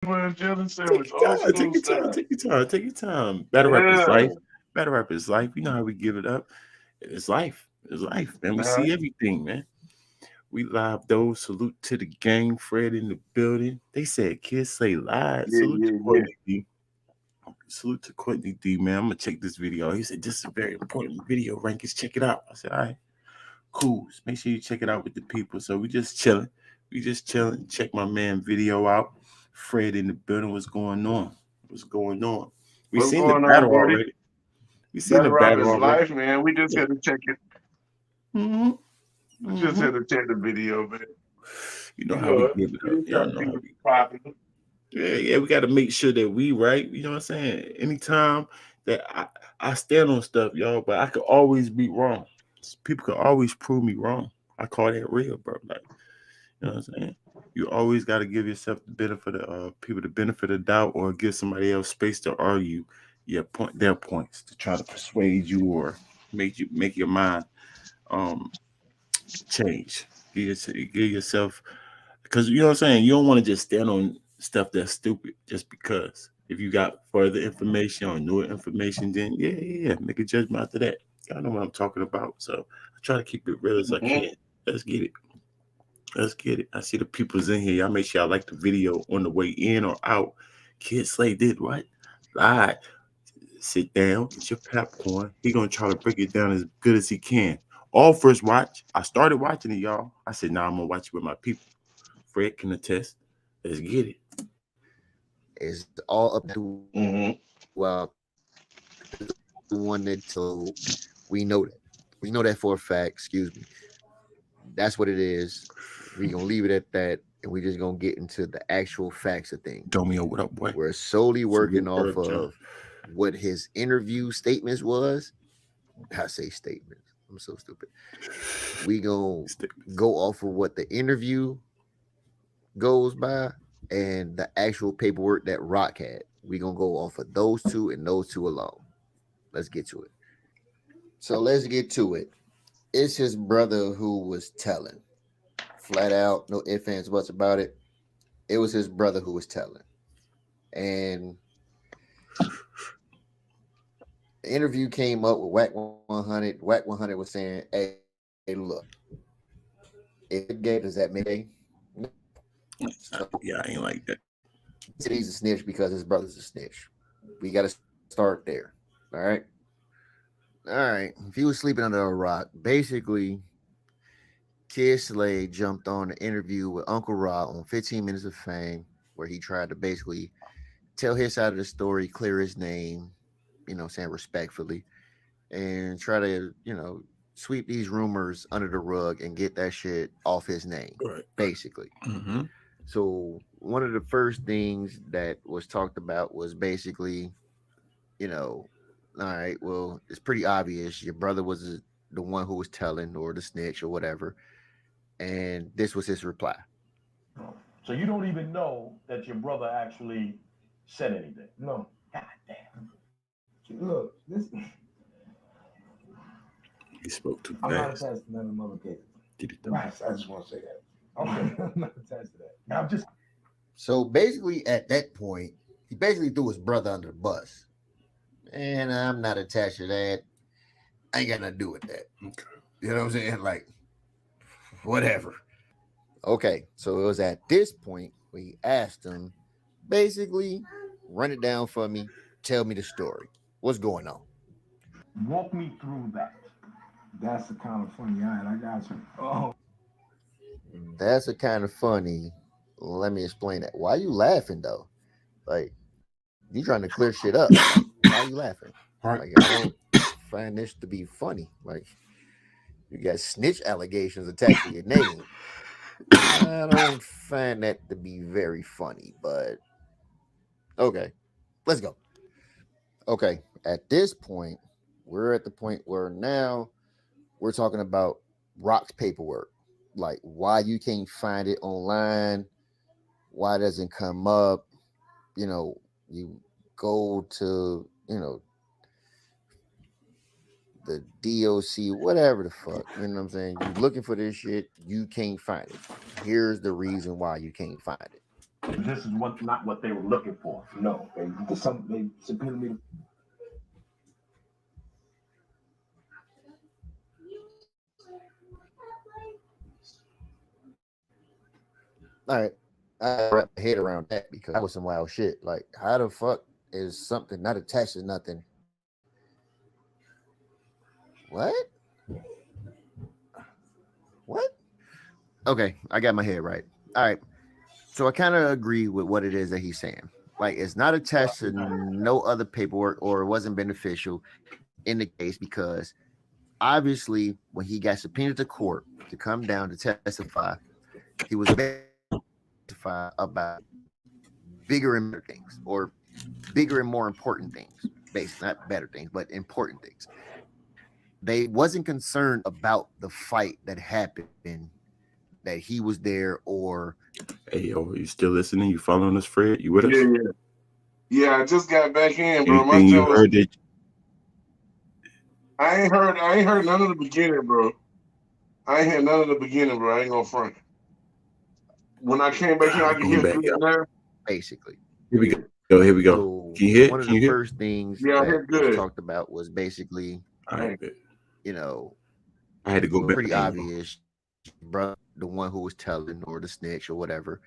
for a jelly Take sandwich, your old time. school Take your time. style. Take your time. Take your time. Battle rap is Yeah. life. Battle rap is life. You know how we give it up. It's life. It's life, man. We Nah. see everything, man. We live those. Salute to the gang. Fred in the building. They said kids say lies. Yeah, Salute to yeah, yeah. Courtney D. Salute to Courtney D, man. I'm gonna check this video. He said this is a very important video. Rankings, check it out. I said, all right, cool. Make sure you check it out with the people. So we just chilling. We just chilling. Check my man video out. Fred in the building. What's going on? What's going on? We What's seen the going on, battle Brody? already. We seen the Battle rap battle is already. life, man. We just Yeah. had to check it. hmm We just hmm had to check the video, man. You know You how we know it. give it We up. just Y'all trying to know see how what's we. popular. Yeah, yeah. We got to make sure that we right. You know what I'm saying? Anytime that I stand on stuff, y'all, but I could always be wrong. People could always prove me wrong. I call that real, bro. Like, you know what I'm saying? You always got to give yourself the benefit of people the benefit of doubt, or give somebody else space to argue their points to try to persuade you or make your mind um change. Give yourself, because you know what I'm saying. You don't want to just stand on stuff that's stupid just because. If you got further information or newer information, then yeah, make a judgment after that. Y'all know what I'm talking about. So I try to keep it real as I Mhm. can. Let's get it. Let's get it. I see the people's in here. Y'all make sure y'all like the video on the way in or out. Kid Slade did what? Lied. Sit down, get your popcorn. He gonna try to break it down as good as he can. All first watch. I started watching it, y'all. I said, nah, I'm gonna watch it with my people. Fred can attest. Let's get it. It's all up to Mhm. the one that told. We know that. We know that for a fact. Excuse me. That's what it is. We gonna leave it at that, and we just gonna get into the actual facts of things. Domio, what up, boy? We're solely working Salute, off Earth John. of what his interview statements was. I say statements. I'm so stupid. We gonna Statements. go off of what the interview goes by and the actual paperwork that Rock had. We gonna go off of those two and those two alone. Let's get to it. So let's get to it. It's his brother who was telling. Flat out, no ifs, ands, buts about it. It was his brother who was telling. And the interview came up with Whack 100. Whack 100 was saying, hey, look, if it's gay, does that make it gay? So Yeah, I ain't like that. he said he's a snitch because his brother's a snitch. We got to start there. All right. All right. If he was sleeping under a rock, basically, Kid Slade jumped on an interview with Uncle Ra on 15 Minutes of Fame, where he tried to basically tell his side of the story, clear his name, saying respectfully, and try to, sweep these rumors under the rug and get that shit off his name, Right. basically. Mm-hmm. So one of the first things that was talked about was basically, you know, all right, well, it's pretty obvious your brother was the one who was telling or the snitch or whatever. And this was his reply. So you don't even know that your brother actually said anything. No. God damn. Look, this He spoke too I'm not fast. attached to none of the other cases. Did it though? Right. I just want to say that. Okay. I'm not attached to that. I'm just So basically, at that point, he basically threw his brother under the bus. And I'm not attached to that. I ain't got nothing to do with that. Okay. You know what I'm saying? Like, whatever. Okay, so it was at this point we asked him, basically, run it down for me, tell me the story. What's going on? walk me through that. That's the kind of funny. All right, I got you. Oh, That's a kind of funny. Let me explain that. Why you laughing though? Like, you trying to clear shit up. Like, why you laughing? All right. Like, I don't find this to be funny. Like, you got snitch allegations attached to your name. I don't find that to be very funny, but okay, let's go. Okay, at this point, we're at the point where now we're talking about Rock's paperwork. Like, why you can't find it online, why it doesn't come up. You go to, the DOC, whatever the fuck. You know what I'm saying? You looking for this shit, you can't find it. Here's the reason why you can't find it. This is not what they were looking for. No, they subpoenaed me. All right. I wrap my head around that because that was some wild shit. Like, how the fuck is something not attached to nothing? What? What? Okay, I got my head right. All right. So I kind of agree with what it is that he's saying. Like, it's not attached to no other paperwork or it wasn't beneficial in the case because obviously when he got subpoenaed to court to come down to testify, he was testify about bigger and better things or bigger and more important things, basically not better things, but important things. They wasn't concerned about the fight that happened, that he was there or. Hey, yo, you still listening? You following us, Fred? You with us? Yeah, I just got back in, bro. Anything you heard that? I ain't heard none of the beginning, bro. I ain't heard none of the beginning, bro. I ain't gonna front. When I came back in, I could hear back, good now. Basically. Here we go. Here we go. So Can you hear? one of the first things that was talked about was basically, you know, I had to go back. Pretty obvious, bro, the one who was telling or the snitch or whatever.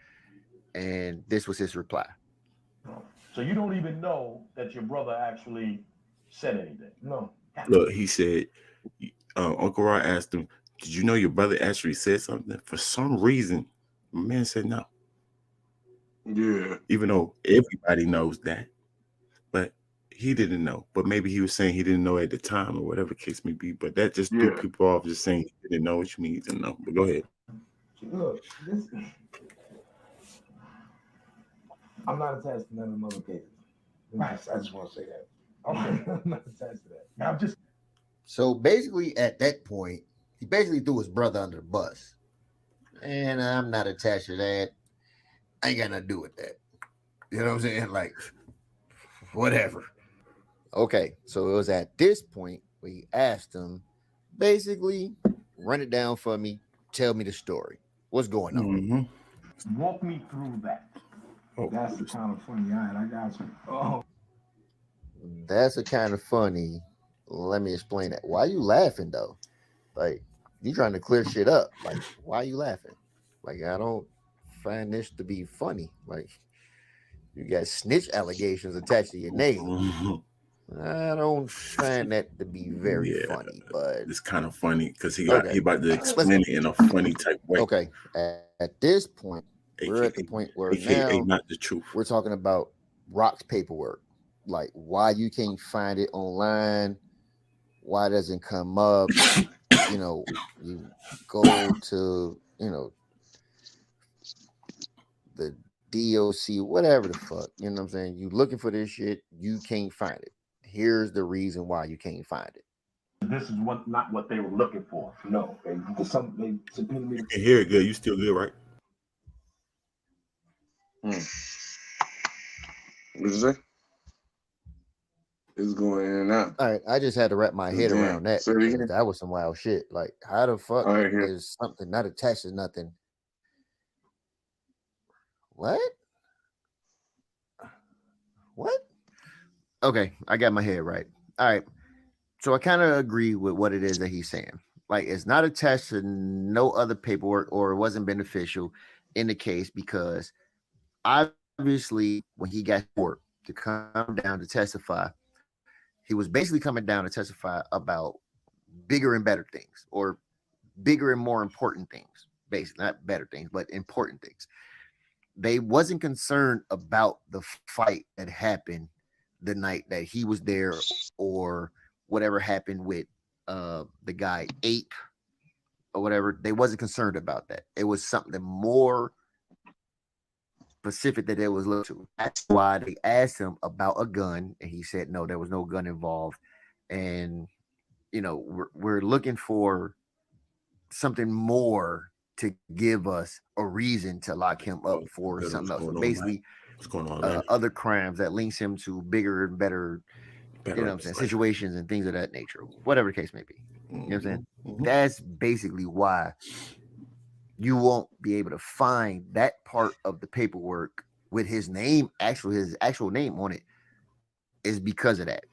And this was his reply. So you don't even know that your brother actually said anything? No. Look, he said, Uncle Rod asked him, did you know your brother actually said something? For some reason, my man said no. Yeah. Even though everybody knows that. But he didn't know. But maybe he was saying he didn't know at the time or whatever case may be. But that just threw people off just saying he didn't know what you mean to know. But go ahead. Look, I'm not attached to none of the other cases. Right. I just want to say that. Okay. I'm not attached to that. I'm just. So basically, at that point, he basically threw his brother under the bus. And I'm not attached to that. I ain't got nothing to do with that. You know what I'm saying? Like, whatever. Okay. So it was at this point where he asked him, basically, run it down for me. Tell me the story. What's going on? Mm-hmm. Walk me through that. Oh, that's the kind of funny. I got you. Oh. That's a kind of funny. Let me explain that. Why are you laughing though? Like, you trying to clear shit up. Like, why are you laughing? Like, I don't find this to be funny. Like, you got snitch allegations attached to your name. Mm-hmm. I don't find that to be very funny, but it's kind of funny because he about to explain it in a funny type way. Okay. At this point, we're at the point where now not the truth. We're talking about Rock's paperwork, like why you can't find it online, why it doesn't come up. You know, you go to, the DOC, whatever the fuck, you know what I'm saying? You looking for this shit, you can't find it. Here's the reason why you can't find it. This is not what they were looking for. No, they subpoenaed me. You can hear it good. You still good, right? What you say? It's going in and out. All right, I just had to wrap my head around that. That was some wild shit. Like, how the fuck is something not attached to nothing? What? Okay, I got my head right. All right. So I kind of agree with what it is that he's saying. Like, it's not attached to no other paperwork or it wasn't beneficial in the case because obviously when he got court to come down to testify, he was basically coming down to testify about bigger and better things or bigger and more important things. Basically, not better things, but important things. They wasn't concerned about the fight that happened the night that he was there or whatever happened with the guy Ape or whatever. They wasn't concerned about that. It was something more specific that they was looking to. That's why they asked him about a gun and he said no, there was no gun involved. And we're looking for something more to give us a reason to lock him up for something else. So basically, what's going on, other crimes that links him to bigger and better you know what I'm saying, situations and things of that nature, whatever the case may be. You know what I'm saying? Mm-hmm. That's basically why you won't be able to find that part of the paperwork with his actual name on it is because of that.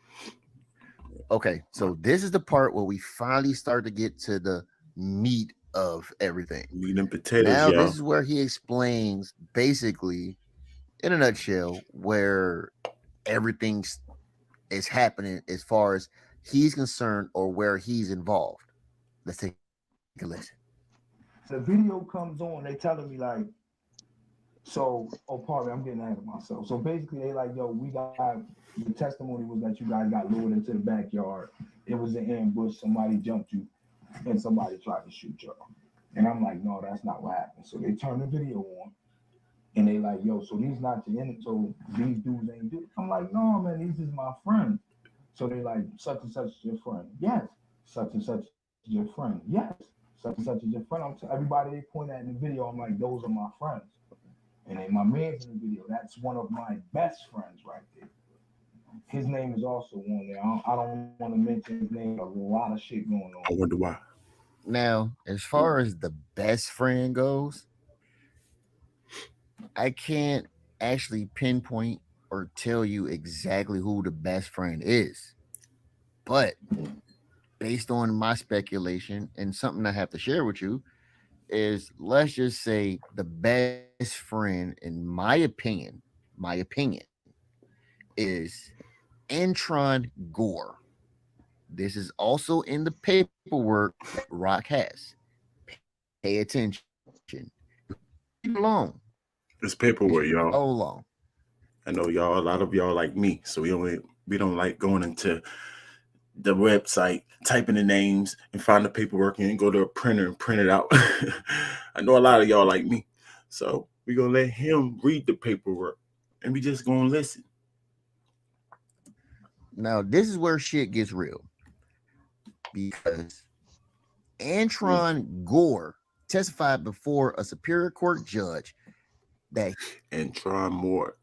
Okay, so this is the part where we finally start to get to the meat of everything. Meat and potatoes, Now, y'all. this is where he explains basically, in a nutshell, where everything is happening as far as he's concerned or where he's involved. Let's take a listen. The video comes on, they telling me like, so, oh, pardon me, I'm getting ahead of myself. So basically, they like, yo, we got the testimony was that you guys got lured into the backyard. It was an ambush. Somebody jumped you, and somebody tried to shoot y'all. And I'm like, no, that's not what happened. So they turn the video on, and they like, yo, so these not your enemies. So these dudes ain't do. I'm like, no, man, these is my friends. So they like, such and such is your friend. Yes. Such and such is your friend. Yes. Such and such is your friend. Everybody they point at in the video, I'm like, those are my friends. And then my man's in the video. That's one of my best friends right there. His name is also on there. I don't want to mention his name. There's a lot of shit going on. I wonder why. Now, as far as the best friend goes, I can't actually pinpoint or tell you exactly who the best friend is. But based on my speculation and something I have to share with you, is let's just say the best friend, in my opinion, is Antron Gore. This is also in the paperwork that Rock has. Pay attention. Read along. It's paperwork, y'all. Follow along. I know y'all. A lot of y'all like me, so we don't like going into the website, typing the names, and find the paperwork, and go to a printer and print it out. I know a lot of y'all like me, so we gonna let him read the paperwork, and we just gonna listen. Now, this is where shit gets real. Because Antron Gore testified before a Superior Court judge that Antron Moore,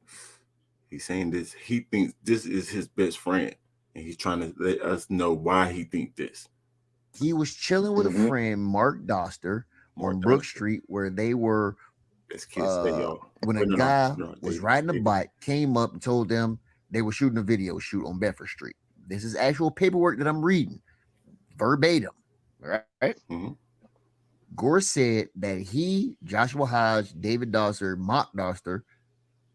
he's saying this. He thinks this is his best friend, and he's trying to let us know why he thinks this. he was chilling with a friend, Mark Doster, on Brook Street, where they were. As kids say, y'all. When a guy was riding a bike, came up and told them they were shooting a video shoot on Bedford Street. This is actual paperwork that I'm reading, verbatim. Right? Mm-hmm. Gore said that he, Joshua Hodge, David Doster, Mark Doster,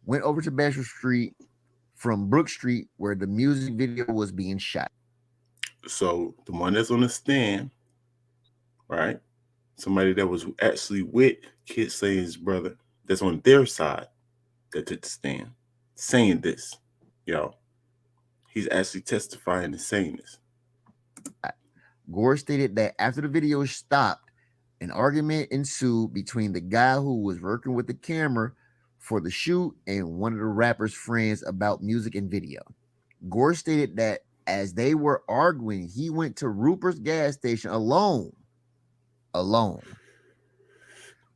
went over to Bedford Street from Brook Street, where the music video was being shot. So the one that's on the stand, right? Somebody that was actually with Kid Slade's brother, that's on their side, that took the stand, saying this, y'all. He's actually testifying and saying this. Gore stated that after the video stopped, an argument ensued between the guy who was working with the camera for the shoot and one of the rapper's friends about music and video. Gore stated that as they were arguing, he went to Rupert's gas station alone,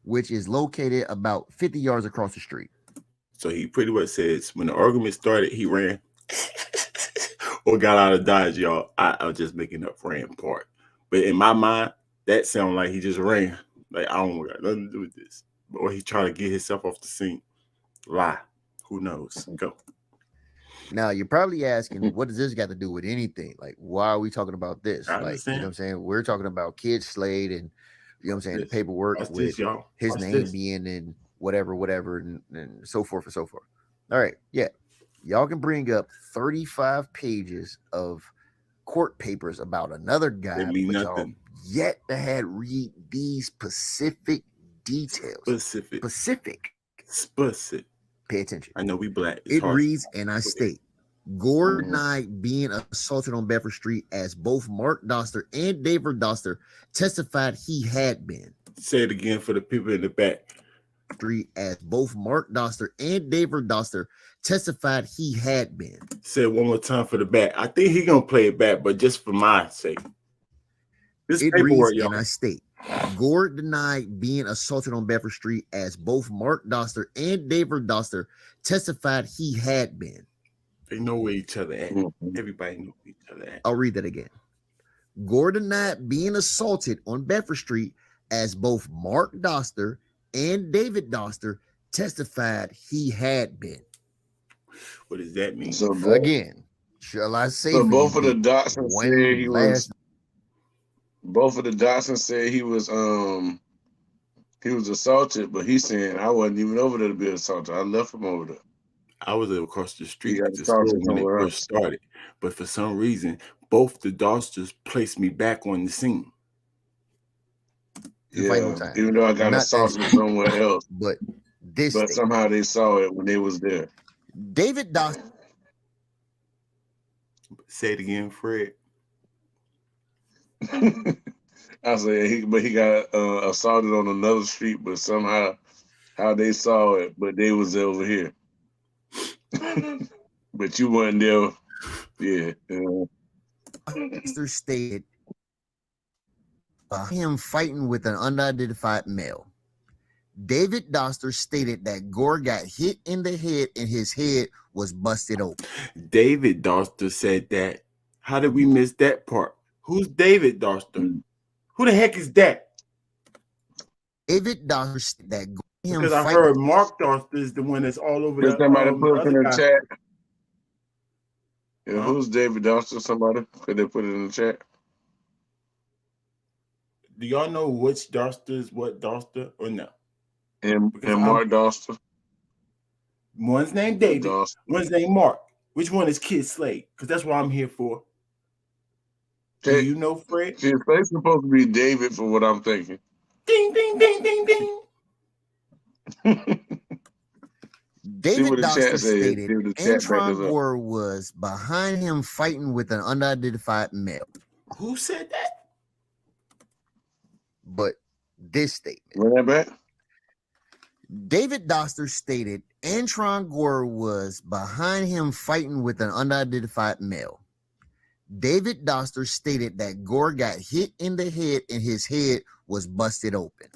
which is located about 50 yards across the street. So he pretty much says when the argument started, he ran or got out of Dodge, y'all. I was just making up ran part. But in my mind, that sounded like he just ran. Like, I don't got nothing to do with this. Or he trying to get himself off the scene. Lie. Who knows? Go. Now, you're probably asking, what does this got to do with anything? Like, why are we talking about this? I Like, understand. you know what I'm saying? We're talking about Kid Slade and, you know what I'm saying, the paperwork Watch with this, y'all. his Watch name this. being in whatever, and so forth and so forth. All right. Yeah. Y'all can bring up 35 pages of court papers about another guy, That mean but y'all nothing. yet to had read these specific details. Specific. Pay attention. I know we black. It's It hard. reads, and I state, Gore denied being assaulted on Bedford Street as both Mark Doster and David Doster testified he had been. Say it again for the people in the back. As both Mark Doster and David Doster testified he had been. Say it one more time for the back. I think he gonna play it back, but just for my sake. This It paperwork, reads, y'all. and I state, Gore denied being assaulted on Bedford Street as both Mark Doster and David Doster testified he had been. They know where each other at. Everybody knows where each other at. I'll read that again. Gore denied being assaulted on Bedford Street as both Mark Doster and David Doster testified he had been. What does that mean? So both, Again, shall I say so for both you of the people, Dotsons said one he was. last Both of the Dotsons said he was assaulted, but he's saying I wasn't even over there to be assaulted. I left him over there. I was across the He street got at the store assaulted when it somewhere first else. started, but for some reason, both the Dosters placed me back on the scene. the final Yeah, time. even though I got Not that, assaulted somewhere else, but this but statement. somehow they saw it when they was there. David Doster Say it again, Fred. I said he got assaulted on another street, but somehow how they saw it, but they was over here. But you wasn't there. Yeah. stated him fighting with an unidentified male. David Doster stated that Gore got hit in the head and his head was busted open. David Doster said that. How did we miss that part? Who's David Doster? Who the heck is that? David Doster said that Gore because I heard Mark Doster is the one that's all over Did somebody put it in the guy. chat? Yeah, who's David Doster? Somebody? Could they put it in the chat? Do y'all know which Doster is what Doster or no? And Mark Doster. One's named David. One's named Mark. Which one is Kid Slade? Because that's what I'm here for. Do you know, Fred? Kid Slade's supposed to be David for what I'm thinking. Ding, ding, ding, ding, ding. David Doster stated Antron Gore was behind him fighting with an unidentified male. Who said that? But this statement. Run that back. David Doster stated Antron Gore was behind him fighting with an unidentified male. David Doster stated that Gore got hit in the head and his head was busted open.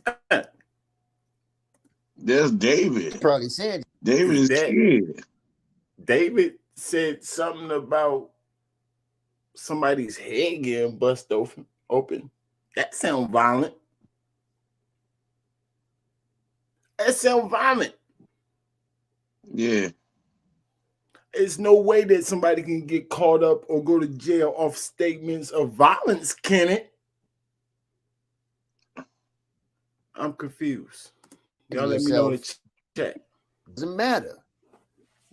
There's David. Probably said David is Kid. David said something about somebody's head getting busted open. That sounds violent. That sounds violent. Yeah. There's no way that somebody can get caught up or go to jail off statements of violence, can it? I'm confused. Y'all let me know in the chat. Doesn't matter.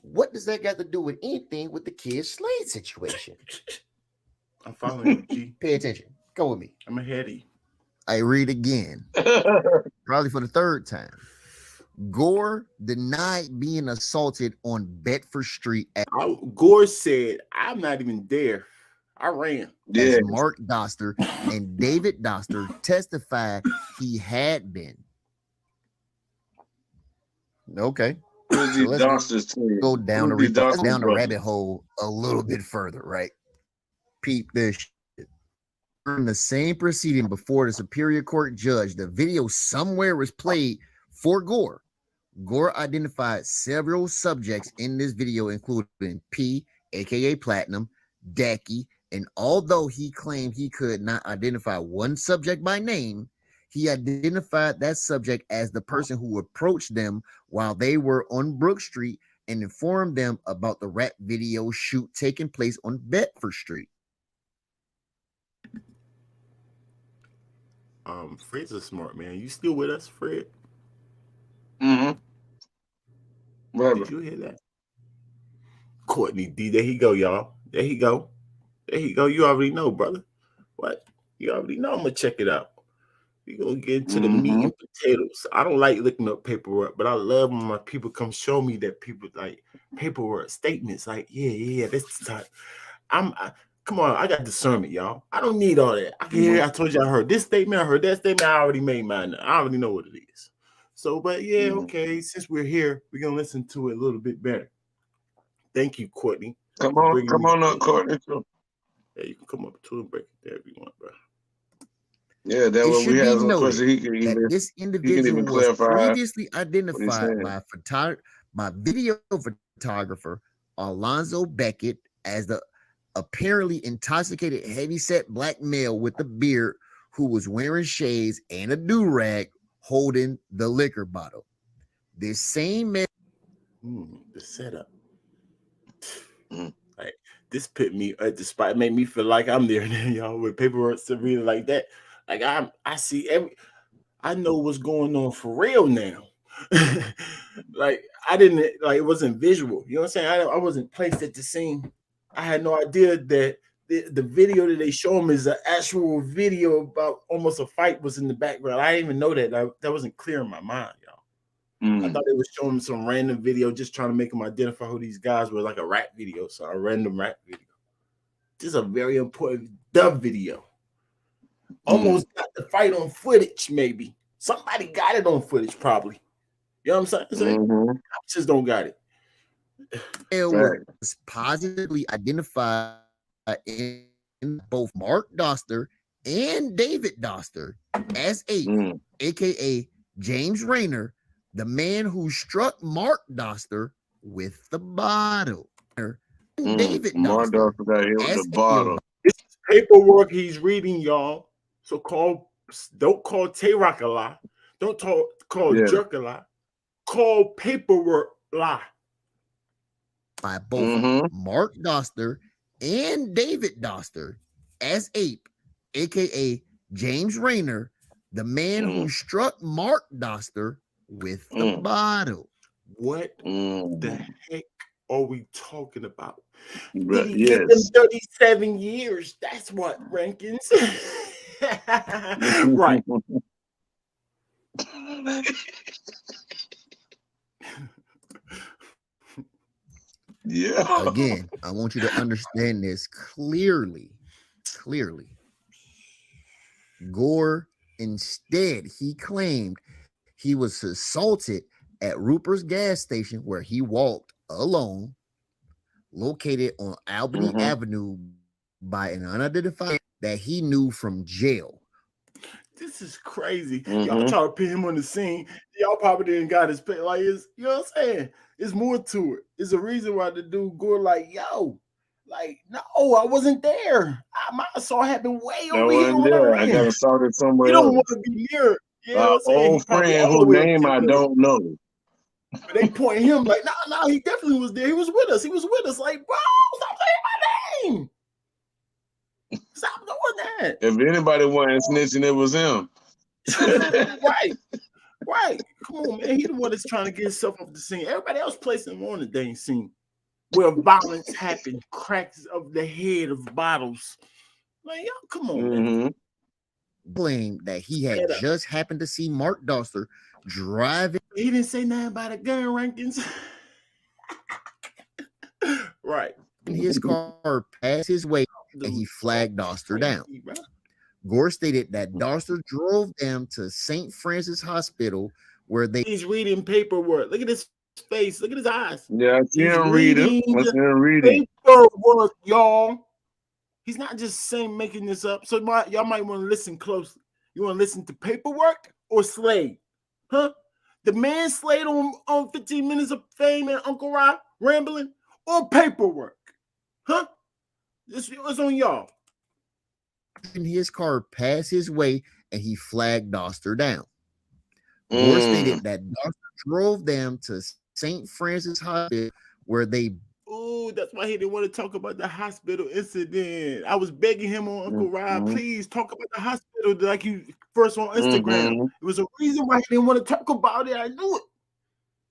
What does that got to do with anything with the Kid Slade situation? I'm following you, G. Pay attention. Go with me. I'm ahead of you. I read again. Probably for the third time. Gore denied being assaulted on Bedford Street. Gore said, I'm not even there. I ran. As Mark Doster and David Doster testified he had been. Okay. So let's go down the rabbit hole a little bit further, right? Peep this shit. In the same proceeding before the Superior Court judge, the video somewhere was played for Gore. Gore identified several subjects in this video, including P, aka Platinum, Decky, and although he claimed he could not identify one subject by name, he identified that subject as the person who approached them while they were on Brook Street and informed them about the rap video shoot taking place on Bedford Street. Fred's a smart man. You still with us, Fred? Mm-hmm. Whatever. Did you hear that? Courtney D. There he go, y'all. There he go. There he go. You already know, brother. What? You already know. I'm gonna check it out. We're gonna get into the meat and potatoes. I don't like looking up paperwork, but I love when my people come show me that people like paperwork statements. Like, yeah, that's the type. Come on, I got discernment, y'all. I don't need all that. I can hear. I told you I heard this statement. I heard that statement. I already made mine. I already know what it is. So, but yeah, okay. Since we're here, we're gonna listen to it a little bit better. Thank you, Courtney. Come on up, Courtney. Yeah, you can come up to and break it there if you want, bro. Yeah, that way we have some questions. He can even this individual was previously identified by video photographer Alonzo Beckett as the apparently intoxicated, heavyset black male with a beard who was wearing shades and a do-rag holding the liquor bottle. This same man. The setup. Mm. Like this put me at the spot, made me feel like I'm there now, y'all, with paperwork to read like that. Like I see I know what's going on for real now. Like I didn't like it wasn't visual. You know what I'm saying? I wasn't placed at the scene. I had no idea that the video that they show him is an actual video about almost a fight was in the background. I didn't even know that. That wasn't clear in my mind, y'all. I thought they were showing him some random video just trying to make him identify who these guys were, like a rap video. So a random rap video. This is a very important dub video. Almost got the fight on footage, maybe. Somebody got it on footage, probably. You know what I'm saying? I just don't got it. It was positively identified in both Mark Doster and David Doster as Ape, aka James Rayner, the man who struck Mark Doster with the bottle. David Mark Doster got hit with the bottle. This is paperwork he's reading, y'all. So don't call Tay-Rock a lie. Don't call Jerk a lie. Call paperwork lie. By both Mark Doster and David Doster as Ape, aka James Rayner, the man who struck Mark Doster with the bottle. What the heck are we talking about? But, Did he get them 37 years? That's what, Rankins. Right. Yeah. Again, I want you to understand this clearly. Gore, instead, he claimed he was assaulted at Rupert's gas station where he walked alone, located on Albany Avenue by an unidentified that he knew from jail. This is crazy. Y'all try to put him on the scene. Y'all probably didn't got his pay. Like, you know what I'm saying? It's more to it. It's a reason why the dude Gore like, yo, like, no, I wasn't there. I saw it happen way over here when I ran. I got assaulted somewhere You don't else. want to be near. You know what I'm saying? Old friend whose name I don't know. But they point him like, no, he definitely was there. He was with us. Like, bro, stop saying my name. Stop doing that. If anybody wasn't snitching, it was him. Right. Come on, man. He the one that's trying to get himself off the scene. Everybody else placing him on the dang scene where violence happened, cracks of the head of bottles. Like, yo, come on, man. Blame that he had just happened to see Mark Doster driving. He didn't say nothing about a gun, Rankins. Right. His car passed his way and he flagged Doster down. Gore stated that Doster drove them to St. Francis Hospital where he's reading paperwork. Look at his face. Look at his eyes. Yeah, I see him reading. Paperwork, y'all. He's not just making this up. So y'all might want to listen closely. You want to listen to paperwork or Slade? Huh? The man Slade on 15 Minutes of Fame and Uncle Rob rambling or paperwork? Huh? It's on y'all. His car passed his way and he flagged Doster down. Gore stated that Doster drove them to St. Francis Hospital where they. Oh, that's why he didn't want to talk about the hospital incident. I was begging him on Uncle Rob, please talk about the hospital like you first on Instagram. It was a reason why he didn't want to talk about it. I knew it.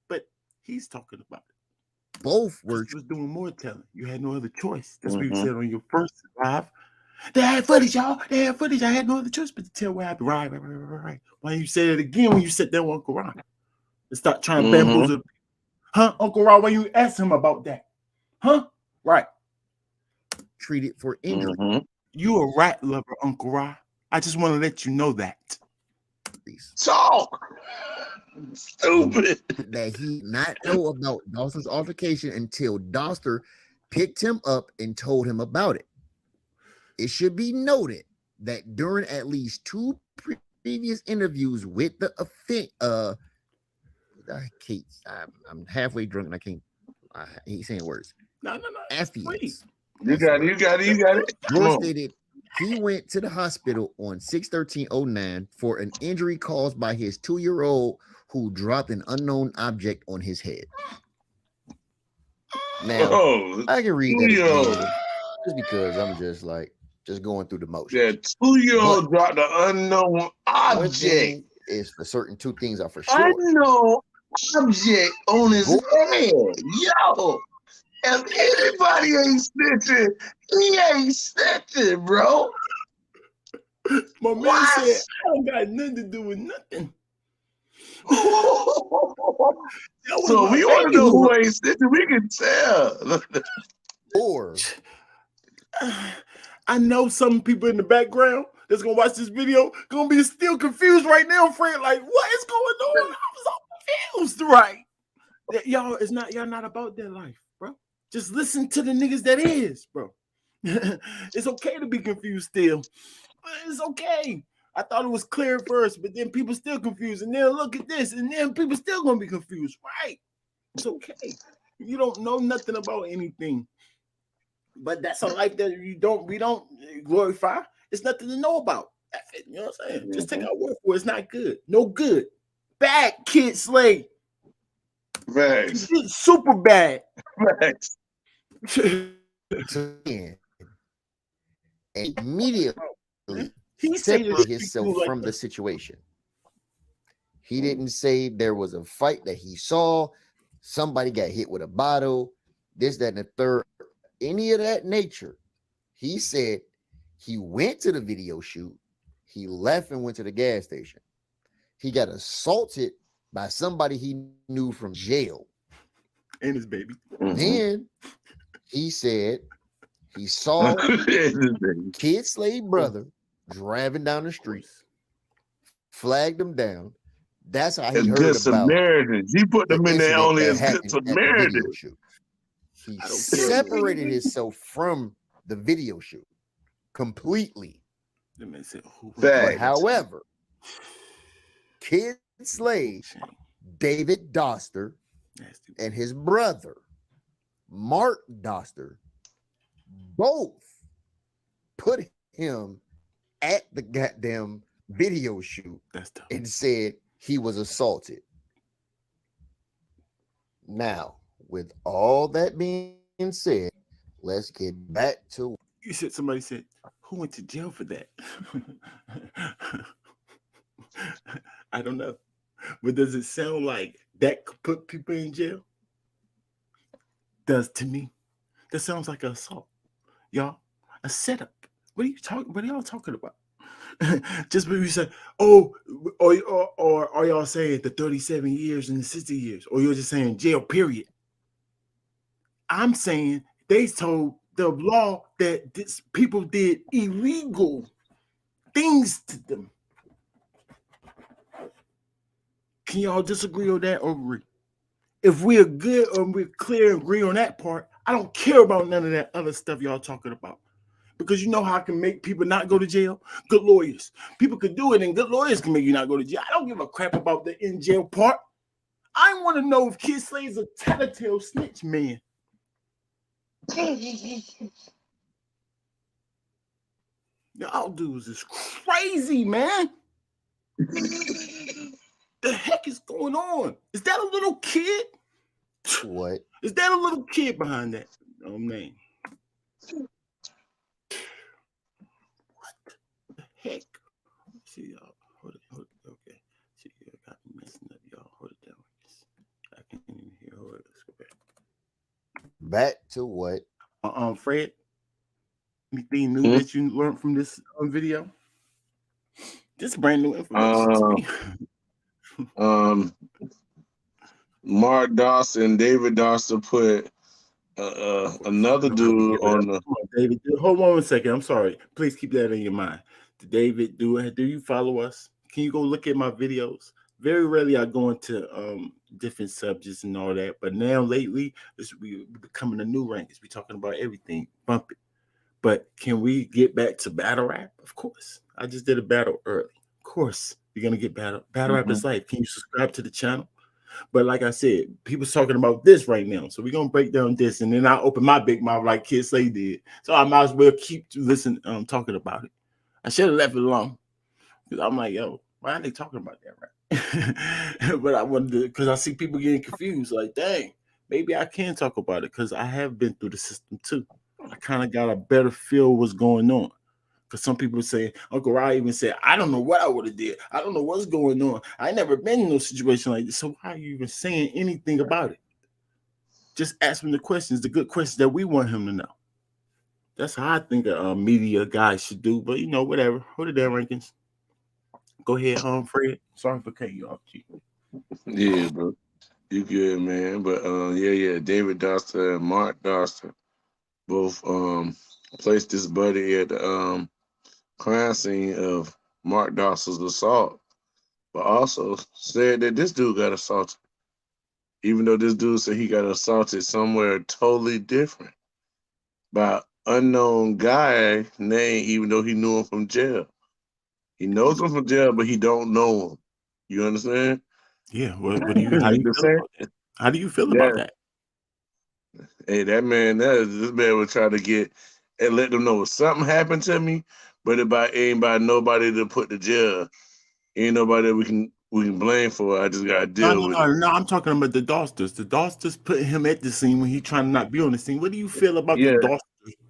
But he's talking about it. Both were doing more telling. You had no other choice. That's what you said on your first live. They had footage, y'all. They had footage. I had no other choice but to tell what happened. Right. Why you say it again when you sit there with Uncle Rob? And start trying to bamboozle. Huh, Uncle Rob, why you ask him about that? Huh? Right. Treated for injury. You a rat lover, Uncle Rob. I just want to let you know that. Talk. Stupid. That he not know about Doster's altercation until Doster picked him up and told him about it. It should be noted that during at least two previous interviews with the offense, I'm halfway drunk and I hate saying words. No. Affiance. You got it. George stated he went to the hospital on 6/13/09 for an injury caused by his 2-year-old who dropped an unknown object on his head. Now, Oh, I can read that 2-year-old. again just because I'm just going through the motions. That 2-year-old dropped the unknown One object. thing is for certain, two things are for sure. Unknown object on his head. Yo, if anybody ain't snitching, he ain't snitching, bro. My man What? said, I don't got nothing to do with nothing. So we want to know who ain't snitching. We can tell. Or I know some people in the background that's gonna watch this video gonna be still confused right now, Fred. Like, what is going on? I'm so confused, right? Y'all not about that life, bro. Just listen to the niggas that is, bro. It's okay to be confused still. It's okay. I thought it was clear first, but then people still confused, and then look at this, and then people still gonna be confused, right? It's okay. You don't know nothing about anything, but that's a life that we don't glorify. It's nothing to know about. You know what I'm saying? Just take our word for it. It's not good. No good. Bad kid Slade. Facts. Super bad. Facts. and immediately He separated himself from the situation. He didn't say there was a fight that he saw, somebody got hit with a bottle, this, that, and the third, any of that nature. He said he went to the video shoot, he left and went to the gas station. He got assaulted by somebody he knew from jail. And his baby. Then he said he saw Kid Slade brother driving down the street, flagged him down. That's how he heard good about Samaritans. He put them in there only as good Samaritans. He separated himself from the video shoot completely. But however, Kid Slade, David Doster, and his brother, Mark Doster, both put him at the goddamn video shoot and said he was assaulted. Now, with all that being said, let's get back to. You said somebody said, who went to jail for that? I don't know. But does it sound like that could put people in jail? Does to me. That sounds like an assault. Y'all, a setup. What are y'all talking about? Just when you say, oh, or are y'all saying the 37 years and the 60 years? Or you're just saying jail, period. I'm saying they told the law that people did illegal things to them. Can y'all disagree on that or agree? If we are good or we're clear and agree on that part, I don't care about none of that other stuff y'all talking about. Because you know how I can make people not go to jail? Good lawyers. People could do it, and good lawyers can make you not go to jail. I don't give a crap about the in jail part. I want to know if Kid Slade's a tattletale snitch, man. Y'all dudes is crazy, man. The heck is going on? Is that a little kid? What? Is that a little kid behind that name? What the heck? See, y'all. Hold it. Okay. See, I got me messing up, y'all. Hold it down. I can't even hear. Hold it. Let's go back. Back to what? Fred. Anything new that you learned from this video? This is brand new information to me. Mark Dawson and David Dawson put another dude on the. David, hold on 1 second. I'm sorry. Please keep that in your mind. David, do you follow us? Can you go look at my videos? Very rarely I go into different subjects and all that, but now lately we're becoming a new rank. We're talking about everything. Bump it. But can we get back to battle rap? Of course. I just did a battle early. Of course, you're gonna get battle rap is life. Can you subscribe to the channel? But like I said, people's talking about this right now. So we're gonna break down this, and then I open my big mouth like Kid Slade did. So I might as well keep listening, talking about it. I should have left it alone. Because I'm like, yo, why are they talking about that, right? But I wanted to, because I see people getting confused. Like, dang, maybe I can talk about it because I have been through the system too. I kind of got a better feel what's going on. Because some people say, Uncle Ryan even said, I don't know what I would have did. I don't know what's going on. I never been in no situation like this. So why are you even saying anything about it? Just ask him the questions, the good questions that we want him to know. That's how I think a media guy should do. But whatever. Hold it down, Rankins. Go ahead, Fred. Sorry for cutting you off, G. Yeah, bro. You good, man. But yeah, David Doster and Mark Doster both placed this buddy at the crime scene of Mark Doster's assault, but also said that this dude got assaulted. Even though this dude said he got assaulted somewhere totally different by unknown guy name, even though he knew him from jail. He knows him from jail, but he don't know him. You understand? Yeah. What do you? How do you The feel about that? How do you feel about that that? hey, this man was trying to get and let them know if something happened to me, but it ain't by nobody to put to jail. Ain't nobody that we can blame for it. I just gotta No, deal no, with no, it. no. I'm talking about the Dosters. The Dosters put him at the scene when he trying to not be on the scene. What do you feel about the Yeah, Dosters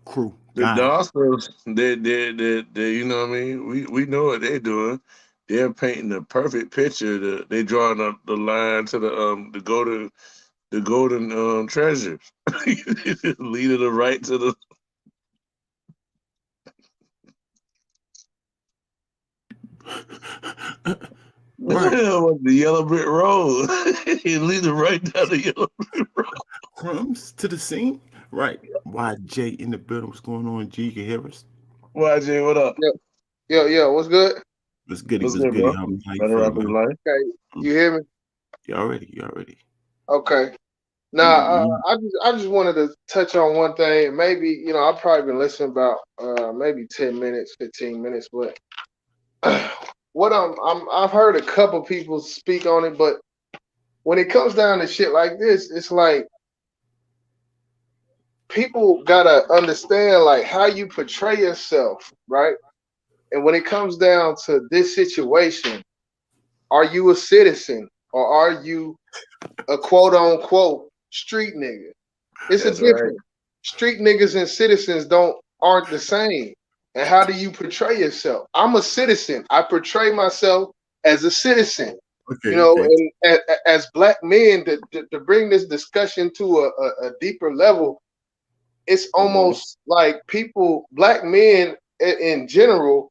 crew the guys? Dawsons, they, you know what I mean? We know what they're doing. They're painting the perfect picture. They drawing up the line to the golden treasures, leading the right to the Right. the yellow brick road. Leading right down the yellow brick road. Crumbs to the scene. Right. YJ in the building. What's going on, G? You can hear us? YJ, what up? Yo, yo, what's good? What's goody? What's What's good, goody, bro? homie? How you Better feeling, rap his man? life. Okay, you hear me? You already. You already. Okay. Now, Mm-hmm. I just wanted to touch on one thing. Maybe I've probably been listening about maybe 10 minutes, 15 minutes, but what I've heard a couple people speak on it, but when it comes down to shit like this, it's like people gotta understand like how you portray yourself, right? And when it comes down to this situation, are you a citizen or are you a quote unquote street nigga? It's a That's right. difference. Street niggas and citizens aren't the same. And how do you portray yourself? I'm a citizen. I portray myself as a citizen. Okay. Okay. And as black men, to bring this discussion to a deeper level, it's Mm-hmm. almost like black men in general,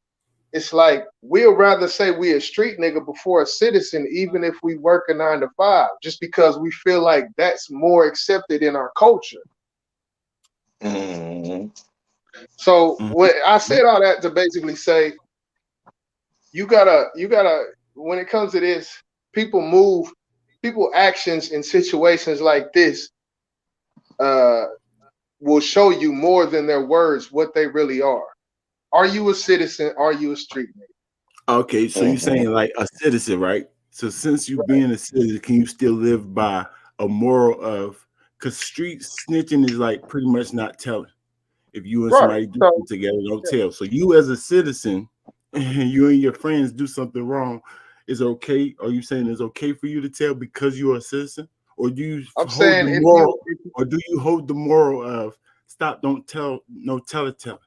it's like we'll rather say we a street nigga before a citizen, even if we work a 9 to 5, just because we feel like that's more accepted in our culture. Mm-hmm. So when I Mm-hmm. said all that to basically say you gotta when it comes to this, people actions in situations like this uh will show you more than their words what they really are. Are you a citizen? Are you a street nigga? Okay, so you Mm-hmm. saying like a citizen, right? So since you being a citizen, can you still live by a moral of because street snitching is like pretty much not telling. If you and Right. somebody do So something together, don't yeah. tell. So you as a citizen, and you and your friends do something wrong, is okay? Are you saying it's okay for you to tell because you're a citizen, or do you I'm hold the saying moral, or do you hold the moral of stop, don't tell, no tell it, tell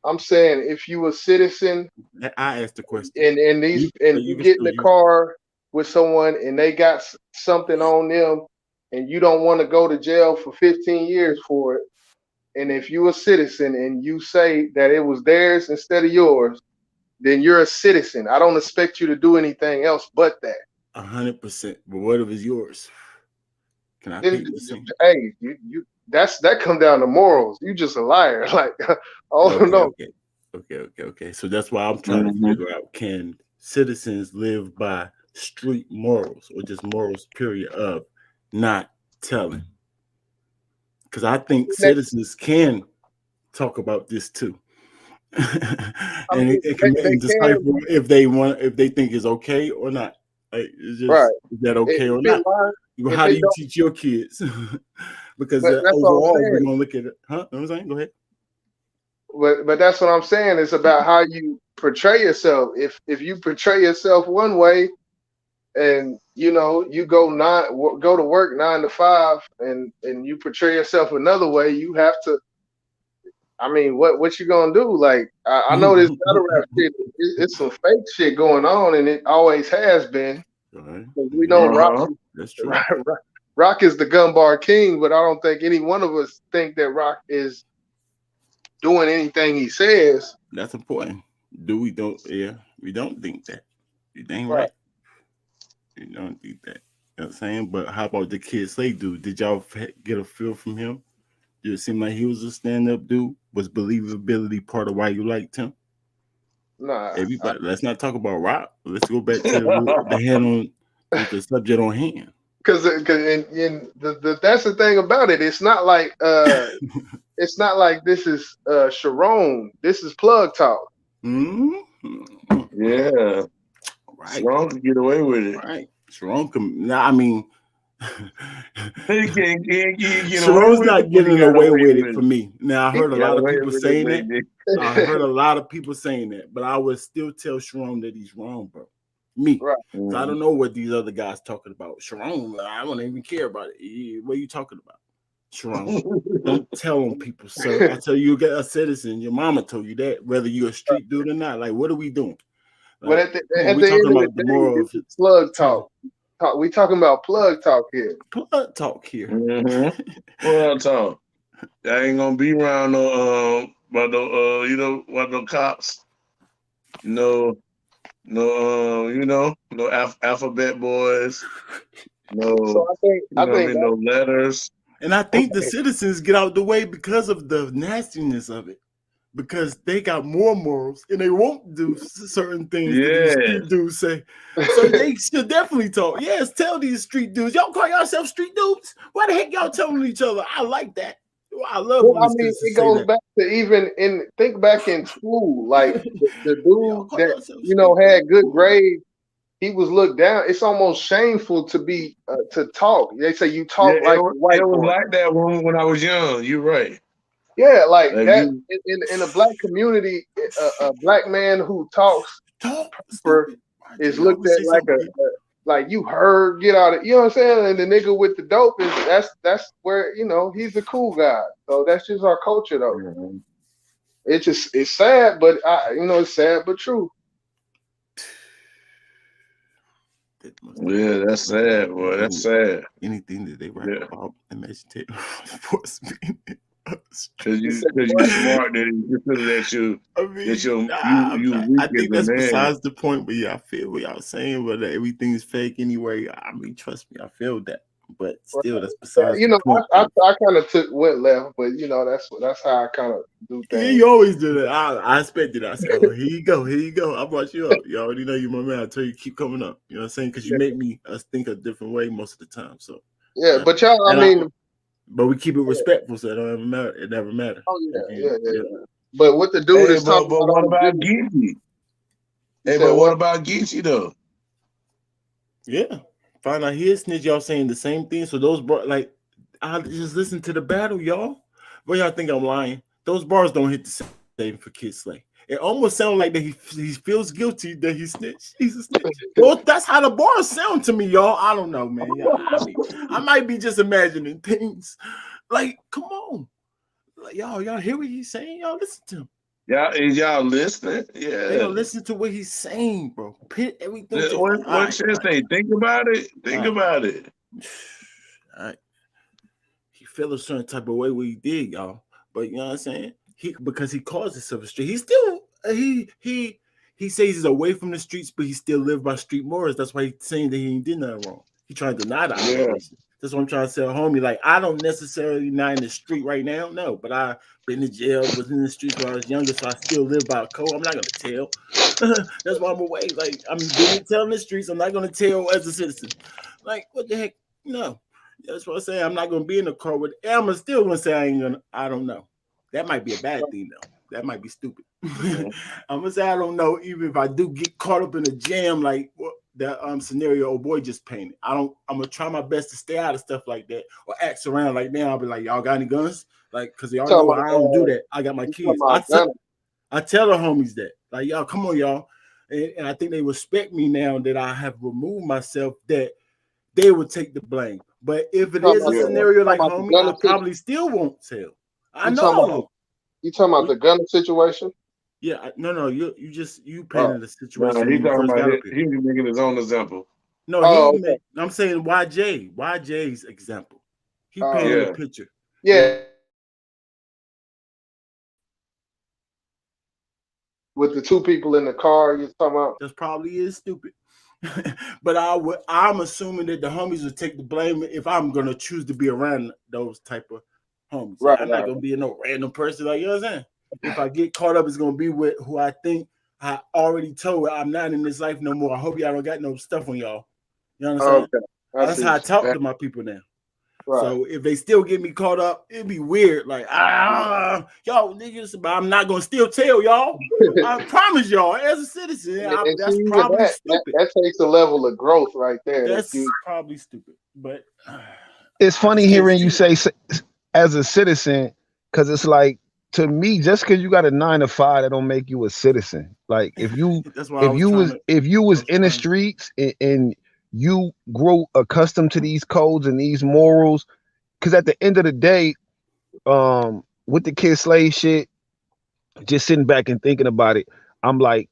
if you a citizen it? I asked the question. and You, these and you you can get in still the use. car with someone and they got something on them and you don't want to go to jail for 15 years for it, and if you a citizen and you say that it was theirs instead of yours, then you're a citizen. I don't expect you to do anything else but that. 100%. But what if it's yours? Can I Then peep the scene? hey, that come down to morals. You just a liar. Like I don't Okay, know. okay, okay. So that's why I'm trying to Mm-hmm. figure out: can citizens live by street morals or just morals, period, of not telling? Because I think citizens can talk about this too, I and mean, it can they decipher can be if they want, if they think it's okay or not. Like, it's right. just is that okay If or it not? lie, How if do it you don't, teach your kids? Because but that's what I'm overall, we're saying. gonna look at it. Huh? Know what I'm saying? Go ahead. But that's what I'm saying. It's about how you portray yourself. If you portray yourself one way, and you know you go to work 9 to 5, and you portray yourself another way, you have to. I mean, what you gonna do? Like, I know this battle rap shit. It's some fake shit going on, and it always has been. Right. We know Uh-huh. That's true. Rock is the gun bar king, but I don't think any one of us think that Rock is doing anything he says. That's important. We don't think that. You dang Right. right. You don't think that. You know what I'm saying? But how about the kid Slade dude? Did y'all get a feel from him? Did it seem like he was a stand-up dude? Was believability part of why you liked him? Nah, Everybody, let's not talk about Rock. Let's go back to the hand on with the subject on hand. because that's the thing about it. It's not like this is Sharon. This is plug talk. Mm-hmm. Yeah. Right. Strong can get away with it. Right. Sharon can. Nah, I mean, He can't get away Sharon's with not it, but he getting got away with it for me. Now I heard a Got lot of away people with it, saying that. baby. I heard a lot of people saying that, but I would still tell Sharon that he's wrong, bro. Me. Right. So I don't know what these other guys talking about. Sharon, I don't even care about it. What are you talking about? Sharon, don't tell on people, sir. I tell you, get a citizen. Your mama told you that, whether you're a street dude or not. Like, what are we doing? But Like, at we the talking end of about the the day, moral this of is plug talk. We talking about plug talk here. plug talk here. Mm-hmm. Well, Tom, I ain't gonna be around no cops, no alphabet boys, So no I think no letters. And I think the citizens get out the way because of the nastiness of it. Because they got more morals and they won't do certain things that these street dudes say. So they should definitely talk. Yes, tell these street dudes. Y'all call yourself street dudes? Why the heck y'all telling each other? I like that. I love when I the mean, citizens it say goes that. back to think back in school, like the Y'all dude call that yourself street had dudes? good grades. He was looked down. It's almost shameful to be to talk. They say you Yeah, talk like a it white was boy. like that when I was young. You're right. Yeah, like Like that you, in a black community, a black man who talks Talk for stupid. Why do is you looked always at say like something? like you heard, get out of, you know what I'm saying? And the nigga with the dope is that's where he's a cool guy. So that's just our culture though. It's sad, but it's sad but true. yeah, that's sad, boy. That's sad. Anything that they rap Yeah, about, imagine force being cause You you said cause you what? smart that you consider that I mean, you weak I as think a that's man. besides the point. But yeah, I feel what y'all saying, but everything's fake anyway. I mean, trust me, I feel that. But still, that's besides the point. I kind of went left, but that's how I kind of do Yeah, things. you always do that. I expected. I said, "Oh, here you go, here you go." I brought you up. You already know you're my man. I tell you, keep coming up. You know what I'm saying? Because you make me think a different way most of the time. So Yeah, yeah, but y'all, I and mean, but we keep it respectful, so it don't ever matter. It never matter. oh yeah. Yeah. But what the dude Hey, is talking but about what on the about video, Geechee? you Hey, said but what what? about Geechee though? Yeah. Find out here, snitch. Y'all saying the same thing. So those like, I just listen to the battle, y'all. Well, y'all think I'm lying? Those bars don't hit the same for Kid Slay. It almost sounds like that he feels guilty that he snitched. He's a snitch. Well, that's how the bars sound to me, y'all. I don't know, man. Yeah, I might be just imagining things. Like, come on, like, y'all hear what he's saying? Y'all listen to him. Y'all listening? They Yeah. gonna listen to what he's saying, bro. Pit everything to What should I say? Think about it. Think about it. All right. He felt a certain type of way what he did, y'all. But you know what I'm saying? Because he calls himself a street. He still he says he's away from the streets, but he still live by street morals. That's why he's saying that he did nothing wrong. He trying to deny the allegation. That's what I'm trying to say, homie. Like, I don't necessarily not in the street right now, no, but I've been in jail, was in the streets when I was younger, so I still live by a code. I'm not gonna tell. That's why I'm away. Like, I'm being telling the streets. I'm not gonna tell as a citizen. Like, what the heck? No. That's what I'm saying. I'm not gonna be in the car with. I'm still gonna say I ain't gonna. I don't know. That might be a bad thing though. That might be stupid. I'm gonna say I don't know. Even if I do get caught up in a jam, like that scenario old boy just painted. I'm gonna try my best to stay out of stuff like that or act around like now. I'll be like, y'all got any guns? Like, cause y'all know I don't do that. I got my kids. I tell the homies that, like, y'all, come on, y'all. And I think they respect me now that I have removed myself, that they would take the blame. But if it is a Yeah. scenario like The homie, I gunner probably still won't tell. I you know talking I about the won't. you talking about the gunner situation? Yeah, no, you Oh, painted the Nah, situation he when you talking first about got up here. he making his own example. No, he oh, ain't okay. make. I'm saying YJ's example. He Oh, painting the Yeah. picture. yeah. With the two people in the car, you talking about? That's probably is stupid. But I'm assuming that the homies would take the blame if I'm gonna choose to be around those type of homies. Right, Like, I'm not right. gonna be a no random person. Like, you know what I'm saying? If I get caught up, it's gonna be with who I think I already told I'm not in this life no more. I hope y'all don't got no stuff on y'all. You know what I'm saying? Okay, I That's see how I what talk That, to my people now. right. So if they still get me caught up, it'd be weird. Like, y'all niggas, but I'm not gonna still tell y'all. I promise y'all, as a citizen, And see, that's even probably that stupid. that takes a level of growth right there. That you That's probably stupid. But It's I funny just can't hearing you see it. say as a citizen, because it's like, to me, just because you got a 9 to 5, that don't make you a citizen. Like That's why I was trying to. if you I was was in the trying to. streets and you grow accustomed to these codes and these morals, because at the end of the day, with the kid slave shit, just sitting back and thinking about it, I'm like,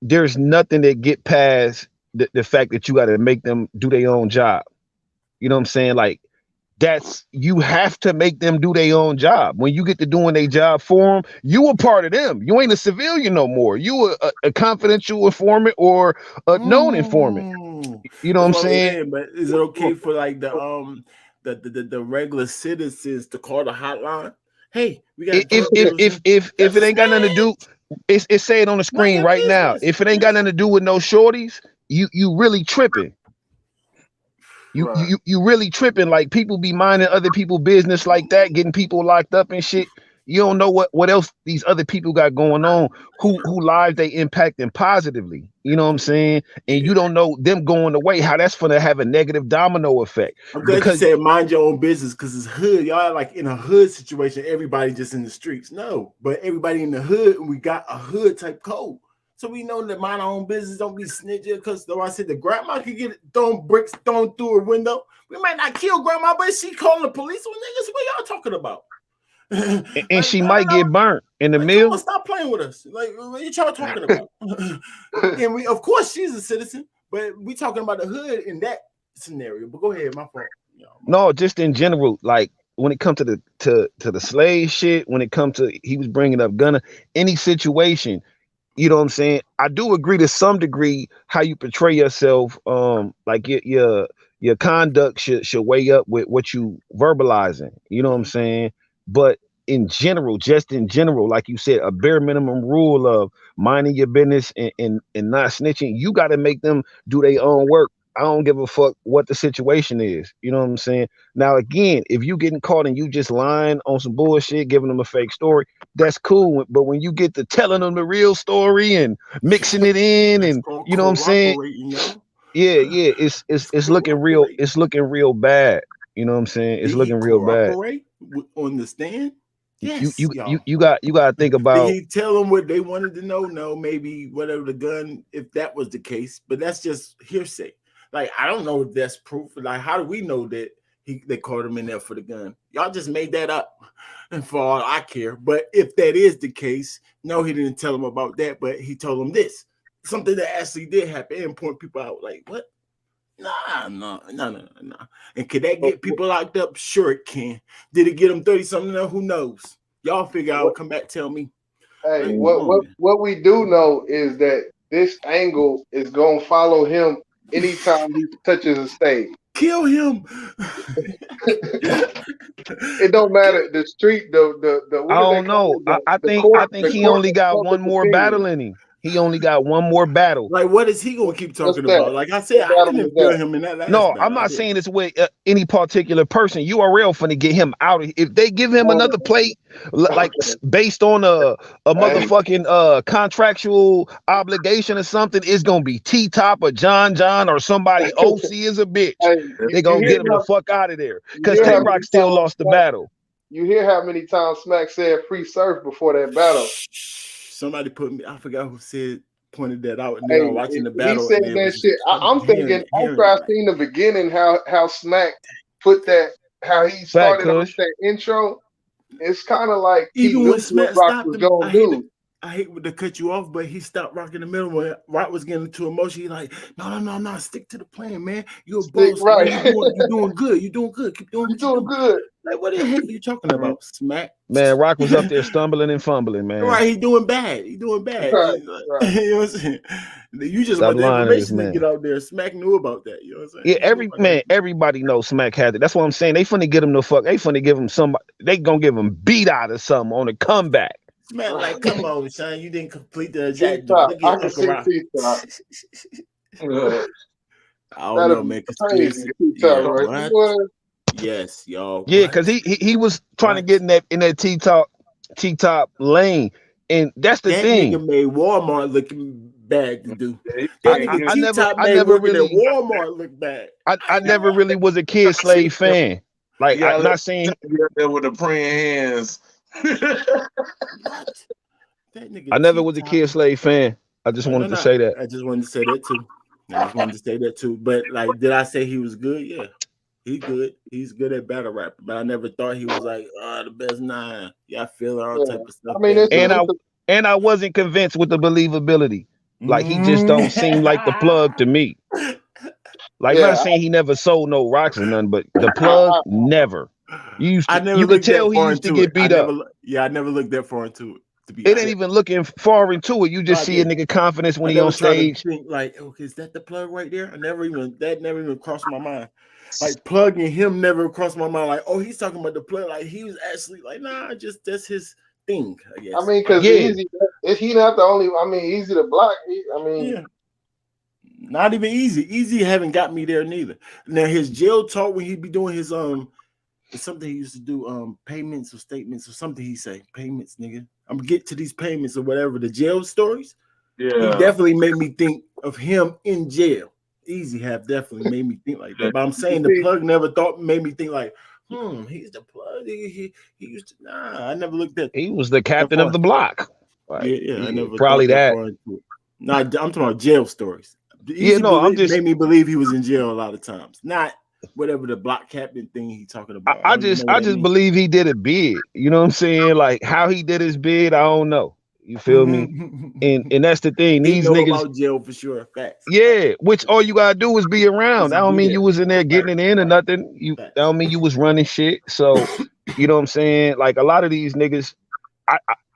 there's nothing that get past the fact that you got to make them do their own job. You know what I'm saying? Like, that's, you have to make them do their own job. When you get to doing their job for them, you a part of them. You ain't a civilian no more. You a confidential informant or a known informant. Mm, You know what that's I'm what I'm saying? saying. But is it okay for like the regular citizens to call the hotline? Hey, we got drug dealers in. If That's it a ain't got nothing to snitch. do, it's saying on the Mind screen your right now. business. If it ain't got nothing to do with no shorties, you really tripping. right. You really tripping. Like, people be minding other people business like that, getting people locked up and shit. You don't know what else these other people got going on, who lives they impacting positively. You know what I'm saying? And Yeah. you don't know them going away, how that's gonna have a negative domino effect. I'm glad you Because said mind your own business because it's hood. Y'all like in a hood situation, everybody just in the streets. No, but everybody in the hood, and we got a hood type code. So we know that mind our own business, don't be snitching. Because though I said the grandma could get thrown bricks thrown through a window. We might not kill grandma, but she calling the police on niggas. What y'all talking about? and Like, she I don't might know. get burnt in the Like, come on, mill. stop playing with us. Like, what y'all talking about? And we, of course, she's a citizen, but we talking about the hood in that scenario. But go ahead, my fault. My No, fault. just in general, like when it comes to the slave shit, when it comes to, he was bringing up Gunner, any situation. You know what I'm saying? I do agree to some degree how you portray yourself. Like your conduct should weigh up with what you verbalizing. You know what I'm Mhm. saying? But in general, just in general, like you said, a bare minimum rule of minding your business and not snitching. You got to make them do their own work. I don't give a fuck what the situation is. You know what I'm saying? Now, again, if you getting caught and you just lying on some bullshit, giving them a fake story, that's cool. But when you get to telling them the real story and mixing it in, That's and called you know what I'm saying? cooperating, y'all. Yeah, That's it's looking real. cooperate. It's looking real bad. You know what I'm saying? It's Did he looking real bad. cooperate on the stand? You Yes, you you y'all. you got to think Did about. he tell them what they wanted to know? No, maybe whatever the gun, if that was the case, but that's just hearsay. Like, I don't know if that's proof. Like, how do we know that they caught him in there for the gun? Y'all just made that up, and for all I care. But if that is the case, no, he didn't tell him about that, but he told him this, something that actually did happen, and point people out. Like, what? Nah, no, no, no, no. And could that But get people locked up? Sure, it can. Did it get them 30 something? Who knows? Y'all figure out, what, come back, tell me. hey, Like, Mm. come what on, what man. what we do know is that this angle is gonna follow him anytime he touches a stage. Kill him. It don't Kill matter the street, the I what do they don't call know. it? I think The he court only of got public one more opinion. battle in him. He only got one more battle. Like, what is he gonna keep What's talking that? about? Like I said, What I battle didn't was feel that? him in that last No, battle. I'm I not didn't. saying it's with any particular person. URL finna get him out of. If they give him Oh, another plate, like okay. based on a Hey, motherfucking contractual obligation or something, it's gonna be T Top or John or somebody. OC is a bitch. hey, They you gonna hear get him the how fuck out of there. you Cause hear Tay how Rock many still times lost the battle. You hear how many times Smack said free surf before that battle? somebody put me. I forgot who said pointed that out, and then I Hey, was watching the he battle, said and it that was just shit. I'm I'm thinking hearing after I it like seen the beginning, how Smack put that, how he Fat started off Kush. that intro. It's kind of like he even when knew what Smack Rock stopped was him, gonna do. I hate to cut you off, but he stopped Rock in the middle when Rock was getting too emotional. He's like, no, stick to the plan, man. You're a Stick boss, man. right. You're doing good. You're doing good. Keep doing You what you doing do. good. Like, what the heck are you talking about, Smack? Man, Rock was up there stumbling and fumbling, man. Right, he doing bad. He doing bad. Right, right. You know what I'm saying? You just Stop want the lying to this information to get man. out there. Smack knew about that. You know what I'm saying? Yeah, He knew about that. everybody knows Smack had it. That's what I'm saying. They finna get him the fuck. They finna give him somebody. They gonna give him beat out of something on the comeback. Smack, Right. like, come on, son. You didn't complete the exact dude. T-Top. Look I at can Uncle see Rock. T-Top. I don't That'll know, be man. crazy. Conspiracy. T-Top, Yeah, right? what? Boy, Yes, y'all. Yeah, because What? he was trying to What? get in that T top lane, and that's the That thing. nigga made Walmart look bad to do. Yeah, he That can't nigga get T Top I made never working at really Walmart look bad. I never really was a Kid Slade fan. you Like, I'm gotta let not saying him get there with the praying hands. What? That I nigga never T was a Top. Kid Slade fan. I just No, wanted to no. say that. I just wanted to say that too. I just wanted to say that too. But like, did I say he was good? Yeah, he's good. He's good at battle rap. But I never thought he was like, the best nine. Yeah, I feel all yeah. type of stuff I mean, that it's a, And good. I it's a and I wasn't convinced with the believability. Like, he just Mm. don't seem like the plug to me. Like, not yeah. saying he never sold no rocks or nothing, but the plug I, never. I never You could looked that tell he far used to into it. get beat up. I never looked that far into it. To be It ain't honest, even looking far into it. You no, just I see a didn't. nigga confidence when I he on never tried to stage. think like, okay, is that the plug right there? That never even crossed my mind. Like plugging him never crossed my mind. Like, oh, he's talking about the plug. Like he was actually like, nah, just that's his thing, I I guess. mean, because Yeah, Easy, is he not the only? I mean, Easy to block. I mean, Yeah, not even easy. Easy haven't got me there neither. Now his jail talk when he be doing his it's something he used to do, payments or statements or something he say, payments, nigga. I'm gonna get to these payments or whatever. The jail stories, he Yeah. definitely made me think of him in jail. Easy have definitely made me think like that. But I'm saying the see, plug never thought made me think like, he's the plug. He used to I never looked at he was the that captain of far. the block. Yeah, Like, yeah, I yeah, never probably thought that that. far into it. No, I'm talking about jail stories. Yeah, Easy no, I'm just made me believe he was in jail a lot of times. Not whatever the block captain thing he talking about. I don't even know what I that just means. believe he did a bid. You know what I'm saying? Like, how he did his bid, I don't know. You feel me? And that's the thing. He These know niggas, about jail for sure. Facts. yeah, which all you gotta do is be around. Just I don't be mean you there. was in there Right. getting it in or Right. nothing. That Facts. don't mean you was running shit. So, you know what I'm saying? Like, a lot of these niggas,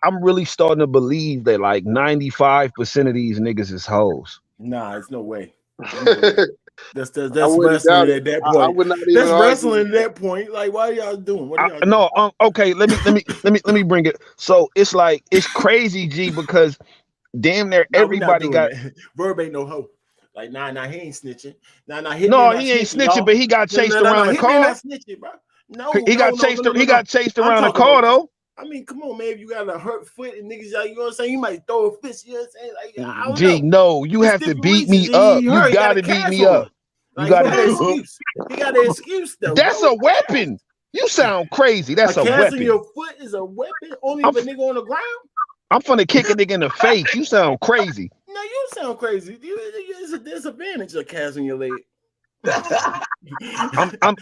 I'm really starting to believe that like 95% of these niggas is hoes. Nah, it's no way. There's no way. I That's wouldn't doubt wrestling it. at that I point. would not even That's argue wrestling with at that. that point. Like, what are y'all doing? What are y'all doing? No, okay. Let me bring it. So it's like it's crazy, G, because damn near No, we're not everybody doing got. that. Verb ain't no hoe. Like, nah, he ain't snitching. Nah, Hitman No, not he ain't snitching, snitching, but y'all. he got No, chased around the Hitman car. not snitching, bro. He got No. He got chased I'm around the talking car about. though. I mean, come on, man. If you got a hurt foot and niggas, you know what I'm saying? You might throw a fist. You know what I'm saying? Like, I don't G, know. no, you It's have to different beat reasons. me up. He You hurt. He got got a to beat cast me on. up. You Like, he got got an to. excuse. He got an excuse though, That's bro. a weapon. You sound crazy. A That's a cast on weapon. your foot is a weapon. Only I'm if a nigga on the ground. I'm finna kick a nigga in the face. You sound crazy. No, you sound crazy. It's a disadvantage of cast on your leg.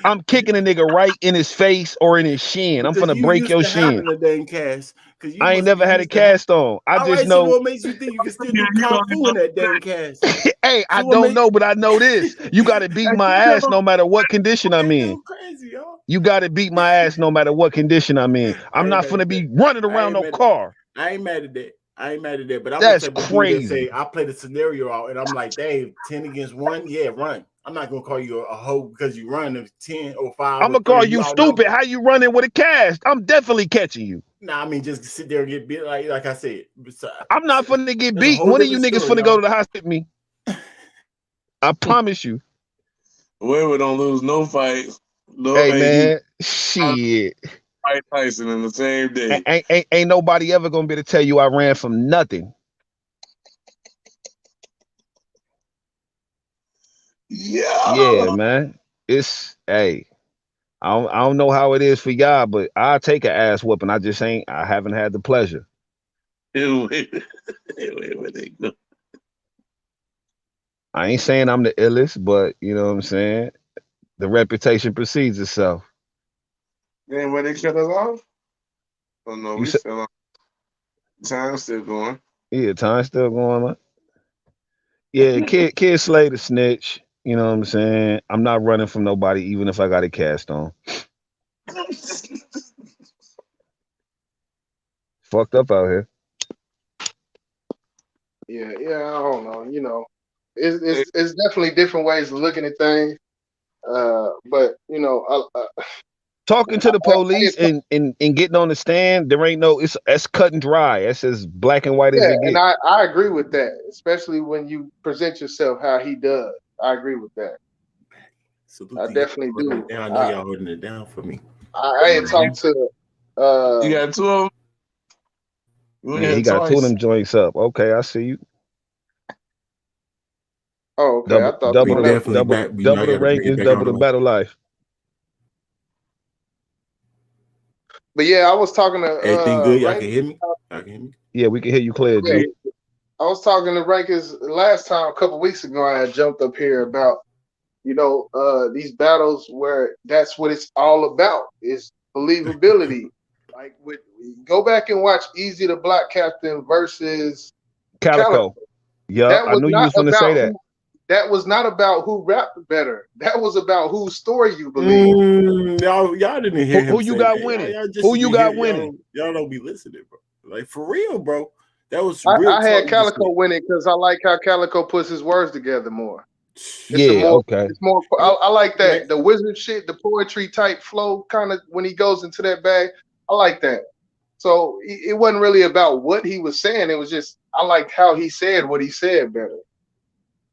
I'm kicking a nigga right in his face or in his shin. I'm Because finna you break used your to shin. having a dang cast. Because you I ain't must be never had a used to have. cast on. I All just right, so know. what makes you think you can still Yeah, do you kung don't fu in that dang cast? Hey, I So what don't make know, but I know this. You got to beat my ass no matter what condition I'm that in. dude crazy, y'all? You got to beat my ass no matter what condition I'm in. I I'm ain't not mad finna at that. be running I around ain't no mad. car. I ain't mad at that. I ain't mad at that. But I'm the That's type of dude that say crazy. I play the scenario out and I'm like, Dave, 10 against 1, yeah, run. I'm not gonna call you a hoe because you run of 10 or 5 I'm or gonna call 3. You you all know. stupid. How you running with a cast? I'm definitely catching you. Nah, I mean just sit there and get bit like I said. I'm not finna get That's a beat. whole One of you different niggas story, finna go to y'all. the hospital with me. I promise you. Weaver don't lose no fights. No, Hey hey, he man, shit. fight Tyson in the same day. Ain't nobody ever gonna be able to tell you I ran from nothing. Yeah, Yeah. man. It's hey. I don't know how it is for y'all, but I take an ass whooping. I haven't had the pleasure. Where they go? I ain't saying I'm the illest, but you know what I'm saying. The reputation precedes itself. Then where they cut us off? Oh no, You we said, still on. Time still going. yeah, time's still going on. Yeah, kid Slade a snitch. You know what I'm saying. I'm not running from nobody, even if I got a cast on. Fucked up out here. Yeah, I don't know. It's definitely different ways of looking at things. But Talking to the police and getting on the stand, there ain't no. It's that's cut and dry. That's as black and white as yeah, it and get. I agree with that, especially when you present yourself how he does. I agree with that. Salute I to y'all definitely holding it do. down. I know y'all holding it down for me. I had talked to You got two of them. You went Yeah, he here got two of twice. them joints up. Okay, I see you. oh, okay. I thought We one of definitely back. You know, double I the got to bring it rankings, back double on the the. battle life. but yeah, I was talking to Everything good? Y'all Rank. can hear me? Y'all can hear me? Yeah, we can hear you clear, Yeah, G. I was talking to Rankers last time a couple weeks ago. I had jumped up here about these battles where that's what it's all about is believability. Like go back and watch Easy the Black Captain versus Calico. Calico. Yup, That I was knew you not was gonna say about that. who. That was not about who rapped better. That was about whose story you believe. Y'all didn't hear him Who you say got that. winning? Y'all just Who you be here. got winning? Y'all don't be listening, bro. Like for real, bro. That was real I talk had you just Calico said. winning because I like how Calico puts his words together more. It's a Yeah, more, okay. it's more. You I like like that the wizard shit, the poetry type flow, kind of when he goes into that bag. I like that. So it wasn't really about what he was saying. It was just I liked how he said what he said better.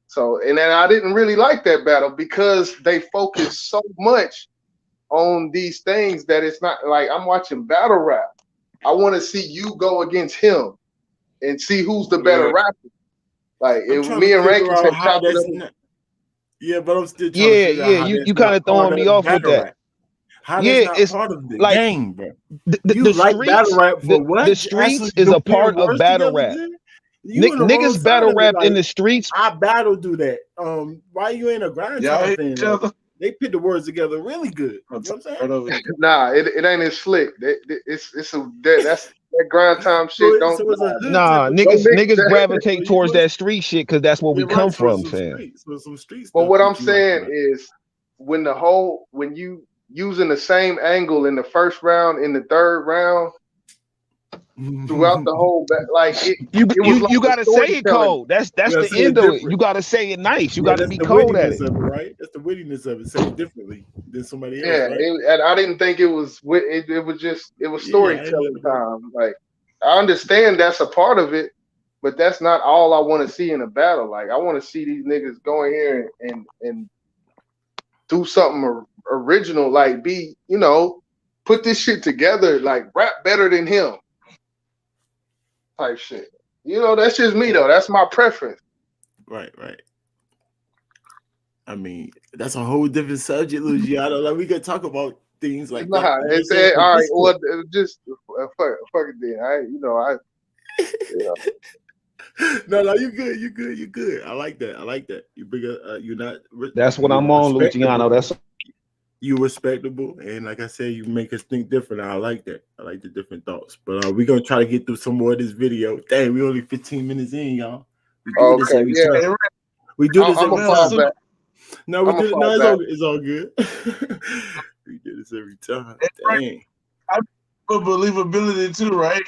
So and then I didn't really like that battle because they focused so much on these things that it's not like I'm watching battle rap. I want to see you go against him and see who's the better Yeah. rapper. Like I'm if trying to me and figure Rankin out kept how chopping that's up. not. Yeah, but I'm still trying to Yeah, figure out yeah. how You that's you kind not of part throwing of me off with battle that. rap. How that's Yeah, not it's part of the like game, bro. the You like battle streets. rap for The what? streets Actually, is a putting part of words battle together rap. good? You on the wrong Niggas side battle of it. rap in Like the streets. I battle do that. Why you ain't a grind Y'all time hit fan? each Like other. they put the words together really good. I'm You know what I'm saying? right over here. Nah, it ain't as slick. That's that grind time So, shit. so it's a hood type Nah, of Don't mix niggas that. so gravitate you towards push that street shit because that's where yeah, we come right. So from, fam. some street But stuff what I'm that you like to saying rap. is when you using the same angle in the first round, in the third round, throughout the whole like You it you was like you a gotta say it storytelling. cold. That's Yeah, the say it end of it. different. You gotta say it nice. You Yeah, gotta that's be the cold at wittiness it. of it, right? That's the wittiness of it. Say it differently than somebody else, Yeah, right? and I didn't think it was just it was Yeah, I ain't storytelling nothing wrong. time. Like I understand that's a part of it, but that's not all I want to see in a battle. Like I want to see these niggas go in here and do something original, like put this shit together, like rap better than him type shit. That's just me though. That's my preference. Right, right. I mean, that's a whole different subject, Luciano. Like we could talk about things like that. Nah, You know what I'm it's saying? But all right. this Well, just fuck it then. You know, no, you good, you good, you good. I like that. I like that. You bring you're not That's what you're I'm on, respectable. Luciano. That's You respectable, and like I said, you make us think different. I like that. I like the different thoughts. But we're gonna try to get through some more of this video. Dang, we only 15 minutes in, y'all. We do this okay, every yeah. time. Hey, Ray, We do this I'm every gonna fall time. back. No, we I'm gonna do it. No, fall back. it's all good. We do this every time. hey, Ray, Dang. I put believability too, right?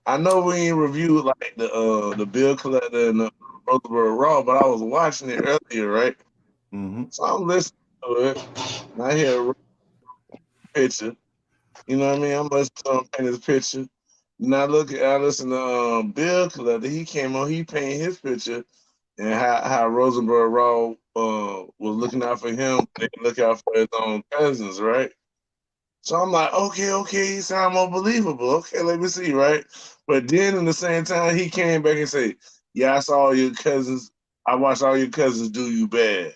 I know we ain't reviewed like the Bill Collector and the Roseburg Raw, but I was watching it earlier, right? Mm-hmm. So I'm listening to it, and I hear a picture. You know what I mean? I'm listening to him paint his picture. And I listen to Bill Collector. He came on, he painted his picture, and how Rosenberg Raw was looking out for him, they look out for his own cousins, right? So I'm like, okay, he sound more believable. Okay, let me see, right? But then in the same time, he came back and said, yeah, I saw all your cousins. I watched all your cousins do you bad.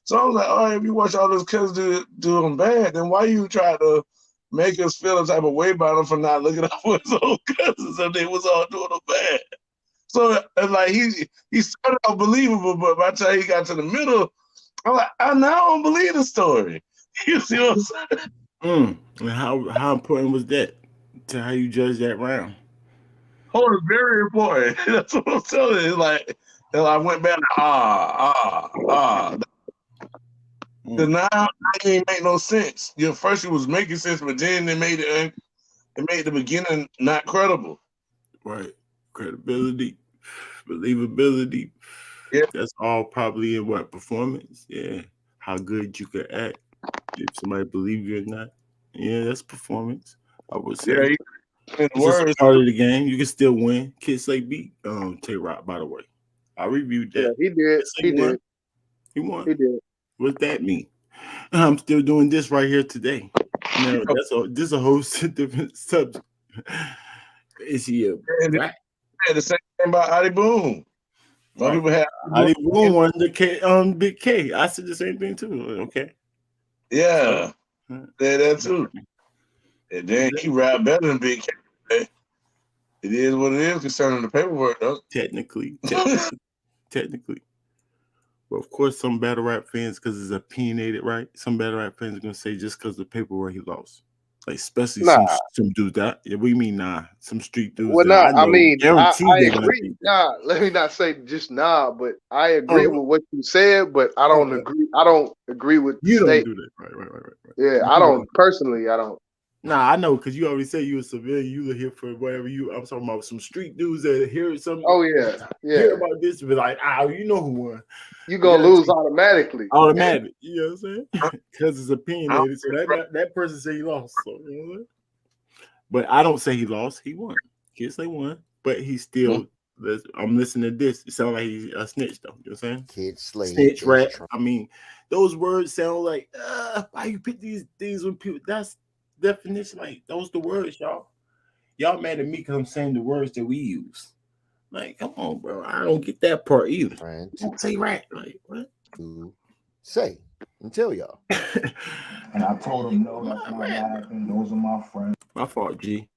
So I was like, all right, if you watch all those cousins do them bad, then why you try to make us feel a type of way about him for not looking out for his own cousins if they was all doing him bad. So it's like he started out believable, but by the time he got to the middle, I'm like, I now don't believe the story. You see what I'm saying? And how important was that to how you judge that round? Oh, it's very important. That's what I'm telling you. It's like, and I went back to Cause now it didn't make no sense. First it was making sense, but then it made the beginning not credible. Right. Credibility, believability. Yeah. That's all probably in what performance. Yeah. How good you could act. If somebody believe you or not. Yeah, that's performance. I would say. Yeah, It's just a part of the game. You can still win. Kid Slade beat Tay-Rock, by the way. I reviewed that. Yeah, he did. He did. He won. He did. What's that mean? I'm still doing this right here today. No, this is a whole different subject. Is he a rat? Yeah, the same thing about Adi Boom. Some people have Adi Boom won the Big K. I said the same thing too. Okay. Yeah. That too. And then he rap better than Big K. It is what it is concerning the paperwork, though. Technically. But of course, some battle rap fans, because it's opinionated, right? Some battle rap fans are gonna say just because the paperwork he lost, like especially some dudes that. Yeah, what do you mean, nah? Some street dudes. Well, that I mean, I agree. Nah, let me not say just nah, but I agree with what you said, but I don't agree. I don't agree with the state. Don't do that, right. Yeah, I don't personally. I don't. Nah, I know because you already said you a civilian. You here for whatever you. I'm talking about some street dudes that hear something. Oh yeah. Hear about this, be like, you know who won. You gonna lose automatically. Automatic. You know what I'm saying? Because it's opinionated. So that person say he lost. So you know what I'm saying? But I don't say he lost. He won. Kids say won, but he still. I'm listening to this. It sounds like he's a snitch, though. You know what I'm saying? Kid Slade. Snitch, rat. I mean, those words sound like, why you pick these things when people? That's definition. Like those the words, y'all. Y'all mad at me because I'm saying the words that we use. Like, come on, bro. I don't get that part either. Don't say rat. Like, what? To say and tell y'all. And I told him, no, that's not what happened. Those are my friends. My fault, G.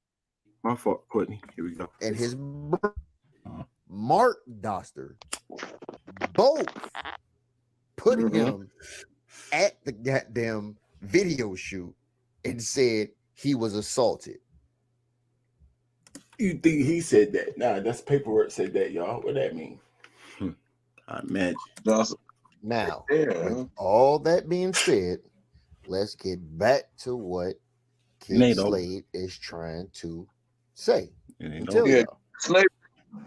My fault, Courtney. Here we go. And his Mark Doster both put him at the goddamn video shoot and said he was assaulted. You think he said that? Nah, that's paperwork said that, y'all. What that mean? I imagine. Now, with all that being said, let's get back to what Kid Slade is trying to say. Tell y'all. Slade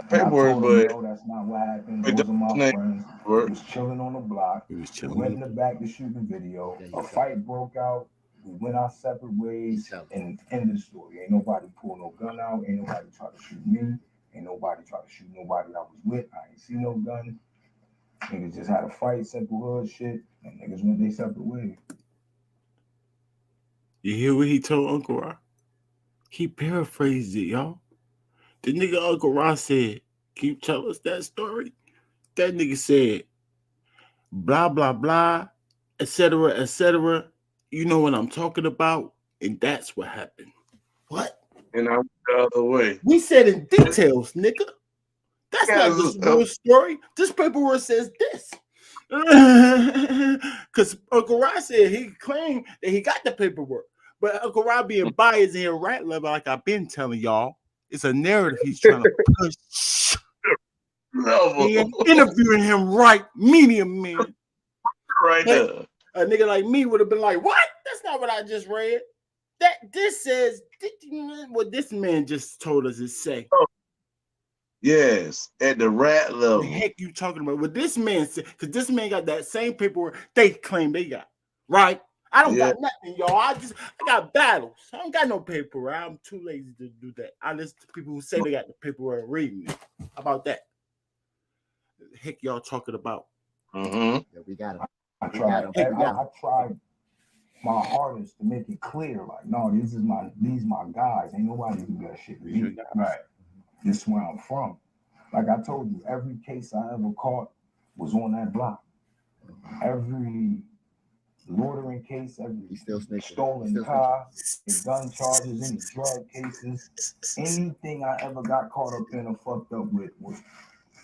paperwork, but no, that's not what happened. Those are my friends. He was chilling on the block. He was chilling. We went in the back to shoot the video. A fight broke out. We went our separate ways and ended the story. Ain't nobody pull no gun out. Ain't nobody try to shoot me. Ain't nobody try to shoot nobody I was with. I ain't see no gun. Niggas just had a fight, simple hood shit, and niggas went their separate ways. You hear what he told Uncle Ross? He paraphrased it, y'all. The nigga Uncle Ross said, can you tell us that story? That nigga said, blah, blah, blah, etc., etc. You know what I'm talking about? And that's what happened. What? And I went the other way. We said in details, nigga. That's not the real story. This paperwork says this. Because Uncle Ross said he claimed that he got the paperwork. But Uncle Ross being biased in rat level, like I've been telling y'all, it's a narrative he's trying to push. And interviewing him right, medium man. Right there. A nigga like me would have been like, what? That's not what I just read. This says what this man just told us it say. Yes, at the rat level. The heck you talking about? What this man said, because this man got that same paperwork they claim they got, right? I don't got nothing, y'all. I got battles. I don't got no paperwork. I'm too lazy to do that. I listen to people who say they got the paperwork and reading it. How about that? The heck y'all talking about? Yeah, we got it. I tried my hardest to make it clear, like, no, these my guys. Ain't nobody do that shit to me. Right. This is where I'm from. Like I told you, every case I ever caught was on that block. Every loitering case, every He's still snitching. stolen car, and gun charges, any drug cases, anything I ever got caught up in or fucked up with was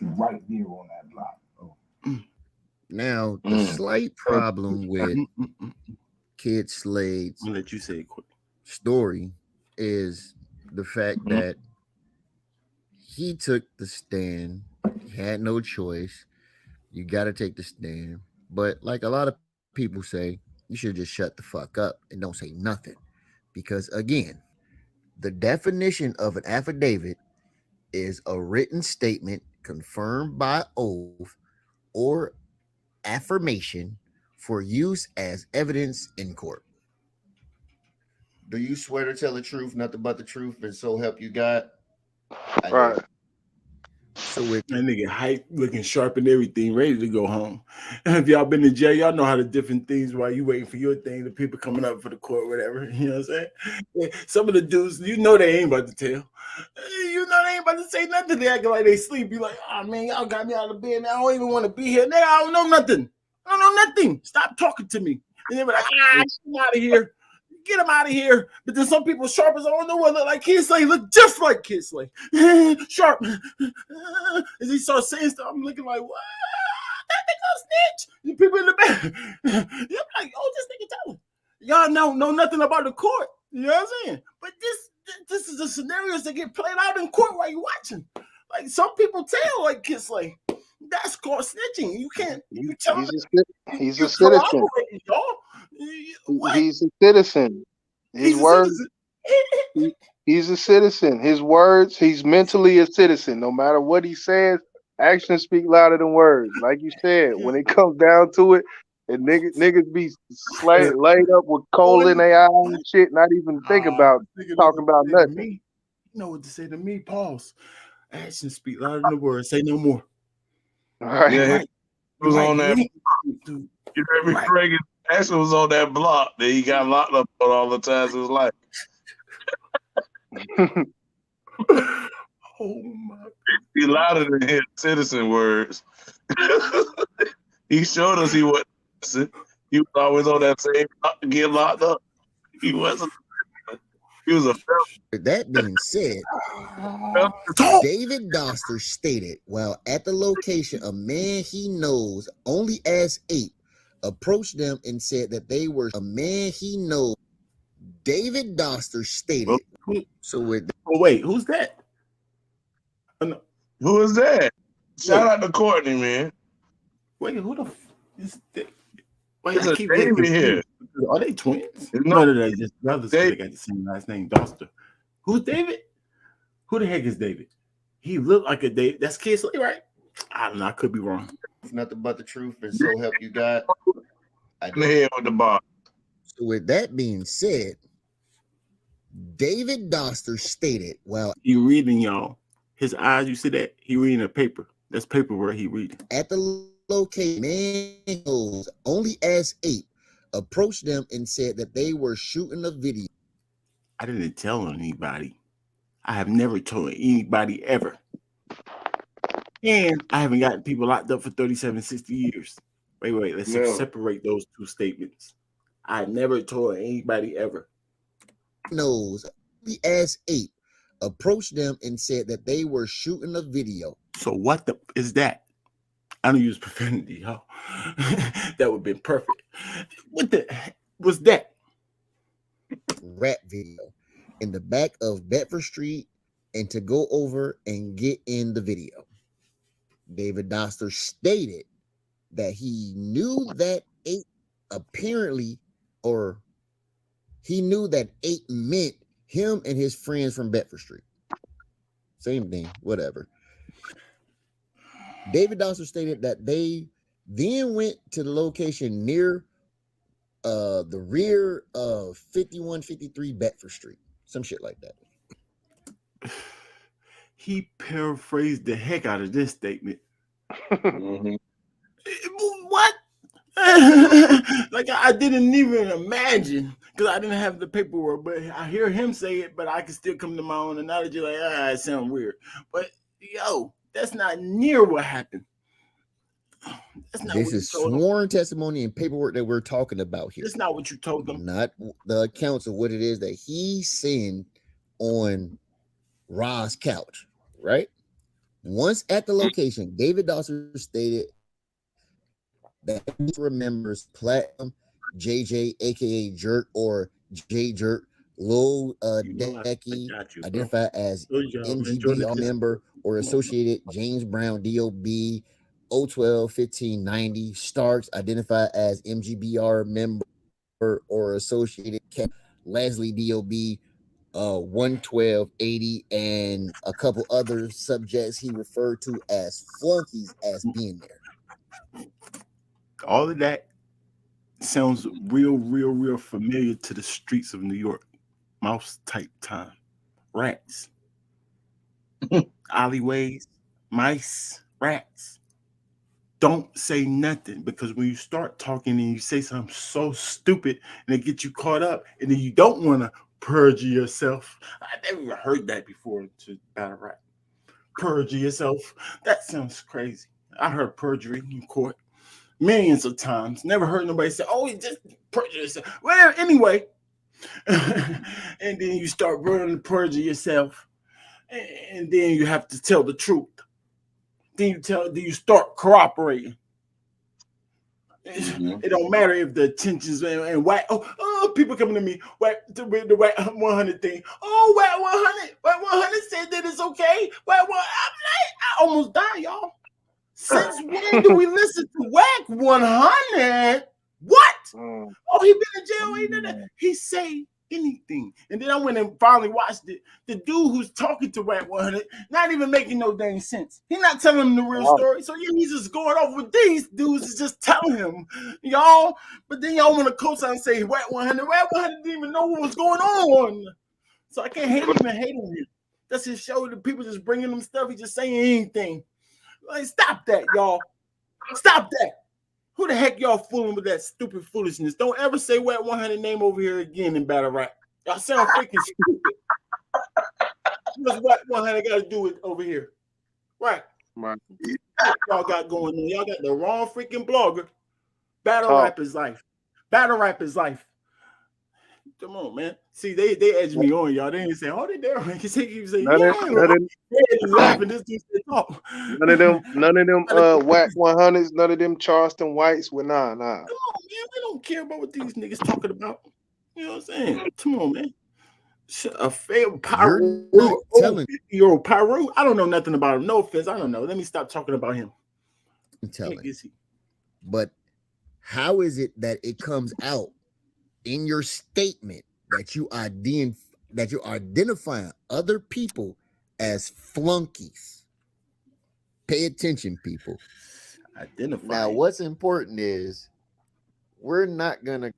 right there on that block. Now, the slight problem with Kid Slade's I'll let you say it quick. story is the fact that he took the stand. He had no choice. You got to take the stand. But like a lot of people say, you should just shut the fuck up and don't say nothing. Because again, the definition of an affidavit is a written statement confirmed by oath or affirmation for use as evidence in court. Do you swear to tell the truth, nothing but the truth, and so help you God? I Right. do. So with That nigga hype, looking sharp and everything, ready to go home. If y'all been to jail, y'all know how the different things while you waiting for your thing, the people coming up for the court, whatever. You know what I'm saying? Yeah, some of the dudes, you know they ain't about to tell. You know they ain't about to say nothing. They acting like they sleep. You like, oh man, y'all got me out of bed. Now I don't even want to be here. Nigga, I don't know nothing. I don't know nothing. Stop talking to me. And they be like, get him out of here. Get him out of here. But then some people sharp as I don't know what look like Kid Slade, look just like Kid Slade. Sharp. As he starts saying stuff, I'm looking like, what? That nigga snitch. The people in the back. You're like, oh, this nigga telling. Y'all know nothing about the court. You know what I'm saying? But this is the scenarios that get played out in court while you're watching. Like some people tell like Kid Slade. That's called snitching. You can't. You tell He's them. he's You a citizen. corroborate, y'all. What? He's a citizen. His He's a words. citizen. He's a citizen. His words. He's mentally a citizen. No matter what he says, actions speak louder than words. Like you said, when it comes down to it, and niggas be laid up with coal in their eye and shit, not even think about talking about nothing. Me. You know what to say to me. Pause. Actions speak louder than the words. Say no more. Right. Yeah, Right. he was on that. Dude. You heard me, Right. Craig? Actually was on that block that he got locked up on all the times in his life. Oh my. He louder than his citizen words. He showed us he wasn't citizen. He was always on that same block to get locked up. He wasn't. He was a felon. with that being said, David Doster stated while at the location, a man he knows only as 8 approached them and said that they were a man he knows. David Doster stated. So with Oh wait, who's that? Oh, no. Who is that? Shout out to Courtney, man. Wait, who the is that? Wait, There's I a keep getting David here. confused. Are they twins? No. No, they're just brothers. They David. got the same last name, Doster. Who's David? Who the heck is David? He looked like a David. That's Kid Slade, right? I don't know. I could be wrong. nothing but the truth, and so help you God. In the head with the bar. So with that being said, David Doster stated while He reading, y'all. His eyes, you see that? He reading a paper. That's paper where he reading. at the location, man knows only as 8 approached them and said that they were shooting a video. I didn't tell anybody. I have never told anybody ever. And I haven't gotten people locked up for 37, 60 years. Wait. Let's separate those two statements. I never told anybody ever. Knows only as 8 approached them and said that they were shooting a video. So what the is that? I don't use profanity, y'all. That would have been perfect. What the heck was that? Rap video in the back of Bedford Street and to go over and get in the video. David Doster stated that he knew that 8 apparently, or he knew that 8 meant him and his friends from Bedford Street. Same thing, whatever. David Doster stated that they then went to the location near the rear of 5153 Bedford Street. Some shit like that. He paraphrased the heck out of this statement. Mm-hmm. What? Like I didn't even imagine because I didn't have the paperwork, but I hear him say it, but I can still come to my own analogy like, it sounds weird. But yo, that's not near what happened. That's not This what you is told them. sworn testimony and paperwork that we're talking about here, That's not what you told them. not the accounts of what it is that he seen on Ra's couch, right? Once at the location, David Dawson stated that he remembers Platinum, JJ, aka Jerk, or J Jerk, Lil You know I Decky, got you, bro. identified as Good job, man. Join the MGBR Discord. member or Come on, bro. associated James Brown, DOB, 012 1590, Starks, identified as MGBR member or associated Leslie, DOB, 11280, and a couple other subjects he referred to as flunkies as being there. All of that sounds real familiar to the streets of New York. Mouse type time. Rats. Alleyways. Mice. Rats. Don't say nothing, because when you start talking and you say something so stupid and it gets you caught up, and then you don't want to purge yourself. I never even heard that before to battle rap. Purge yourself. That sounds crazy. I heard perjury in court millions of times. Never heard nobody say, "Oh, you just perjure yourself." Well, anyway, and then you start running to perjure yourself, and then you have to tell the truth. Then you start cooperating. Mhm. It don't matter if the attentions and white. Oh, people coming to me. The white 100 thing. Oh, white 100. White 100 said that it's okay. White 100. I almost died, y'all. Since when do we listen to Whack 100? What? Mm. Oh, he been in jail. Ain't done that. He say anything. And then I went and finally watched it. The dude who's talking to Whack 100, not even making no dang sense. He not telling him the real Wow. story. So yeah, he's just going off with these dudes is just telling him, y'all. But then y'all want to co-sign and say Whack 100. Whack 100 didn't even know what was going on. So I can't hate on him. That's his show. The people just bringing him stuff. He just saying anything. Like, stop that, y'all. Stop that. Who the heck y'all fooling with that stupid foolishness? Don't ever say Wet 100 name over here again in battle rap. Y'all sound freaking stupid. What's Wet 100 got to do with over here? Right. Right. Y'all got going on. Y'all got the wrong freaking blogger. Battle Talk. rap is life. Battle rap is life. Come on, man. See, they edge me on, y'all. They didn't say, "Oh, they there." Because they keep saying, None "Yeah," of laughing. This dude said, "Talk." none of them whack 100s, none of them Charleston Whites were nah. Come on, man. We don't care about what these niggas talking about. You know what I'm saying? Come on, man. A failed Pyro, You're not telling. 50-year-old Pyro. I don't know nothing about him. No offense. I don't know. Let me stop talking about him. Telling. Is he? But how is it that it comes out in your statement that you identifying other people as flunkies? Pay attention, people. Identifying. Now, what's important is we're not gonna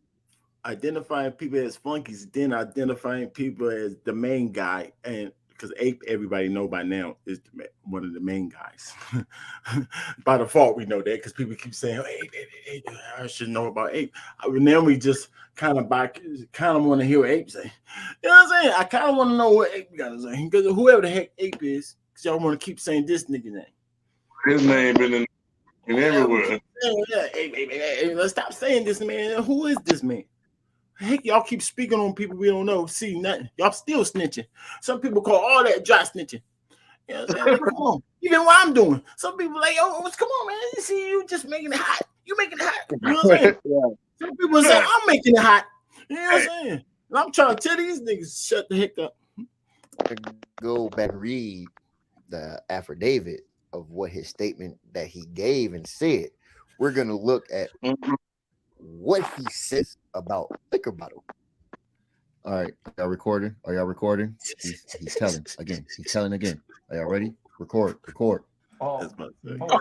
identifying people as flunkies, then identifying people as the main guy, and because Ape, everybody know by now, is one of the main guys. By default, we know that because people keep saying, "Oh, Ape, I should know about Ape." Now we just kind of want to hear what Ape say. You know what I'm saying? I kind of want to know what Ape got to say, because whoever the heck Ape is, because y'all want to keep saying this nigga name. His name been in everywhere. Hey, let's stop saying this, man. Who is this man? Heck, y'all keep speaking on people we don't know. See nothing. Y'all still snitching. Some people call all that dry snitching. You know what I'm saying? Like, come on. Even what I'm doing. Some people like, "Oh, come on, man. You see, you just making it hot. You making it hot." You know what I'm saying? Yeah. Some people say, "I'm making it hot." You know what I'm saying? And I'm trying to tell these niggas, shut the heck up. go back and read the affidavit of what his statement that he gave and said. We're gonna look at what he says about liquor bottle. All right, y'all recording? Are y'all recording? He's telling again. He's telling again. Are y'all ready? Record. Oh,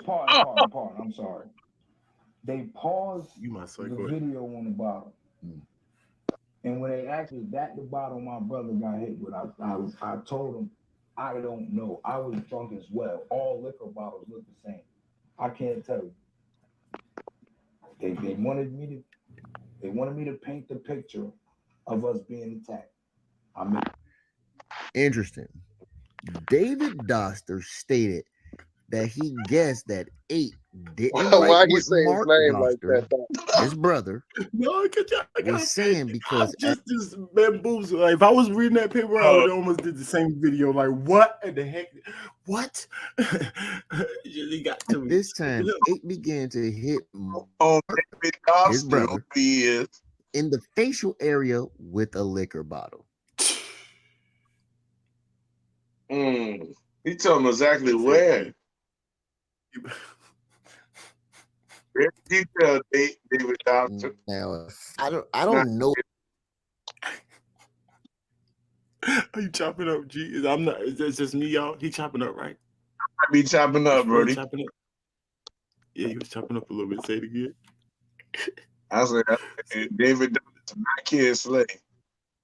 pardon. I'm sorry. They paused the video on the bottom. And when they asked me that the bottle my brother got hit with, I told him, I don't know. I was drunk as well. All liquor bottles look the same. I can't tell you. They wanted me to paint the picture of us being attacked. Interesting. David Doster stated that he guessed that 8 didn't like Why he what say his Mark name like Doster, that? Though? his brother, No, I was gotta saying I'm because just this bamboozled. Like if I was reading that paper, I Oh, would almost did the same video. Like what in the heck? What? He got to at me. this time 8 began to hit on Mark, David his Dawson, who brother, he is. in the facial area with a liquor bottle. He told him exactly He said, where. Very detailed, David Dawson. Now, I Not don't know. Are you chopping up, G? I'm not. It's just me, y'all. He chopping up, right? I be chopping up, Really Brody. chopping up. Yeah, he was chopping up a little bit. Say it again. I said, David Dawson, not Kid Slade.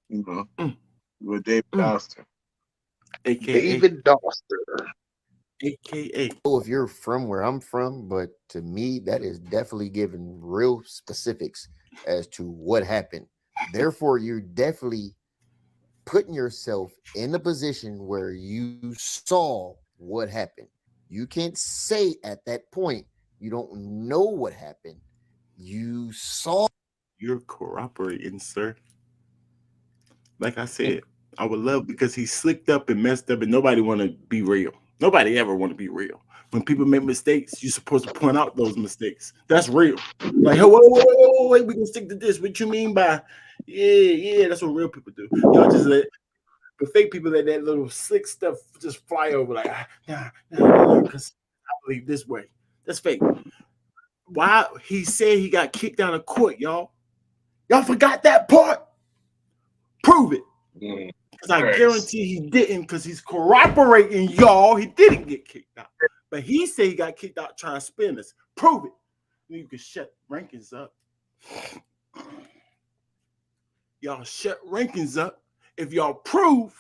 You know, Mm, with David mm. Dawson. AKA, David Doster. AKA. If you're from where I'm from, but to me, that is definitely giving real specifics as to what happened. Therefore, you're definitely putting yourself in a position where you saw what happened. You can't say at that point you don't know what happened. You saw. You're cooperating, sir. Like I said, I would love because he's slicked up and messed up, and nobody want to be real. Nobody ever want to be real. When people make mistakes, you're supposed to point out those mistakes. That's real. Like, hey, wait, we can stick to this. What you mean by, yeah, that's what real people do. Y'all just let the fake people let that little slick stuff just fly over, like, nah, because I believe this way. That's fake. Why he said he got kicked out of court, y'all? Y'all forgot that part? Prove it. Because I guarantee he didn't, because he's corroborating, y'all. He didn't get kicked out. But he said he got kicked out trying to spin us. Prove it. You can shut rankings up. Y'all shut rankings up if y'all prove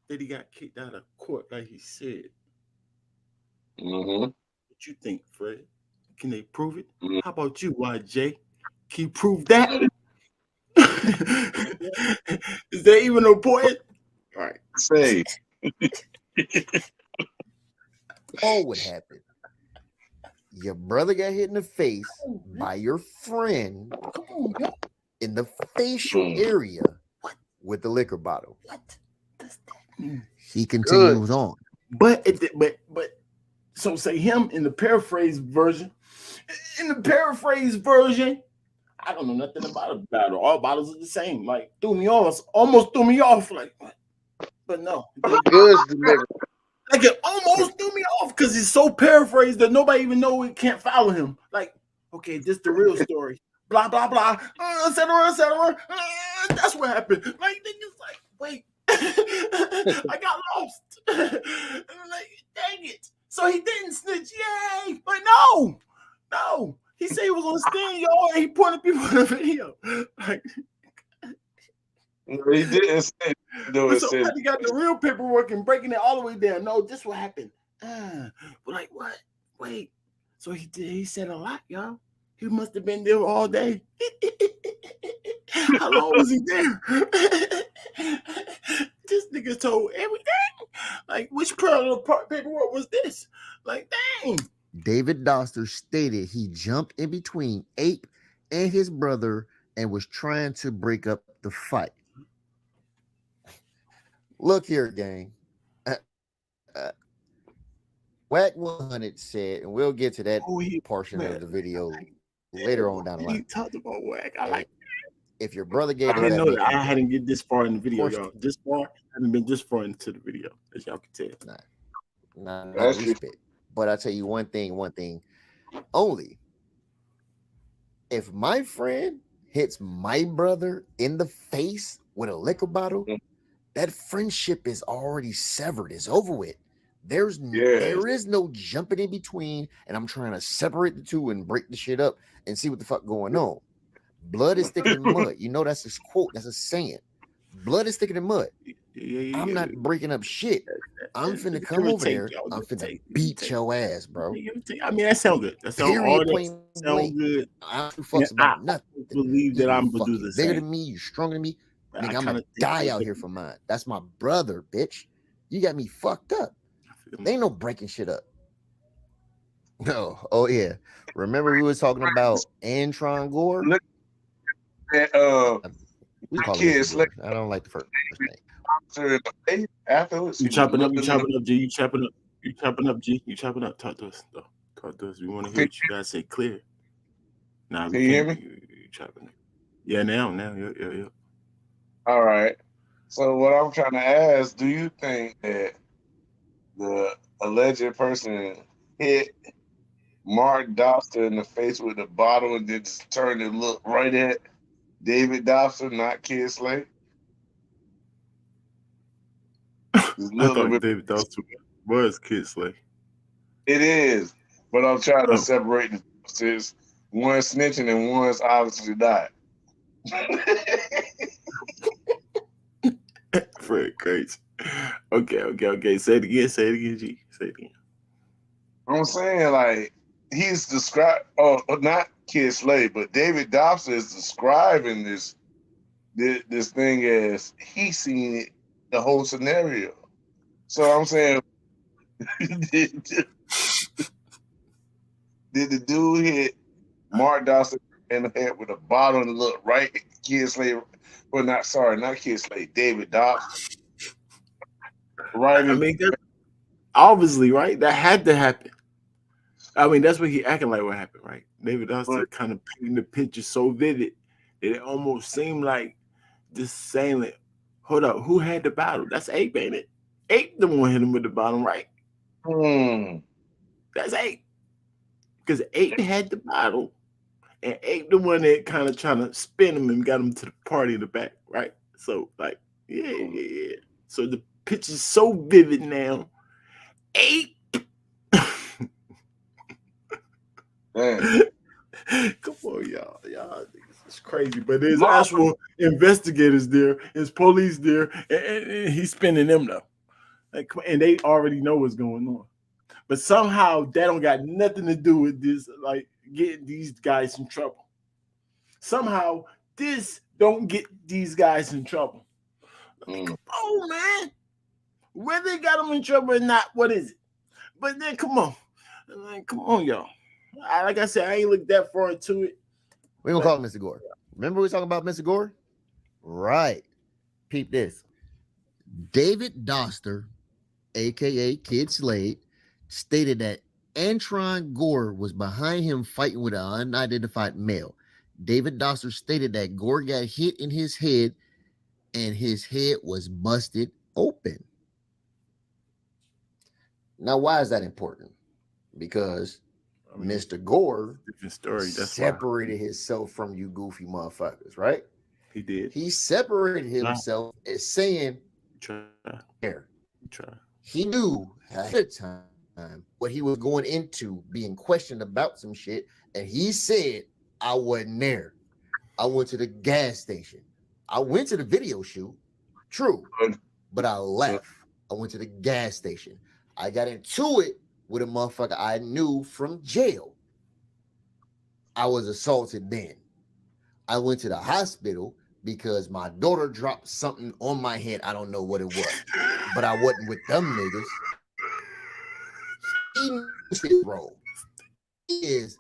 that he got kicked out of court like he said. Mm-hmm. What you think, Fred? Can they prove it? How about you, YJ? Can you prove that? Is that even important? All right. Say. All would happen. Your brother got hit in the face by your friend in the facial area with the liquor bottle. What does that mean? He continues on. But so say him in the paraphrase version. In the paraphrase version, I don't know nothing about a battle. All battles are the same. Like almost threw me off. Like what? But no, Goods delivered. like it almost threw me off because he's so paraphrased that nobody even know it can't follow him. Like, okay, this the real story. Blah blah blah, etc. That's what happened. Like niggas, like wait, I got lost. Like dang it. So he didn't snitch. Yay! But no. He said he was on stand, y'all, and he pointed people in the video. Like, He didn't say no. It says somebody got the real paperwork and breaking it all the way down. No, this what happened. But like what? Wait. So he did. He said a lot, y'all. He must have been there all day. How long was he there? This nigga told everything. Like, which part of the paperwork was this? Like, dang. David Doster stated he jumped in between Ape and his brother and was trying to break up the fight. Look here, gang. Wack 100 said, and we'll get to that portion of the video later on down the line. He talked about Wack. I like. If your brother gave I didn't know that. I hadn't get this far in the video, y'all. This far, I haven't been this far into the video, as y'all can tell. Not respect. But I tell you one thing only. If my friend hits my brother in the face with a liquor bottle, that friendship is already severed. It's over with. There is no jumping in between, and I'm trying to separate the two and break the shit up and see what the fuck going on. Blood is thicker than mud. You know that's a quote. That's a saying. Blood is thicker than mud. I'm not breaking up shit. I'm finna come over there. I'm finna beat your ass, bro. I mean, that sounds good. That sounds good. I don't fucks about nothing. Believe that I'm gonna do the same. Bigger than me, you stronger than me. Nigga, I'm gonna die out here for mine. That's my brother, bitch. You got me fucked up. There ain't no breaking shit up. No. Oh yeah. Remember we was talking about Antron Gore? Look at We my call him Mr. kid Slade Gore. I don't like the first name. in the face. Afterwards, You he was chopping up, you looking in the chopping up, G. You chopping up, you chopping up, G. You chopping up. Talk to us, though. Talk to us. We want to hear face. what you guys say clear. Nah, we Can you hear can't. me? You chopping up. Yeah, now, yeah. All right. So what I'm trying to ask, do you think that the alleged person hit Mark Dobson in the face with the bottle and then just turned and looked right at David Dobson, not Kid Slade? Just I look thought bit. David Dawson was Kid Slay. It is, but I'm trying to Oh, separate the since one's snitching and one's obviously not. Fred, crazy. Okay. Say it again, G. Say it again. I'm saying like he's described. Oh, not Kid Slade, but David Dobson is describing this thing as he seen it, the whole scenario. So I'm saying, did the dude hit Mark Dawson in the head with a bottle and look right at Kid Slade? Well, not Kid Slade, David Dobson. Right I in mean, that, obviously, right? That had to happen. I mean, that's what he acting like what happened, right? David Dawson but kind of painting the picture so vivid that it almost seemed like just saying, like, hold up, who had the bottle? That's Ape, ain't it? Ape the one hit him with the bottle, right? hmm. That's Ape. Because Ape had the bottle, and Ape the one that kind of trying to spin him and got him to the party in the back, right? So, like, yeah. So the picture's so vivid now. Ape. Damn. Come on, y'all. It's crazy. But there's No, actual investigators there, there's police there, and he's spinning them though. Like, and they already know what's going on. But somehow that don't got nothing to do with this, like getting these guys in trouble. Somehow this don't get these guys in trouble. Like, come on, man. Whether they got them in trouble or not, what is it? But then come on. Like, come on, y'all. Like I said, I ain't looked that far into it. We gonna call him Mr. Gore. Remember we talking about Mr. Gore? Right. Peep this. David Doster, aka Kid Slade, stated that Antron Gore was behind him fighting with an unidentified male. David Doster stated that Gore got hit in his head and his head was busted open. Now, why is that important? Because I mean, Mr. Gore different story. That's separated himself from you goofy motherfuckers, right? he did. He separated himself as saying, Try. there. Try. He knew ahead of time what he was going into, being questioned about some shit, and he said, I wasn't there. I went to the gas station. I went to the video shoot, true, but I left. I went to the gas station. I got into it with a motherfucker I knew from jail. I was assaulted then. I went to the hospital because my daughter dropped something on my head. I don't know what it was, but I wasn't with them niggas. He knows his role. He is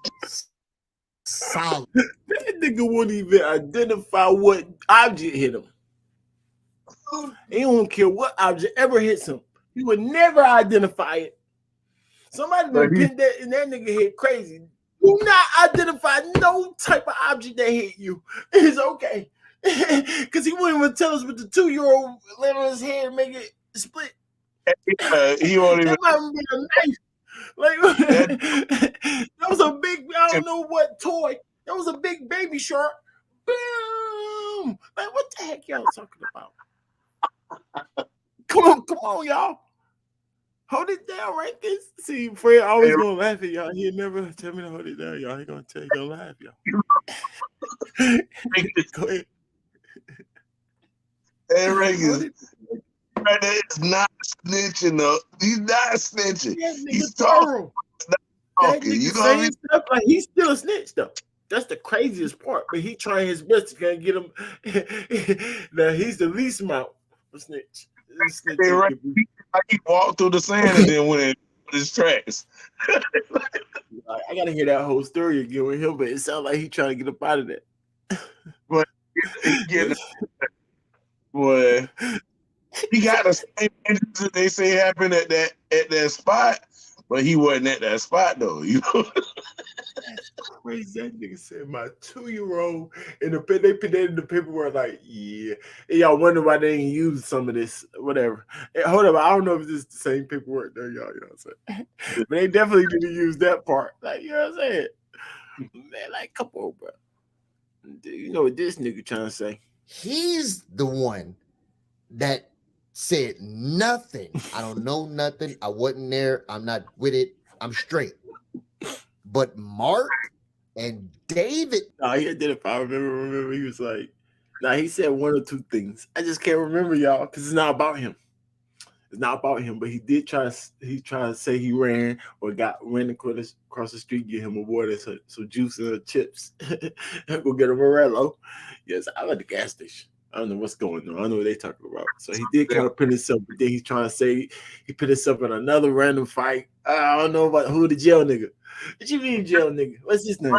solid. That nigga wouldn't even identify what object hit him. He don't care what object ever hits him. He would never identify it. Somebody done pinned that in that nigga head crazy. Do not identify no type of object that hit you. It's okay. Because he wouldn't even tell us what the 2-year-old laid on his head and make it split. He won't even. That might have been a knife. Like, that was a big, I don't know what toy. That was a big baby shark. Boom! Like, what the heck y'all talking about? Come on, y'all. Hold it down right there. See, Fred always gonna laugh at y'all. He never tell me to hold it down, y'all. He gonna tell you gonna laugh, y'all. Go ahead. Hey, Reagan, it's not snitching though. He's not snitching. He's talking. That nigga saying stuff like he's still a snitch though. That's the craziest part. But he trying his best to kind of get him. Now he's the least amount of snitch. Hey, right. He walked through the sand and then went in. his tracks. I gotta hear that whole story again with him, but it sounds like he trying to get up out of that. But he getting boy. He got the same injuries that they say happened at that spot, but he wasn't at that spot though. You know. That's crazy. That nigga said my 2-year-old and they put that in the paperwork like, yeah. And y'all wonder why they didn't use some of this, whatever. Hey, hold up, I don't know if this is the same paperwork though, y'all. You know what I'm saying? But they definitely didn't use that part. Like, you know what I'm saying? Man, like, come on, bro. You know what this nigga trying to say? He's the one that said nothing. I don't know nothing. I wasn't there. I'm not with it. I'm straight. But Mark and David. No, he did it. If I remember, he was like, he said one or two things. I just can't remember, y'all, because it's not about him. It's not about him, but he did try to say he ran or ran across the street, get him a water, some juice and chips. Go get a Morello. Yes, I'm at the gas station. I don't know what's going on. I don't know what they talking about. So he did kind of put himself, but then he's trying to say he put himself in another random fight. I don't know about who the jail nigga. What you mean jail nigga? What's his name?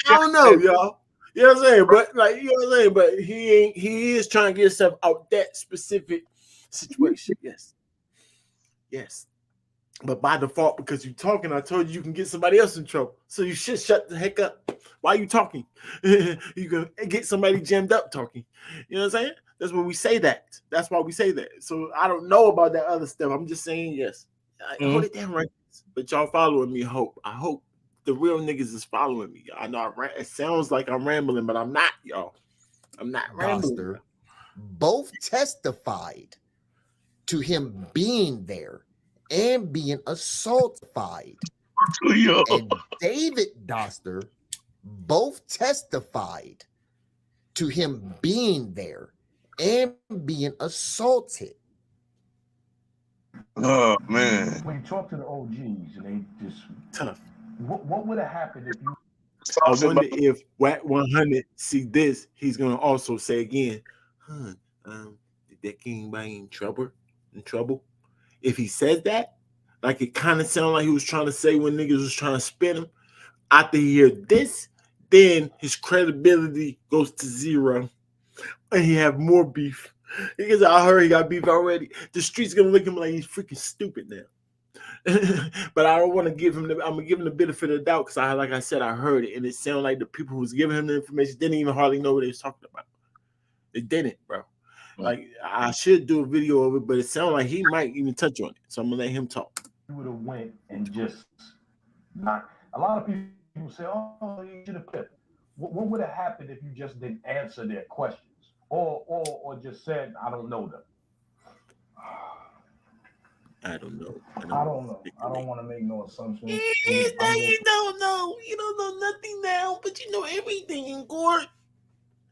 I don't know, y'all. You know what I'm saying? But like, you know what I'm saying? But he is trying to get himself out that specific situation. Yes. Yes. But by default, because you're talking, I told you can get somebody else in trouble. So you should shut the heck up. Why are you talking? You can get somebody jammed up talking. You know what I'm saying? That's when we say that. That's why we say that. So I don't know about that other stuff. I'm just saying yes. Hold it down right. But y'all following me, I hope the real niggas is following me. I know it sounds like I'm rambling, but I'm not, y'all. I'm not rambling. Doster both testified to him being there and being assaultified. And David Doster both testified to him being there and being assaulted. Oh man! When you talk to the OGs and they just tough. What would have happened if you? I wonder if Wack 100 see this, he's gonna also say again, did that get anybody in trouble? If he says that, like it kind of sounded like he was trying to say when niggas was trying to spin him. After he hear this, then his credibility goes to zero, and he have more beef. Because I heard he got beef already. The street's gonna look at him like he's freaking stupid now. But I don't want to give him I'm gonna give him the benefit of the doubt because like I said, I heard it, and it sounded like the people who was giving him the information didn't even hardly know what they was talking about. They didn't, bro. Like I should do a video of it, but it sounded like he might even touch on it. So I'm gonna let him talk. You would have went and just not. A lot of people say, "Oh, you should have quit." What would have happened if you just didn't answer their questions, or just said, "I don't know them"? I don't know. I don't know. I don't want to make no assumptions. You don't know. You don't know nothing now, but you know everything in court.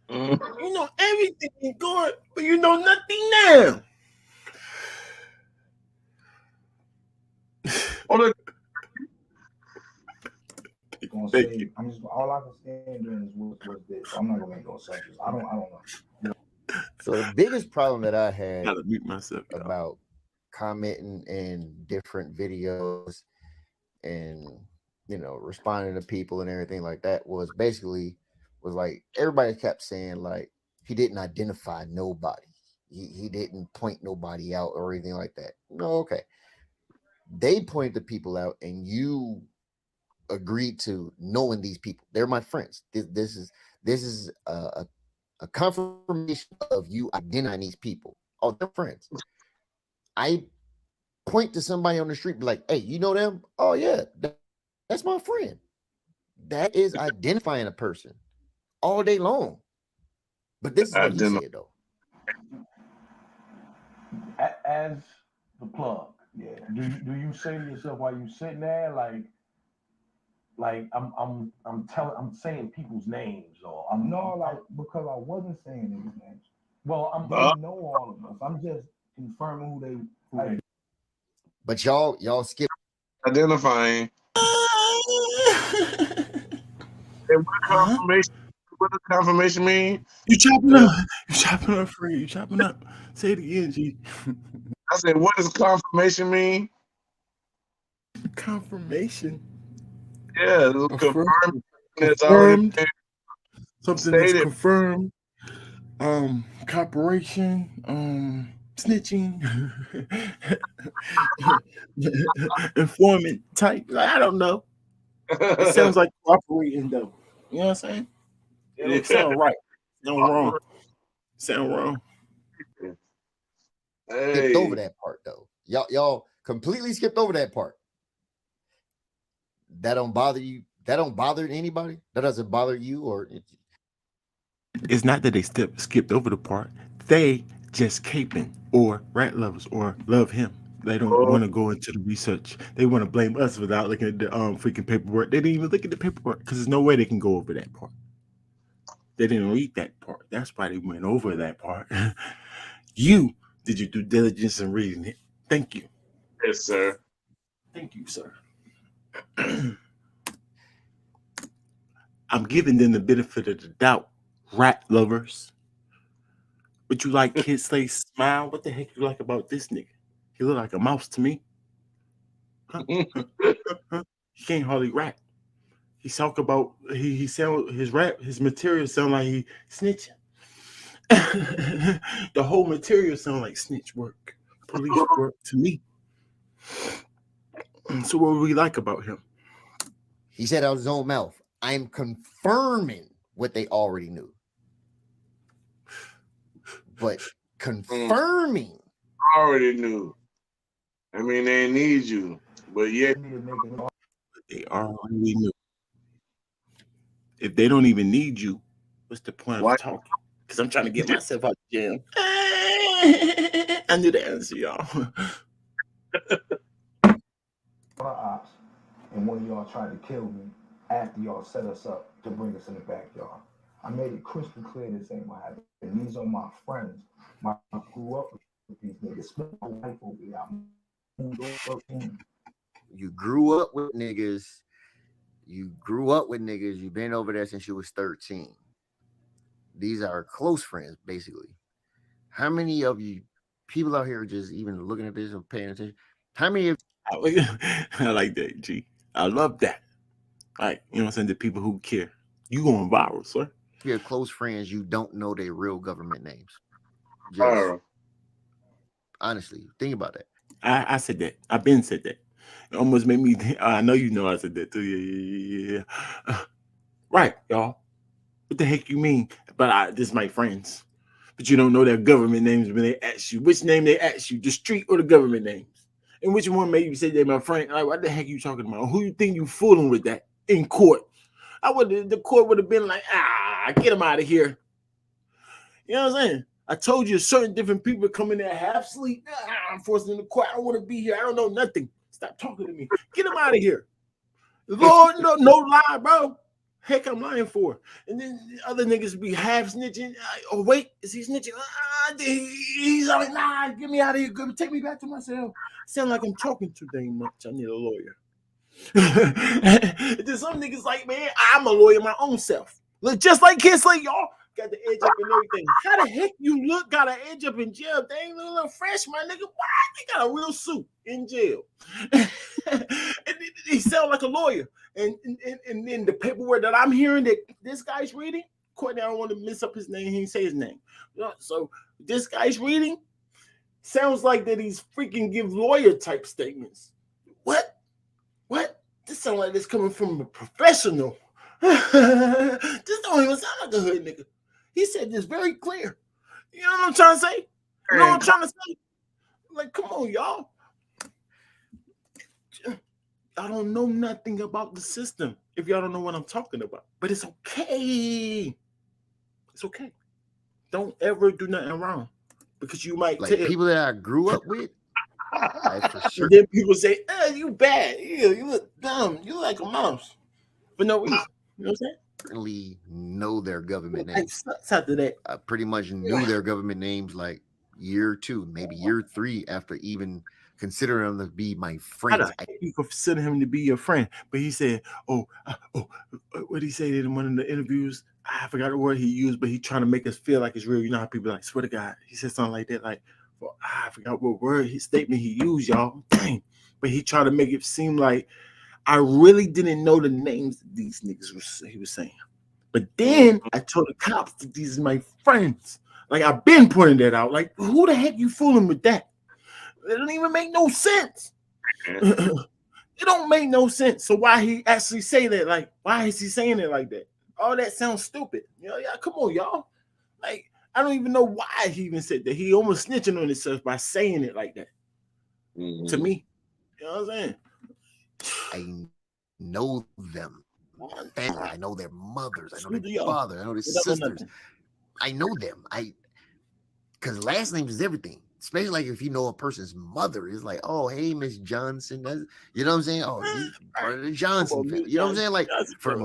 You know everything in court, but you know nothing now. All I can stand doing is what's this. I'm not gonna make no assumptions. I don't know. So the biggest problem that I had gotta mute myself about commenting in different videos and responding to people and everything like that was like everybody kept saying like he didn't identify nobody. He didn't point nobody out or anything like that. No, okay. They pointed the people out and you agreed to knowing these people. They're my friends. This is a confirmation of you identifying these people. Oh, they're friends. I point to somebody on the street, be like, "Hey, you know them? Oh yeah, that's my friend." That is identifying a person all day long. But this is what he said though. As the plug, yeah. Do you say to yourself while you sitting there like I'm saying people's names or because I wasn't saying these names. Well, they know all of us. I'm just confirming who they. But y'all skip identifying. And what does confirmation mean? You chopping up. You chopping up, free. You chopping up. Say it again, G. I said, what does confirmation mean? Confirmation. Yeah, it was Affirm, confirmed. That's already affirmed. been Something that's stated. confirmed. Cooperation. Snitching. Informant type. Like, I don't know. It sounds like cooperating though. You know what I'm saying? It don't Yeah. sound right. Sound wrong. Sound wrong. Skipped over Hey, that part though. Y'all completely skipped over that part. That don't bother you. That don't bother anybody. That doesn't bother you, or It's not that they skipped over the part. They just caping or rat lovers or love him. They don't oh, want to go into the research. They want to blame us without looking at the freaking paperwork. They didn't even look at the paperwork because there's no way they can go over that part. They didn't read that part. That's why they went over that part. You did your due diligence in reading it. Thank you. yes, sir. Thank you, sir. I'm giving them the benefit of the doubt, rat lovers. But you like Kid Slade smile? What the heck you like about this nigga? He look like a mouse to me. Huh? Huh? Huh? He can't hardly rap. He talk about he sound his rap his material sound like he snitching. The whole material sound like snitch work, police work to me. So what do we like about him? he said out of his own mouth, "I'm confirming what they already knew." But confirming, Already knew. I mean, they need you, but yet, They need to make it. They already knew. If they don't even need you, what's the point of why? talking? Because I'm trying to get myself out the jam. I knew the answer, y'all. Our ops, and one of y'all tried to kill me after y'all set us up to bring us in the backyard. I made it crystal clear this ain't what happened. These are my friends. I grew up with these niggas. Spent my life over here. I moved over 13. you grew up with niggas. You grew up with niggas. You've been over there since you was 13. These are close friends, basically. How many of you people out here just even looking at this and paying attention? How many of I like that, G. I love that. Like, you know what I'm saying? The people who care. You going viral, sir. your close friends you don't know their real government names? Just Viral. honestly, think about that. I said that. I've been said that. It almost made me. I know you know I said that too. Yeah. Right, y'all. What the heck you mean? But this is my friends. But you don't know their government names when they ask you. Which name they ask you, the street or the government names? And which one made you say they my friend? Like, what the heck you talking about? Who you think you fooling with that in court? The court would have been like, get him out of here. You know what I'm saying? I told you certain different people come in there half sleep. I'm forcing them to court. I don't want to be here. I don't know nothing. Stop talking to me. Get him out of here. Lord, no lie, bro. Heck, I'm lying for. And then the other niggas be half snitching. Oh, wait, is he snitching? He's like, nah, get me out of here. Take me back to myself. Sound like I'm talking too dang much. I need a lawyer. Then some niggas like, man, I'm a lawyer my own self. Look, just like Kiss, like y'all got the edge up and everything. How the heck you look got an edge up in jail? They ain't little fresh, my nigga. Why? They got a real suit in jail. And he sound like a lawyer. And then the paperwork that I'm hearing that this guy's reading, Courtney, I don't want to mess up his name. He didn't say his name. So this guy's reading sounds like that he's freaking give lawyer type statements. What? What? This sounds like this coming from a professional. This don't even sound like a hood nigga. He said this very clear. You know what I'm trying to say? You know what I'm trying to say? Like, come on, y'all. I don't know nothing about the system if y'all don't know what I'm talking about. But it's okay. It's okay. Don't ever do nothing wrong because you might Like tell. people that I grew up with, I for sure. And then people say, you bad. You look dumb. You like a mouse for no reason. You know what I'm saying? Certainly know their government Like, names. sucks after that. I pretty much knew their government names like year 2, maybe year 3 after even considering them to be my How friends. the heck you consider him to be your friend? But he said, what did he say in one of the interviews? I forgot the word he used, but he trying to make us feel like it's real. You know how people like, swear to God. He said something like that, like, well, I forgot what word his statement he used, y'all. Dang. but he tried to make it seem like I really didn't know the names that these niggas he was saying. But then I told the cops that these are my friends. Like I've been pointing that out. Like who the heck you fooling with that? It don't even make no sense. It don't make no sense. So why he actually say that? Like, why is he saying it like that? All that sounds stupid. You know, yeah, come on, y'all. Like, I don't even know why he even said that. He almost snitching on himself by saying it like that. To me. You know what I'm saying? I know them. Family. I know their mothers. I know their Salute to y'all. father. I know their Without no sisters. nothing. I know them. Because last name is everything. Especially like if you know a person's mother, it's like, oh, hey, Miss Johnson. That's, you know what I'm saying? Oh, he's part of the Johnson family. You know what I'm saying? Like for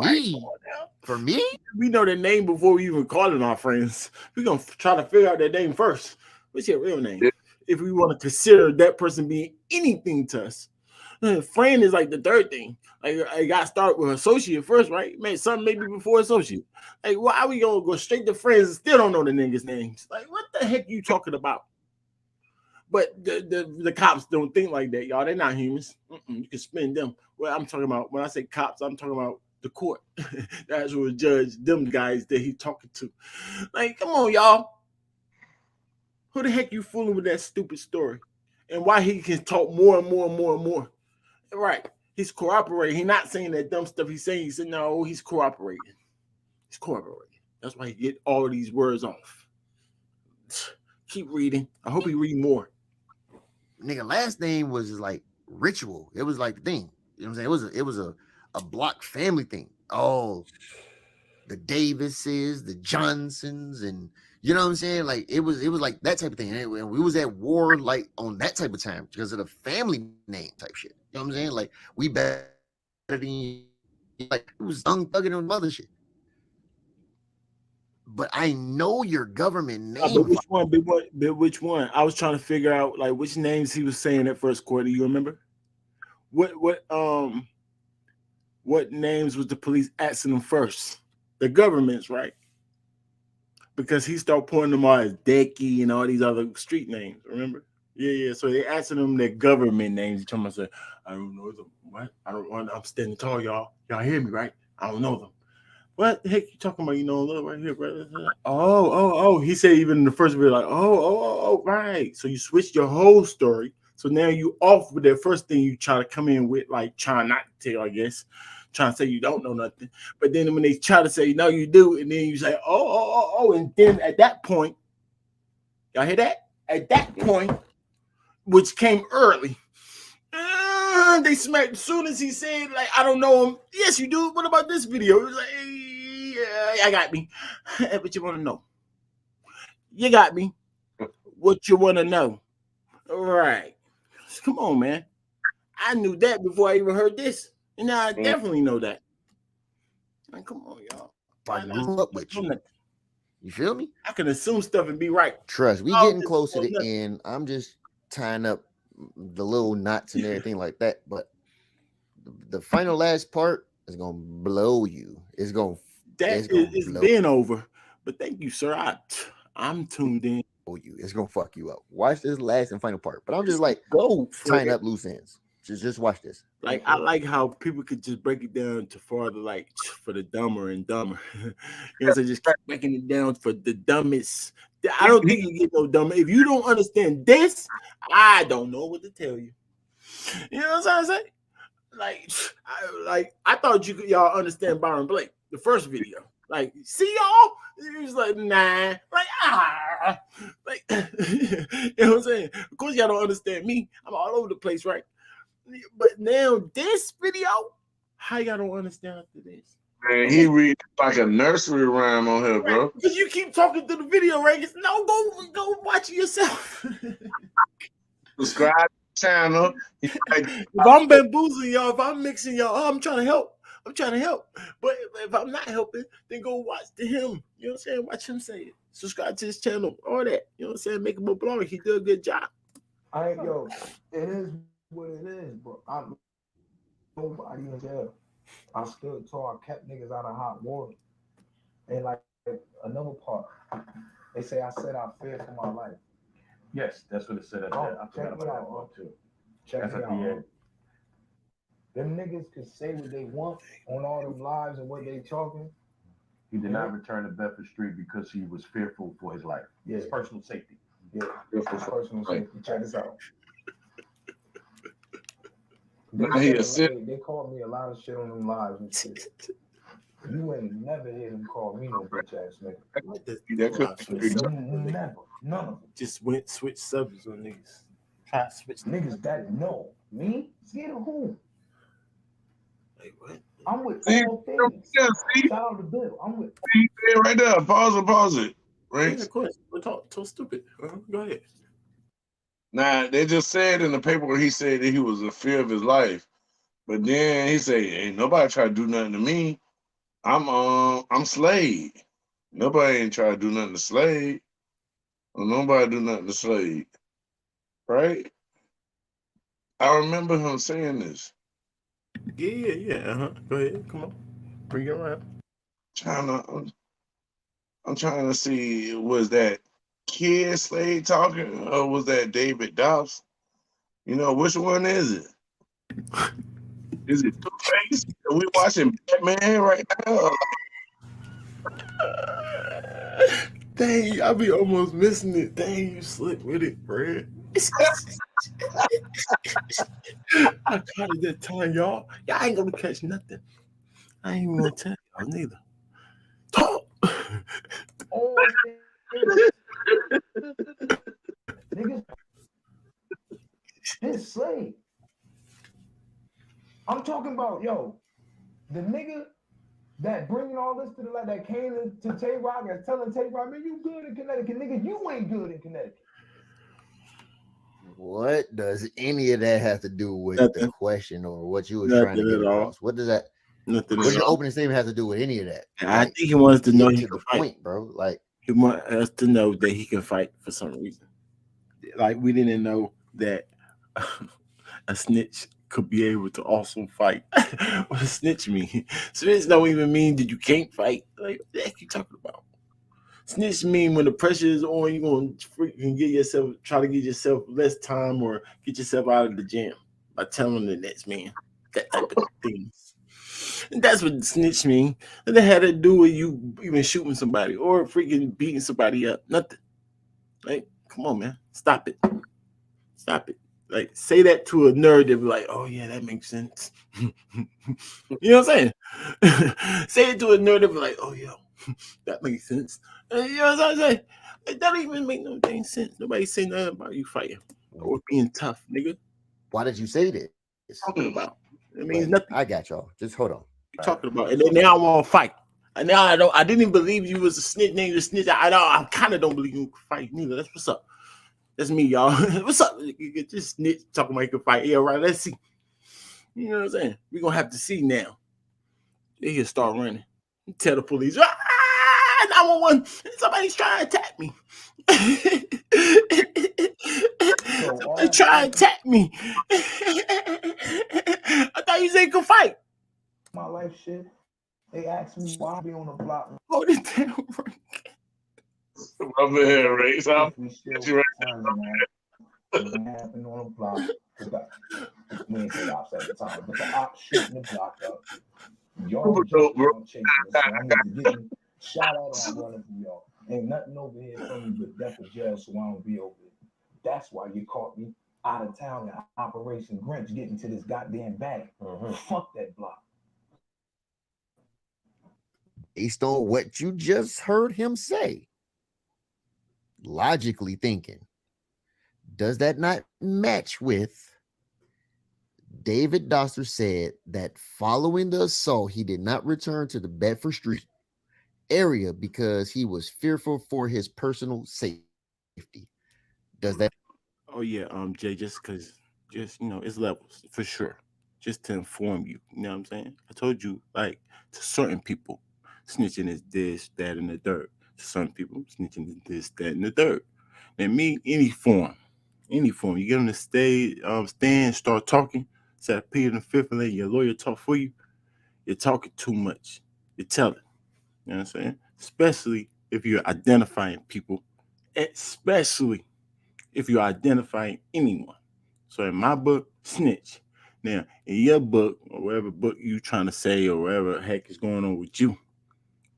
me, we know their name before we even calling our friends. We're gonna try to figure out their name first. What's your real name? If we want to consider that person being anything to us. Friend is like the third thing. Like I got to start with associate first, right? Man, something maybe before associate. Like why are we gonna go straight to friends and still don't know the niggas' names? Like what the heck you talking about? But the cops don't think like that, y'all. They're not humans. You can spin them. Well, I'm talking about when I say cops, I'm talking about the court, the actual judge, them guys that he talking to. Like, come on, y'all. Who the heck you fooling with that stupid story? And why he can talk more and more and more and more? Right. He's cooperating. He's not saying that dumb stuff he's saying. He said, no, he's cooperating. He's cooperating. That's why he get all of these words off. Keep reading. I hope he read more. nigga, last name was just like ritual. It was like the thing. You know what I'm saying? It was a block family thing. Oh, the Davises, the Johnsons, and you know what I'm saying? Like it was like that type of thing. And we was at war like on that type of time because of the family name type shit. You know what I'm saying? Like we better than like it was young thugging on mother shit. But I know your government name. But which one? But which one? I was trying to figure out like which names he was saying at first quarter. You remember? What names was the police asking him first? The government's right. Because he started pointing them out as Decky and all these other street names, remember? Yeah. So they asking them their government names. He told me, I said, I don't know them. What? I don't want I'm standing tall, y'all. Y'all hear me, right? I don't know them. What the heck you talking about? You know, look right here, brother. Oh. He said even in the first video, like, right. So you switched your whole story. So now you off with that first thing you try to come in with, like trying not to tell, I guess. Trying to say you don't know nothing. But then when they try to say no, you do, and then you say, and then at that point, y'all hear that? At that point, which came early, they smacked as soon as he said, like, I don't know him. Yes, you do. What about this video? It was like, yeah, I got me. What you want to know? You got me. What you want to know? All right. Come on, man. I knew that before I even heard this. And now I definitely know that. Like, come on, y'all. I grew up with you. You feel me? I can assume stuff and be right. Trust, we getting close to the end. I'm just tying up the little knots and everything like that. But the final last part is gonna blow you. It's been over. But thank you, sir. I'm tuned in. You. It's gonna fuck you up. Watch this last and final part. But I'm just like tying up loose ends. Just watch this. Like I like how people could just break it down to farther, like for the dumber and dumber. You know, so just keep breaking it down for the dumbest. I don't think you get no dumber. If you don't understand this, I don't know what to tell you. You know what I'm saying? I thought y'all understand Byron Blake, the first video. Like, see y'all? He was like, nah, like you know what I'm saying? Of course, y'all don't understand me. I'm all over the place, right? But now this video, how y'all don't understand after this? Man, he read like a nursery rhyme on here, bro. Because you keep talking through the video, right? No, go watch it yourself. Subscribe to the channel. If I'm bamboozling y'all, if I'm mixing y'all, I'm trying to help. But if I'm not helping, then go watch him. You know what I'm saying? Watch him say it. Subscribe to his channel, all that. You know what I'm saying? Make him a blogger. He did a good job. It is what it is, but I'm nobody in jail. I stood tall. I kept niggas out of hot water. And like another part, they say I said I feared for my life. Yes, that's what it said at Oh, that. I check forgot it about out, that one too. Check That's it at the out. end. Them niggas could say what they want on all them lives and what they talking. He did not return to Bedford Street because he was fearful for his life. Yeah. His personal safety. Yeah, Beautiful. personal Like, safety. Check this out. now he a They called me a lot of shit on them lives and shit. You ain't never hear them call me no bitch ass nigga. Never. None of them. Just went switch subjects on niggas. Try to switch niggas that know me. Scared of who? Like what? I'm with See, all things. yeah, see, Shout out to Bill. I'm with. right there. Pause it. Right. Yeah, of course. We're so stupid. Go ahead. Now they just said in the paper where he said that he was in fear of his life, but then he said, "Ain't nobody try to do nothing to me. I'm Slade. Nobody ain't try to do nothing to Slade. Or nobody do nothing to Slade, right?" I remember him saying this. Yeah. Go ahead. Come on. Bring it around. Trying to, I'm trying to see, was that Kid Slade talking or was that David Dobbs? You know, which one is it? Is it Two-Face? Are we watching Batman right now? Dang, I be almost missing it. Dang, you slick with it, Fred. I caught it that time, y'all. Y'all ain't gonna catch nothing. I ain't even gonna tell y'all neither. Talk. All things. Niggas. This Slade. I'm talking about, yo, the nigga that bringing all this to the light, that came to Tay Rock and telling Tay Rock, man, you good in Connecticut, nigga, you ain't good in Connecticut. What does any of that have to do with Nothing. the question or what you were Nothing trying to get at all. across? What does that? Nothing What's at your all. opening statement have to do with any of that? I Like, think he wants to know get he to can the fight. point, bro. Like, He wants us to know that he can fight for some reason. Like we didn't know that a snitch could be able to also fight. What does snitch mean? Snitch don't even mean that you can't fight. Like what the heck you talking about? Snitch mean when the pressure is on, you gonna freaking try to get yourself less time or get yourself out of the jam by telling the next man that type of things. And that's what snitch mean. And it had to do with you even shooting somebody or freaking beating somebody up. Nothing. Like, come on, man. Stop it. Like, say that to a nerd, they'll be like, oh, yeah, that makes sense. You know what I'm saying? Say it to a nerd, they'll be like, oh, yeah, that makes sense. You know what I'm saying? Like, that don't even make no dang sense. Nobody say nothing about you fighting or being tough, nigga. why did you say this? Talking about. It means Wait, nothing. I got y'all. Just hold on. You're talking about. And then now I want to fight. And now I didn't even believe you was a snitch, name, a snitch. I kind of don't believe you can fight neither. That's what's up. That's me, y'all. What's up? You get this snitch talking about you can fight. Yeah, right. Let's see. You know what I'm saying? We're gonna have to see now. They can start running. Tell the police, 911, somebody's trying to attack me. Somebody trying to attack me. I thought you said you could fight. My life shit. They asked me why I be on the block. Hold it down, Rub it, Ray. So We still you right friends, man. It happened on the block. We ain't say ops at the time, but the ops shooting the block up. Y'all dope, bro. chasing us, so I'm either getting shot at or I'm running from y'all. Ain't nothing over here from me but death or jail, so I don't be over it. That's why you caught me out of town in Operation Grinch getting to this goddamn bag. Fuck that block. Based on what you just heard him say, logically thinking, does that not match with David Doster said that following the assault, he did not return to the Bedford Street area because he was fearful for his personal safety? Does that? Oh yeah, Jay, just because, it's levels for sure. Just to inform you, you know what I'm saying? I told you, like, to certain people, snitching is this, that, and the third. To certain people, snitching is this, that, and the third. And me, any form. You get on the stage, stand, start talking, instead of pleading the fifth and let your lawyer talk for you, you're talking too much. You're telling. You know what I'm saying? Especially if you're identifying people, especially if you're identifying anyone. So in my book, snitch. Now, in your book or whatever book you trying to say or whatever heck is going on with you,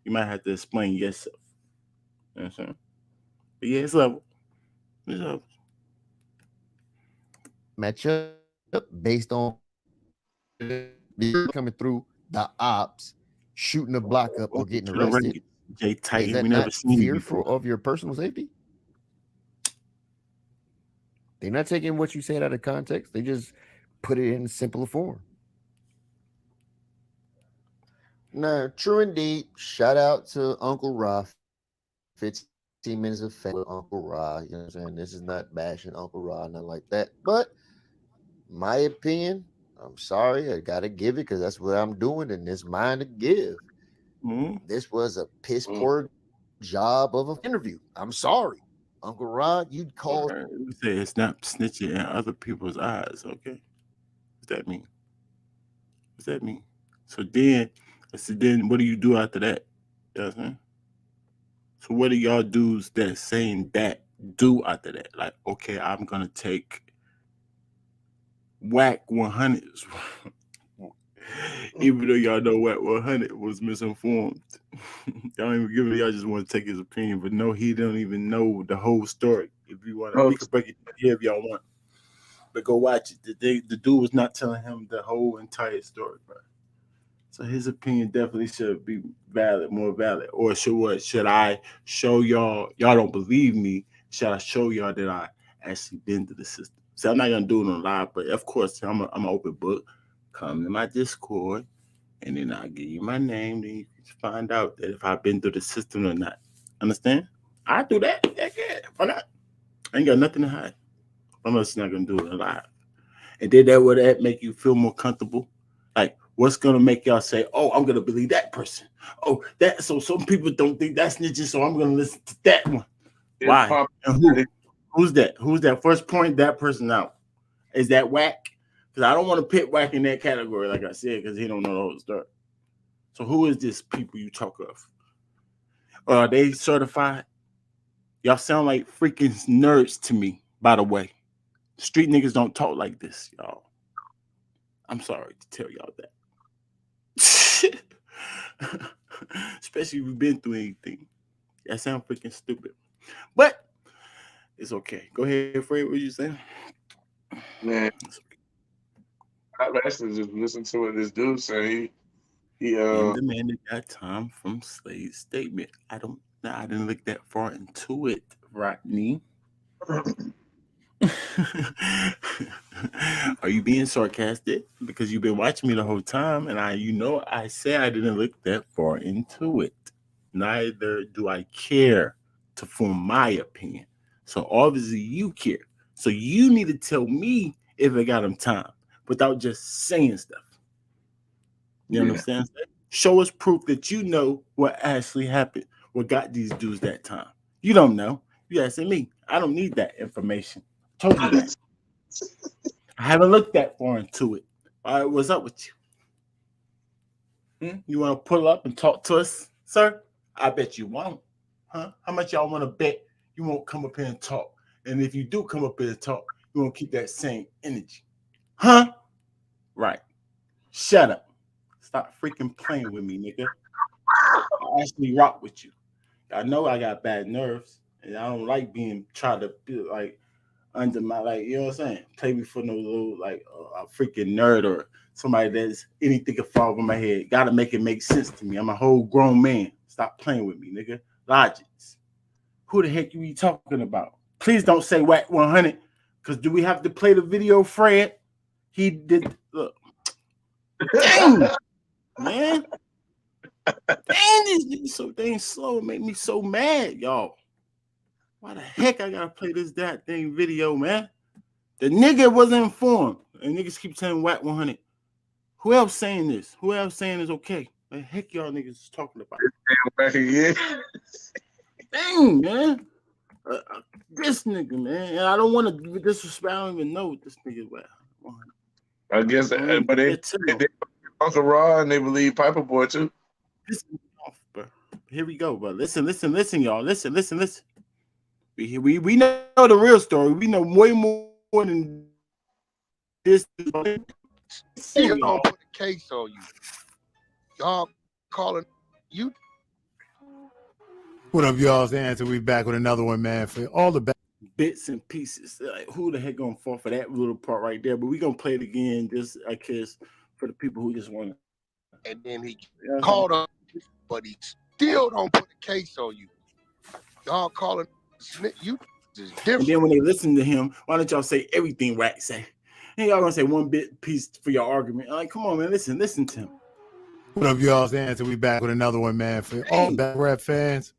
you might have to explain yourself. You know what I'm saying? But yeah, it's level. It's level. Matchup based on coming through the ops, shooting a block up, or Welcome getting to the arrested. ring, Jay Is Titan. We that never not seen you fearful before. of your personal safety? They're not taking what you said out of context. They just put it in simpler form. No, true indeed. Shout out to Uncle Ra. 15 minutes of fame with Uncle Ra. You know what I'm saying? This is not bashing Uncle Ra, nothing like that. But my opinion, I'm sorry, I gotta give it because that's what I'm doing, and it's mine to give. Mm-hmm. This was a piss Mm. poor job of an interview. I'm sorry. Uncle Rod, you'd call We say it's not snitching in other people's eyes. Okay, what's that mean? What's that mean? So then what do you do after that? You know what I'm saying? So what do y'all dudes that saying that do after that? Like, okay, I'm gonna take whack 100s. Even though y'all know whack 100 was misinformed. Y'all don't even give it, y'all just want to take his opinion, but no, he don't even know the whole story. If you want to, Oh, we could break it down here if y'all want. But go watch it. The dude was not telling him the whole entire story, bro. So his opinion definitely should be valid, more valid. Or should what? Should I show y'all? Y'all don't believe me. Should I show y'all that I actually been to the system? So I'm not gonna do it on live, but of course I'm an open book. Come to my Discord, and then I'll give you my name. Then you can find out that if I've been through the system or not. Understand? I do that. Yeah. Why not? I ain't got nothing to hide. I'm just not gonna do it live. And then that would that make you feel more comfortable? Like, what's gonna make y'all say, "Oh, I'm gonna believe that person"? Oh, that. So some people don't think that's snitching, so I'm gonna listen to that one. it's Why? pop. And who? Who's that? Who's that? First point that person out. Is that whack? Because I don't want to pit whack in that category, like I said, because he don't know the whole story. So who is this people you talk of? Are they certified? Y'all sound like freaking nerds to me. By the way, street niggas don't talk like this, y'all. I'm sorry to tell y'all that. Especially if you've been through anything. That sounds freaking stupid. But it's okay. Go ahead, Fred. What you saying? Man, It's okay. I actually just listened to what this dude say. He I am the man that got time from Slade's statement. I didn't look that far into it, Rodney. Are you being sarcastic? Because you've been watching me the whole time, and I say I didn't look that far into it. Neither do I care to form my opinion. So obviously you care. So you need to tell me if I got him time without just saying stuff. You yeah, understand? Show us proof that you know what actually happened, what got these dudes that time. You don't know. You asking me. I don't need that information. I told you that. I haven't looked that far into it. All right, what's up with you? You want to pull up and talk to us, sir? I bet you won't. Huh? How much y'all want to bet you won't come up here and talk? And if you do come up here and talk, you won't keep that same energy. Huh? Right. Shut up. Stop freaking playing with me, nigga. I actually rock with you. I know I got bad nerves, and I don't like being tried to be like under my like, you know what I'm saying? Play me for no little like a freaking nerd or somebody that's anything can fall over my head. Gotta make it make sense to me. I'm a whole grown man. Stop playing with me, nigga. Logics. Who the heck you be talking about? Please don't say whack 100. Cause do we have to play the video, Fred? He did look. Dang, man. Dang, these niggas so dang slow. It made me so mad, y'all. Why the heck I gotta play this that thing video, man? The nigga wasn't informed. And niggas keep saying whack 100. Who else saying this? Who else saying is okay? The heck y'all niggas is talking about? back again. Dang, man. This nigga, man. And I don't want to disrespect. I don't even know what this nigga is whack 100. I guess, I don't even but care to know. they Uncle Raw and they believe Piper Boy too. Piss me off, bro. Here we go, bro. Listen, y'all. Listen. We know the real story. We know way more than this. still don't put a case on you. Y'all calling you. What up, y'all's answer? We back with another one, man. For all the bits and pieces. Like, who the heck gonna fall for that little part right there? But we gonna play it again, just I guess for the people who just want to. And then he called up, but he still don't put a case on you. Y'all calling you is different. And then when they listen to him, why don't y'all say everything Rat say? And y'all gonna say one bit piece for your argument. Like, come on, man, listen to him. What up, y'all's answer? We back with another one, man. For all the back rap fans,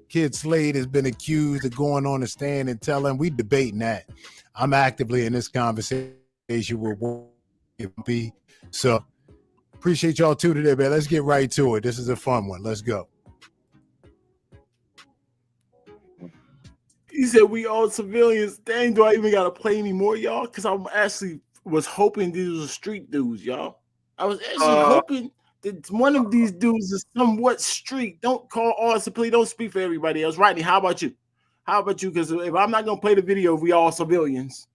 Kid Slade has been accused of going on the stand and telling. We debating that. I'm actively in this conversation with B. So appreciate y'all too today, man. Let's get right to it. This is a fun one. Let's go. He said we all civilians. Dang, do I even gotta play anymore, y'all? Because I'm actually was hoping these were street dudes, y'all. I was actually hoping that one of these dudes is somewhat street. Don't call all please don't speak for everybody else. Rodney, how about you? How about you? Because if I'm not gonna play the video, we all civilians.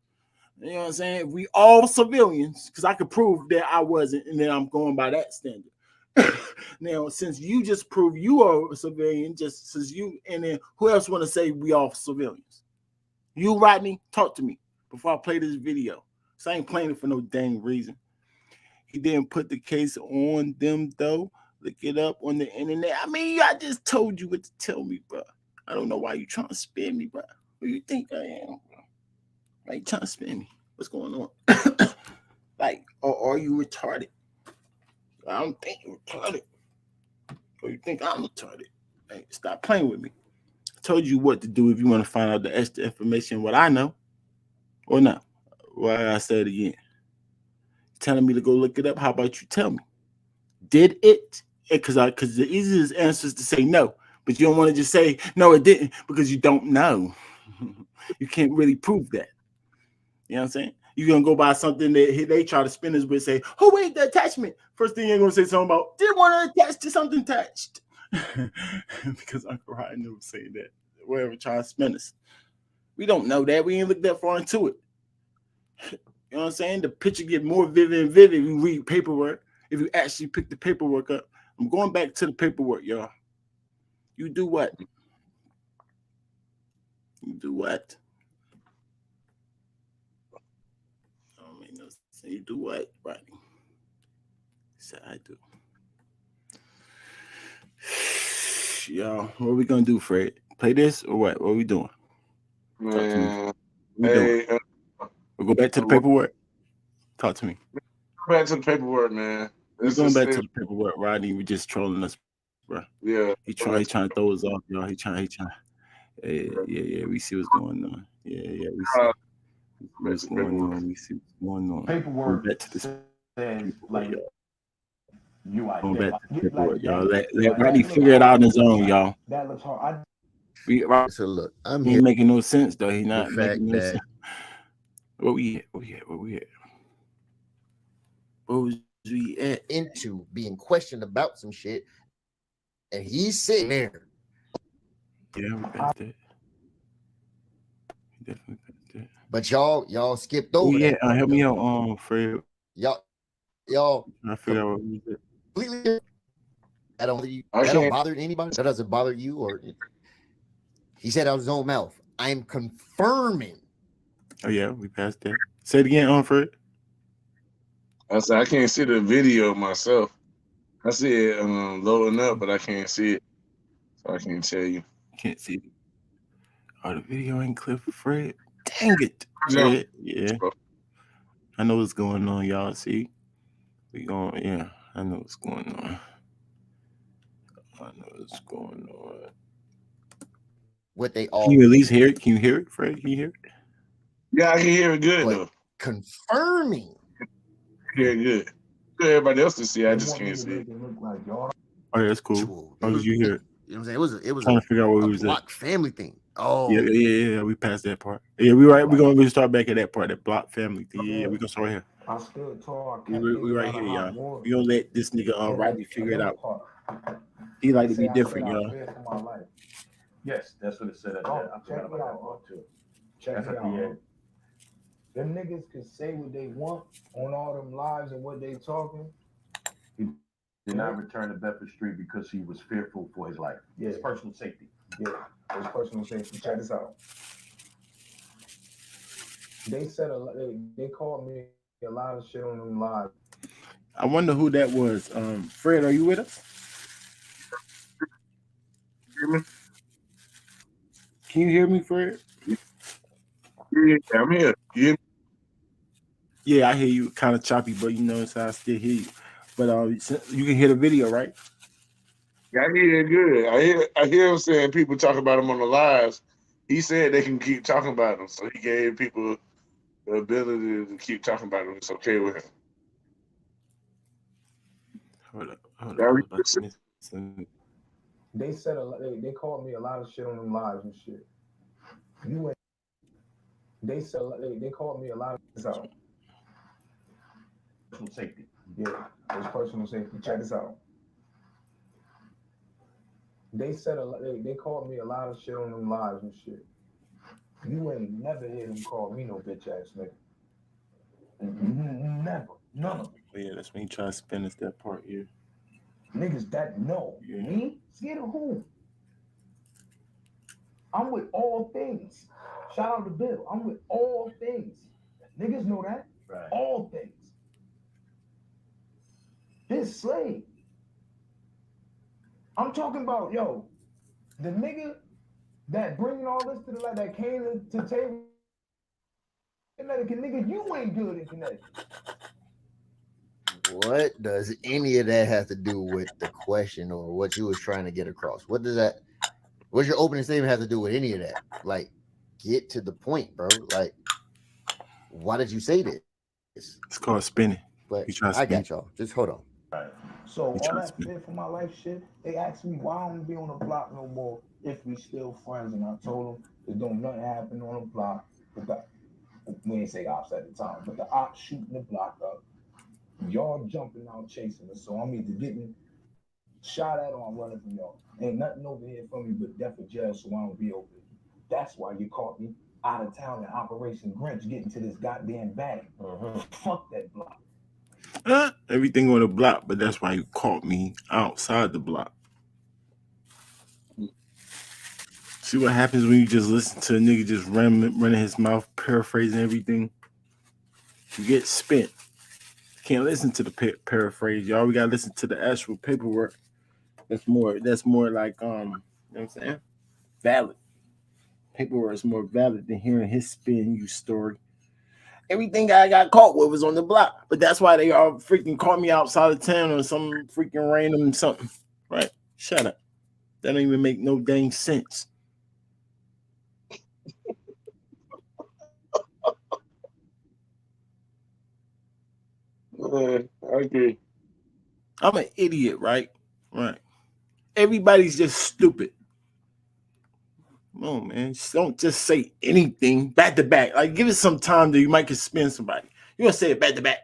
You know what I'm saying? We all civilians, because I could prove that I wasn't, and then I'm going by that standard. Now, since you just proved you are a civilian, just since you, and then who else want to say we all civilians? You, Rodney, talk to me before I play this video. So I ain't playing it for no dang reason. He didn't put the case on them, though. Look it up on the internet. I mean, I just told you what to tell me, bro. I don't know why you trying to spin me, bro. Who you think I am, bro? Why you trying to spin me? What's going on? Like, or are you retarded? I don't think you're retarded. Or you think I'm retarded? Hey, stop playing with me. I told you what to do if you want to find out the extra information, what I know, or not. Why I said it again. Telling me to go look it up. How about you tell me? Did it? Because the easiest answer is to say no, but you don't want to just say no, it didn't, because you don't know. You can't really prove that. You know what I'm saying? You're gonna go by something that they try to spin us with, say, "Oh wait, the attachment." First thing you're gonna say something about didn't want to attach to something attached, because Uncle Ryan never say that. Whatever, try to spin us. We don't know that. We ain't looked that far into it. You know what I'm saying? The picture get more vivid and vivid if you read paperwork. If you actually pick the paperwork up, I'm going back to the paperwork, y'all. You do what? You do what? Don't make no sense. You do what, right? So I do. Y'all, what are we gonna do, Fred? Play this or what? What are we doing? Man, talk to me. What we doing? We'll go back to the paperwork. Talk to me. Back to the paperwork, man. We're going back to the paperwork. Rodney, we just trolling us, bro. Yeah. He trying to throw us off, y'all. He trying. Yeah. We see what's going on. Yeah. We see what's going on. We see what's going on. Paperwork back to this says like you going back to the paperwork, like y'all. that- Let Rodney figure it out on his own, y'all. That looks hard. So look, I'm He here. ain't making no sense though. He not The making fact no that sense. Where we at? Where was we at? into being questioned about some shit, and he's sitting there. Yeah, we passed that. We definitely passed that. But y'all skipped over that. Help me out, Fred. Y'all I figure out what we did. completely. That don't bother anybody. That doesn't bother you, or he said out of his own mouth. I'm confirming. Oh yeah, we passed that. Say it again, Fred. I said I can't see the video myself. I see it loading up, but I can't see it, so I can't tell you. Can't see it. Oh, the video ain't clear for Fred. Dang it, Fred. Yeah, I know what's going on, y'all. See, we going. Yeah, I know what's going on. What they all. Can you at least hear it? Can you hear it, Fred? Can you hear it? Yeah, I can hear it good though. Confirming. Hear it good. Everybody else to see, I just can't see it. Oh, yeah, that's cool. How did you hear it? You know what I'm saying? It was trying to figure out what we was block at. family thing. Oh yeah. We passed that part. Yeah, we right. We're gonna start back at that part, that block family thing. Yeah, we gonna start here. I stood tall. We right here, y'all. We gonna let this nigga Rodney figure it out. He like to be different, y'all. Yes, that's what it said at that. I forgot about that part too. Check it out. Them niggas could say what they want on all them lives and what they talking. Did not return to Bedford Street because he was fearful for his life. Yeah. His personal safety. Yeah, his personal safety. Check this out. They said they called me a lot of shit on them lives. I wonder who that was. Fred, are you with us? Hear me? Can you hear me, Fred? Yeah, I'm here. You hear me? Yeah, I hear you. Kind of choppy, but you know, so I still hear you. But you can hear the video, right? Yeah, I hear it good. I hear him saying people talk about him on the lives. He said they can keep talking about him, so he gave people the ability to keep talking about him. It's okay with him. Hold up, hold up. That I what was you about to said? miss something. They said they called me a lot of shit on them lives and shit. You ain't. They said they called me a lot of this out. Personal safety. Yeah, his personal safety. Check this out. They said they called me a lot of shit on them lives and shit. You ain't never hear them call me no bitch ass nigga. Never. None of them. But yeah, that's when he try to spin us that part here. Niggas that know Yeah. me, scared of who? I'm with all things. Shout out to Bill. I'm with all things. Niggas know that. Right. All things. This Slade. I'm talking about, yo, the nigga that bringing all this to the light, that came to table Connecticut, nigga, you ain't good in Connecticut. What does any of that have to do with the question or what you was trying to get across? What does that? What's your opening statement have to do with any of that? Like, get to the point, bro. Like, why did you say this? It's called spinning. But He trying to I spin. got y'all. Just hold on. Right. So He all trying to that spin. fear for my life shit, they asked me why I don't be on the block no more if we still friends, and I told them it don't nothing happen on the block. We ain't say ops at the time, but the ops shooting the block up. Y'all jumping out chasing us, so I'm either getting shot at or I'm running from y'all. Ain't nothing over here for me but death or jail, so I don't be over it. That's why you caught me out of town in Operation Grinch getting to this goddamn bag. Fuck that block. Everything on the block, but that's why you caught me outside the block. See what happens when you just listen to a nigga just running his mouth, paraphrasing everything? You get spent. Can't listen to the paraphrase, y'all. We gotta listen to the actual paperwork. That's more. That's more like you know what I'm saying? Valid. Paperwork is more valid than hearing his spin you story. Everything I got caught with was on the block, but that's why they all freaking caught me outside of town on some freaking random something. Right? Shut up. That don't even make no dang sense. I agree. I'm an idiot, right? Right. Everybody's just stupid. Come on, man. Just don't just say anything back to back. Like, give it some time that you might can spin somebody. You gonna say it back to back.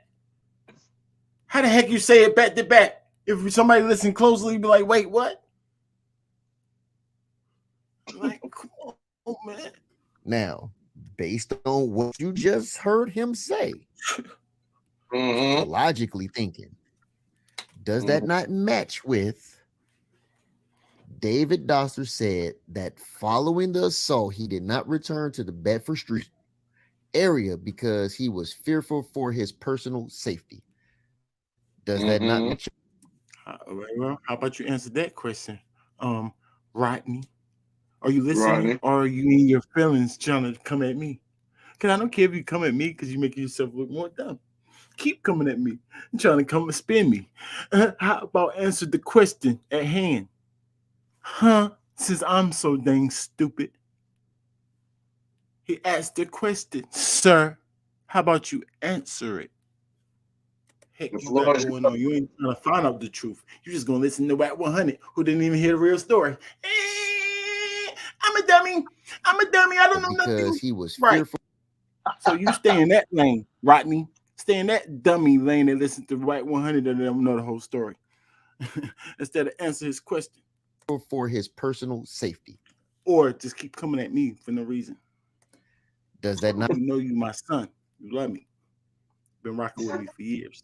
How the heck you say it back to back? If somebody listen closely, be like, wait, what? Like, come on, man. Now, based on what you just heard him say, logically thinking, does that not match with David Doster said that following the assault, he did not return to the Bedford Street area because he was fearful for his personal safety? Does that not match? Well, how about you answer that question, Rodney? Are you listening, Rodney. or are you in your feelings trying to come at me? Because I don't care if you come at me because you're making yourself look more dumb. Keep coming at me and trying to come and spin me. How about answer the question at hand? Huh? Since I'm so dang stupid. He asked the question, sir. How about you answer it? Heck, The you floor got is going on? You ain't trying to find out the truth. You just gonna listen to Whack 100, who didn't even hear the real story. I'm a dummy. I'm a dummy. I don't know Because nothing. he was Right. fearful. So you stay in that lane, Rodney. Stay in that dummy lane and listen to Whack 100 and don't know the whole story. Instead of answer his question. For his personal safety. Or just keep coming at me for no reason. Does that not? You know you my son. You love me. Been rocking with me for years.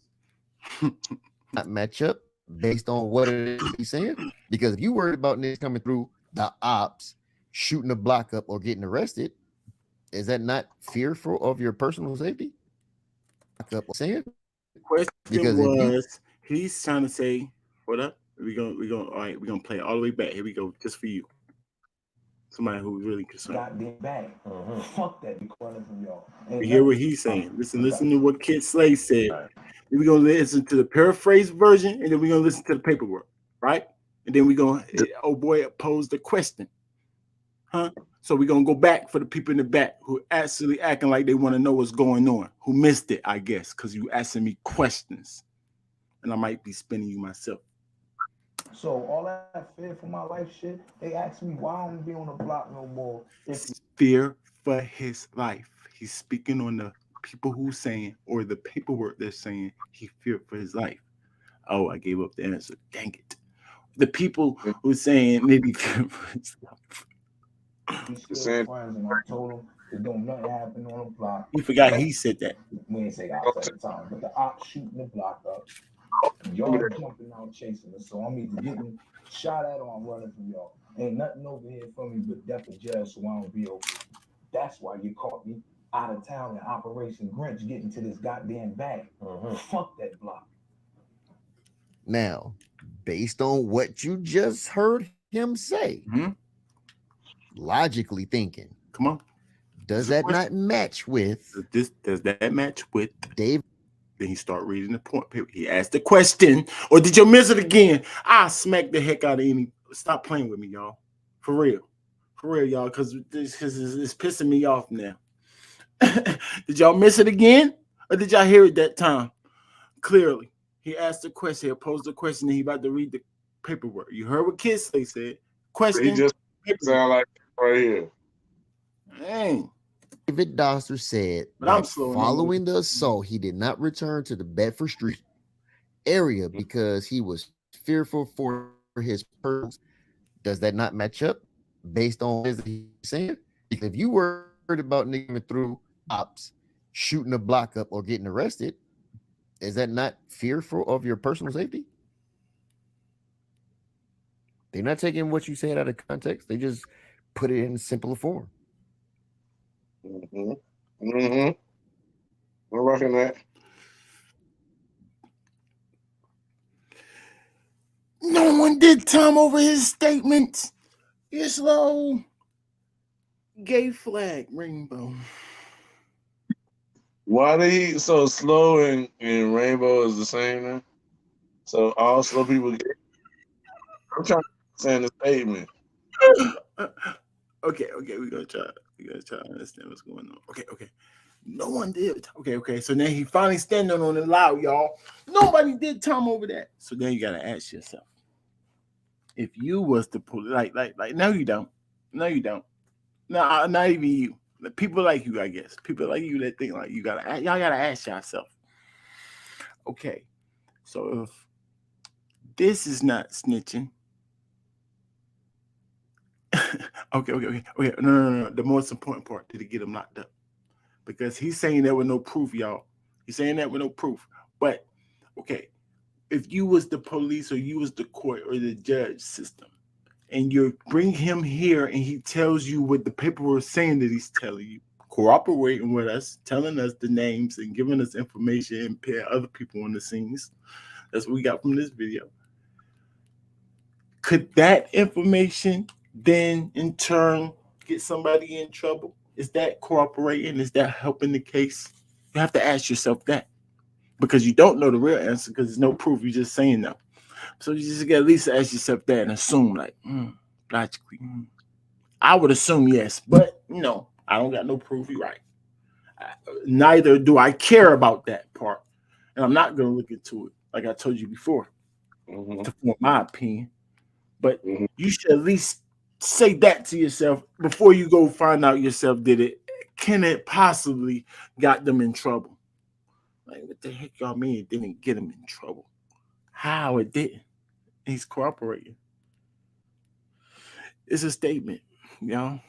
Not match up based on what it is he's saying. Because if you worried about niggas coming through the ops, shooting a block up or getting arrested, is that not fearful of your personal safety? Up saying Question because if you was, he's trying to say, what up? We're gonna all right, we're gonna play it all the way back. Here we go, just for you. Somebody who's really concerned. Goddamn back. Fuck that. Be calling from y'all. We Ain't hear what nothing. he's saying. Listen to what Kid Slade said. Then we're gonna listen to the paraphrased version, and then we're gonna listen to the paperwork, right? And then we're gonna oh boy posed the question. Huh? So we're gonna go back for the people in the back who actually acting like they want to know what's going on, who missed it, I guess, because you asking me questions. And I might be spinning you myself. So all that fear for my life shit, they asked me why I don't be on the block no more. Fear for his life. He's speaking on the people who's saying, or the paperwork they're saying he feared for his life. Oh, I gave up the answer. Dang it. The people who saying maybe fear for his life. He's still friends, and I told him it don't nothing happen on the block. He forgot he said that. We ain't say outside the time, but the ops shooting the block up. Y'all jumping out chasing us, so I'm either getting shot at or I'm running from y'all. Ain't nothing over here for me but death or jail, so I don't be over. That's why you caught me out of town in Operation Grinch getting to this goddamn bag. Fuck that block. now, based on what you just heard him say, logically thinking, come on, does that not match with this? Does that match with Dave? Then he start reading the point paper. He asked the question, or did you miss it again? I smack the heck out of any. Stop playing with me, y'all. For real, y'all, because this is pissing me off now. Did y'all miss it again, or did y'all hear it that time? Clearly, he asked the question. He posed the question, and he about to read the paperwork. You heard what Kisley said. Question. He just sound like right here. Dang. David Doster said that following the assault, he did not return to the Bedford Street area because he was fearful for his persons. Does that not match up based on what he's saying? Because if you worried about niggas through ops, shooting a block up or getting arrested, is that not fearful of your personal safety? They're not taking what you said out of context. They just put it in simpler form. I'm rocking that. No one did time over his statements. It's low. Gay flag rainbow. Why they so slow and rainbow is the same now? So all slow people get. I'm trying to understand the statement. Okay, we're gonna try. We're gonna try to understand what's going on. Okay. No one did. Okay. So now he finally standing on it loud, y'all. Nobody did time over that. So then you gotta ask yourself, if you was to pull like, no, you don't. No, you don't. No, not even you. People like you, I guess. People like you that think like you y'all gotta ask yourself. Okay, so if this is not snitching. Okay. No. The most important part, did it get him locked up? Because he's saying there was no proof, y'all. He's saying that with no proof. But okay, if you was the police or you was the court or the judge system, and you bring him here and he tells you what the paperwork is saying that he's telling you, cooperating with us, telling us the names and giving us information and pair other people on the scenes. That's what we got from this video. Could that information then in turn get somebody in trouble? Is that cooperating? Is that helping the case? You have to ask yourself that, because you don't know the real answer because there's no proof. You're just saying no. So you just got to at least ask yourself that and assume like, logically, I would assume yes, but I don't got no proof. You're right. Neither do I care about that part, and I'm not going to look into it like I told you before to form my opinion. But you should at least say that to yourself before you go find out yourself did it. Can it possibly got them in trouble? Like, what the heck y'all mean it didn't get him in trouble? How it didn't? He's cooperating. It's a statement, y'all.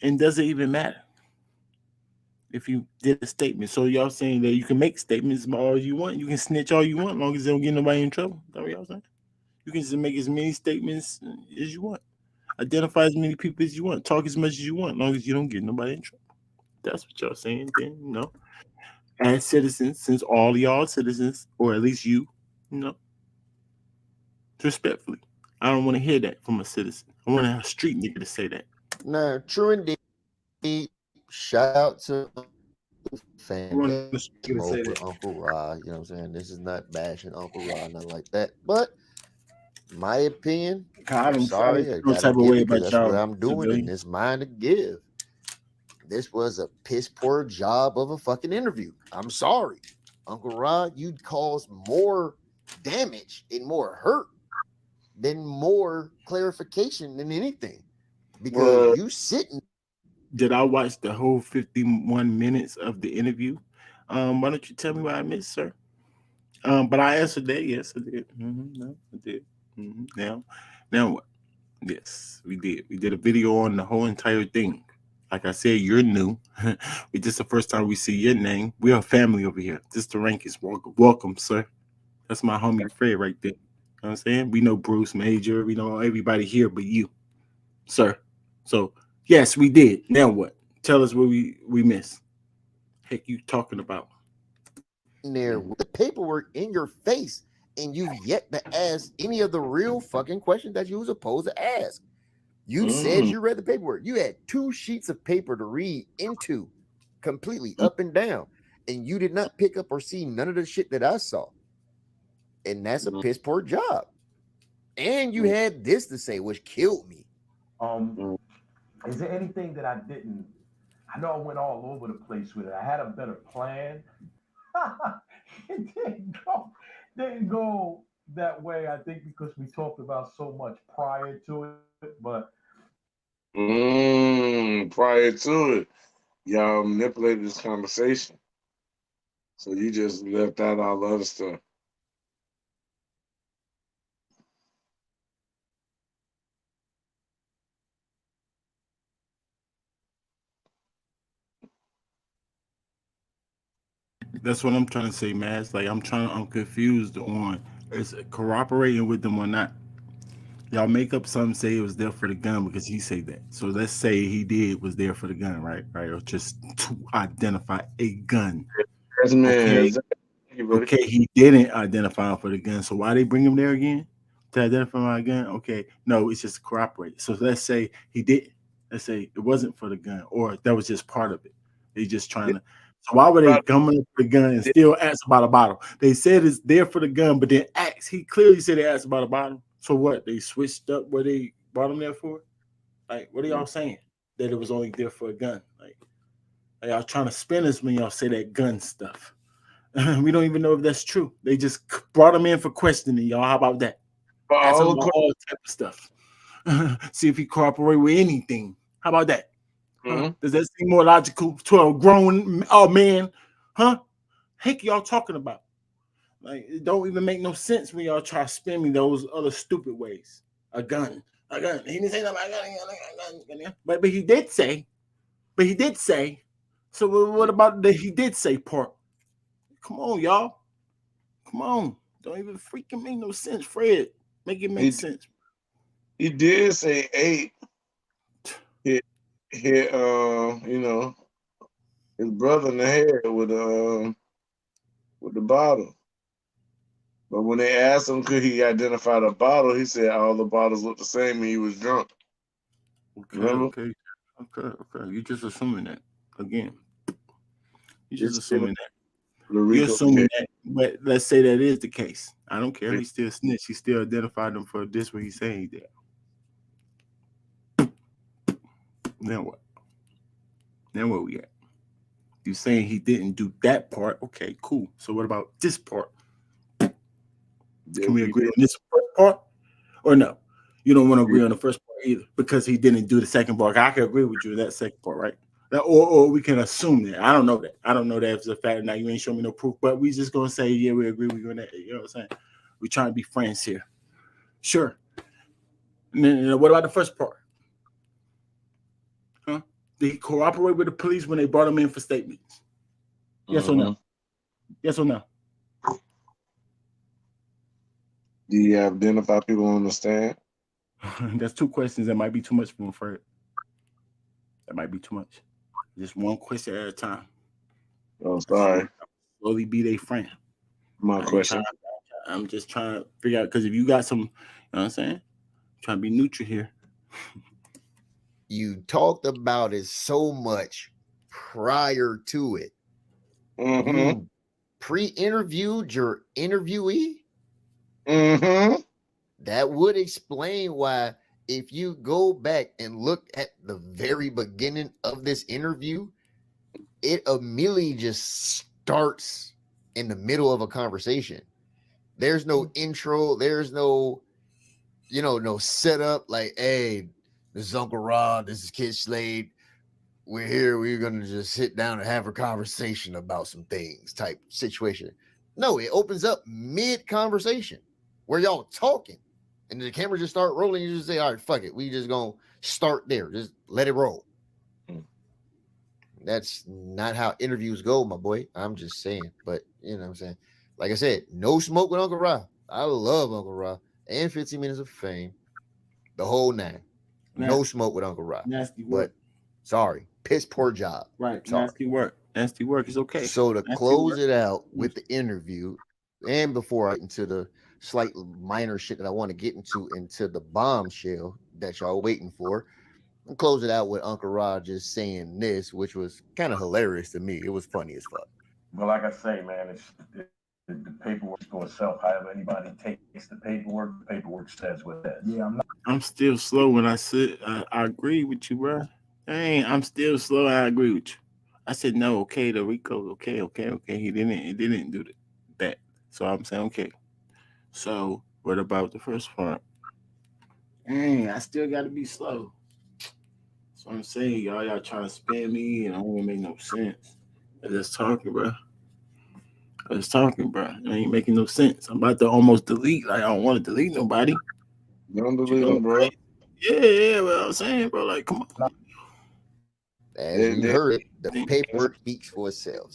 And does it even matter? if you did a statement. So y'all saying that you can make statements all you want, you can snitch all you want, as long as they don't get nobody in trouble. Is that what y'all saying? You can just make as many statements as you want, identify as many people as you want, talk as much as you want, as long as you don't get nobody in trouble. That's what y'all saying. Then as citizens, since all y'all citizens, or at least you know, respectfully, I don't want to hear that from a citizen. I want a street nigga to say that. Now, true indeed. Shout out to fan I want base the street mode nigga to with say that. Uncle Ra. You know what I'm saying? This is not bashing Uncle Ra, nothing like that. But my opinion, I I'm don't, I don't sorry, I feel no gotta type of give way it because about that's what y'all I'm doing, and civilians. it's mine to give. This was a piss poor job of a fucking interview. I'm sorry. Uncle Rod, you'd cause more damage and more hurt than more clarification than anything. Because Uh, you sitting Did I watch the whole 51 minutes of the interview? Why don't you tell me what I missed, sir? But I answered that. Yes, I did. No, I did. Now what? Yes, we did. We did a video on the whole entire thing. Like I said, you're new. We This is the first time we see your name. We're a family over here. This the Rankins. Welcome, sir. That's my homie Fred right there. You know what I'm saying? We know Bruce Major. We know everybody here but you, sir. So yes, we did. Now what? Tell us what we missed. Heck, you talking about? there with the paperwork in your face, and you've yet to ask any of the real fucking questions that you was supposed to ask. You said mm, you read the paperwork. You had 2 sheets of paper to read into completely up and down, and you did not pick up or see none of the shit that I saw. And that's a mm, piss poor job. And you mm, had this to say, which killed me. Um, mm. is there anything that I didn't? I know I went all over the place with it. I had a better plan. It didn't go that way. I think because we talked about so much prior to it, but Prior to it, y'all manipulated this conversation, so you just left out all the other stuff. That's what I'm trying to say, man. It's like I'm confused on is it cooperating with them or not. Y'all make up something, say it was there for the gun because he said that. So let's say he did was there for the gun, right? Right, or just to identify a gun. Yes, man. Okay, Thank you, buddy. okay, he didn't identify him for the gun. So why they bring him there again to identify my gun? Okay, no, it's just corroborate. So let's say he did. Let's say it wasn't for the gun, or that was just part of it. They just trying This to. So why would they about come up for the gun and this, still ask about a bottle? They said it's there for the gun, but then asked. He clearly said they asked about a bottle. So what? They switched up what they brought him there for? Like, what are y'all saying? That it was only there for a gun? Like y'all trying to spin us when y'all say that gun stuff. We don't even know if that's true. They just brought him in for questioning, y'all. How about that? Ask him all about all type of stuff. See if he cooperate with anything. How about that? Huh? mm-hmm. Does that seem more logical to a grown man? Huh? Heck, y'all talking about? Like, it don't even make no sense when y'all try to spin me those other stupid ways. A gun, a gun. He didn't say nothing about a gun. But he did say. But he did say. So what about the he did say part? Come on, y'all. Come on. Don't even freaking make no sense, Fred. Make it make he sense. he did say eight hit his brother in the head with the bottle. But when they asked him could he identify the bottle, he said all the bottles looked the same and he was drunk. Okay, Remember? okay, okay. You just assuming that again. You just It's still assuming that. the You're Rico assuming case. that. But let's say that is the case. I don't care. He still snitched. He still identified them for this. What he's saying he did. Now what? Now where we at? You saying he didn't do that part? Okay, cool. So what about this part? Can That we he agree did. on this part or no? You don't want to agree on the first part either because he didn't do the second part. I can agree with you in that second part, right? Or we can assume that. I don't know that. I don't know that if it's a fact or not. You ain't showing me no proof, but we just gonna say yeah, we agree. We gonna, you know what I'm saying? We trying to be friends here. Sure. And then, what about the first part? Huh? Did he cooperate with the police when they brought him in for statements? Yes or no? Yes or no? Do you identify people on the stand? That's two questions. That might be too much for him, Fred. That might be too much. Just one question at a time. Oh, sorry. Slowly be their friend. My question. I'm just trying to figure out, because if you got some, you know what I'm saying? I'm trying to be neutral here. You talked about it so much prior to it. Mm-hmm. You pre-interviewed your interviewee. Mm-hmm. That would explain why, if you go back and look at the very beginning of this interview, it immediately just starts in the middle of a conversation. There's no intro, there's no, no setup like, hey, this is Uncle Rod, this is Kid Slade. We're here, we're gonna just sit down and have a conversation about some things type situation. No, it opens up mid-conversation where y'all talking. And the camera just start rolling. You just say, all right, fuck it. We just gonna start there. Just let it roll. That's not how interviews go, my boy. I'm just saying. But you know what I'm saying? Like I said, no smoke with Uncle Ra. I love Uncle Ra and 15 Minutes of Fame. The whole nine. No smoke with Uncle Ra. Nasty work. But sorry, piss poor job. Right. Sorry. Nasty work. Nasty work is okay. So to nasty close work. it out with the interview, and before I get into the slight minor shit that I want to get into the bombshell that y'all waiting for, and close it out with Uncle Rod just saying this, which was kind of hilarious to me. It was funny as fuck. Well, like I say, man, the paperwork's going to self. However anybody takes the paperwork says what that. Yeah, I'm still slow when I said I agree with you, bro. Dang, I'm still slow. I agree with you. I said no. Okay, the Rico. Okay. He didn't do that. So I'm saying okay. So what about the first part? Dang, I still got to be slow. So I'm saying y'all trying to spam me, and I don't make no sense. I'm just talking, bro. It ain't making no sense. I'm about to almost delete. Like I don't want to delete nobody. Don't delete them, bro. Yeah. What I'm saying, bro. Like, come on. As you heard it, the paperwork speaks for itself.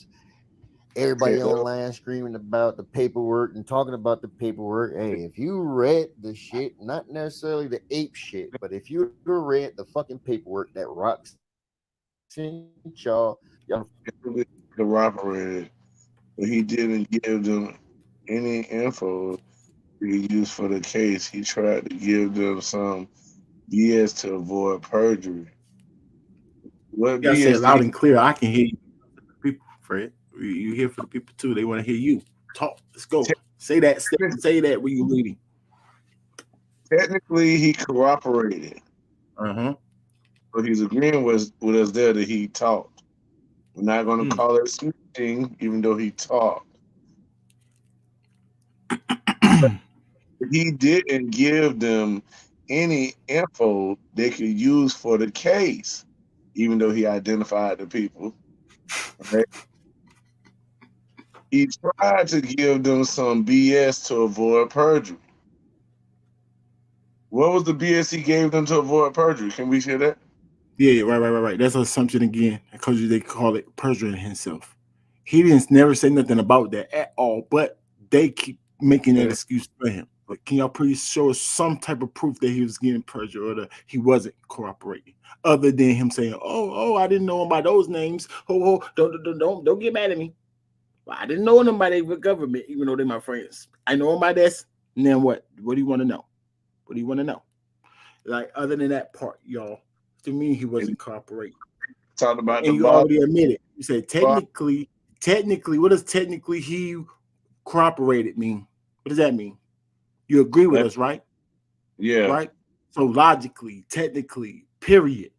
Everybody online screaming about the paperwork and talking about the paperwork. Hey, if you read the shit, not necessarily the ape shit, but if you read the fucking paperwork that Rock sent y'all corroborated, but he didn't give them any info he used for the case. He tried to give them some BS to avoid perjury. What You gotta say it BS loud did and clear. I can hear you. People, Fred. You hear for the people too. They want to hear you talk. Let's go. Say that. Say that when you leading. Technically, he cooperated. But he's agreeing with us there that he talked. We're not going to call it snitching, even though he talked. He didn't give them any info they could use for the case, even though he identified the people. Right? He tried to give them some BS to avoid perjury. What was the BS he gave them to avoid perjury? Can we share that? Yeah, right. That's an assumption again. Because they call it perjuring himself. He didn't never say nothing about that at all, but they keep making that excuse for him. But can y'all please show us some type of proof that he was getting perjured or that he wasn't cooperating, other than him saying, "Oh, I didn't know him by those names. Oh, don't get mad at me. Well, I didn't know them by the government, even though they're my friends. I know them by this. And then what? What do you want to know? What do you want to know? Like, other than that part, y'all, to me, he wasn't cooperating. Talked about and the you already admitted. You said technically, what does technically he cooperated mean? What does that mean? You agree with us, right? Yeah. Right? So logically, technically, period,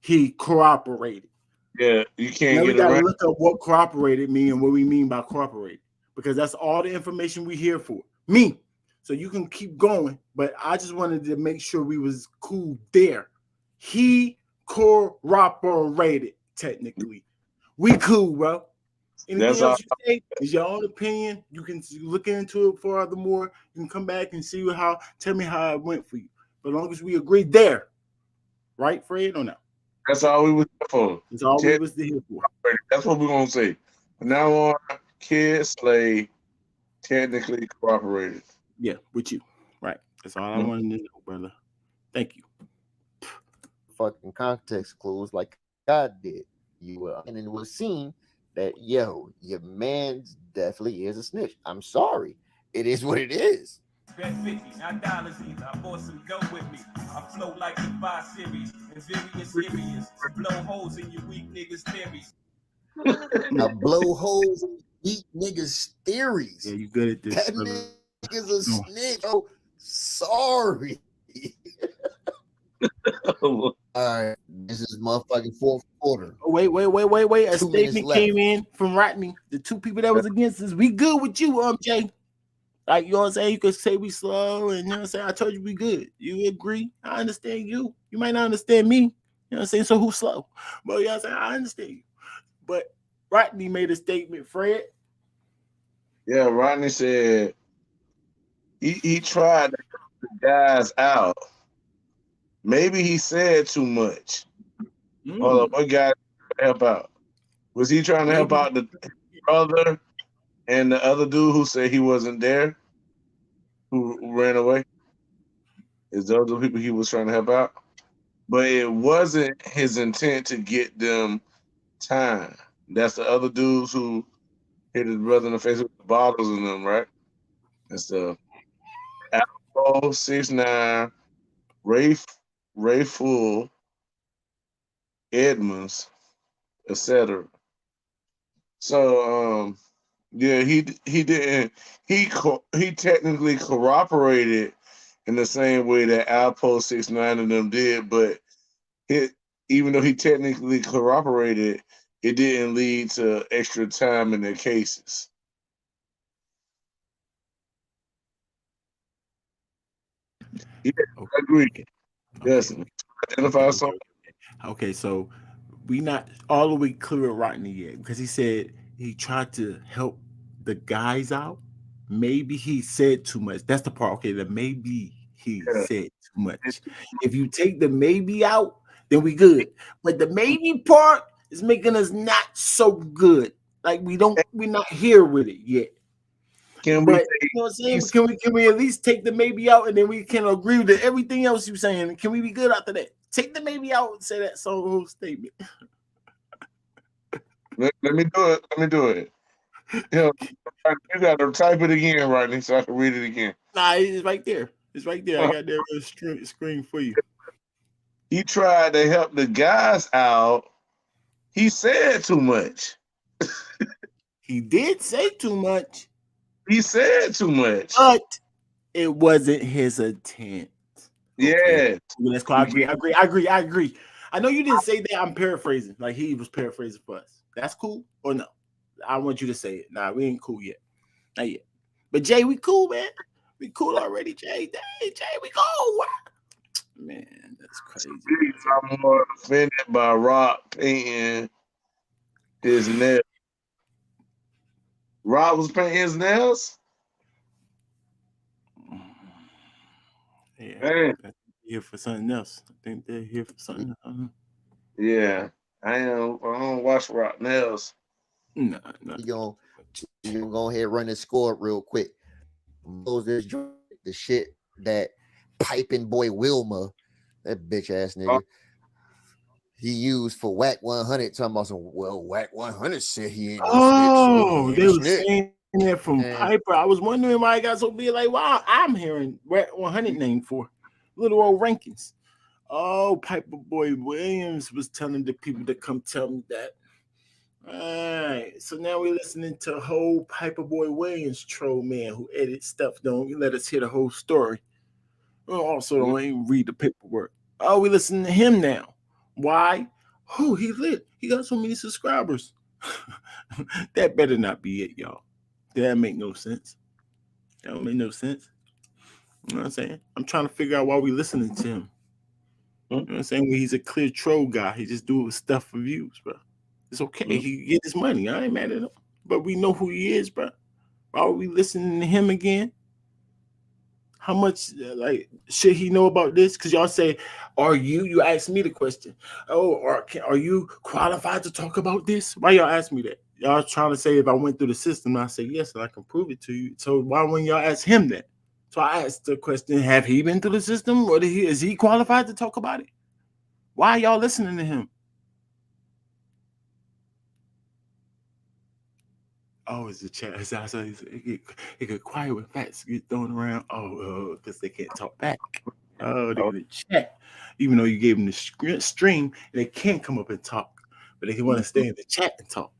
he cooperated. Yeah, you can't now get we gotta around. look up what cooperated mean and what we mean by cooperated, because that's all the information we here for. Me. So you can keep going, but I just wanted to make sure we was cool there. He cooperated technically. We cool, bro. Anything else you say is your own opinion. You can look into it furthermore. You can come back and see tell me how it went for you. But as long as we agree there, right, Fred, or no? That's all we was there for. That's all we was here for. That's what we're gonna say. From now on, Kid Slade technically cooperated. Yeah, with you. Right. That's all I Mhm. wanted to know, brother. Thank you. Fucking context clues like God did. And it was seen that your man's definitely is a snitch. I'm sorry. It is what it is. Bet 50, not dollars either. I bought some dough with me. I float like the 5 series in various areas to blow holes in your weak niggas' theories. I blow holes in weak niggas' Yeah, theories. you good at this, That brother. nigga's a snitch. Oh, sorry. All right, this is motherfucking fourth quarter. Oh, wait. A 2 minutes statement left. came in from Rodney. The two people that was against us. We good with you, Jay. Like, you know what I'm saying? You could say we slow, and you know what I'm saying? I told you we good. You agree? I understand you. You might not understand me. You know what I'm saying? So who's slow? But you know what I'm saying? I understand you. But Rodney made a statement, Fred. Yeah, Rodney said he tried to help the guys out. Maybe he said too much. Hold on, what guy help out? Was he trying to help Maybe. out the brother and the other dude who said he wasn't there, who ran away? Is those the people he was trying to help out? But it wasn't his intent to get them time. That's the other dudes who hit his brother in the face with the bottles and them, right? And stuff. Apple 6ix9ine, Ray Full, Edmonds, etc. So yeah, he didn't he technically corroborated in the same way that Alpo 6ix9ine and them did, but even though he technically corroborated, it didn't lead to extra time in their cases. Yeah, I agree. Okay. Yes, identify something. Okay, so we not all the way clear with Rodney yet because he said he tried to help the guys out. Maybe he said too much. That's the part. Okay, the maybe he Yeah. said too much. If you take the maybe out, then we good. But the maybe part is making us not so good. Like we're not here with it yet. Can we But say you know what I'm saying? Can we at least take the maybe out and then we can agree with everything else you're saying? Can we be good after that? Take the maybe out and say that whole statement. let me do it. Let me do it. You know, you got to type it again, Rodney, so I can read it again. Nah, it's right there. It's right there. I got that screen for you. He tried to help the guys out. He said too much. He did say too much. He said too much. But it wasn't his intent. Okay. Yeah. Let's call. I agree. I know you didn't say that. I'm paraphrasing. Like he was paraphrasing for us. That's cool or no? I want you to say it. Nah, we ain't cool yet. Not yet. But Jay, we cool, man. We cool already, Jay. Hey, Jay, we cool. Man, that's crazy. I'm more offended by Rock painting his nails. Rock was painting his nails? Yeah. Man. Here for something else. I think they're here for something else. Yeah. I don't watch Rock nails. No. You gonna go ahead and run the score real quick. The shit that piping boy Wilma, that bitch ass nigga, he used for Whack 100. Talking about Whack 100 said he ain't no snitch. So they were saying that from Piper. I was wondering why I got so big. Like, wow, I'm hearing Whack 100 name for little old rankings. Oh, Piper Boy Williams was telling the people to come tell me that. All right, so now we're listening to whole Piper Boy Williams troll man who edits stuff. Don't let us hear the whole story. We also don't even read the paperwork. Oh, we listen to him now. Why? Oh, he lit. He got so many subscribers. That better not be it, y'all. That make no sense. That don't make no sense. You know what I'm saying? I'm trying to figure out why we listening to him. You know what I'm saying? Well, he's a clear troll guy. He just do stuff for views, bro. It's okay. He get his money. I ain't mad at him. But we know who he is, bro. Why are we listening to him again? How much like should he know about this? Because y'all say, "Are you?" You asked me the question. Oh, are you qualified to talk about this? Why y'all ask me that? Y'all trying to say if I went through the system, I say yes, and I can prove it to you. So why wouldn't y'all ask him that? So I asked the question: have he been through the system, or is he qualified to talk about it? Why are y'all listening to him? Oh, it's the chat. It's outside. It get quiet when facts get thrown around. Oh, because they can't talk back. Oh, they Oh, in the chat. Even though you gave them the stream, they can't come up and talk, but they want to stay in the chat and talk.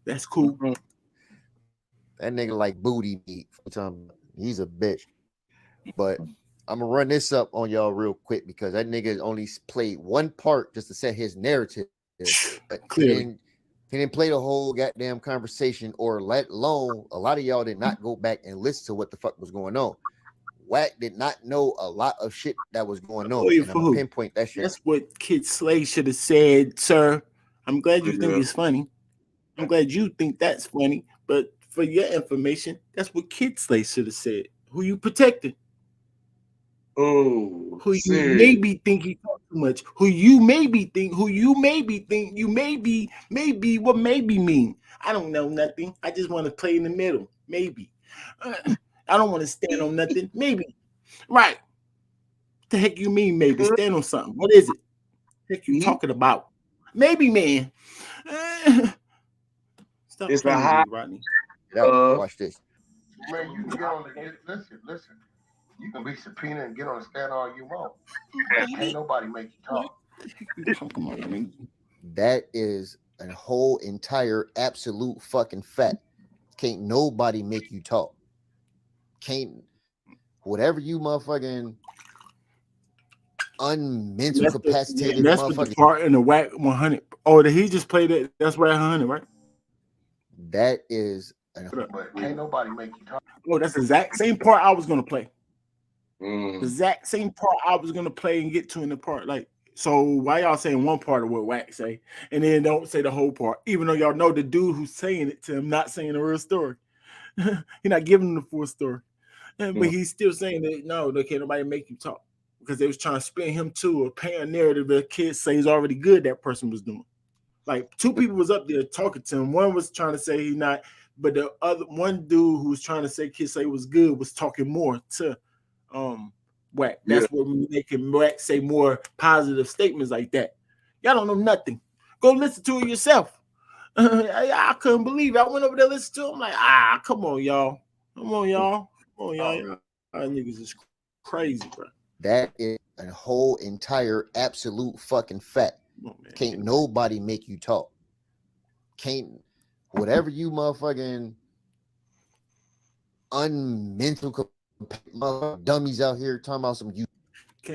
That's cool. That nigga like booty meat. He's a bitch. But I'm gonna run this up on y'all real quick because that nigga only played one part just to set his narrative. But Clearly. he didn't play the whole goddamn conversation, or let alone a lot of y'all did not go back and listen to what the fuck was going on. Wack did not know a lot of shit that was going Oh, on, you and I'm for gonna who? pinpoint that shit. That's what Kid Slade should have said, sir. I'm glad you think Yeah. it's funny. I'm glad you think that's funny. But for your information, that's what Kid Slade should have said. Who you protecting? Oh, Who you serious. maybe think he talk too much, who you maybe think you maybe what maybe mean. I don't know nothing. I just want to play in the middle. Maybe. I don't want to stand on nothing. Maybe. Right. What the heck you mean maybe? Stand on something. What is it? Heck you talking about? Maybe, man. Stop It's a playing with high. me, Rodney. Get out. Watch this. Man, you can get on the listen. You can be subpoenaed and get on the stand all you want, but can't nobody make you talk. Talking about me. That is a whole entire absolute fucking fact. Can't nobody make you talk. Can't whatever you motherfucking unmental capacitated That's what the motherfucker. part in the Whack 100. Oh, did he just played it? That's Whack 100, right? That is But can't nobody make you talk. Oh, that's the exact same part I was gonna play. The Mm. exact same part I was gonna play and get to in the part. Like, so why y'all saying one part of what Wack say and then don't say the whole part, even though y'all know the dude who's saying it to him not saying the real story. You're not giving him the full story. But he's still saying that no, they can't nobody make you talk. Because they was trying to spin him to a parent narrative that kids say is already good that person was doing. Like two people was up there talking to him. One was trying to say he not, but the other one dude who was trying to say kids say was good was talking more to Wack. Yeah. That's what making Wack say more positive statements like that. Y'all don't know nothing. Go listen to it yourself. I couldn't believe it. I went over there to listen to him. Like, come on, y'all. Come on, y'all. Come on, y'all. Y'all niggas is crazy, bro. that is a whole entire absolute fucking fact. Can't nobody make you talk. Can't whatever you motherfucking unmental dummies out here talking about some you.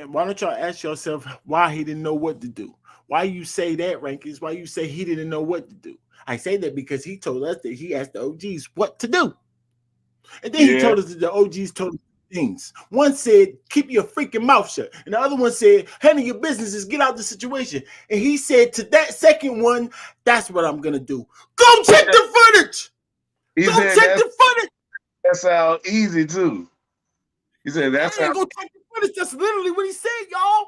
Why don't y'all ask yourself why he didn't know what to do? Why you say that, Rankins? Why you say he didn't know what to do? I say that because he told us that he asked the OGs what to do. And then he told us that the OGs told him things. One said, keep your freaking mouth shut. And the other one said, handle your businesses, get out of the situation. And he said to that second one, that's what I'm going to do. Go check the footage. He said check the footage. That sounds easy, too. He said that's how. Go check the footage. That's literally what he said, y'all.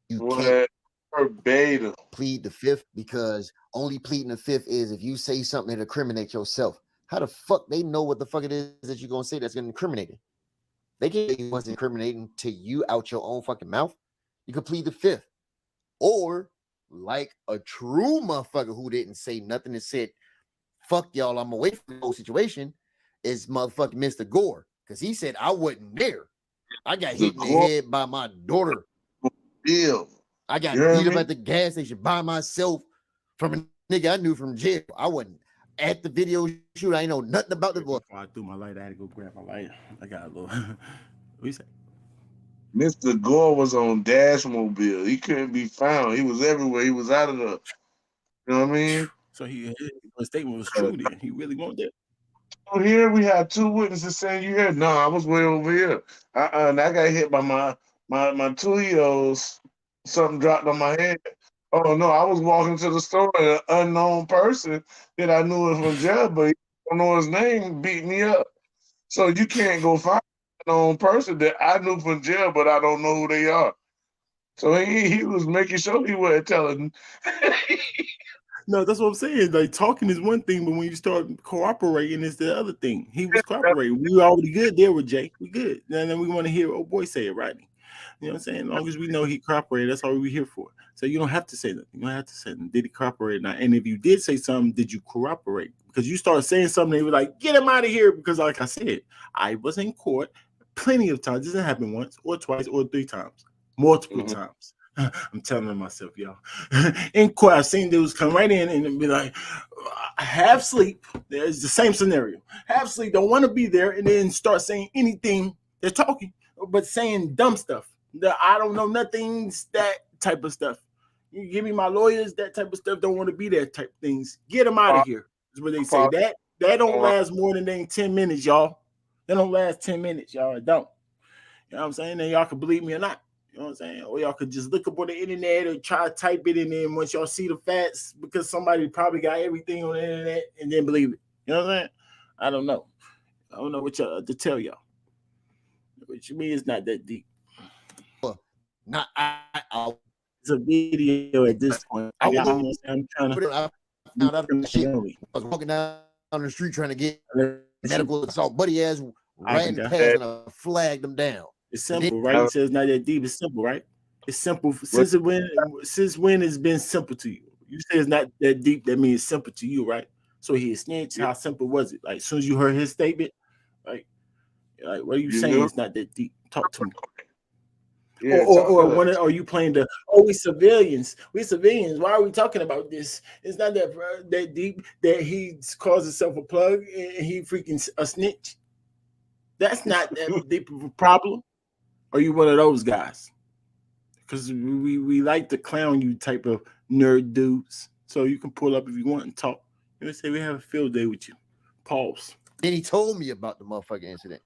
You can't verbatim plead the fifth because only pleading the fifth is if you say something that incriminates yourself. How the fuck they know what the fuck it is that you're gonna say that's gonna incriminate it? They can't say what's incriminating to you out your own fucking mouth. You could plead the fifth. Or like a true motherfucker who didn't say nothing and said, fuck y'all, I'm away from the whole situation, is motherfucking Mr. Gore. Because he said I wasn't there. I got hit in the head by my daughter. I got beat up at the gas station by myself from a nigga I knew from jail. I wasn't at the video shoot. I ain't know nothing about the boy. Before I threw my light, I had to go grab my light. I got a little. What you say? Mr. Gore was on Dashmobile. He couldn't be found. He was everywhere. He was out of the. You know what I mean? So his statement was true. Then he really wanted that. So here we have two witnesses saying you here. No, I was way over here. And I got hit by my 2-year-olds. Something dropped on my head. Oh no, I was walking to the store and an unknown person that I knew from jail, but he don't know his name, beat me up. So you can't go find known person that I knew from jail, but I don't know who they are. So he was making sure he wasn't telling. No, that's what I'm saying. Like talking is one thing, but when you start cooperating, it's the other thing. He was cooperating. We already good there with Jay. We good. And then we want to hear old boy say it, Rodney. You know what I'm saying? As long as we know he cooperated, that's all we're here for. So you don't have to say nothing. You don't have to say nothing. Did he cooperate or not? And if you did say something, did you cooperate? Because you start saying something, they were like, get him out of here. Because like I said, I was in court plenty of times. This didn't happen once or twice or 3 times. Multiple times. I'm telling myself, y'all. In court, I've seen dudes come right in and be like, half sleep. There's the same scenario. Half sleep, don't want to be there, and then start saying anything. They're talking, but saying dumb stuff. I don't know nothing, that type of stuff. You give me my lawyers, that type of stuff, don't want to be there type things. Get them out of here. Is what they say. That don't last more than 10 minutes, y'all. That don't last 10 minutes, y'all. It don't. You know what I'm saying? Then y'all can believe me or not. You know what I'm saying? Or y'all could just look up on the internet or try to type it in, and once y'all see the facts, because somebody probably got everything on the internet, and then believe it. You know what I'm saying? I don't know. I don't know what y'all to tell y'all. What you mean it's not that deep? Not it's a video at this point. I'm trying to. I found out that shit. I was walking down the street trying to get medical assault. Buddy ass ran past and I flagged them down. It's simple, right? It says not that deep. It's simple, right? It's simple. Since when it's been simple to you? You say it's not that deep. That means it's simple to you, right? So he snitched. How simple was it? Like as soon as you heard his statement, like what are you saying? It's not that deep. Talk to me. Yeah, or are you playing the we civilians? We civilians. Why are we talking about this? It's not that deep that he calls himself a plug and he freaking a snitch. That's not that deep of a problem. Are you one of those guys? Because we like to clown you type of nerd dudes. So you can pull up if you want and talk. You know, say we have a field day with you. Pause. Then he told me about the motherfucking incident.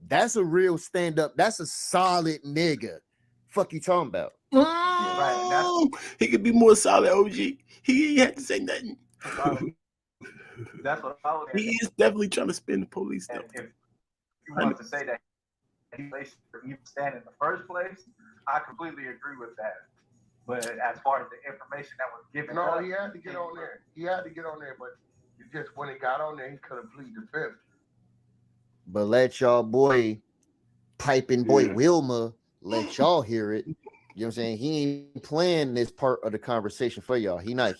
That's a real stand-up. That's a solid nigga. Fuck you talking about? He could be more solid, OG. He had to say nothing. That's what I was. He is definitely trying to spin the police stuff. If you want to say that he even stand in the first place, I completely agree with that. But as far as the information that was given, he had to get on there. He had to get on there, but just when he got on there, he couldn't plead the fifth. But let y'all boy, piping boy Wilma, let y'all hear it. You know what I'm saying? He ain't playing this part of the conversation for y'all. He's not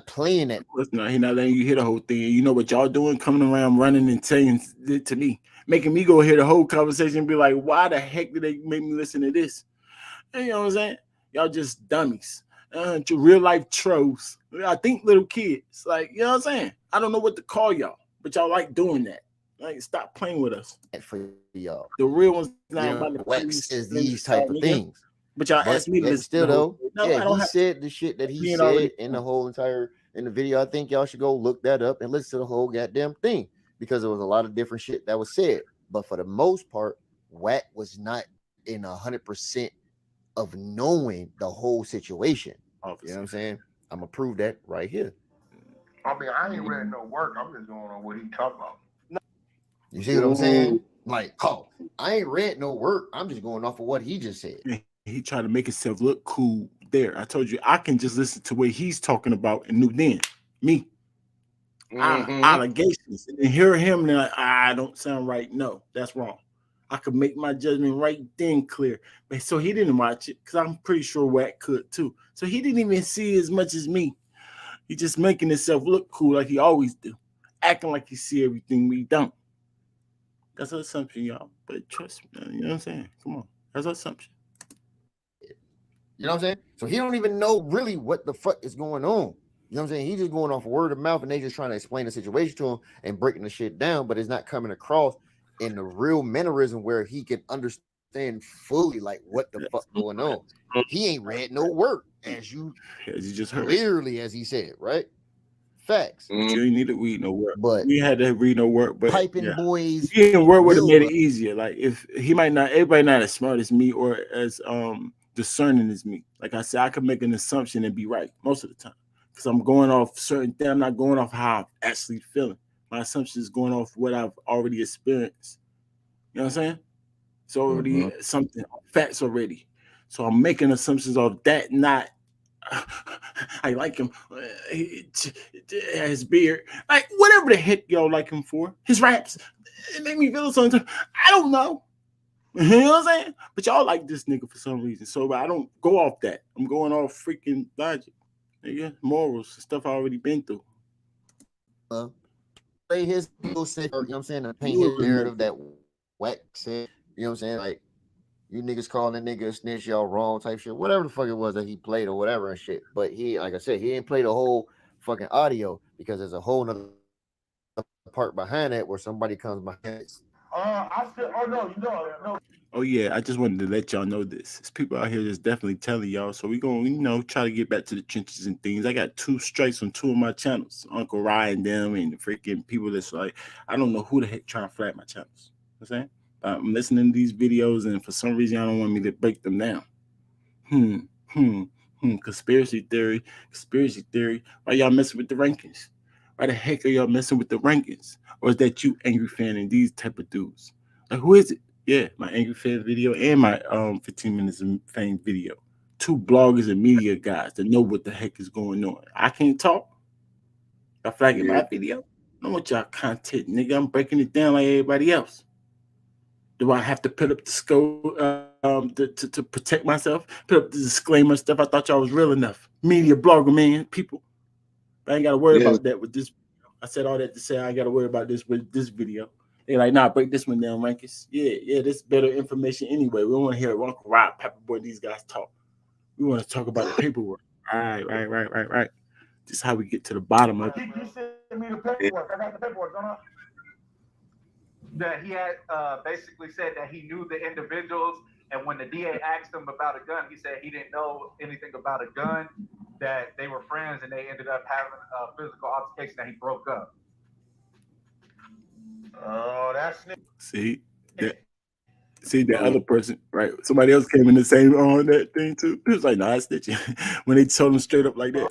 playing that. Of course not. He's not letting you hear the whole thing. You know what y'all doing? Coming around running and saying it to me, making me go hear the whole conversation and be like, why the heck did they make me listen to this? And you know what I'm saying? Y'all just dummies. Real life trolls. I think little kids. Like, you know what I'm saying? I don't know what to call y'all, but y'all like doing that. Like, stop playing with us. For y'all. The real ones not about the wax is these type of things. But y'all asked me to listen. Still though, he said the shit that he said in the whole entire in the video. I think y'all should go look that up and listen to the whole goddamn thing because there was a lot of different shit that was said. But for the most part, Wack was not in 100% of knowing the whole situation. Obviously. You know what I'm saying? I'm gonna prove that right here. I mean, I ain't read no work. I'm just going on what he talking about. You see what I'm saying? Like, I ain't read no work. I'm just going off of what he just said. He tried to make himself look cool there. I told you I can just listen to what he's talking about and knew then. Me. Allegations. And then hear him and like, I don't sound right. No, that's wrong. I could make my judgment right then clear. But so he didn't watch it because I'm pretty sure Wack could too. So he didn't even see as much as me. He just making himself look cool like he always do. Acting like he see everything we don't. That's an assumption, y'all. But trust me, you know what I'm saying? Come on. That's an assumption. You know what I'm saying? So he don't even know really what the fuck is going on. You know what I'm saying? He's just going off word of mouth and they just trying to explain the situation to him and breaking the shit down, but it's not coming across in the real mannerism where he can understand fully like what the fuck going on. He ain't read no work as you just heard clearly as he said, right? Facts. You ain't need to read no work. But we had to read no work. But piping boys, you didn't work would have made it easier. Like if he might not, everybody not as smart as me or as discerning as me. Like I said, I could make an assumption and be right most of the time because I'm going off certain things. I'm not going off how I'm actually feeling. My assumption is going off what I've already experienced. You know what I'm saying? It's already something facts already. So I'm making assumptions of that. Not I like him. His beard, like whatever the heck y'all like him for. His raps, it make me feel something. I don't know. You know what I'm saying? But y'all like this nigga for some reason. So I don't go off that. I'm going off freaking logic, nigga, morals, stuff I already been through. Play his skill set, or you know what I'm saying, to paint You his already know. narrative that Wack said, you know what I'm saying? Like, you niggas calling that nigga a snitch, y'all wrong type shit, whatever the fuck it was that he played or whatever and shit. But he, like I said, he didn't play the whole fucking audio because there's a whole nother part behind it where somebody comes behind it. I still. Oh no, no. Oh yeah, I just wanted to let y'all know this. There's people out here that's definitely telling y'all. So we gonna, try to get back to the trenches and things. I got 2 strikes on 2 of my channels, Uncle Ryan and them, and the freaking people that's like, I don't know who the heck trying to flag my channels. You know what I'm saying? I'm listening to these videos, and for some reason, I don't want me to break them down. Hmm, hmm, conspiracy theory, conspiracy theory. Why y'all messing with the rankings? Why the heck are y'all messing with the rankings? Or is that you, angry fan, and these type of dudes? Like, who is it? Yeah, my angry fan video and my 15 minutes of fame video. 2 bloggers and media guys that know what the heck is going on. I can't talk. Y'all flagging Yeah. my video? I don't want y'all content, nigga. I'm breaking it down like everybody else. Do I have to put up the scope to protect myself? Put up the disclaimer stuff. I thought y'all was real enough. Media blogger, man, people. But I ain't got to worry Yeah. about that with this. I said all that to say I ain't got to worry about this with this video. They're like, nah, break this one down, Rankus. Yeah, this better information anyway. We don't want to hear Uncle Rob, Pepperboy, these guys talk. We want to talk about the paperwork. Right. This is how we get to the bottom of it. You sent me the paperwork. I got the paperwork, don't I? That he had basically said that he knew the individuals, and when the DA asked him about a gun, he said he didn't know anything about a gun, that they were friends, and they ended up having a physical altercation that he broke up. Oh, that's See that other person, right? Somebody else came in the same on that thing too. He was like, nah, I snitching when they told him straight up like that.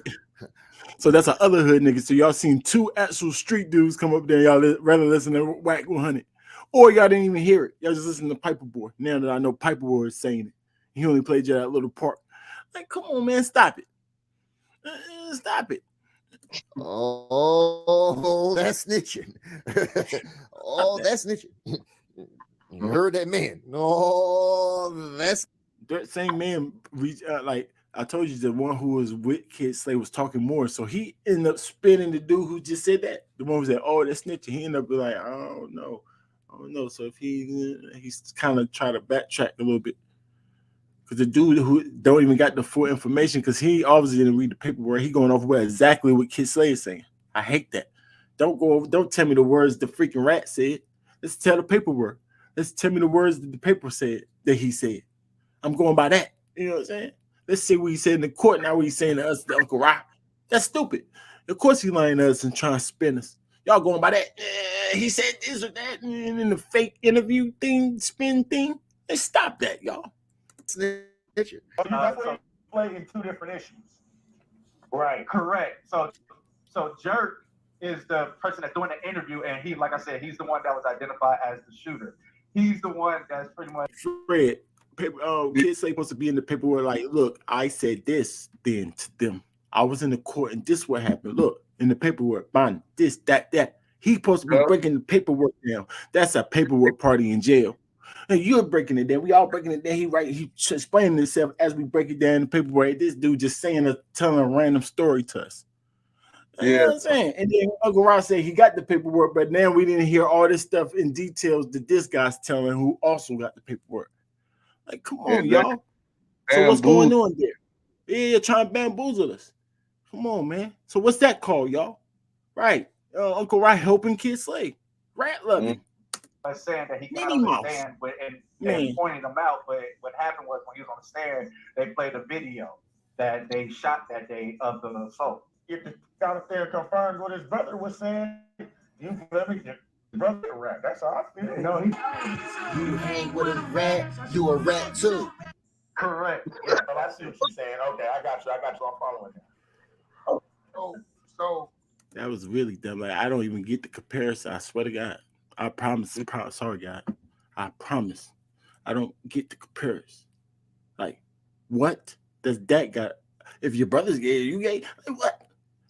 So that's a other hood nigga. So y'all seen 2 actual street dudes come up there. Y'all rather listen to Whack 100, or y'all didn't even hear it. Y'all just listen to Piper Boy. Now that I know Piper Boy is saying it, he only played you that little part. Like, come on, man, stop it, stop it. Oh, that's snitching. That's snitching. You heard that man? No, that's that same man. Like I told you, the one who was with Kid Slade was talking more. So he ended up spinning the dude who just said that. The one who said, "Oh, that's snitching." He ended up being like, "I don't know." So if he's kind of trying to backtrack a little bit. Because the dude who don't even got the full information, because he obviously didn't read the paperwork, he going off with exactly what Kid Slade is saying. I hate that. Don't tell me the words the freaking rat said. Let's tell the paperwork. Let's tell me the words that the paper said that he said. I'm going by that. You know what I'm saying? Let's see what he said in the court, not what he's saying to us, the Uncle Rock. That's stupid. Of course he lying to us and trying to spin us. Y'all going by that. He said this or that, and in the fake interview thing, spin thing. Let's stop that, y'all. snitching. That's why you play in 2 different issues. Right. Correct. So Jerk is the person that's doing the interview, and he, like I said, he's the one that was identified as the shooter. He's the one that's pretty much Fred. Kids say supposed to be in the paperwork. Like, look, I said this then to them. I was in the court, and this what happened. Look in the paperwork, bond this, that. He's supposed to be breaking the paperwork down. That's a paperwork party in jail. And you're breaking it down. We all breaking it down. He explaining himself as we break it down in the paperwork. This dude just telling a random story to us. You know what I'm saying? And then Uncle Ross said he got the paperwork, but now we didn't hear all this stuff in details that this guy's telling who also got the paperwork. Like, come on, y'all. So what's going on there? Yeah, you're trying to bamboozle us. Come on, man. So what's that called, y'all? Right. Uncle Ross helping Kid Slade. Rat loving. saying that he got on the stand and pointing them out, but what happened was when he was on the stand, they played a video that they shot that day of the assault. If the got up there confirmed what his brother was saying, you let me brother a rat. That's how I feel. No, you hang with a rat, you a rat too. Correct. Yeah, well, I see what you're saying. Okay, I got you. I'm following that. So that was really dumb. Like, I don't even get the comparison. I swear to God. I promise. Sorry, God. I promise. I don't get the comparison. Like, what does that got? If your brother's gay, you gay? Like, what?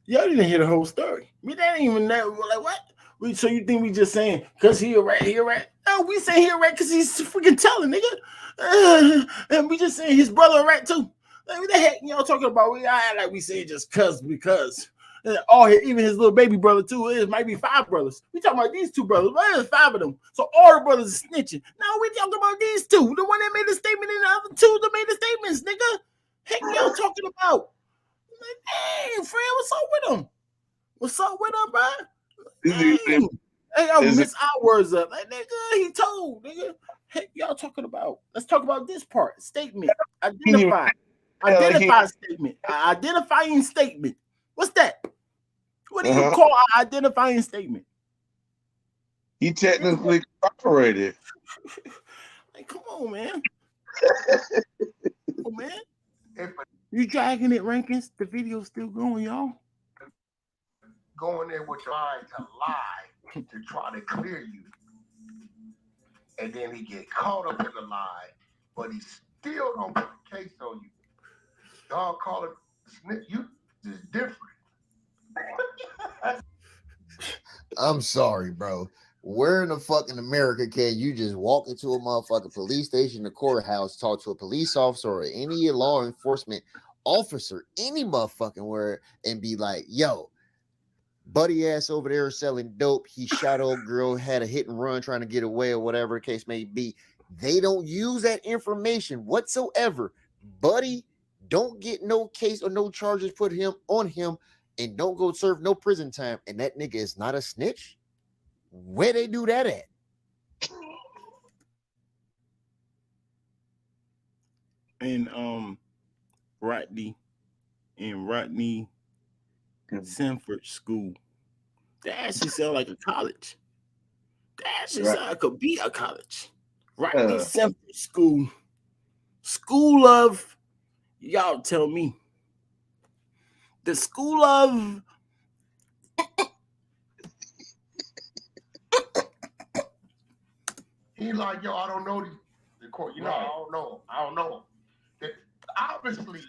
Y'all didn't hear the whole story. We didn't even know. We're like, what? So you think we just saying because he a rat, he a rat? No, we say he a rat because he's freaking telling, nigga. And we just saying his brother a rat too. Like, what the heck y'all talking about? We act like we say just because. Even his little baby brother too. It might be 5 brothers. We talking about these 2 brothers. Why there's 5 of them? So all the brothers are snitching. Now we talking about these 2. The one that made the statement and the other 2 that made the statements, nigga. Heck y'all talking about? Like, hey, friend, what's up with him? What's up with him, bro? Hey, I miss our words up. Like, nigga, he told, nigga. Heck, y'all talking about? Let's talk about this part. Statement. Identify. Identify statement. Identifying statement. What's that? What do you call an identifying statement? He technically cooperated. Like, come on, man. Come on, man. You dragging it, Rankins? The video's still going, y'all. Going there with your mind to lie to try to clear you. And then he get caught up in the lie, but he still don't put a case on you. Y'all call it snitch. You is different. I'm sorry, bro. Where in the fucking America can you just walk into a motherfucking police station, the courthouse, talk to a police officer or any law enforcement officer, any motherfucking where, and be like, yo, buddy ass over there selling dope. He shot old girl, had a hit and run trying to get away or whatever the case may be. They don't use that information whatsoever. Buddy, don't get no case or no charges put on him and don't go serve no prison time. And that nigga is not a snitch. Where they do that at? And Rodney Sanford School. That actually sound like a college. That actually sound like it could be a college. Rodney Sanford School. School of, y'all tell me. The school of He like, yo, I don't know the court. You know, I don't know. They obviously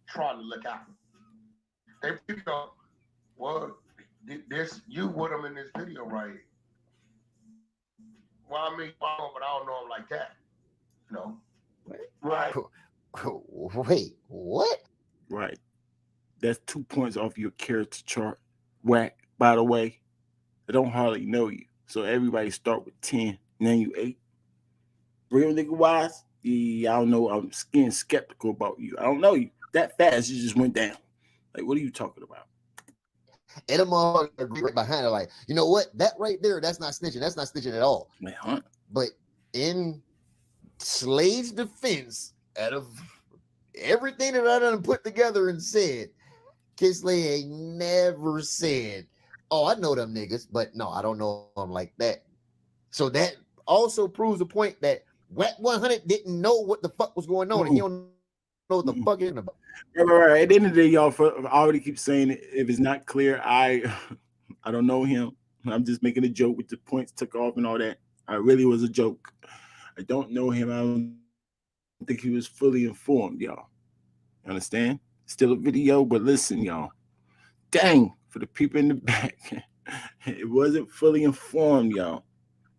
trying to look out. They go, well, this you with him in this video, right? Well, I mean, but I don't know him like that. No. Right. Wait, what? Right. That's 2 points off your character chart. Whack, by the way. I don't hardly know you. So everybody start with 10. Now you 8. Real nigga wise, yeah, I don't know. I'm getting skeptical about you. I don't know you. That fast, you just went down. Like, what are you talking about? And I'm all agree behind it, like, you know what? That right there, that's not snitching. That's not snitching at all. Like, huh? But in Slade's defense, out of everything that I done put together and said, Kid Slade ain't never said, oh, I know them niggas, but no, I don't know them like that. So that also proves the point that Whack 100 didn't know what the fuck was going on. And he don't know what the fuck is about. Right. At the end of the day, y'all, I already keep saying it. If it's not clear, I don't know him. I'm just making a joke with the points took off and all that. I really was a joke. I don't know him. I don't think he was fully informed, y'all. Understand? Still a video, but listen, y'all. Dang, for the people in the back, it wasn't fully informed, y'all.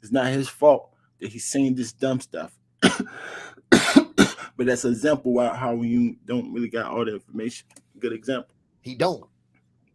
It's not his fault that he's saying this dumb stuff. But that's an example how you don't really got all the information. Good example. He don't.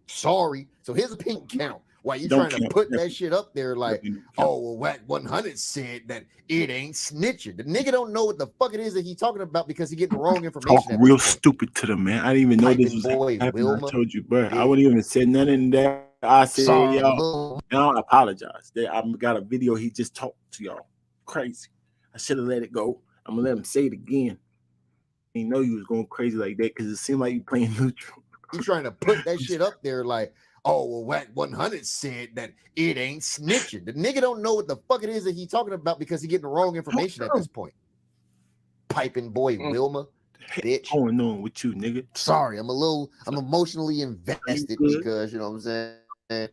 Sorry. So here's a pink count. Why you Don't trying to count. put that shit up there like, Definitely don't count. oh, well, Whack 100 said that it ain't snitching. The nigga don't know what the fuck it is that he's talking about because he getting the wrong information. Talk real stupid to them, man. I didn't even know this was boy, happening. Wilma. I told you, bro. I wouldn't even say nothing that I said, Sorry, y'all. And I apologize. I got a video he just talked to y'all. Crazy. I should have let it go. I'm gonna let him say it again. I didn't know you was going crazy like that because it seemed like you playing neutral. You trying to put that shit up there like, oh, well, Whack 100 said that it ain't snitching. The nigga don't know what the fuck it is that he's talking about because he getting the wrong information at this point. Piping boy Wilma, bitch. Going on with you, nigga? Sorry, I'm emotionally invested because, you know what I'm saying?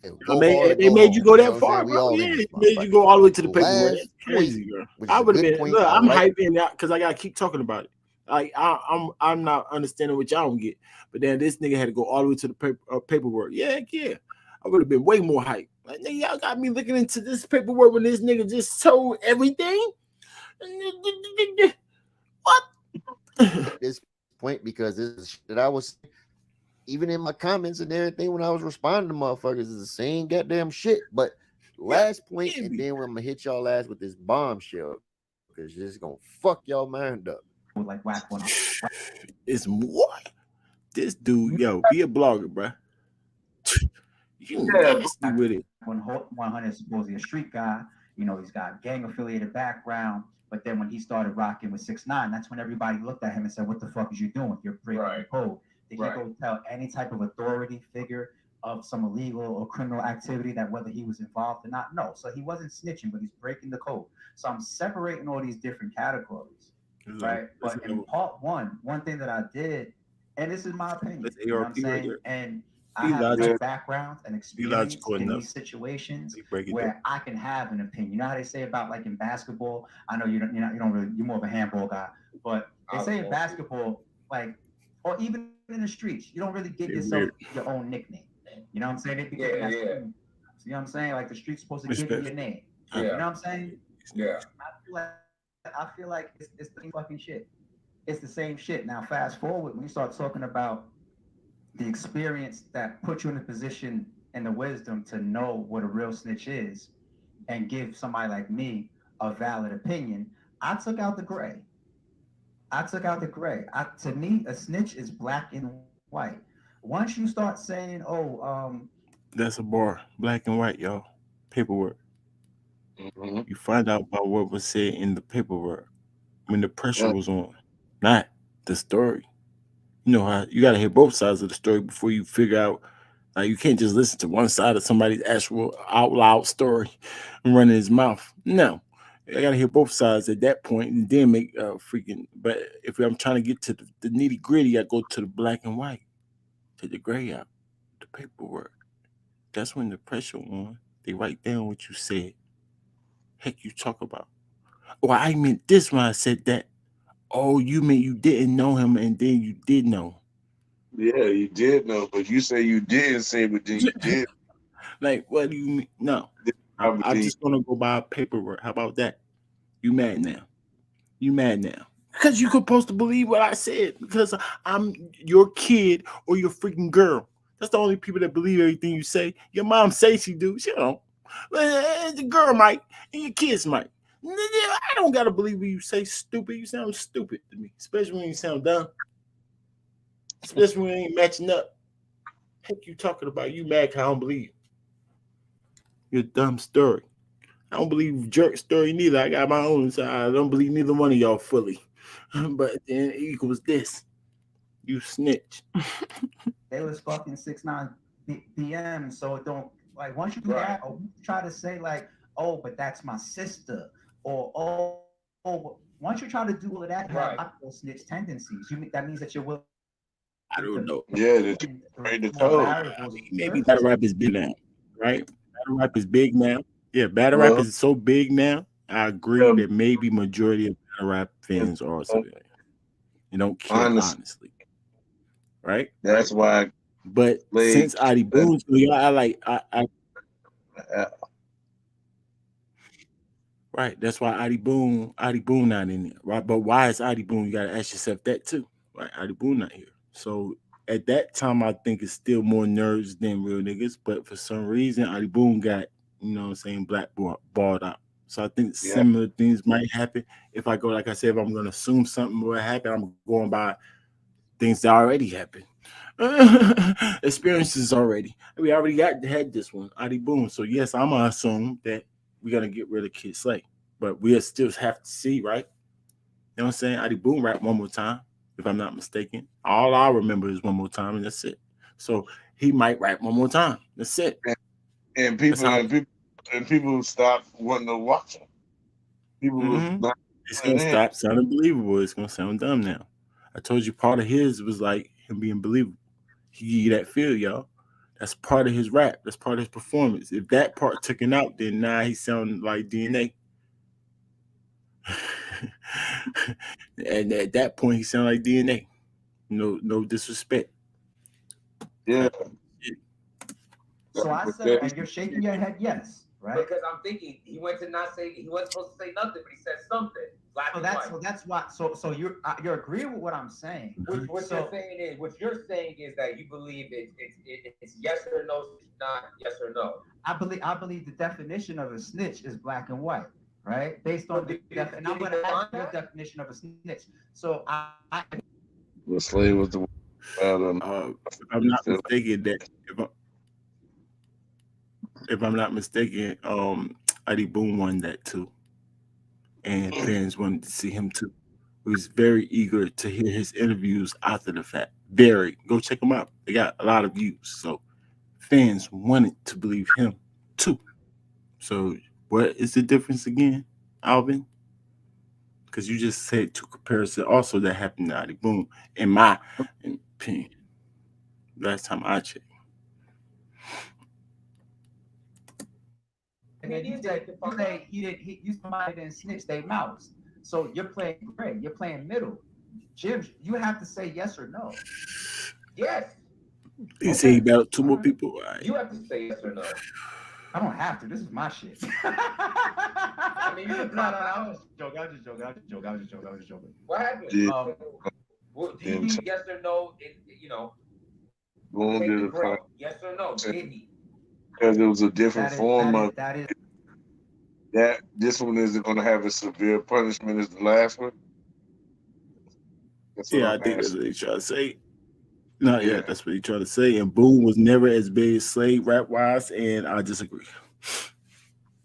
Go hard or They go made you home. go You know what that I'm far, saying? We bro. all in Yeah, this they made you motherfucker. go all the way to the paperwork. Last That's point, crazy, girl. which I is a would have good been. point. Look, I I'm like. hyping out because I gotta keep talking about it. Like I'm not understanding what y'all don't get. But then this nigga had to go all the way to the paperwork. Yeah. I would have been way more hype. Like, nigga, y'all got me looking into this paperwork when this nigga just told everything. What? At this point, because this is shit that I was even in my comments and everything when I was responding to motherfuckers is the same goddamn shit. But Yeah, last point, can't and be. then I'm gonna hit y'all ass with this bombshell because it's gonna fuck y'all mind up. Like whack one. It's what? This dude, yo, be a blogger, bro. You nasty with it. When 100 is supposedly a street guy, you know, he's got gang affiliated background. But then when he started rocking with 6ix9ine, that's when everybody looked at him and said, "What the fuck is you doing? You're breaking the code." Did he go tell any type of authority figure of some illegal or criminal activity that whether he was involved or not? No. So he wasn't snitching, but he's breaking the code. So I'm separating all these different categories, right? But in part one thing that I did, and this is my opinion, That's you know what ARP I'm right saying? there. And I Be have enough logical. background and Be experience logical in enough. these situations They break it where down. I can have an opinion. You know how they say about like in basketball? I know you don't really, you're more of a handball guy, but they say in basketball, like, or even in the streets, you don't really give They're yourself weird. your own nickname. You know what I'm saying? They become that's cool. So, you know what I'm saying? Like the street's supposed to give you your name. You know what I'm saying? I feel like it's the same fucking shit. It's the same shit. Now, fast forward, when you start talking about the experience that put you in a position and the wisdom to know what a real snitch is and give somebody like me a valid opinion, I took out the gray. To me, a snitch is black and white. Once you start saying, That's a bar. Black and white, y'all. Paperwork. Mm-hmm. You find out about what was said in the paperwork when the pressure Yeah. was on, not the story. You know how you gotta hear both sides of the story before you figure out. Like you can't just listen to one side of somebody's actual out loud story and run in his mouth. No, I gotta hear both sides at that point and then make freaking. But if I'm trying to get to the nitty gritty, I go to the black and white, to the gray out, the paperwork. That's when the pressure on. They write down what you said. Heck, you talk about. Oh, I meant this when I said that. Oh, you meant you didn't know him and then you did know. Yeah, you did know, but you say you didn't say, but then you did. Like, what do you mean? No, I'm Probably just gonna go by paperwork. How about that? You mad now? You mad now? Because you're supposed to believe what I said. Because I'm your kid or your freaking girl. That's the only people that believe everything you say. Your mom says she do. She don't. The girl might, and your kids might. I don't gotta believe what you say. Stupid. You sound stupid to me, especially when you sound dumb. Especially when you ain't matching up. Heck, you talking about? You mad? 'Cause I don't believe your dumb story. I don't believe jerk story neither. I got my own side. I don't believe neither one of y'all fully. But then it equals this. You snitch. they was fucking 6ix9ine PM, so it don't like once you do that, or you try to say like, oh, but that's my sister, or once you try to do all of that, you have snitch tendencies. That means that you're willing I don't know. yeah, that you break the more code. variables. Maybe battle rap is big now, right? Battle rap is big now. Yeah, battle rap Well, is so big now. I agree yeah, that maybe majority of battle rap fans are civilian. They don't care honest. honestly, right? That's why But Slade. since Adi Boone, so yeah, I Uh, right. That's why Adi Boone not in there, right? But why is Adi Boone? You gotta ask yourself that too, right? Adi Boone not here. So at that time, I think it's still more nerds than real niggas. But for some reason, Adi Boone got, you know what I'm saying, blackballed out. So I think yeah, similar things might happen. If I go, like I said, if I'm gonna assume something will happen, I'm going by things that already happened. Experiences already. We already had this one, Adi Boone. So yes, I'm gonna assume that we're gonna get rid of Kid Slade. But we still have to see, right? You know what I'm saying? Adi Boone rap one more time, if I'm not mistaken. All I remember is one more time, and that's it. So he might rap one more time. That's it. and, and That's people how. and people and people stop wanting to watch him. People was Mm-hmm. not It's gonna tuning in. stop sounding believable. It's gonna sound dumb now. I told you part of his was like him being believable. He give you that feel, y'all. That's part of his rap. That's part of his performance. If that part taken out, then now he sounding like DNA. And at that point, he sounded like DNA. No, no disrespect. Yeah. So I But said, that, and you're shaking your head, yes, right? Because I'm thinking he went to not say he wasn't supposed to say nothing, but he said something. Black So and that's white. so that's why. So you're agreeing with what I'm saying. What So you're saying is that you believe it's yes or no, not yes or no. I believe the definition of a snitch is black and white, right? Based So on the and I'm going to ask your definition of a snitch. So but Slade was the one battle. If I'm not mistaken, that if I'm not mistaken, Eddie Boone won that too, and fans wanted to see him too. He was very eager to hear his interviews after the fact. Very, go check them out. They got a lot of views, so fans wanted to believe him too. So, what is the difference again, Alvin? Because you just said two comparison. Also, that happened to Eddie Boone, in my opinion. Last time I checked. and then you say you somebody didn't snitch their mouths. So you're playing gray. You're playing middle. Jim, you have to say yes or no. Yes. You say he battled two more people. Right. You have to say yes or no. I don't have to. This is my shit. I mean, you can no, I was joking. I was just joking. What happened? Yeah. Well, do you mean yes or no? Boone did a bro, yes or no? Did he? Because it was a different form of that is that. This one isn't going to have a severe punishment as the last one. That's what Yeah, I I'm think that's asking. what they try to say. Not Yeah. yet. That's what he tried to say. And Boone was never as big as Slade rap wise, and I disagree.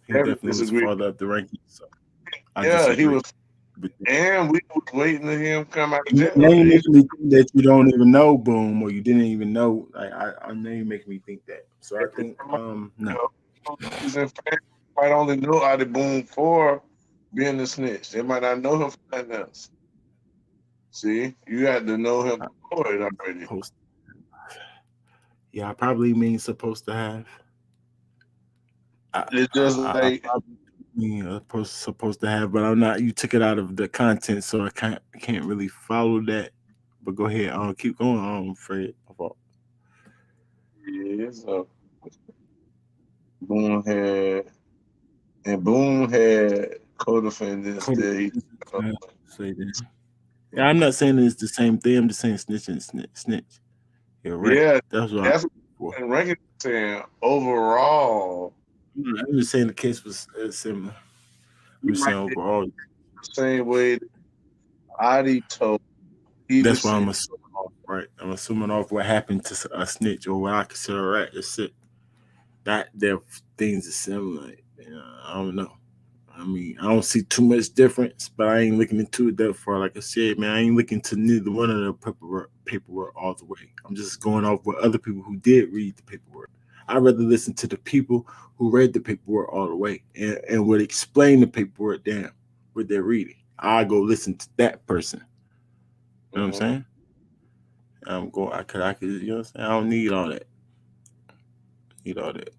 He Never definitely was disagree. farther up the rankings. So I Yeah, he disagree. was, and we was waiting to him come out of Now jail. you making me think that you don't even know Boom, or you didn't even know. Like I know you make me think that. So I think no. Reason fans might only know Adi Boone for being a snitch. They might not know him for nothing else. See, you had to know him for it already. Yeah, I probably mean supposed to have. It's just I like probably mean supposed to have, but I'm not. You took it out of the content, so I can't really follow that. But go ahead, keep going on, Fred. yeah, so Boone had Boone had co-defendants that he. Say that. Yeah, I'm not saying it's the same thing. I'm just saying snitch and snitch. You're right. Yeah, That's what that's I'm what for. ranking saying overall. I'm just saying the case was similar. I'm You just might saying be overall. the same way that Adi told he That's was why I'm saying. assuming off, right? I'm assuming off what happened to a snitch or what I consider a rat. That's it. That their things are similar. I don't know. I mean, I don't see too much difference, but I ain't looking into it that far. Like I said, man, I ain't looking to neither one of the paperwork all the way. I'm just going off what other people who did read the paperwork. I'd rather listen to the people who read the paperwork all the way and would explain the paperwork down what they're reading. I go listen to that person. You know what I'm saying? I'm going. I could. You know what I'm saying? I don't need all that. Need all that.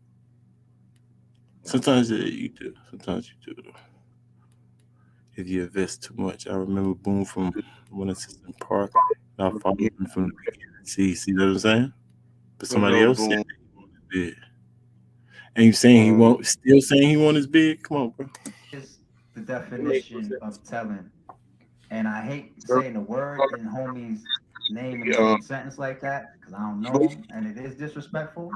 Sometimes you do. Sometimes you do. If you invest too much. I remember Boom from one assistant park. I followed him from the beginning. See what I'm saying? But You somebody know, else said Boone. he wanted his bid. And you saying he won't still saying he wants his bid? Come on, bro. is the definition of telling. And I hate saying the word in homie's name in the same sentence like that because I don't know him and it is disrespectful.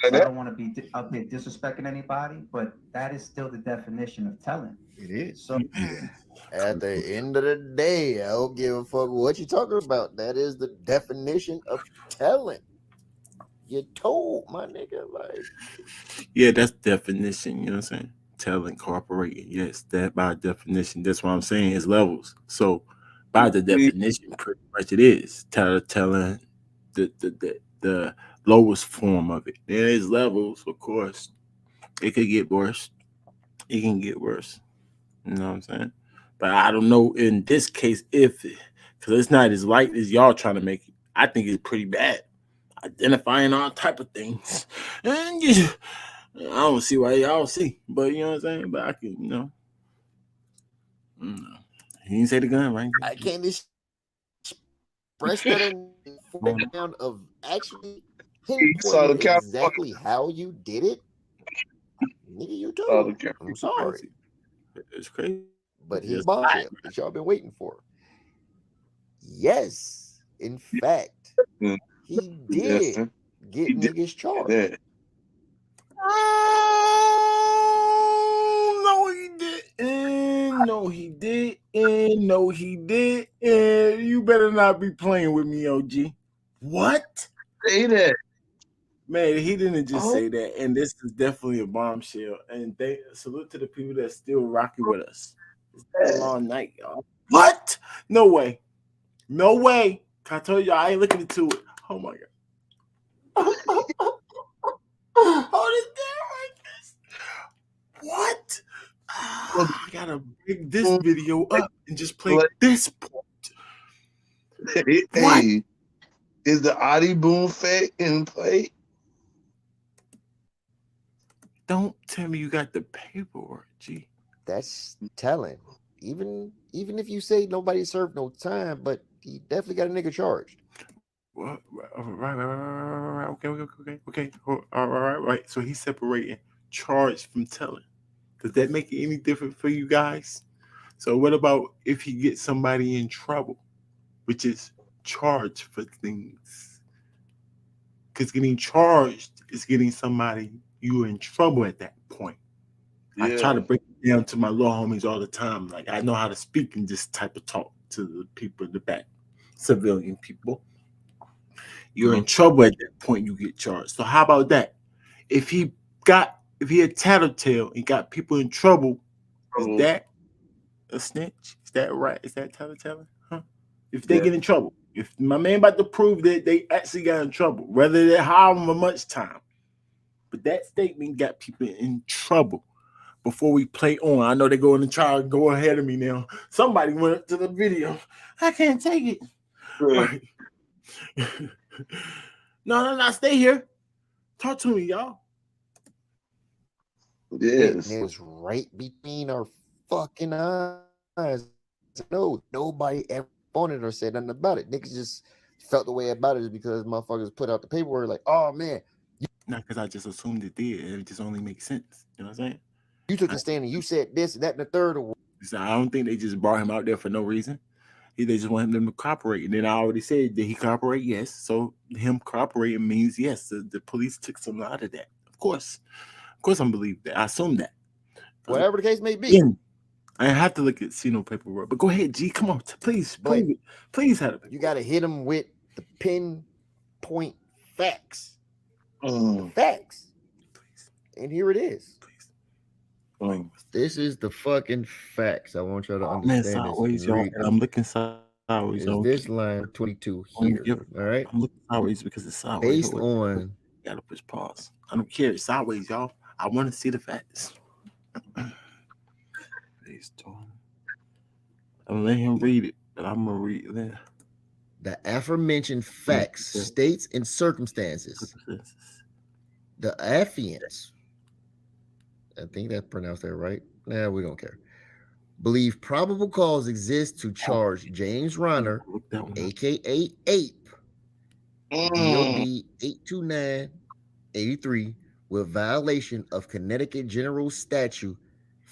So I don't want to be up here disrespecting anybody, but that is still the definition of telling. It is. So at the end of the day, I don't give a fuck what you talking about. That is the definition of telling. You told my nigga, like, yeah, that's definition, you know what I'm saying? Telling, cooperating. Yes, that by definition. That's what I'm saying is levels. So by the definition, pretty much it is telling the lowest form of it. There is levels, of course. It could get worse. It can get worse. You know what I'm saying? But I don't know in this case if because it's not as light as y'all trying to make it. I think it's pretty bad. identifying all type of things. And I don't see why y'all see, but you know what I'm saying. But I can, he didn't say the gun, right? I can't express that down of actually He saw the pinpointing California. exactly how you did it. Nigga, you Saw the too. California. I'm sorry. It's crazy. But he's bombshell that y'all been waiting for. Yes, in fact, Mm. he Yes, did sir. get He did niggas charged. that. No, he didn't. No, he didn't. No, he didn't. You better not be playing with me, OG. What? Say that. Man, he didn't just Oh, say that. And this is definitely a bombshell. And they salute to the people that's still rocking with us. It's been a long night, y'all. What? No way. No way. I told you I ain't looking into it. Oh my god. Hold it down like this. What? I gotta bring this video up and just play this part. hey, What? is the Audi Boom fake in play? Don't tell me you got the paperwork, G. That's telling. Even if you say nobody served no time, but he definitely got a nigga charged. What? Right. Okay. All right. So he's separating charge from telling. Does that make it any different for you guys? So what about if he gets somebody in trouble, which is charged for things? Because getting charged is getting somebody you're in trouble at that point. I try to break it down to my little homies all the time. Like I know how to speak in this type of talk to the people in the back, civilian people. You're in trouble at that point. You get charged. So how about that? If he had tattletale and got people in trouble, is that a snitch? Is that right? Is that tattletale? Huh? If they get in trouble, if my man about to prove that they actually got in trouble, whether they hire him for much time, but that statement got people in trouble. Before we play on, I know they're going to try to go ahead of me now. Somebody went up to the video. I can't take it. Right. No. Stay here. Talk to me, y'all. Yes. It was right between our fucking eyes. No, nobody ever on it or said nothing about it. Niggas just felt the way about it because motherfuckers put out the paperwork like, oh man. Not because I just assumed it did. It just only makes sense. You know what I'm saying? You took the stand and you said this and that and the third. So I don't think they just brought him out there for no reason. They just want him to cooperate. And then I already said, did he cooperate? Yes. So him cooperating means yes. The police took something out of that. Of course, I believe that. I assume that. Whatever the case may be. I have to look at no paperwork. But go ahead, G. Come on, please, prove it. Please have it. You got to hit him with the pinpoint facts. The facts. Please. And here it is. Please. This is the fucking facts. I want y'all to understand sideways, this. y'all. I'm looking sideways. Is this line 22 here? Yep. All right. I'm looking sideways because it's sideways. Based on. Gotta push pause. I don't care. It's sideways, y'all. I want to see the facts. Based on. I'm gonna let him read it, but I'm gonna read it. The aforementioned facts, states, and circumstances. The affiants, I think that's pronounced that right. Nah, we don't care. Believe probable cause exists to charge James Ronner, aka Ape, DOB 82983, with violation of Connecticut General Statute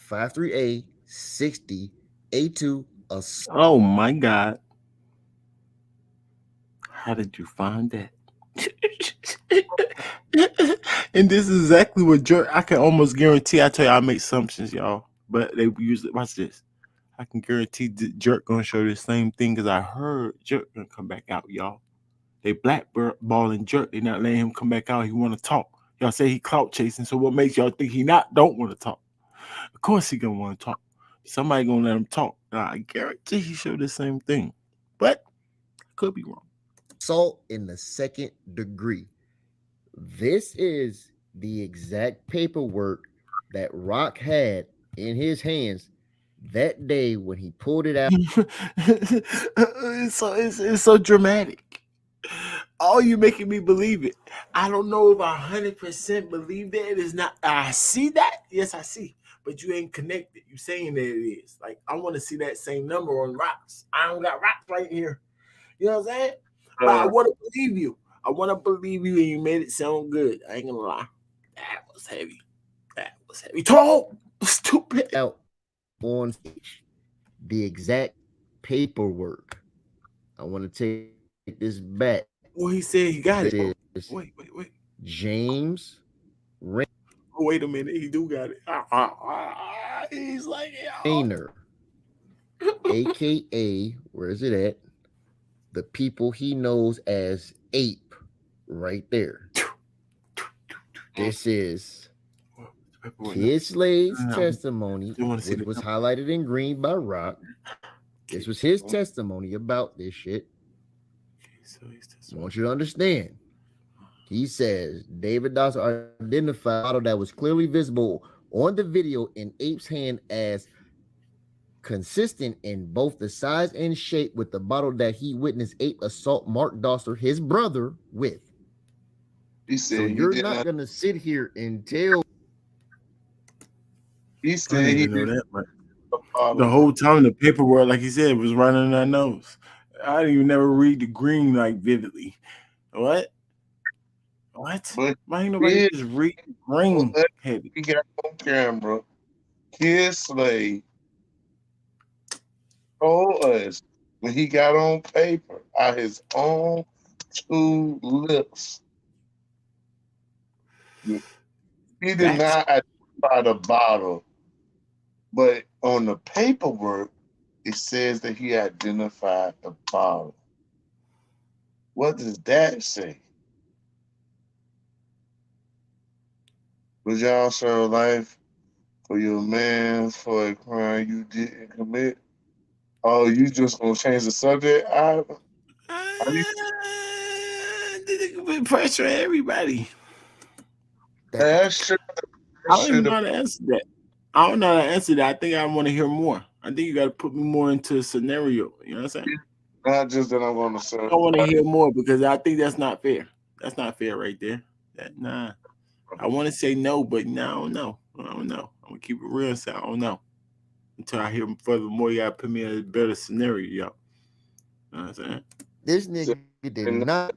53A 60 A2. Oh my God. How did you find that? And this is exactly what Jerk. I can almost guarantee. I tell you, I make assumptions, y'all, but they usually watch this. I can guarantee Jerk gonna show the same thing because I heard Jerk gonna come back out, y'all. They blackballing Jerk. They not letting him come back out. He want to talk. Y'all say he clout chasing. So what makes y'all think he don't want to talk? Of course he gonna want to talk. Somebody gonna let him talk. I guarantee he showed the same thing, but I could be wrong. Assault in the second degree. This is the exact paperwork that Rock had in his hands that day when he pulled it out. It's so dramatic. All you making me believe it. I don't know if I 100% believe that it is not. I see that. Yes, I see. But you ain't connected. You saying that it is. Like, I want to see that same number on rocks. I don't got rocks right here. You know what I'm saying? But I want to believe you. I want to believe you, and you made it sound good. I ain't gonna lie. That was heavy. That was heavy. Tall. Stupid. Out on stage, the exact paperwork. I want to take this back. Well, he said he got it. This is Wait. James Oh, wait a minute. He do got it. He's like, yeah. Rayner, aka, where is it at? The people he knows as Ape, right there. This is Kid Slade's testimony, which was highlighted in green by Rock. This was his testimony about this shit. I want you to understand. He says David Dawson identified a bottle that was clearly visible on the video in Ape's hand as consistent in both the size and shape with the bottle that he witnessed Ape assault Mark Dawson, his brother, with. He said So you're not gonna sit here and tell. He said he didn't know that, but the whole time the paperwork, like he said, was right under our nose. I didn't even never read the green like vividly. What? But why ain't nobody just read the green? He got on camera. Kid Slade told us when he got on paper out his own two lips. He did not identify the bottle, but on the paperwork, it says that he identified the bottle. What does that say? Would y'all serve life for your man for a crime you didn't commit? Oh, you just gonna change the subject? Pressure everybody. That's true. I don't even know how to answer that. I don't know how to answer that. I think I want to hear more. I think you got to put me more into a scenario. You know what I'm saying? Not just that I'm going to serve. I want to hear more because I think that's not fair. That's not fair right there. Nah. I want to say no, but no, I don't know. I don't know. I'm going to keep it real and say I don't know. Until I hear furthermore, you got to put me in a better scenario, yo. You know what I'm saying? This nigga did not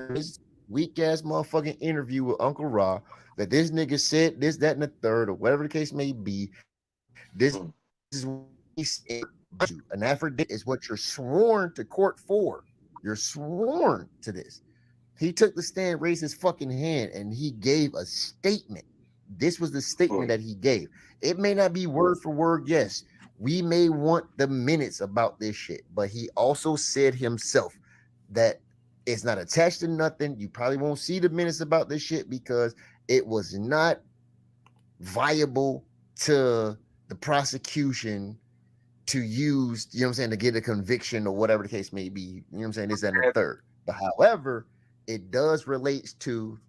this weak ass motherfucking interview with Uncle Ra that this nigga said this, that, and the third, or whatever the case may be. This is what he said. An affidavit is what you're sworn to court for. You're sworn to this. He took the stand, raised his fucking hand, and he gave a statement. This was the statement that he gave. It may not be word for word, yes. We may want the minutes about this shit, but he also said himself that it's not attached to nothing. You probably won't see the minutes about this shit because it was not viable to the prosecution to use, you know what I'm saying, to get a conviction or whatever the case may be. You know what I'm saying? This and the third. But however, it does relate to,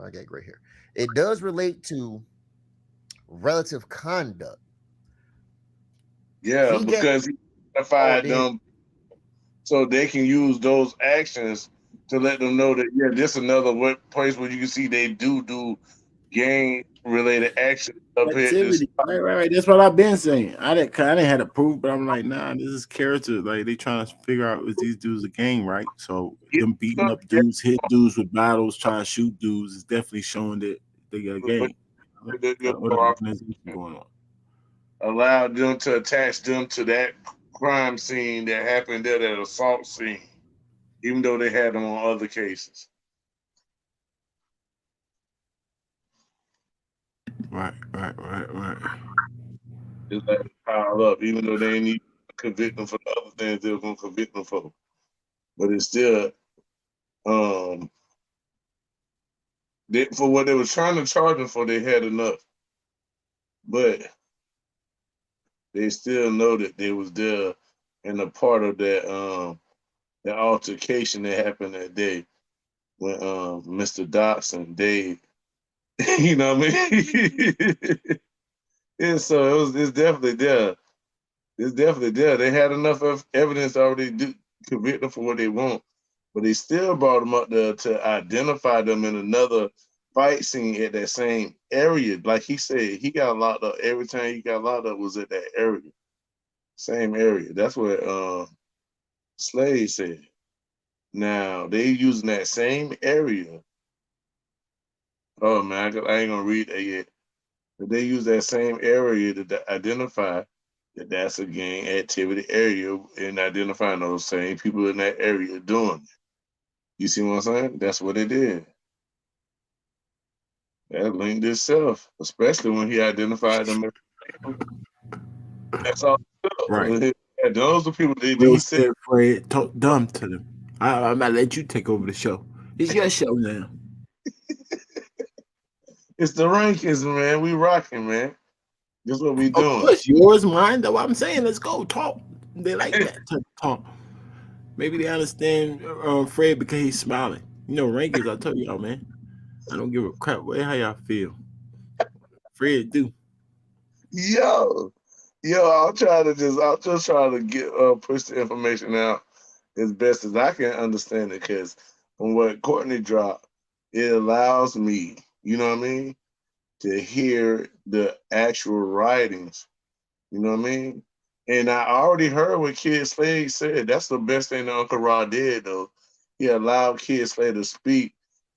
I got gray hair. It does relate to relative conduct. Yeah, because he identified them so they can use those actions to let them know that, yeah, this is another place where you can see they do gang related action up Activity. Right. That's what I've been saying. I didn't have to prove, but I'm like, nah, this is character. Like they trying to figure out if these dudes a gang, right? So them beating up dudes, hit dudes with bottles, trying to shoot dudes is definitely showing that they got a gang. What organization going on? Allowed them to attach them to that crime scene that happened there, that assault scene, even though they had them on other cases. Right. Just let them pile up, even though they ain't need to convict them for the other things they were going to convict them for. But it's still, for what they were trying to charge them for, they had enough. But they still know that they was there and a part of that that altercation that happened that day when Mr. Dotson, Dave, you know what I mean? And so it's definitely there. It's definitely there. They had enough of evidence already to convict them for what they want. but they still brought him up there to identify them in another fight scene at that same area. Like he said, he got locked up every time he got locked up was at that area, same area. That's what Slade said. Now they using that same area. Oh man, I ain't gonna read that yet. But they use that same area to identify that that's a gang activity area and identifying those same people in that area doing it. You see what I'm saying? That's what it did. That linked itself, especially when he identified them. That's all. Right. Yeah, those are people that Will he said. said Fred talk dumb to them. I'm gonna let you take over the show. It's your show now. It's the rankings, man. We rocking, man. That's what we Of doing. course, yours, mine. Though I'm saying, let's go talk. They like that type of talk. Maybe they understand Fred because he's smiling. You know, rankings. I tell y'all, man. I don't give a crap how y'all feel. Fred do. Yo, I'll just try to get push the information out as best as I can understand it. Because from what Courtney dropped, it allows me, you know what I mean, to hear the actual writings. You know what I mean? And I already heard what Kid Slade said. That's the best thing that Uncle Rod did, though. He allowed Kid Slade to speak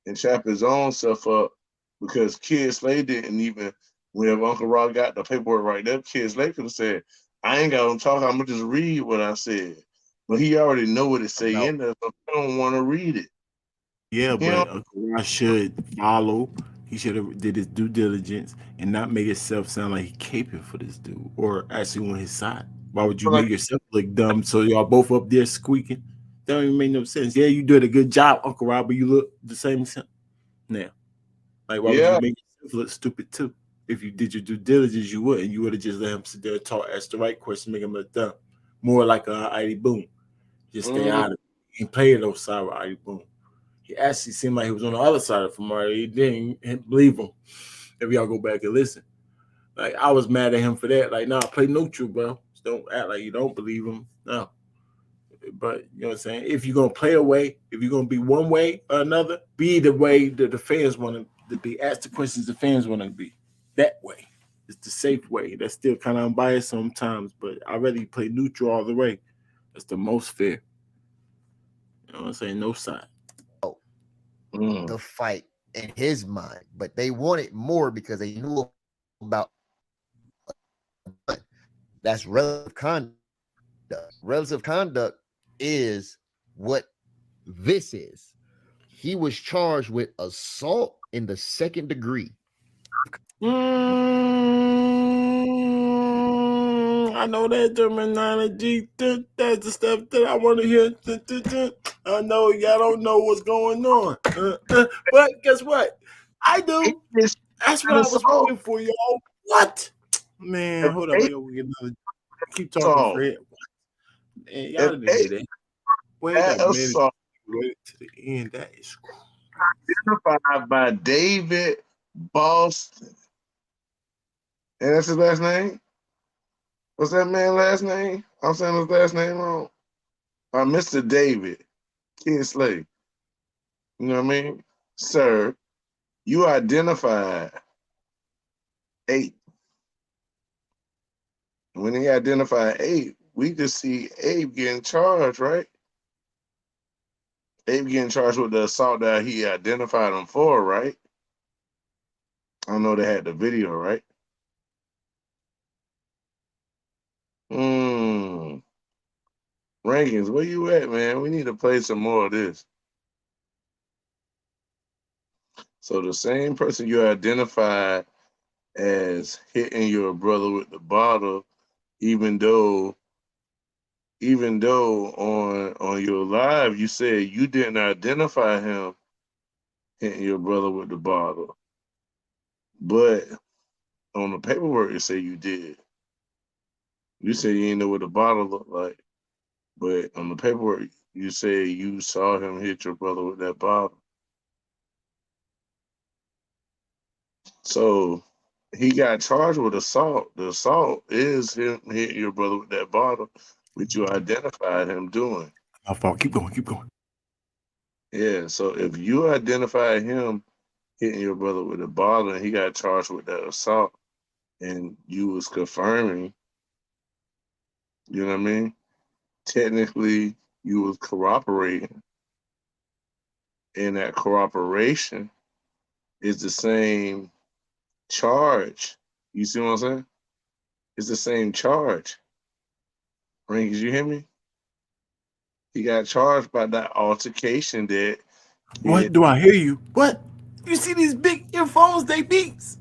and chop his own self up because Kid Slade didn't even, when Uncle Rod got the paperwork right there, Kid Slade could have said, I ain't got to talk, I'm going to just read what I said. But he already know what it say No. in there, so he don't want to read it. Yeah, You know? but Uncle Ross should follow. He should have did his due diligence and not make himself sound like he caping for this dude or actually on his side. Why would you Like, make yourself look dumb so y'all both up there squeaking? That don't even make no sense. Yeah, you did a good job, Uncle Rob, but you look the same as him now. Like, why would you yeah. make yourself look stupid too? If you did your due diligence, you would, and you would have just let him sit there and talk, ask the right question, make him look dumb. More like a ID Boom. Just stay Mm, out of it. And play those side with ID Boom. He actually seemed like he was on the other side of Famari. He didn't believe him. If y'all go back and listen, like I was mad at him for that. Like, nah, play neutral, bro. Just don't act like you don't believe him. No, but you know what I'm saying. If you're gonna play a way, if you're gonna be one way or another, be the way that the fans want to be. Ask the questions the fans want to be. That way, it's the safe way. That's still kind of unbiased sometimes, but I rather play neutral all the way. That's the most fair. You know what I'm saying? No side. mm. The fight in his mind, but they wanted more because they knew about that's relative conduct. Relative conduct is what this is. He was charged with assault in the second degree. I know that terminology. That's the stuff that I want to hear. I know y'all don't know what's going on. But guess what? I do. It's That's what an I was assault. waiting for, y'all. What? Man, hold up. I If gotta get another. Keep talking, assault, Fred. Man, y'all if didn't hear that. Wait a that minute. assault Wait to the end. That is identified by David Boston. And that's his last name? What's that man's last name? I'm saying his last name wrong. Mr. David Kinsley. You know what I mean? Sir, you identified 8. When he identified 8, we just see Abe getting charged, right? Abe getting charged with the assault that he identified him for, right? I know they had the video, right? Hmm. Rankings, where you at, man? We need to play some more of this. So the same person you identified as hitting your brother with the bottle, even though on your live you said you didn't identify him hitting your brother with the bottle, but on the paperwork it said you did. You said you didn't know what the bottle looked like, but on the paperwork you say you saw him hit your brother with that bottle. So he got charged with assault. The assault is him hitting your brother with that bottle, which you identified him doing. my fault. Keep going. Keep going. Yeah. So if you identify him hitting your brother with a ball and he got charged with that assault, and you was confirming, you know what I mean? Technically, you was corroborating, and that corroboration is the same charge. You see what I'm saying? It's the same charge. Rankins, you hear me? He got charged by that altercation that What it, do I hear you? What? You see these big earphones? They beats.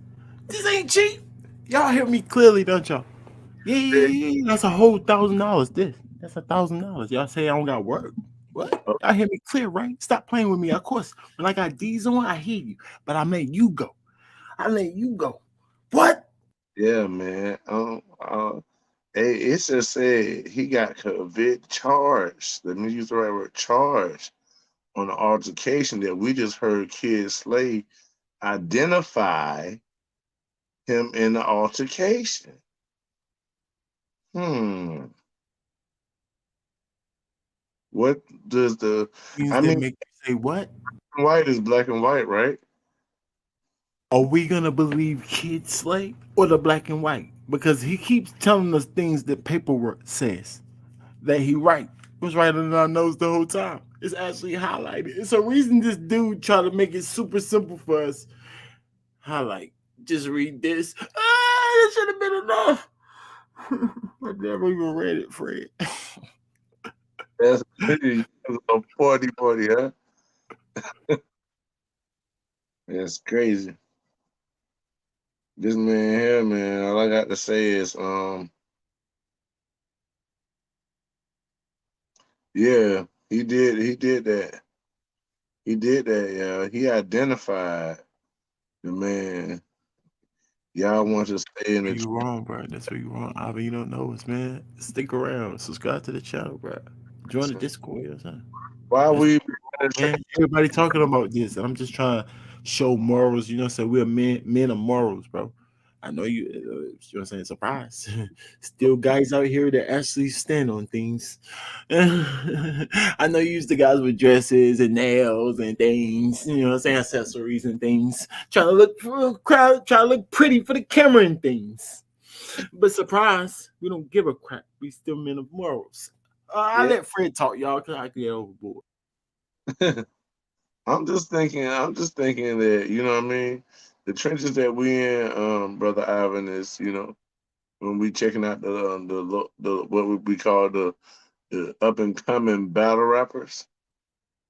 This ain't cheap. Y'all hear me clearly, don't y'all? Yeah, yeah, that yeah, yeah. That's a whole $1,000. That's $1,000. Y'all say I don't got work. What? oh, Y'all hear me clear, right? Stop playing with me. Of course, when I got D's on, I hear you. But I let you go. I let you go. What? yeah, man. Hey, it just said he got convicted, charged. Let me use the right word, charged on the altercation that we just heard Kid Slade identify him in the altercation. Hmm. What does the? Things I that mean, make you say what? white is black and white, right? Are we gonna believe Kid Slate or the black and white? Because he keeps telling us things that paperwork says that he was right under our nose the whole time. It's actually highlighted. It's a reason this dude tried to make it super simple for us. Highlight. Just read this. It should have been enough. I never even read it, Fred. That's crazy. A 40, huh? That's crazy. This man here, man. All I got to say is, yeah, he did that. He did that, yeah. He identified the man. Y'all want to stay in the You wrong, bro. That's where you wrong. I mean, you don't know us, man. Stick around. Subscribe to the channel, bro. Join the trenches. Discord or something. Why That's we in the trenches? man. Everybody talking about this, and I'm just trying to show morals. You know, what I'm saying we're men of morals, bro. I know you. You know what I'm saying? Surprise. Still, guys out here that actually stand on things. I know you used the guys with dresses and nails and things. You know what I'm saying? Accessories and things. Trying to look for a crowd. Trying to look pretty for the camera and things. But surprise, we don't give a crap. We still men of morals. I Yeah. let Fred talk, y'all, because I can get overboard. I'm just thinking that, you know what I mean? The trenches that we in, Brother Ivan, is, when we checking out the what would we call the up and coming battle rappers.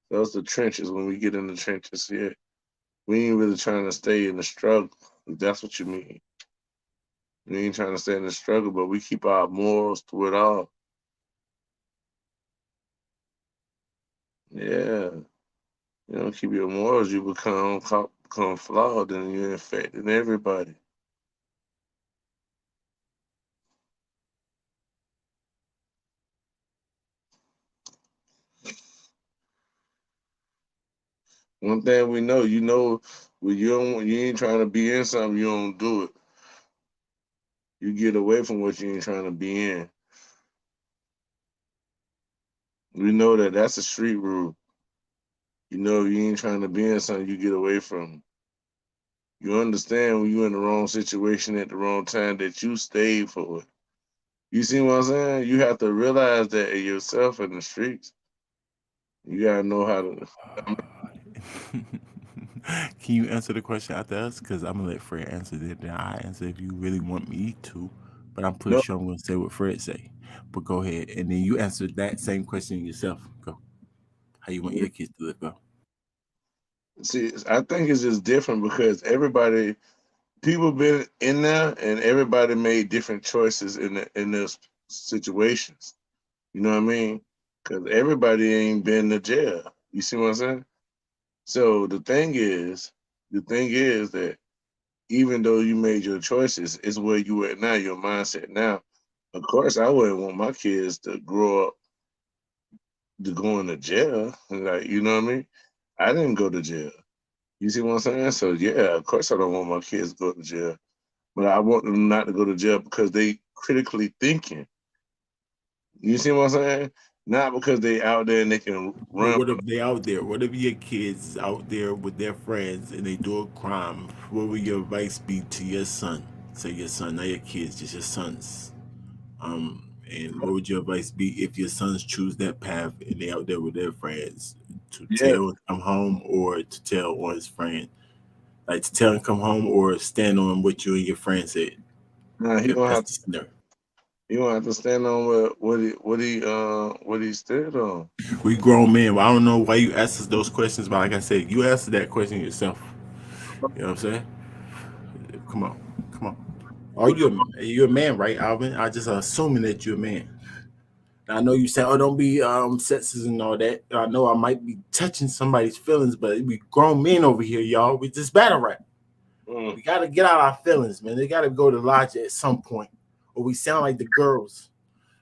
Those the trenches when we get in the trenches, yeah. We ain't really trying to stay in the struggle, if that's what you mean. We ain't trying to stay in the struggle, but we keep our morals to it all. Yeah. You don't keep your morals, you become flawed and you're infecting everybody. One thing we know, when you ain't trying to be in something, you don't do it. You get away from what you ain't trying to be in. We know that that's a street rule. If you ain't trying to be in something, you get away from it. You understand when you're in the wrong situation at the wrong time that you stayed for it. You see what I'm saying? You have to realize that in yourself in the streets. You gotta know how to. Can you answer the question after us? Because I'm gonna let Fred answer it, then I answer if you really want me to. But I'm pretty No, sure I'm gonna say what Fred say. But go ahead, and then you answer that same question yourself. Go. How you want your kids to live? Go. see, I think it's just different because people been in there, and everybody made different choices in those situations. You know what I mean? Because everybody ain't been to jail. You see what I'm saying? So the thing is that even though you made your choices, it's where you at now, your mindset now. Of course, I wouldn't want my kids to grow up to go into jail. Like, you know what I mean? I didn't go to jail. You see what I'm saying? So yeah, of course I don't want my kids to go to jail. But I want them not to go to jail because they critically thinking. You see what I'm saying? Not because they out there and they can But run. what if they out there? What if your kids out there with their friends and they do a crime? What would your advice be to your son? Say your son, not your kids, just your sons. And what would your advice be if your sons choose that path and they out there with their friends to Yeah, tell and come home or to tell on his friend? Like to tell and come home or stand on what you and your friend said. nah, If that's the scenario. he gonna have to stand on what he stood on. We grown men. Well, I don't know why you asked us those questions, but like I said, you answered that question yourself. You know what I'm saying? Come on, come on. Are you a man, right, Alvin? I just assuming that you're a man. I know you said, "Oh, don't be sexist and all that." I know I might be touching somebody's feelings, but we grown men over here, y'all. We just battle rap. Mm, We gotta get out our feelings, man. They gotta go to logic at some point, or we sound like the girls.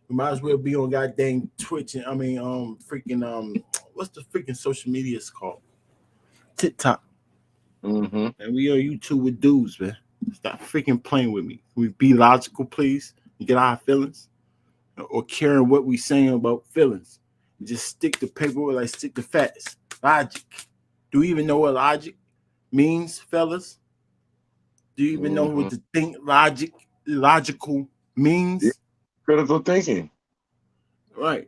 We might as well be on goddamn Twitch and freaking what's the freaking social media called? TikTok. mm-hmm. And we on YouTube with dudes, man. Stop freaking playing with me. We be logical, please. You get our feelings or caring what we saying about feelings. Just stick to paper like stick to facts. Logic. Do you even know what logic means, fellas? Do you even know Mm-hmm. what the think logical Yeah, means? critical thinking. Right.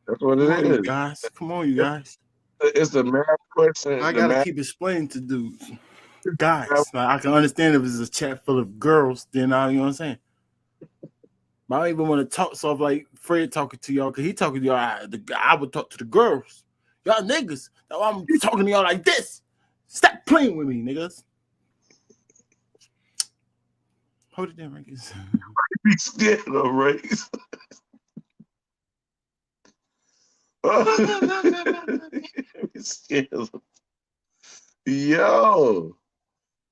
That's what Come it on, you is. guys. Come on, you It's, guys. it's the math question. I The gotta math. keep explaining to dudes. Guys, like, I can understand if it's a chat full of girls, then you know what I'm saying? But I don't even want to talk soft like Fred talking to y'all, because he talking to y'all. I would talk to the girls. Y'all niggas. That's why I'm talking to y'all like this. Stop playing with me, niggas. Hold it down, niggas. Be scared of race. Be scared of- Yo.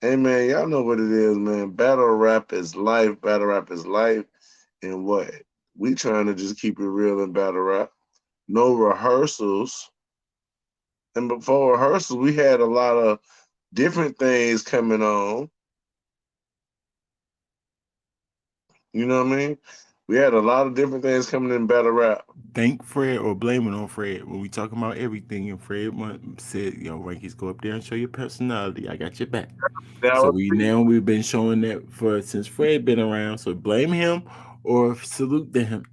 Hey man, y'all know what it is, man. Battle rap is life. Battle rap is life. And what? We trying to just keep it real in battle rap. No rehearsals. And before rehearsals, we had a lot of different things coming on. You know what I mean? We had a lot of different things coming in battle rap. Thank Fred or blame it on Fred when we talking about everything. And Fred said, "Yo, Rankings, go up there and show your personality. I got your back." That So was we've been showing that for since Fred been around. So blame him or salute to him.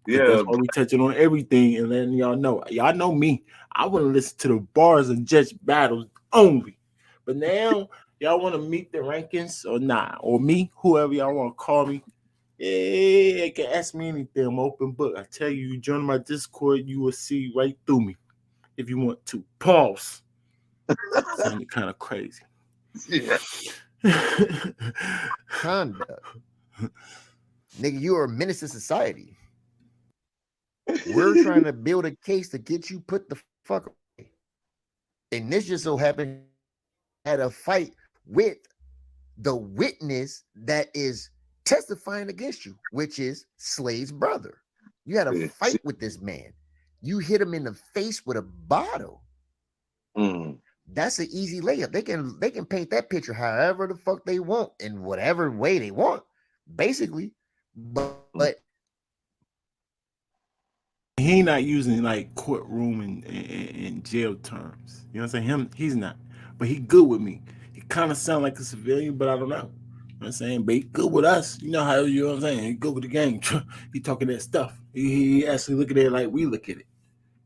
Because that's yeah, why we touching on everything and letting y'all know. Y'all know me. I want to listen to the bars and judge battles only. But now y'all want to meet the rankings or not, or me, whoever y'all want to call me. Yeah, you can ask me anything. I'm open book. I tell you, you join my Discord, you will see right through me if you want to. Pause. Sounded kind of crazy. yeah. Conduct. Nigga, you are a menace to society. We're trying to build a case to get you put the fuck away. And this just so happened had a fight with the witness that is testifying against you, which is Slade's brother. You had a See, fight with this man. You hit him in the face with a bottle. mm, That's an easy layup. They can paint that picture however the fuck they want in whatever way they want, basically. But He not using like courtroom and jail terms. You know what I'm saying? He's not. But he good with me. He kind of sound like a civilian, but I don't know. You know what I'm saying? But he good with us. You know how you know what I'm saying? He good with the gang. He talking that stuff. He actually look at it like we look at it.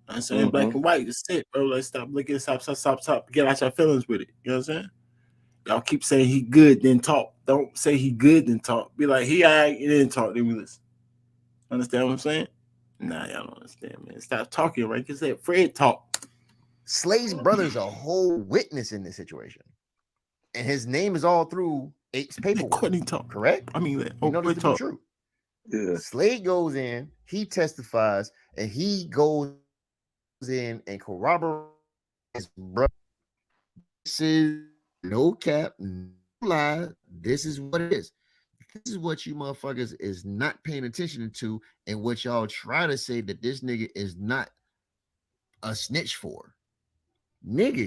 I'm saying mm-hmm. black and white. Just it, bro. Let's stop looking. Stop. Get out your feelings with it. You know what I'm saying? Y'all keep saying he good, then talk. Don't say he good, then talk. Be like, he all right, then talk, then we listen. Understand what I'm saying? Nah, y'all don't understand, man. Stop talking, right? Because that Fred talk. Slade's brother's a whole witness in this situation. And his name is all through Ape's Let paperwork. Courtney talk. Correct? I mean, You know this to be talk. true. Yeah. Slade goes in, he testifies, and he goes in and corroborates his brother. This is no cap, no lie. This is what it is. This is what you motherfuckers is not paying attention to, and what y'all try to say that this nigga is not a snitch for. Nigga,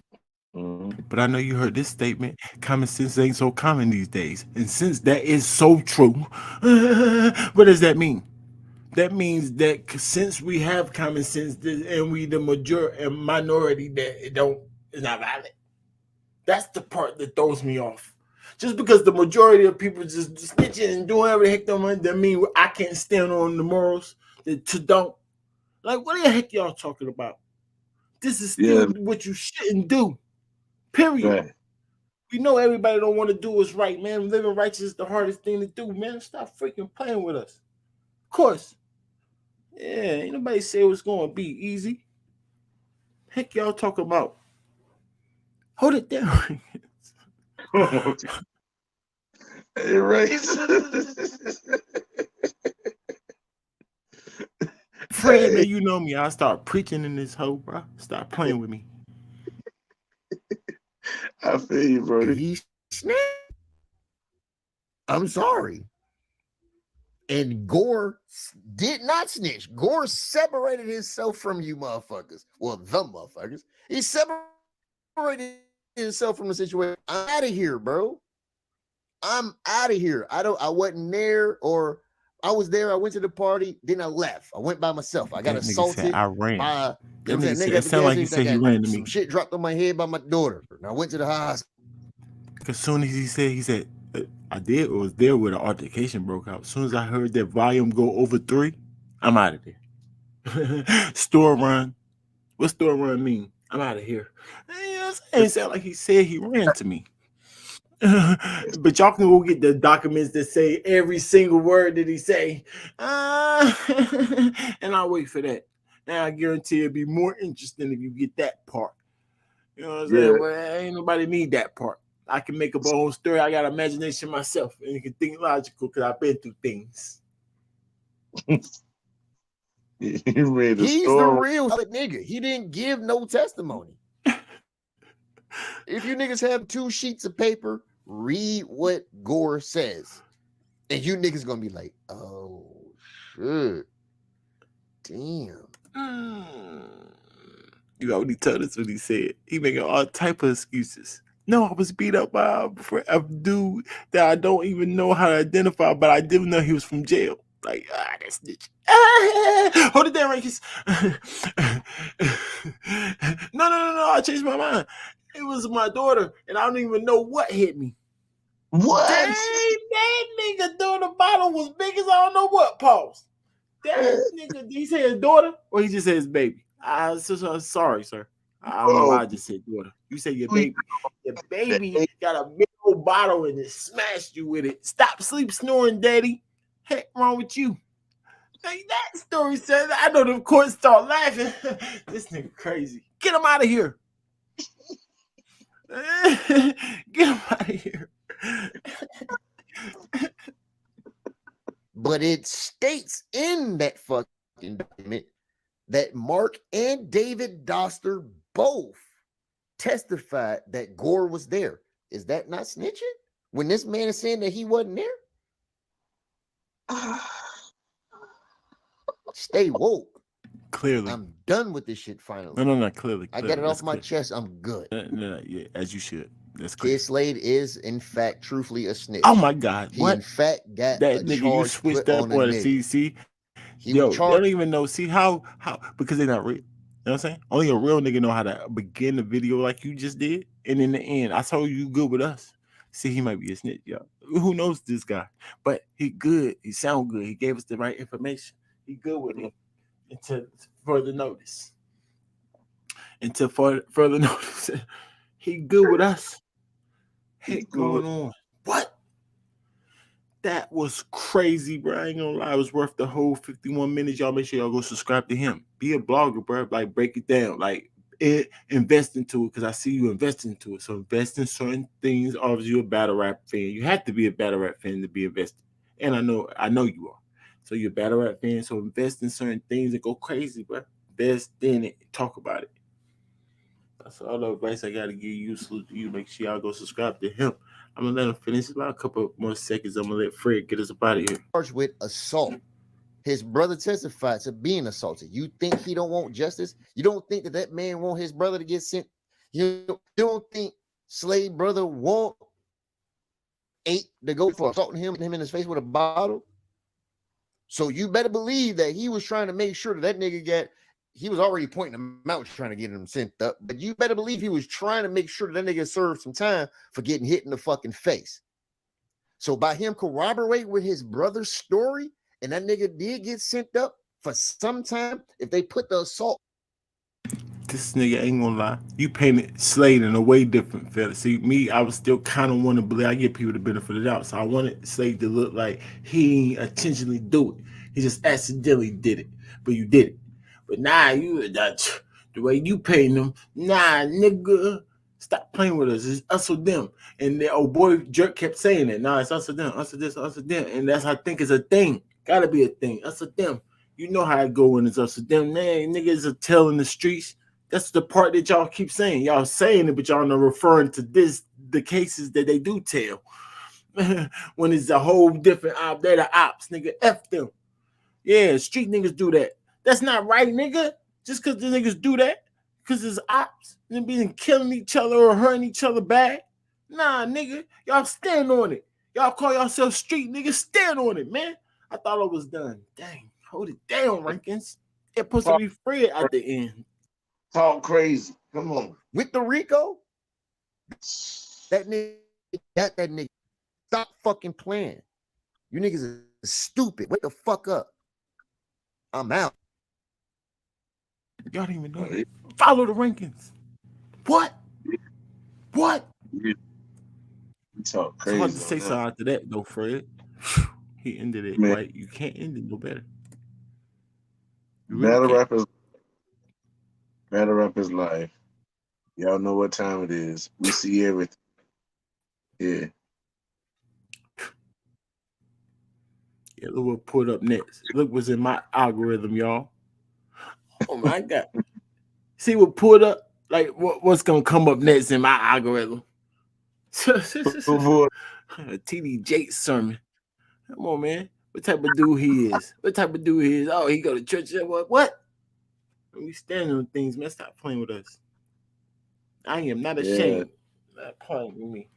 Mm-hmm. But I know you heard this statement. Common sense ain't so common these days. And since that is so true, what does that mean? That means that since we have common sense and we the majority and minority that it don't is not valid. That's the part that throws me off. Just because the majority of people just snitching and doing whatever the heck they want, that mean I can't stand on the morals that to don't. Like, what the heck y'all talking about? This is still Yeah, what you shouldn't do. Period. right. We know everybody don't want to do what's right, man. Living righteous is the hardest thing to do, man. Stop freaking playing with us. Of course. Yeah, ain't nobody say it was gonna be easy. Heck y'all talking about. Hold it down. Erase. Fred, man, you know me. I start preaching in this hole, bro. Stop playing with me. I feel you, Brody. He snitched. I'm sorry. And Gore did not snitch. Gore separated himself from you motherfuckers. Well, the motherfuckers. He separated himself from the situation. I'm out of here, bro. I'm out of here. I wasn't there, or I was there. I went to the party, then I left. I went by myself. I got That nigga said assaulted I ran. by, That you know what I'm nigga saying? said, Nigga it at the sounded gas like he station, said I he got ran to some me. shit dropped on my head by my daughter. And I went to the hospital. As soon as he said, I did or was there where the altercation broke out. As soon as I heard that volume go over 3, I'm out of there. Store run. What store run mean? I'm out of here. You know what I'm saying? It sound like he said he ran to me. But y'all can go get the documents that say every single word that he say. And I'll wait for that. Now I guarantee it'll be more interesting if you get that part. You know what I'm Yeah. saying? Well, ain't nobody need that part. I can make up my own story. I got imagination myself, and you can think logical because I've been through things. You made a He's the story. real nigga. He didn't give no testimony. If you niggas have 2 sheets of paper, read what Gore says. And you niggas gonna be like, oh shit. Damn. You already told us what he said. He making all type of excuses. No, I was beat up by a dude that I don't even know how to identify, but I didn't know he was from jail. Like, that snitch. Hold it down, Rankins. No. I changed my mind. It was my daughter, and I don't even know what hit me. What? Dang, that nigga threw the bottle was big as I don't know what. Pause. That nigga, did he say his daughter or he just said his baby? Sorry, sir. I don't know why I just said daughter. You said your baby. Your baby got a big old bottle and it smashed you with it. Stop sleep snoring, daddy. Heck wrong with you? Like that story says, I know the court start laughing. This nigga crazy. Get him out of here. Get him out of here. But it states in that fucking document that Mark and David Doster both testified that Gore was there. Is that not snitching? When this man is saying that he wasn't there? Stay woke. Clearly. I'm done with this shit finally. No, clearly. I got it That's off my clear. chest. I'm good. No, yeah, as you should. That's clear. Kid Slade is, in fact, truthfully a snitch. Oh my God! He, what? in fact, got That a nigga, you charge switched put up on a on it. nigga. See, He yo, was they don't charged. even know. See how because they're not real. You know what I'm saying? Only a real nigga know how to begin the video like you just did, and in the end, I told you good with us. See, he might be a snitch, y'all. Who knows this guy? But he good. He sound good. He gave us the right information. He good with me. Until further notice. He good with us. Heck going on? What? That was crazy, bro. I ain't gonna lie. It was worth the whole 51 minutes. Y'all make sure y'all go subscribe to him. Be a blogger, bro. Like, break it down. Like, invest into it because I see you invest into it. So, invest in certain things. Obviously, you're a battle rap fan. You have to be a battle rap fan to be invested. And I know you are. So, you're a battle rap fan. So, invest in certain things and go crazy, bro. Invest in it. Talk about it. That's all the advice I got to give you. Salute to you. Make sure y'all go subscribe to him. I'm going to let him finish. About a couple more seconds. I'm going to let Fred get us up out of here. Charged with assault. His brother testified to being assaulted. You think he don't want justice? You don't think that man want his brother to get sent? You don't think Slade brother want 8 to go for assaulting him in his face with a bottle? So you better believe that he was trying to make sure that nigga he was already pointing him out, trying to get him sent up. But you better believe he was trying to make sure that nigga served some time for getting hit in the fucking face. So by him corroborate with his brother's story, and that nigga did get sent up for some time, if they put the assault. This nigga ain't gonna lie. You painted Slade in a way different, fella. See, me, I was still kind of want to believe. I give people the benefit of the doubt, so I wanted Slade to look like he ain't intentionally do it. He just accidentally did it, but you did it. But nah, the way you painting him, nah, nigga, stop playing with us. It's us or them. And the old boy jerk kept saying it. Nah, it's us or them, us or this, us or them, and that's I think it's a thing. Gotta be a thing. Us or them. You know how it go when it's us or them. Man, niggas are telling the streets. That's the part that y'all keep saying. Y'all saying it, but y'all not referring to the cases that they do tell. When it's a whole different op, they're the ops, nigga. F them. Yeah, street niggas do that. That's not right, nigga. Just because the niggas do that, because it's ops, and being killing each other or hurting each other bad. Nah, nigga. Y'all stand on it. Y'all call yourself street niggas. Stand on it, man. I thought I was done. Dang. Hold it down, Rankins. It supposed to be free at the end. Talk crazy. Come on. With the Rico, that nigga, stop fucking playing. You niggas are stupid. Wake the fuck up. I'm out. Y'all don't even know that. Follow the rankings. What? What? You talk It's hard crazy. to say something after that, though, Fred. He ended it, Man. right? You can't end it no better. You Battle really can't. rappers life. Y'all know what time it is. We see everything. Yeah. Yeah, look what put up next. Look what's in my algorithm, y'all. Oh my God. See what pulled up? Like what's gonna come up next in my algorithm? TD Jakes sermon. Come on, man. What type of dude he is? What type of dude he is? Oh, he go to church. What? We standing on things, man. Stop playing with us. I am not ashamed. Not playing with me.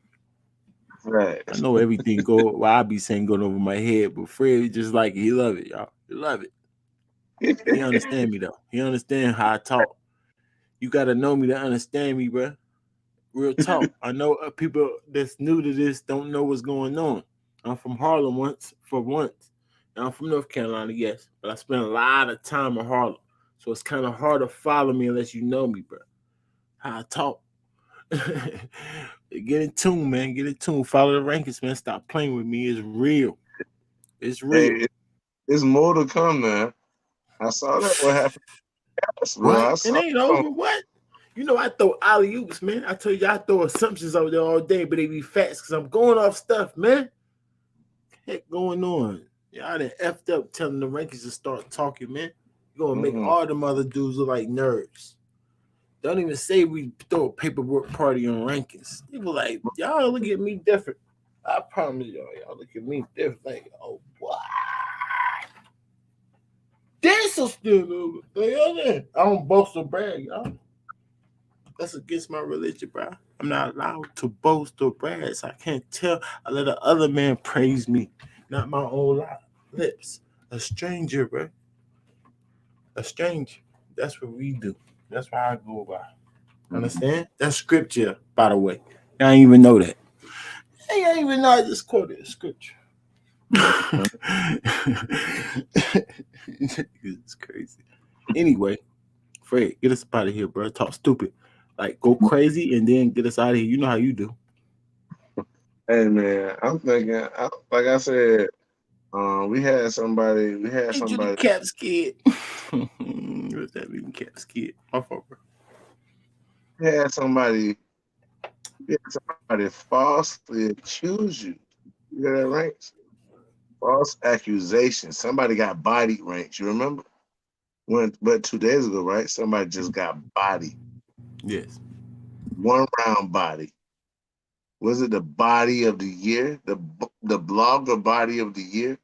Right. I know everything go what I be saying going over my head, but Fred just like it. He love it, y'all. He love it. He understand me though. He understand how I talk. You gotta know me to understand me, bro. Real talk. I know people that's new to this don't know what's going on. I'm from Harlem for once. I'm from North Carolina, yes, but I spent a lot of time in Harlem, so it's kind of hard to follow me unless you know me, bro. How I talk. Get in tune, man. Get in tune. Follow the rankings, man. Stop playing with me. It's real. It's real. Hey, there's more to come now. I saw that. What happened? Bro, I What? It saw ain't over. What? You know, I throw alley oops, man. I tell you, I throw assumptions over there all day, but they be facts because I'm going off stuff, man. Heck going on? Y'all done effed up telling the rankings to start talking, man. You're gonna make all them other dudes look like nerds. Don't even say we throw a paperwork party on rankings. People like, y'all look at me different. I promise y'all look at me different. Like, oh, what? This is still I don't boast or brag, y'all. That's against my religion, bro. I'm not allowed to boast or brag. So I can't tell. I let the other man praise me, not my own lips. A stranger, bro. A stranger. That's what we do. That's why I go by. Understand? That's scripture, by the way. I didn't even know that. I didn't even know I just quoted scripture. It's crazy. Anyway, Fred, get us out of here, bro. Talk stupid. Like, go crazy and then get us out of here. You know how you do. Hey man, I'm thinking. Like I said, we had somebody. Ain't you the Caps kid? What's that mean, Caps kid? My fault, bro. We had somebody. We had somebody falsely accuse you. You hear that, Ranks? False accusation. Somebody got bodied, Ranks. You remember? But 2 days ago, right? Somebody just got bodied. Yes. 1 round body. Was it the body of the year? The blogger body of the year?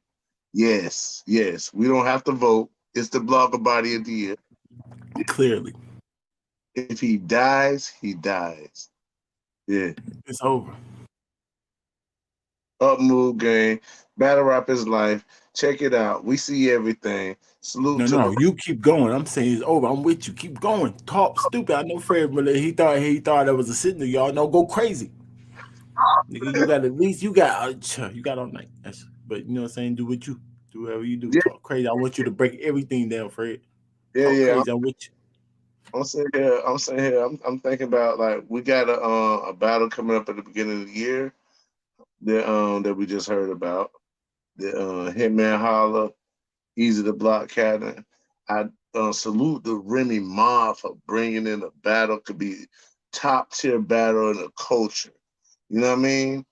Yes. We don't have to vote. It's the blogger body of the year. Clearly. If he dies, he dies. Yeah. It's over. Up Move Gang, Battle Rap is Life. Check it out. We see everything. Salute No, to no, the you keep going. I'm saying it's over. I'm with you. Keep going. Talk stupid. I know Fred, but he thought that was a signal. Y'all know go crazy. Nigga, you got at least you got all night. But you know what I'm saying? Do what you do whatever you do. yeah, Talk crazy. I want you to break everything down, Fred. yeah, Talk yeah. crazy. I'm with you. I'm saying here. I'm saying here. I'm thinking about like we got a battle coming up at the beginning of the year that we just heard about. The Hitman Holla, Easy to Block Cannon. I salute the Remy Ma for bringing in a battle could be top tier battle in the culture. You know what I mean?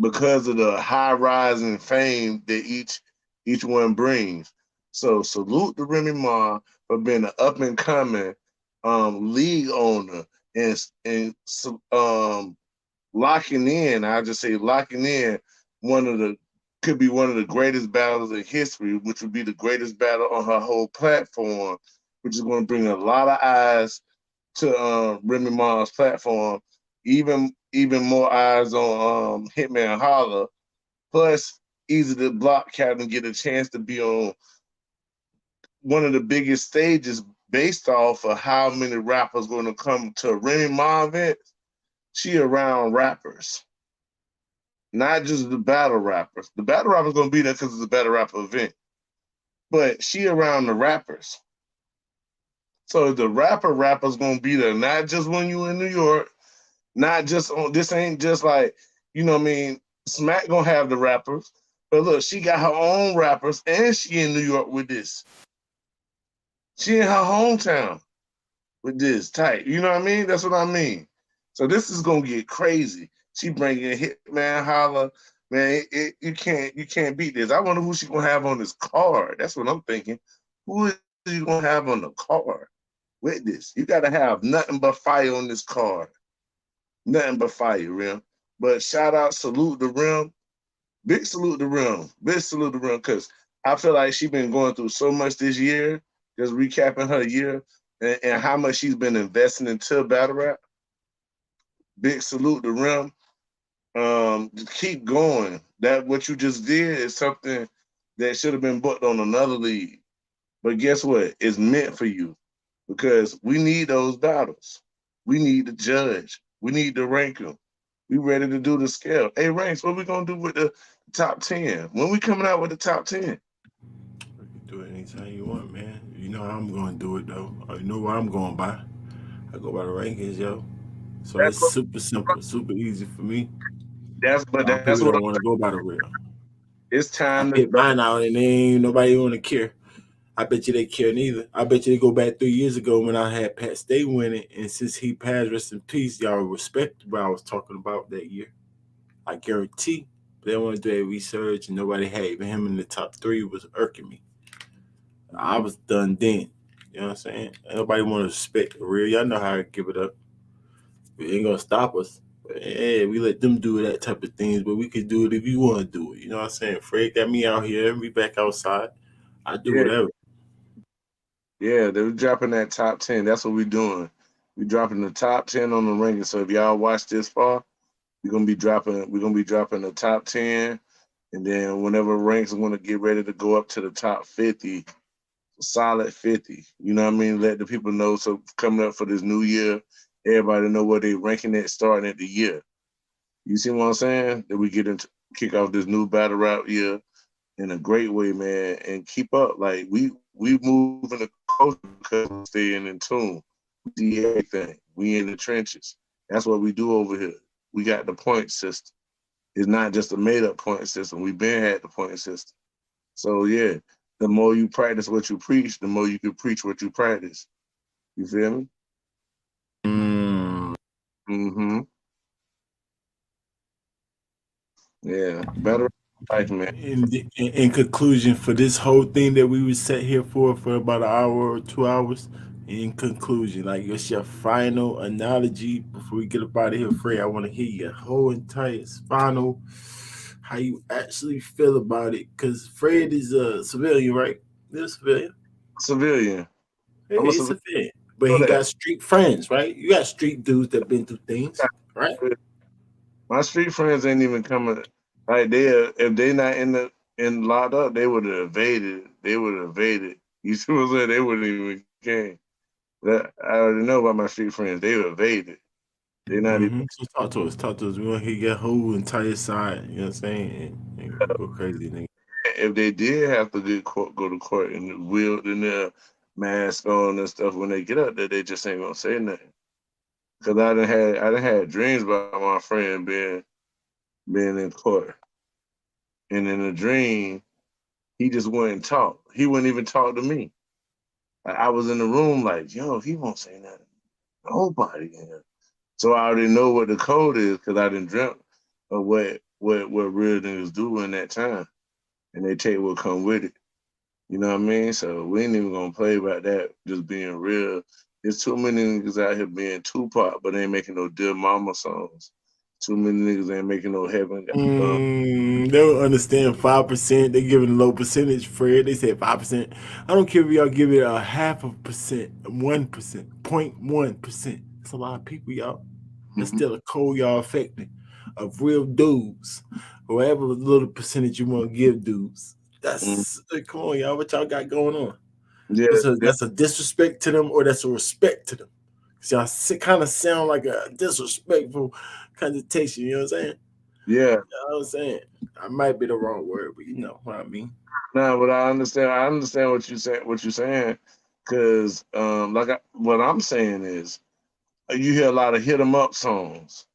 Because of the high rise in fame that each one brings. So salute to Remy Ma for being an up and coming league owner and locking in. I just say locking in one of the could be one of the greatest battles in history, which would be the greatest battle on her whole platform, which is going to bring a lot of eyes to Remy Ma's platform, even more eyes on Hitman Holla. Plus, Easy to Block Captain get a chance to be on one of the biggest stages based off of how many rappers going to come to Remy Ma event. She around rappers, not just the battle rappers. The battle rappers going to be there because it's a battle rapper event, but she around the rappers. So the rappers going to be there, not just when you in New York, not just on this ain't just like, you know what I mean, Smack gonna have the rappers. But look, she got her own rappers and she in New York with this. She in her hometown with this type. You know what I mean? That's what I mean. So this is gonna get crazy. She bringing Hitman Holla. Man, you can't beat this. I wonder who she gonna have on this card. That's what I'm thinking. Who is you gonna have on the card with this? You gotta have nothing but fire on this card. Nothing but fire, Rim. But shout out, salute the Rim. Big salute the Rim. Big salute the Rim, because I feel like she's been going through so much this year, just recapping her year and how much she's been investing into battle rap. Big salute the Rim. Just keep going. That what you just did is something that should have been booked on another league. But guess what? It's meant for you because we need those battles. We need to judge. We need to rank them. We ready to do the scale. Hey, Ranks, what we gonna do with the top 10? When we coming out with the top 10? You can do it anytime you want, man. You know how I'm gonna do it though. You know what I'm going by. I go by the rankings, yo. So That's it's what super simple, super easy for me. A lot of that's people what don't want to go by the real. it's I time to pick mine out and they ain't nobody want to care. I bet you they care neither. I bet you they go back 3 years ago when I had Pat Stay winning, and since he passed, rest in peace, y'all respect what I was talking about that year. I guarantee they want to do their research, and nobody had even him in the top three was irking me. I was done then. You know what I'm saying? Ain't nobody want to respect the real. Y'all know how to give it up. It ain't gonna stop us. But, yeah, we let them do that type of things, but we could do it if you want to do it. You know what I'm saying? Fred got me out here, me back outside. I do yeah, whatever. yeah, they're dropping that top 10. That's what we doing. We dropping the top 10 on the ranking. So if y'all watch this far, we're gonna be dropping the top 10. And then whenever ranks want to get ready to go up to the top 50, solid 50. You know what I mean? Let the people know. So coming up for this new year, everybody know where they ranking it starting at the year. You see what I'm saying? That we get into kick off this new battle rap year in a great way, man, and keep up. Like we move in the culture because we're staying in tune. We see everything. We in the trenches. That's what we do over here. We got the point system. It's not just a made up point system. We've been had the point system. So yeah, the more you practice what you preach, the more you can preach what you practice. You feel me? Mm. Mm-hmm. Yeah. Better life, man. In conclusion, for this whole thing that we was set here for about an hour or 2 hours, in conclusion, like what's your final analogy before we get up out of here, Fred? I want to hear your whole entire final, how you actually feel about it, because Fred is a civilian, right? He's a civilian. Civilian. Hey, I'm a he's civilian. a civilian, but Know he that. got street friends, right? You got street dudes that been through things, right? My street friends ain't even coming. Like if they not in locked up, they would have evaded. They would have evaded. You see what I'm saying? They wouldn't even came. That I already know about my street friends. They evaded. They not even. So talk to us. Talk to us. We want to hear your whole entire side. You know what I'm saying? And go crazy, nigga. If they did have to go to court and wield in their mask on and stuff when they get up there, they just ain't gonna say nothing. Cause I done had dreams about my friend being in court, and in a dream he just wouldn't talk. He wouldn't even talk to me. I was in the room like, yo, he won't say nothing. Nobody in here. So I already know what the code is because I didn't dreamt of what real niggas do in that time, and they take what come with it. You know what I mean? So we ain't even gonna play about that. Just being real. There's too many niggas out here being Tupac, but ain't making no Dear Mama songs. Too many niggas ain't making no Heaven Got Love. They don't understand 5%. They giving a low percentage, Fred. They said 5%. I don't care if y'all give it a half of percent, 1%, 0.1%. That's a lot of people, y'all. That's Mm-hmm. still a cold y'all affecting of real dudes. Whatever little percentage you want to give dudes. Mm-hmm. That's come on, y'all. What y'all got going on? Yeah, That's a disrespect to them, or that's a respect to them. So y'all kind of sound like a disrespectful connotation. You know what I'm saying? yeah. You know what I'm saying? I might be the wrong word, but you know what I mean. Nah, but I understand. I understand what you say. What you're saying, because what I'm saying is, you hear a lot of hit 'em up songs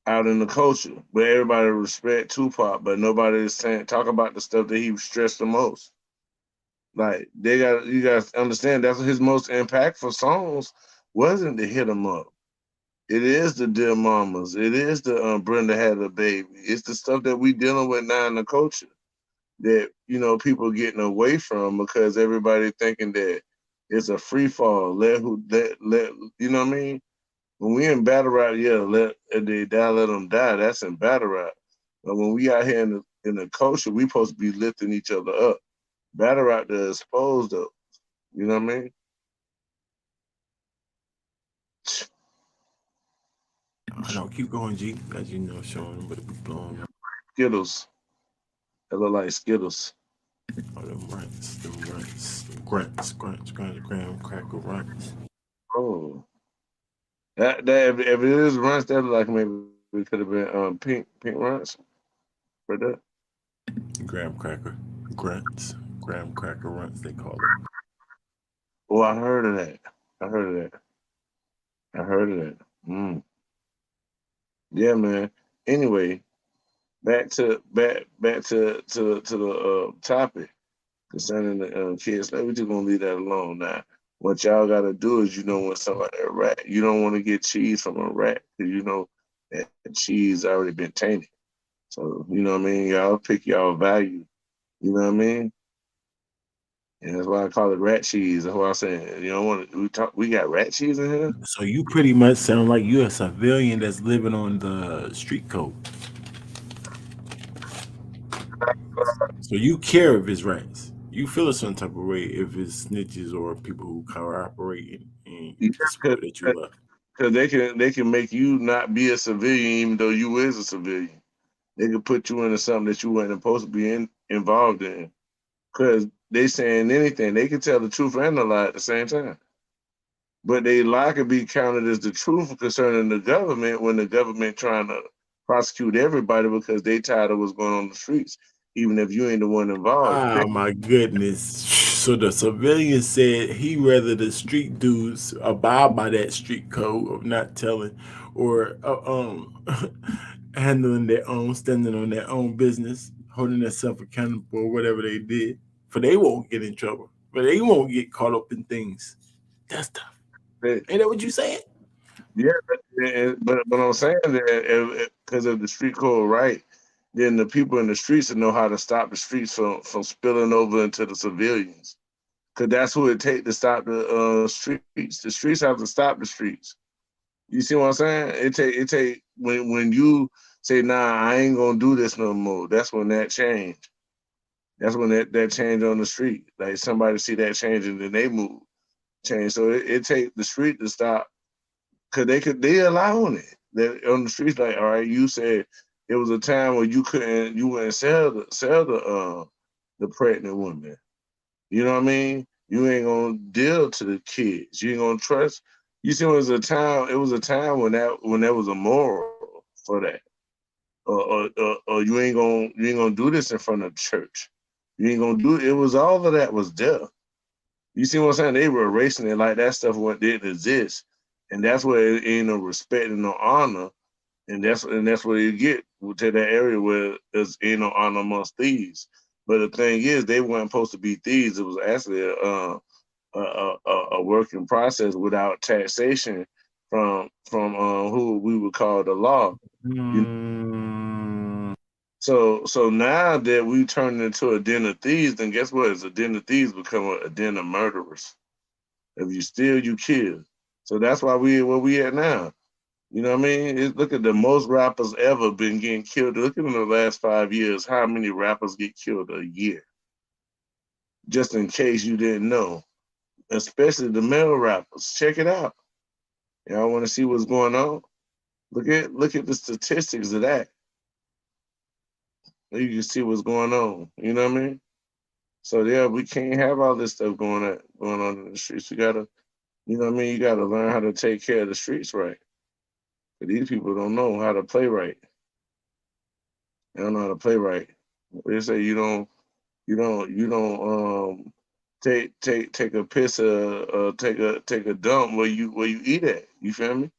out in the culture, where everybody respect Tupac, but nobody is saying talk about the stuff that he stressed the most. Like you guys understand that's his most impactful songs wasn't to hit 'em up. It is the Dear Mamas. It is the Brenda Had a Baby. It's the stuff that we dealing with now in the culture that people getting away from because everybody thinking that it's a free fall. Let you know what I mean? When we in battle rap, yeah, let if they die, let them die. That's in battle rap. But when we out here in the culture, we supposed to be lifting each other up. Battle rap to expose though. You know what I mean? I don't keep going, G. As you know, showing them, but it be blowing up. Skittles. They look like Skittles. All them runts, them grunts, graham cracker runts. Oh. That if it is runs, that look like maybe it could have been pink runs for that. Graham cracker grunts, graham cracker runts, they call it. Oh, I heard of that. I heard of that. I heard of that. Mm. Yeah, man. Anyway, back to the topic concerning the kids. Let me just gonna leave that alone now. What y'all gotta do is when somebody a rat, you don't want to get cheese from a rat because that cheese already been tainted. So you know what I mean. Y'all pick y'all value. You know what I mean. And that's why I call it rat cheese. That's why I'm saying you don't want to. We got rat cheese in here. So you pretty much sound like you a civilian that's living on the street code. So you care of his rights. You feel a certain type of way if it's snitches or people who cooperate in Yeah, the sport that you love. because they can make you not be a civilian even though you is a civilian. They can put you into something that you weren't supposed to be involved in. Because they saying anything. They can tell the truth and a lie at the same time. But they lie could be counted as the truth concerning the government when the government trying to prosecute everybody because they tired of what's going on in the streets, even if you ain't the one involved. Ah, my goodness. So the civilian said he rather the street dudes abide by that street code of not telling or handling their own, standing on their own business, holding themselves accountable for whatever they did. For they won't get in trouble. But they won't get caught up in things. That's tough. They- Ain't that what you saying? yeah, but I'm saying that because of the street code, right? Then the people in the streets will know how to stop the streets from spilling over into the civilians. Because that's who it take to stop the streets. The streets have to stop the streets. You see what I'm saying? It take when you say, nah, I ain't gonna do this no more. That's when that change. That's when that change on the street. Like somebody see that change and then they move. Change. So it take the street to stop because they allowing it. That on the streets, like, all right, you said It was a time where you wouldn't sell the pregnant woman. You know what I mean? You ain't gonna deal to the kids. You ain't gonna trust. You see, it was a time when there was a moral for that. Or you ain't gonna do this in front of the church. You ain't gonna do it. It was all of that was there. You see what I'm saying? They were erasing it like that stuff what didn't exist, and that's where it ain't no respect and no honor, and that's where you get to that area where there's ain't no honor amongst thieves. But the thing is, they weren't supposed to be thieves. It was actually a working process without taxation from who we would call the law. You so now that we turned into a den of thieves, then guess what? It's a den of thieves become a den of murderers. If you steal, you kill. So that's why we where we at now. You know what I mean? Look at the most rappers ever been getting killed. Look at in the last 5 years, how many rappers get killed a year? Just in case you didn't know, especially the male rappers. Check it out. Y'all want to see what's going on? Look at the statistics of that. You can see what's going on. You know what I mean? So yeah, we can't have all this stuff going on in the streets. You gotta, you know what I mean? You gotta learn how to take care of the streets right. But these people don't know how to play right. They don't know how to play right. They say you don't take a piss take a dump where you eat at. You feel me?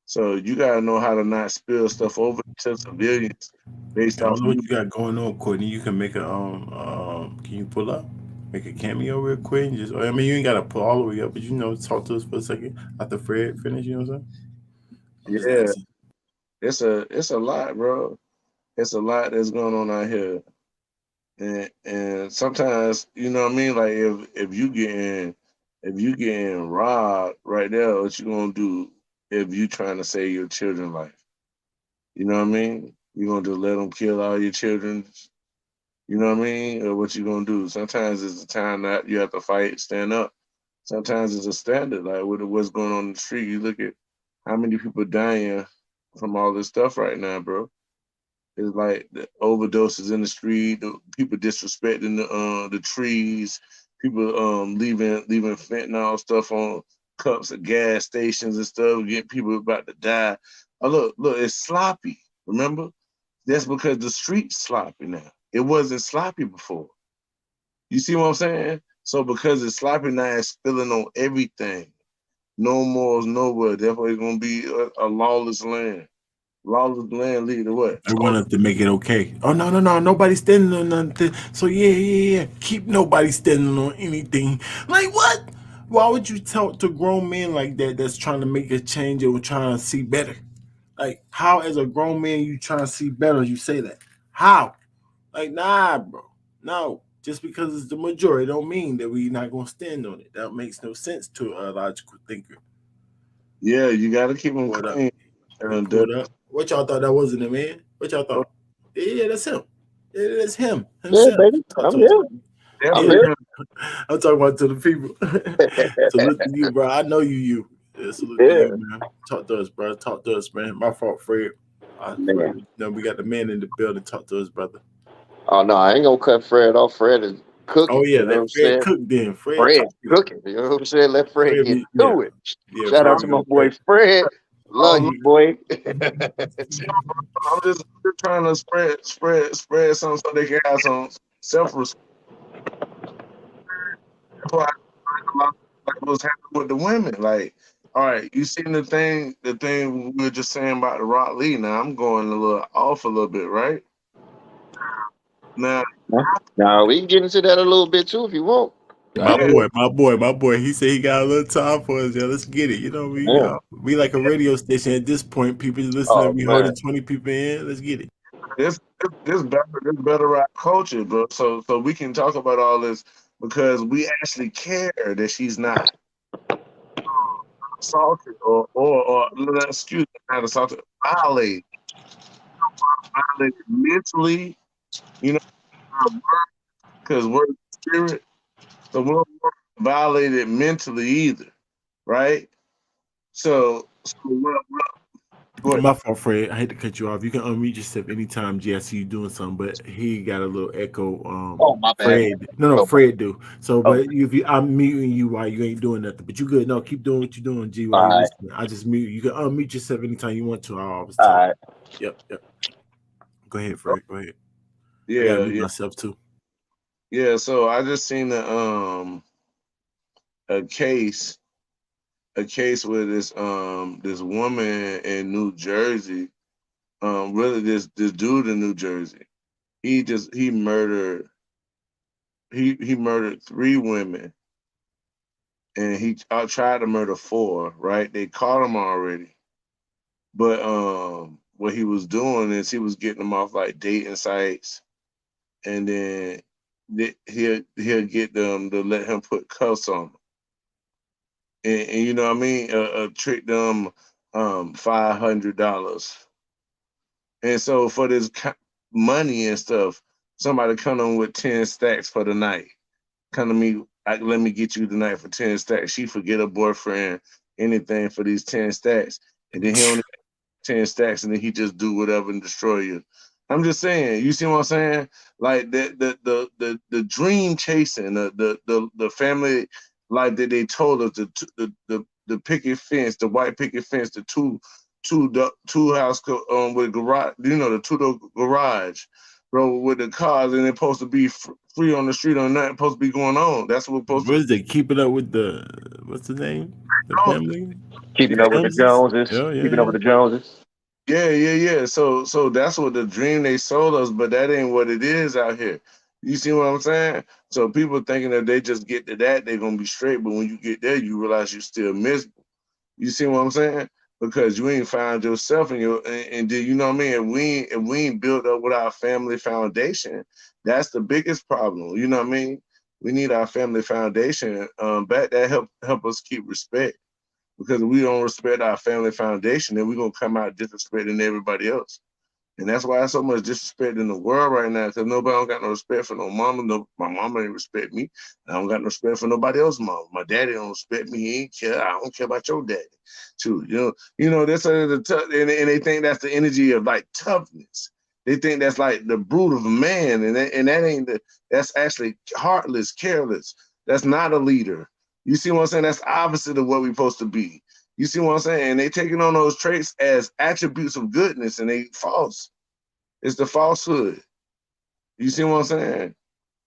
So you gotta know how to not spill stuff over to civilians based I off don't know you. what you got going on, Courtney. You can make a can you pull up? Make a cameo real quick and just I mean you ain't gotta pull all the way up, but talk to us for a second after Fred finish, you know what I'm saying? I'm just Yeah, asking. it's a lot, bro. It's a lot that's going on out here. And sometimes, you know what I mean? Like if you getting robbed right there, what you gonna do if you trying to save your children's life? You know what I mean? You gonna just let them kill all your children? You know what I mean? Or what you gonna do? Sometimes it's a time that you have to fight, stand up. Sometimes it's a standard. Like with what's going on in the street, you look at how many people dying from all this stuff right now, bro. It's like the overdoses in the street, the people disrespecting the trees, people leaving fentanyl stuff on cups at gas stations and stuff, getting people about to die. Oh, look, it's sloppy. Remember? That's because the street's sloppy now. It wasn't sloppy before. You see what I'm saying? So because it's sloppy now, it's spilling on everything. No morals nowhere. Therefore, it's gonna be a lawless land. Lawless land lead to what? I want us to make it okay. Oh no, nobody's standing on nothing. So yeah. Keep nobody standing on anything. Like what? Why would you talk to grown men like that that's trying to make a change or trying to see better? Like how as a grown man you trying to see better, you say that. How? Like nah, bro. No. Just because it's the majority don't mean that we not gonna stand on it. That makes no sense to a logical thinker. Yeah, you got to keep them What up? clean. He And pulled up. What y'all thought that wasn't him, man? What y'all thought? Yeah, that's him. Yeah, that's him Yeah, himself. baby, Talk I'm to us. here. I'm Yeah, definitely here. him. I'm talking about to the people. Salute to you, bro. I know you. Yeah, salute to Yeah, you, man. Talk to us, bro. Talk to us, man. My fault, Fred. man. Fred, we got the man in the building. Talk to us, brother. Oh no, I ain't gonna cut Fred off. Fred is Oh cooking. yeah, You know what let I'm Fred saying? cook then. Fred, Fred talk to us. cooking. You know what I'm saying? Let Fred Fred get be yeah, to it. yeah. Shout out Fred to be my okay. boy Fred. Love Oh, you, boy. I'm just trying to spread some so they can have some self respect. Like what's happening with the women. Like, all right, you seen the thing we were just saying about the Rock Lee. Now I'm going a little off a little bit, right? Now, Now we can get into that a little bit too if you want. My I'm yeah, here. boy, my boy, my boy. He said he got a little time for us. Yeah, let's get it. Man. We like a radio station at this point. People listening, Oh we man. holding 20 people in. Let's get it. this better rap culture, bro. So we can talk about all this because we actually care that she's not assaulted or excuse me, not assaulted, violated, violated mentally, you know, because we're spirit, so we don't want violated mentally either, right? So Go ahead. My fault, Fred. I hate to cut you off. You can unmute yourself anytime, G. I see you doing something, but he got a little echo. Oh, my bad. Fred, no, Oh, Fred do. So, oh, but if you, I'm muting you while you ain't doing nothing, but you good. No, keep doing what you're doing, G. While all you right, listening, I just mute you. You can unmute yourself anytime you want to. I always all tell you. right. Yep, yep. Go ahead, Fred. Go ahead. I gotta Yeah, mute yeah, myself too. yeah. So I just seen a case a case where this woman in New Jersey, really this dude in New Jersey, he murdered he murdered three women, and he tried to murder four. Right, they caught him already, but what he was doing is he was getting them off like dating sites, and then he'll get them to let him put cuffs on them, and you know what I mean, trick them $500. And so for this money and stuff, somebody come on with 10 stacks for the night. Come to me, like, let me get you tonight for 10 stacks. She forget her boyfriend, anything for these 10 stacks. And then he only 10 stacks, and then he just do whatever and destroy you. I'm just saying, you see what I'm saying? Like the dream chasing, the family life that they told us, the picket fence, the white picket fence, the two house with garage, the two-door garage, bro, with the cars, and they're supposed to be free on the street, or nothing supposed to be going on. That's what we're supposed What to. is they keep it up with the what's the name? The Oh, family? Keeping The up with the Joneses? Joneses. Yeah, yeah, Keeping up yeah. with the Joneses. yeah, yeah, yeah. So that's what the dream they sold us, but that ain't what it is out here. You see what I'm saying? So people thinking that they just get to that, they're gonna be straight, but when you get there, you realize you still miserable. You see what I'm saying? Because you ain't found yourself in and then you know what I mean. If we ain't built up with our family foundation, that's the biggest problem. You know what I mean? We need our family foundation back, that help us keep respect. Because if we don't respect our family foundation, then we're gonna come out disrespecting everybody else. And that's why there's so much disrespect in the world right now, because nobody don't got no respect for no mama. No, my mama ain't respect me. I don't got no respect for nobody else's mama. My daddy don't respect me. He ain't care. I don't care about your daddy. Too. That's the tough, and they think that's the energy of like toughness. They think that's like the brute of a man, and that ain't that's actually heartless, careless. That's not a leader. You see what I'm saying? That's opposite of what we're supposed to be. You see what I'm saying? And they taking on those traits as attributes of goodness, and they false. It's the falsehood. You see what I'm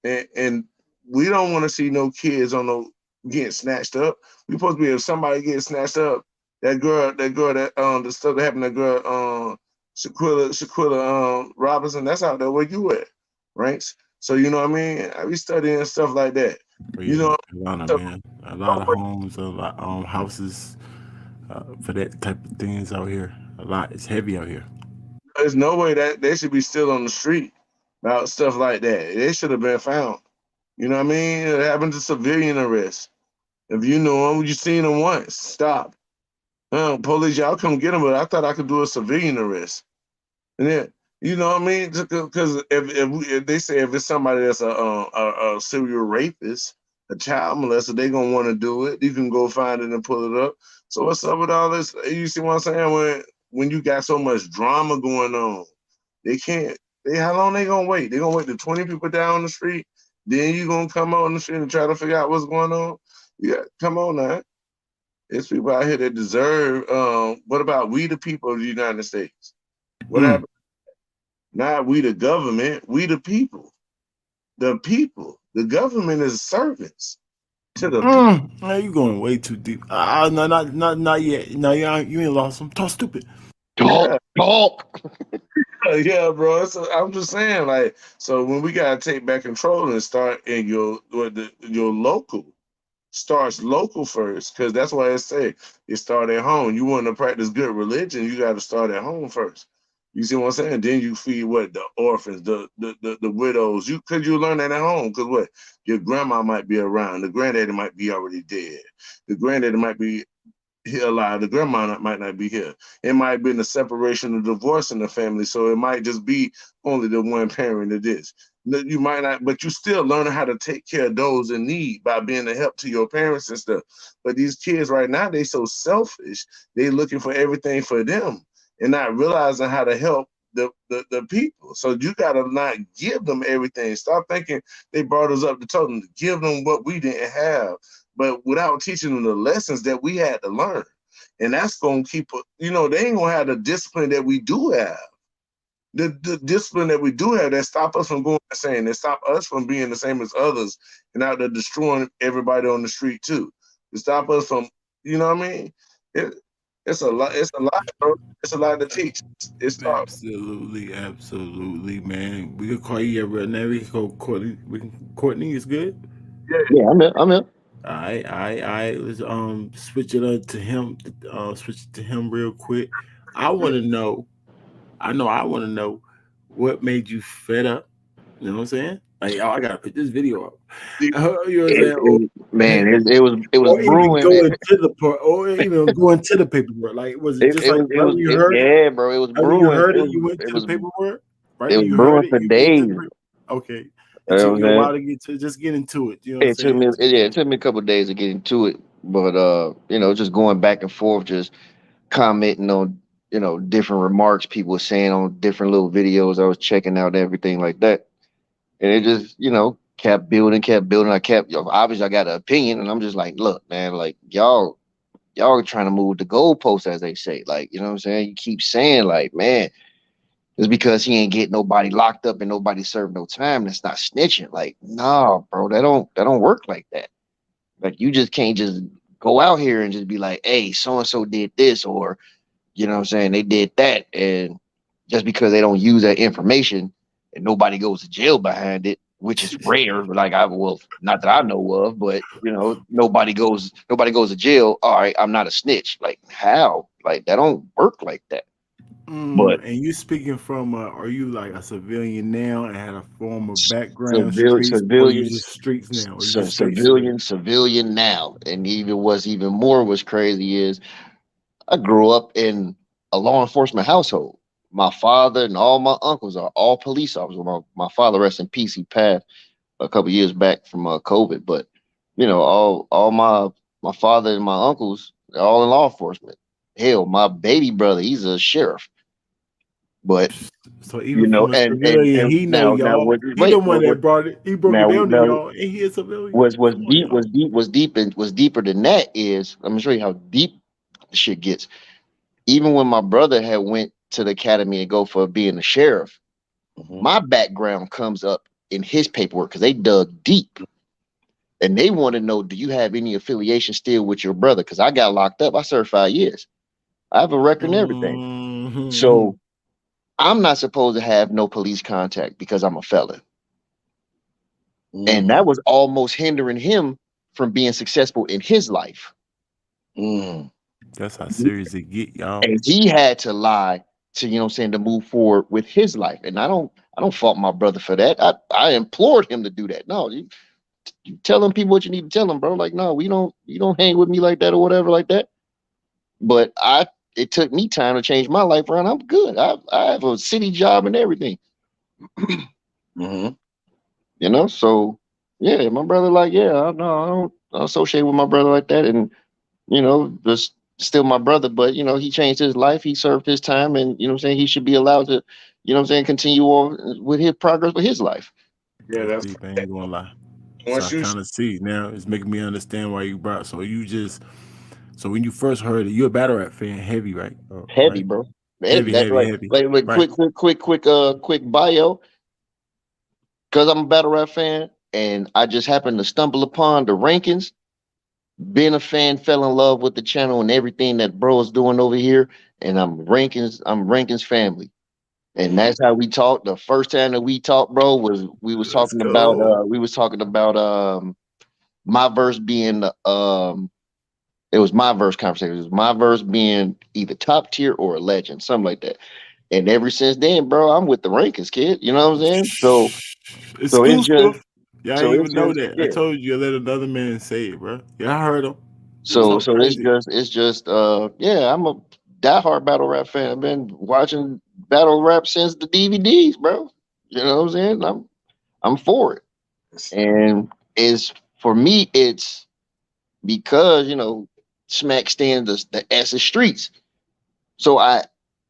saying? And we don't want to see no kids on no getting snatched up. We supposed to be, if somebody gets snatched up, the stuff that happened to that girl, Shaquilla Robinson, that's out there where you at, ranks. So you know what I mean? I be studying stuff like that. Oh, You yeah, know, Atlanta, so man. A lot of homes, a lot houses for that type of things out here. A lot. It's heavy out here. there's no way that they should be still on the street about stuff like that. They should have been found. You know what I mean? It happened to civilian arrest. If you know them, you seen them once. Stop. Police, y'all come get them, but I thought I could do a civilian arrest. And then, you know what I mean? Because if they say if it's somebody that's a serial rapist, a child molester, they gonna want to do it. You can go find it and pull it up. So what's up with all this? You see what I'm saying? When you got so much drama going on, they can't. How long they gonna wait? They gonna wait till 20 people down the street, then you gonna come out on the street and try to figure out what's going on? Yeah, come on now. There's people out here that deserve. What about we, the people of the United States? What Mm. happened? Not we, the government. We, the people. The people. The government is servants to the people. Man, you going way too deep. No, not yet. No, you ain't lost them. Talk stupid. Talk, Yeah, talk. yeah, bro. I'm just saying, like, so when we gotta take back control and start in your local. Starts local first, because that's why it say it start at home. You want to practice good religion, you got to start at home first. You see what I'm saying? Then you feed what, the orphans, the widows. Because you learn that at home. Because what, your grandma might be around, the granddaddy might be already dead, the granddaddy might be here alive. The grandma might not be here. It might be in the separation or divorce in the family, so it might just be only the one parent of this. You might not, but you still learning how to take care of those in need by being a help to your parents and stuff. But these kids right now, they so selfish. They looking for everything for them, and not realizing how to help the people. So you gotta not give them everything. Stop thinking they brought us up to told them to give them what we didn't have, but without teaching them the lessons that we had to learn. And that's gonna keep they ain't gonna have the discipline that we do have. The discipline that we do have that stop us from going insane, that stop us from being the same as others and out there destroying everybody on the street too. To stop us from, you know what I mean? It, it's a lot. It's a lot, bro. It's a lot to teach. It's tough. Absolutely, man. We can call you every now. We can call Courtney. Courtney is good. Yeah. Yeah, I'm in. All right. Let's switch it up to him. Switch it to him real quick. I want to know. I want to know what made you fed up. You know what I'm saying? Like, oh, I gotta put this video up. You know what I'm saying? Man, it was Or even brewing. go into the part, or even go into the paperwork. Like, was it just like right when you heard it? Yeah, bro. It was Right when you brewing. heard it, you went to the paperwork. Right It when was you heard brewing it, for you went to days. the okay. You It know took what you a I'm while saying? to get into it. You know what I'm saying? It took me a couple of days to get into it, but just going back and forth, just commenting on different remarks people were saying on different little videos I was checking out and everything like that, and it just kept building. Obviously I got an opinion, and I'm just like, look, man, like y'all are trying to move the goalposts, as they say. Like, you know what I'm saying? You keep saying, like, man, it's because he ain't get nobody locked up and nobody served no time. That's not snitching. Like, no, bro, that don't work like that. Like, you just can't just go out here and just be like, hey, so and so did this, or you know what I'm saying, they did that, and just because they don't use that information and nobody goes to jail behind it, which is rare. Like, not that I know of, but nobody goes to jail. All right, I'm not a snitch. Like, how? Like, that don't work like that. But And you speaking from? Are you like a civilian now and had a former background civil streets, or you civilians just streets now, or you just straight civilian? civilian now. And even more was crazy is I grew up in a law enforcement household. My father and all my uncles are all police officers. My father, rest in peace, he passed a couple years back from COVID. But all my father and my uncles, they're all in law enforcement. Hell, my baby brother, he's a sheriff. But So even from a civilian, and he know now y'all. what? He the Wait, one that brought it. He broke it down to now y'all, and he a civilian. was Come on, deep y'all. was deeper than that is, let me show you how deep the shit gets. Even when my brother had went to the academy and go for being a sheriff, my background comes up in his paperwork because they dug deep and they want to know, do you have any affiliation still with your brother? Because I got locked up. I served 5 years. I have a record and everything. Mm-hmm. So I'm not supposed to have no police contact because I'm a felon. And that was almost hindering him from being successful in his life. That's how serious it get, y'all. And he had to lie to, to move forward with his life. And I don't fault my brother for that. I implored him to do that. No, you telling people what you need to tell them, bro. Like, no, you don't hang with me like that or whatever like that. But it took me time to change my life around. I'm good. I have a city job and everything. So yeah, my brother, like, yeah, no, I don't associate with my brother like that. And just still my brother, but he changed his life, he served his time, and he should be allowed to, continue on with his progress with his life. Yeah, That's that's deep. I ain't gonna lie. So I once you kind of see now. It's making me understand why you brought. So when you first heard it, you're a battle rap fan, heavy, right? Heavy, Right. bro. Heavy, That heavy, heavy. like Right. quick bio, because I'm a battle rap fan and I just happened to stumble upon the rankings. Being a fan, fell in love with the channel and everything that bro is doing over here. And I'm Rankins family. And that's how we talked. The first time that we talked, bro, was Let's go. we was talking about my verse being it was my verse conversation. It was my verse being either top tier or a legend, something like that. And ever since then, bro, I'm with the rankings, kid. You know what I'm saying? So it's just Exclusive. Y'all so ain't it's even know just that. I yeah. told you, let another man say it, bro. Yeah, I heard him. He was So talking so it's crazy. just it's just yeah, I'm a diehard battle rap fan. I've been watching battle rap since the DVDs, bro. You know what I'm saying? I'm for it. And it's for me, it's because Smack stands the S of streets. So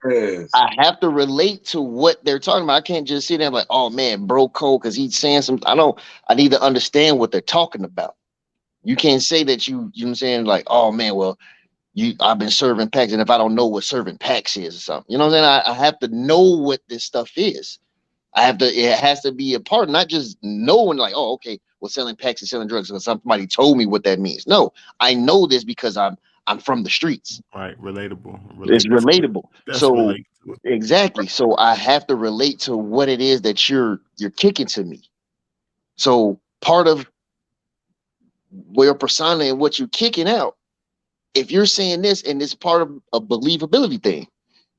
Yes. I have to relate to what they're talking about. I can't just sit there and like, oh man, bro, cold because he's saying something. I need to understand what they're talking about. You can't say that you know what I'm saying, like, oh man, well, I've been serving packs, and if I don't know what serving packs is or something, you know what I'm saying? I have to know what this stuff is. It has to be a part, not just knowing like, oh, okay, well, selling packs and selling drugs because somebody told me what that means. No, I know this because I'm from the streets. Right, relatable. It's Relate to it. relatable. That's So relate to it. exactly. So I have to relate to what it is that you're kicking to me. So part of your persona and what you're kicking out, if you're saying this and it's part of a believability thing,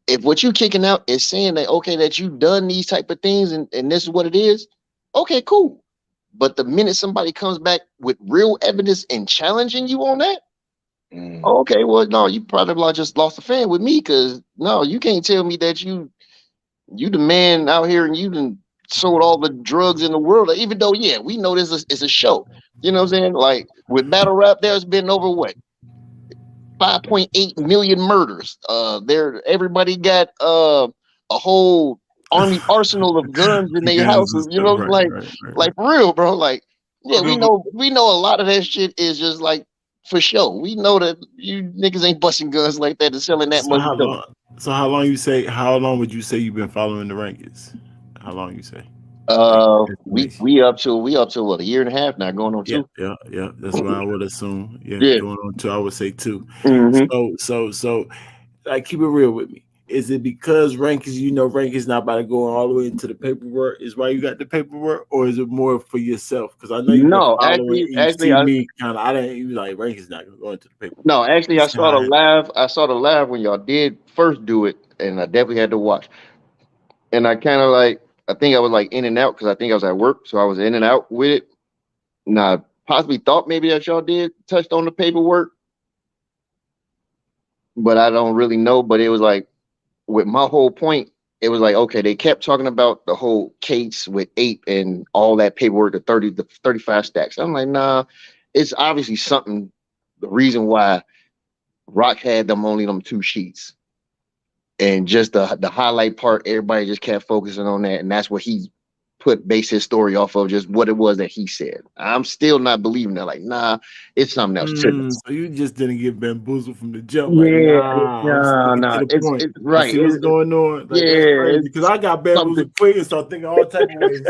if what you're kicking out is saying that okay, that you've done these type of things and this is what it is, okay, cool. But the minute somebody comes back with real evidence and challenging you on that, okay, well, no, you probably just lost a fan with me because no, you can't tell me that you the man out here and you done sold all the drugs in the world. Even though, yeah, we know this is a show. You know what I'm saying? Like with battle rap, there's been over what 5.8 million murders. Everybody got a whole army arsenal of guns in their Guns and houses. You stuff. know, Right, right, right, right. for real, bro. Like, yeah, Okay, we know a lot of that shit is just like for show. We know that you niggas ain't busting guns like that and selling that so much how dope. long? So how long you say? How long would you say you've been following the rankings? How long you say? Like estimation. We up to what, a year and a half now, going on Yeah, two. yeah, yeah. That's what I would assume. Yeah, Yeah. going on two. I would say two. Mm-hmm. So, like, keep it real with me. Is it because rank is rank is not about to go all the way into the paperwork? Is why you got the paperwork, or is it more for yourself? Because I know you've been No, following. And you actually, see me kind of. I didn't even like rank is not gonna go into the paperwork. no, actually, I That's saw how the I- live. I saw the live when y'all did first do it, and I definitely had to watch. And I kind of like, I think I was like in and out because I think I was at work, so I was in and out with it. And I possibly thought maybe that y'all did touched on the paperwork, but I don't really know. But it was like with my whole point, it was like okay, they kept talking about the whole case with Ape and all that paperwork, the 35 stacks. I'm like, nah, it's obviously something. The reason why Rock had them only them two sheets. And just the highlight part, everybody just kept focusing on that, and that's what he base his story off of, just what it was that he said. I'm still not believing that. Like, nah, it's something else to this. So you just didn't get bamboozled from the jump. Like, Yeah, nah, I'm no, sticking to no, the point. it's I right. see what's going on. Like, that's Yeah, crazy because it's I got something bamboozled quick and start thinking all type of ways.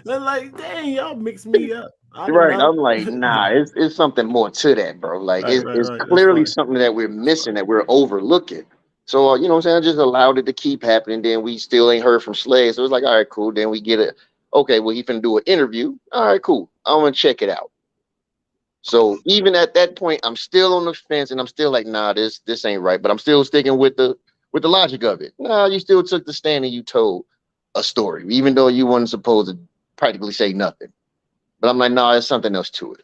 Then like, dang, y'all mix me up. I did right. not. I'm like, nah, it's something more to that, bro. Like, Right, right, it's right. That's clearly fine. something that we're That's missing, fine. that we're overlooking. So, you know what I'm saying? I just allowed it to keep happening. Then we still ain't heard from Slade. So it's like, all right, cool. Then we get it. Okay, well, he finna do an interview. All right, cool. I'm gonna check it out. So even at that point, I'm still on the fence, and I'm still like, nah, this ain't right. But I'm still sticking with the logic of it. Nah, you still took the stand and you told a story, even though you weren't supposed to practically say nothing. But I'm like, nah, there's something else to it.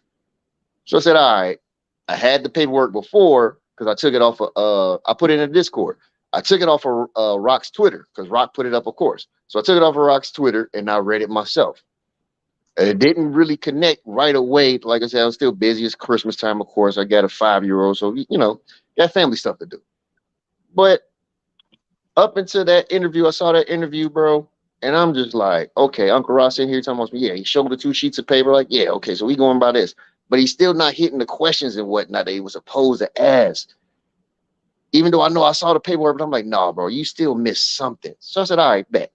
So I said, all right. I had the paperwork before because I took it off of I put it in a Discord. I took it off of Rock's Twitter because Rock put it up, of course. So I took it off of Rock's Twitter and I read it myself. It didn't really connect right away. Like I said, I was still busy. It's Christmas time, of course. I got a 5-year-old, so got family stuff to do. But up until that interview, I saw that interview, bro, and I'm just like, okay, Uncle Ross in here talking about, yeah, he showed the 2 sheets of paper, like, yeah, okay, so we going by this, but he's still not hitting the questions and whatnot that he was supposed to ask. Even though I know I saw the paperwork, but I'm like, nah, bro, you still missed something. So I said, all right, bet.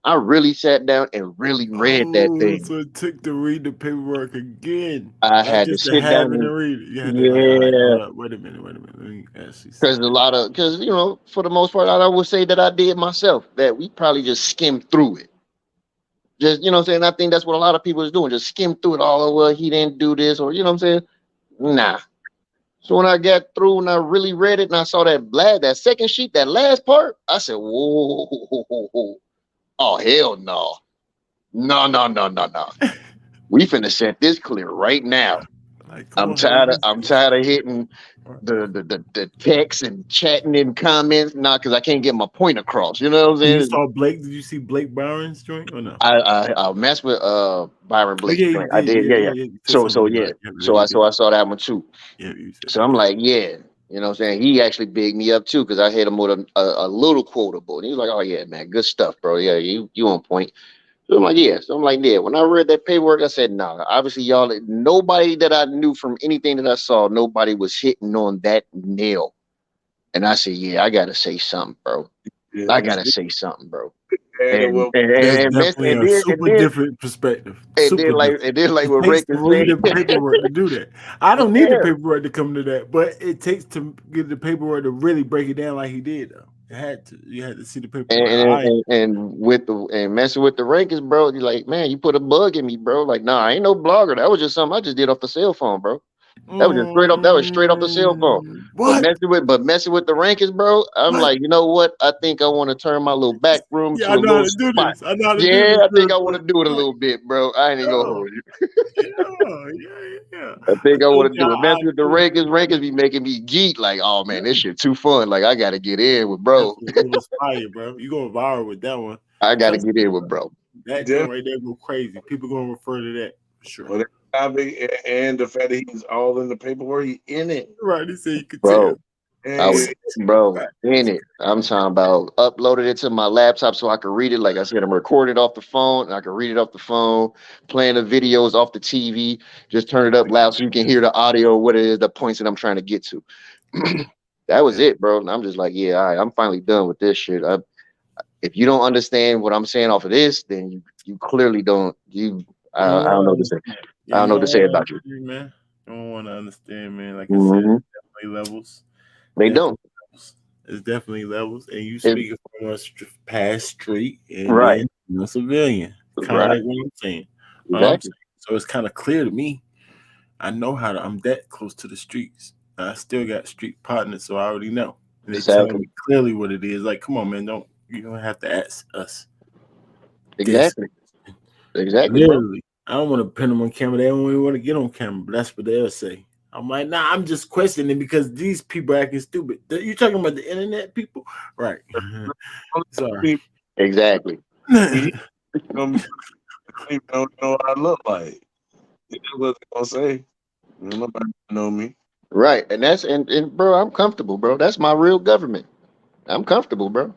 I really sat down and really read that Oh, thing. so it took to read the paperwork again, I not had to just to sit have down it and and read it. You had to like, all right, yeah, hold up, wait a minute. Let me ask you because something. for the most part, I would say that I did myself. That we probably just skimmed through it. Just what I'm saying. I think that's what a lot of people is doing. Just skim through it all. Oh, well, he didn't do this, or what I'm saying. Nah. So when I got through and I really read it and I saw that second sheet, that last part, I said, whoa, oh hell no, no. We finna set this clear right now. Like, come I'm on, Harry, tired of I'm tired of hitting the text and chatting in comments now because I can't get my point across. You know what I'm You saying? saw Blake? Did you see Blake Byron's joint or no? I messed with Byron Oh Blake's yeah, you joint. I did. did, Yeah, yeah, yeah, yeah. yeah. You said So something yeah. about it. Yeah, So you I did. saw that one too. Yeah, you said So that. I'm Yeah. like, yeah. You know what I'm saying? He actually bigged me up too because I hit him with a little quotable. And he was like, "Oh yeah, man, good stuff, bro. Yeah, you on point." So I'm like, "Yeah." So I'm like, "Yeah." When I read that paperwork, I said, "Nah." Obviously, y'all, nobody that I knew from anything that I saw, nobody was hitting on that nail. And I said, "Yeah, I gotta say something, bro. Yeah, I that's gotta good. say something, bro." And And well, and That's and, mess, definitely a super different perspective. Super different. and then like It what takes Rick to is read saying, the paperwork to do that. I don't need the yeah. paperwork to come to that, but it takes to get the paperwork to really break it down like he did. Though it had to. You had to see the paperwork. I And with the and messing with the rankings, bro. You're like, man, you put a bug in me, bro. Like, nah, I ain't no blogger. That was just something I just did off the cell phone, bro. That was just straight up. That was straight off the cell phone. what? But messing with the rankings, bro. I'm What? like, you know what? I think I want to turn my little back room Yeah, to I a know how little to do spot. this. I know how to do Yeah, this I think real I want quick. to do it a Right. little bit, bro. I ain't even gonna Yeah, hold you. yeah. I I think I told want to you do it. how I Messing with the do rankings, rankings be making me geek. Like, oh man, this shit too fun. Like, I gotta get in with bro. definitely. It was fire, bro. You going viral with that one. I gotta Trust get me, in with bro. bro. That then, joint right there go crazy. People gonna refer to that for sure. well, that topic and the fact that he's all in the paperwork, he in it. Right? He said you could tell. Bro, I was, And bro, in Facts. it. I'm talking about uploaded it to my laptop so I could read it. Like I said, I'm recording it off the phone and I can read it off the phone, playing the videos off the TV. Just turn it up loud so you can hear the audio, what it is, the points that I'm trying to get to. That was Yeah. it, bro. And I'm just like, yeah, all right, I'm finally done with this shit. If you don't understand what I'm saying off of this, then you clearly don't. You don't I don't want know to what to say. understand. Yeah, I don't you know what don't to say want to about you. understand, man. You don't want to understand, man. Like I said, Hmm. definitely levels. They Definitely don't. levels. It's definitely levels. And you It, speaking from a past street and right, then a civilian. Kind of right, like what I'm saying. I'm exactly, saying. So it's kind of clear to me. I know how to, I'm that close to the streets. I still got street partners, so I already know. And they telling exactly, me clearly what it is. Like, come on, man, you don't have to ask us this. exactly, exactly, bro. Literally, I don't want to pin them on camera. They don't even want to get on camera, but that's what they'll say. I'm like, nah, I'm just questioning because these people are acting stupid. You talking about the internet people, right? Sorry. people, Exactly. he gonna be people don't know what I look like. That's what they gonna say. Nobody know me. Right. And and bro, I'm comfortable, bro. That's my real government. I'm comfortable, bro.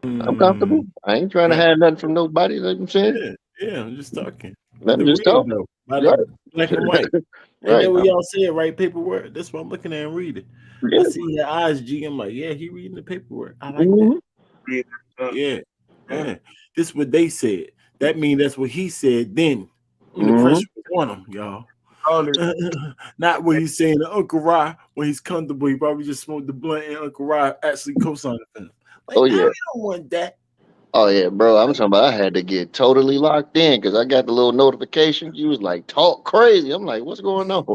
I'm Mm, comfortable. I ain't trying to yeah, hide nothing from nobody. Like I'm saying. yeah. I'm just talking. I'm The just real talking. though, by Right. the black and white. And Right. then we all said right paperwork. That's what I'm looking at and reading. I Yeah. see your eyes, G. I'm like, yeah, he reading the paperwork. I like that. Mhm. Read that Yeah, stuff. yeah. This what they said. That means that's what he said then. When the Mhm. pressure was on him, y'all. All this Not what he's saying to Uncle Rye when he's comfortable. He probably just smoked the blunt and Uncle Rye actually co-signed the film. Like, Oh nah, yeah. I don't want that. Oh yeah, bro. I'm talking about I had to get totally locked in because I got the little notification. You was like talk crazy. I'm like, what's going on?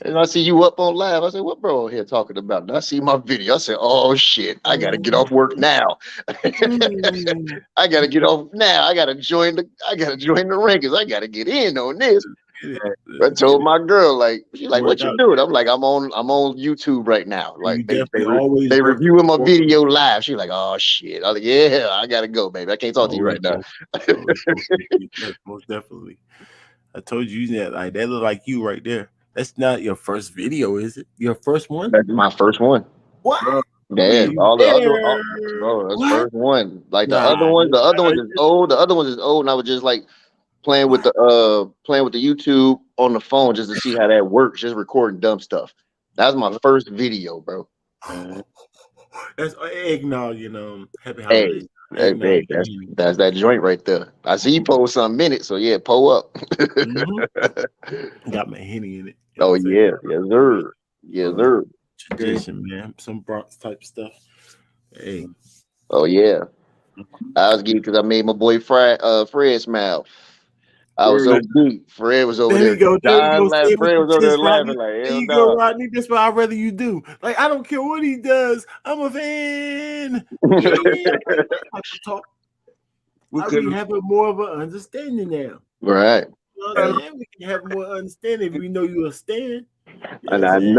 And I see you up on live. I said, what bro here talking about? And I see my video. I said, oh shit, I gotta get off work now. Mm. I gotta get off now. I gotta join the rankings. I gotta get in on this. Get it. I Let's get told it. my girl, like, she's like, Work what you out. doing? I'm like, I'm on YouTube right now. Like You definitely always they working reviewing my before video live. She's like, oh shit. I'm like, yeah, I gotta go, baby. I can't talk to you always right now. working. Always working. Yes, most definitely. I told you that like that look like you right there. That's not your first video, is it? Your first one? That's my first one. What? bro. Yeah, You all the other, better. bro, that's What? first one. Like Nah. the other ones is old. The other ones is old, and I was just like What? playing with the YouTube on the phone just to see how that works, just recording dumb stuff. That was my first video, bro. Man. That's eggnog, happy Hey, holidays. Eggnog. that's that joint right there. I see you post some minutes, so yeah, pull up. Mm-hmm. Got my henny in it. You know what Oh I'm saying? yeah, yes sir, yes Uh, sir. okay. Tradition, man. Some Bronx type stuff. Hey. Oh yeah, I was geeked because I made my boy Fred smile. I was Word so is geeked. Fred was over There there you go. There you dying go. Say laughing. it with Fred your was over there chest, laughing Rodney. like There hell you go, no. Rodney. That's what I'd rather you do. Like, I don't care what he does. I'm a fan. you know, Yeah. Type of talk. we I could be having more of an understanding now. Right. You know what I'm have saying? We can have more understanding if we know you a stand. You know what And I'm I saying?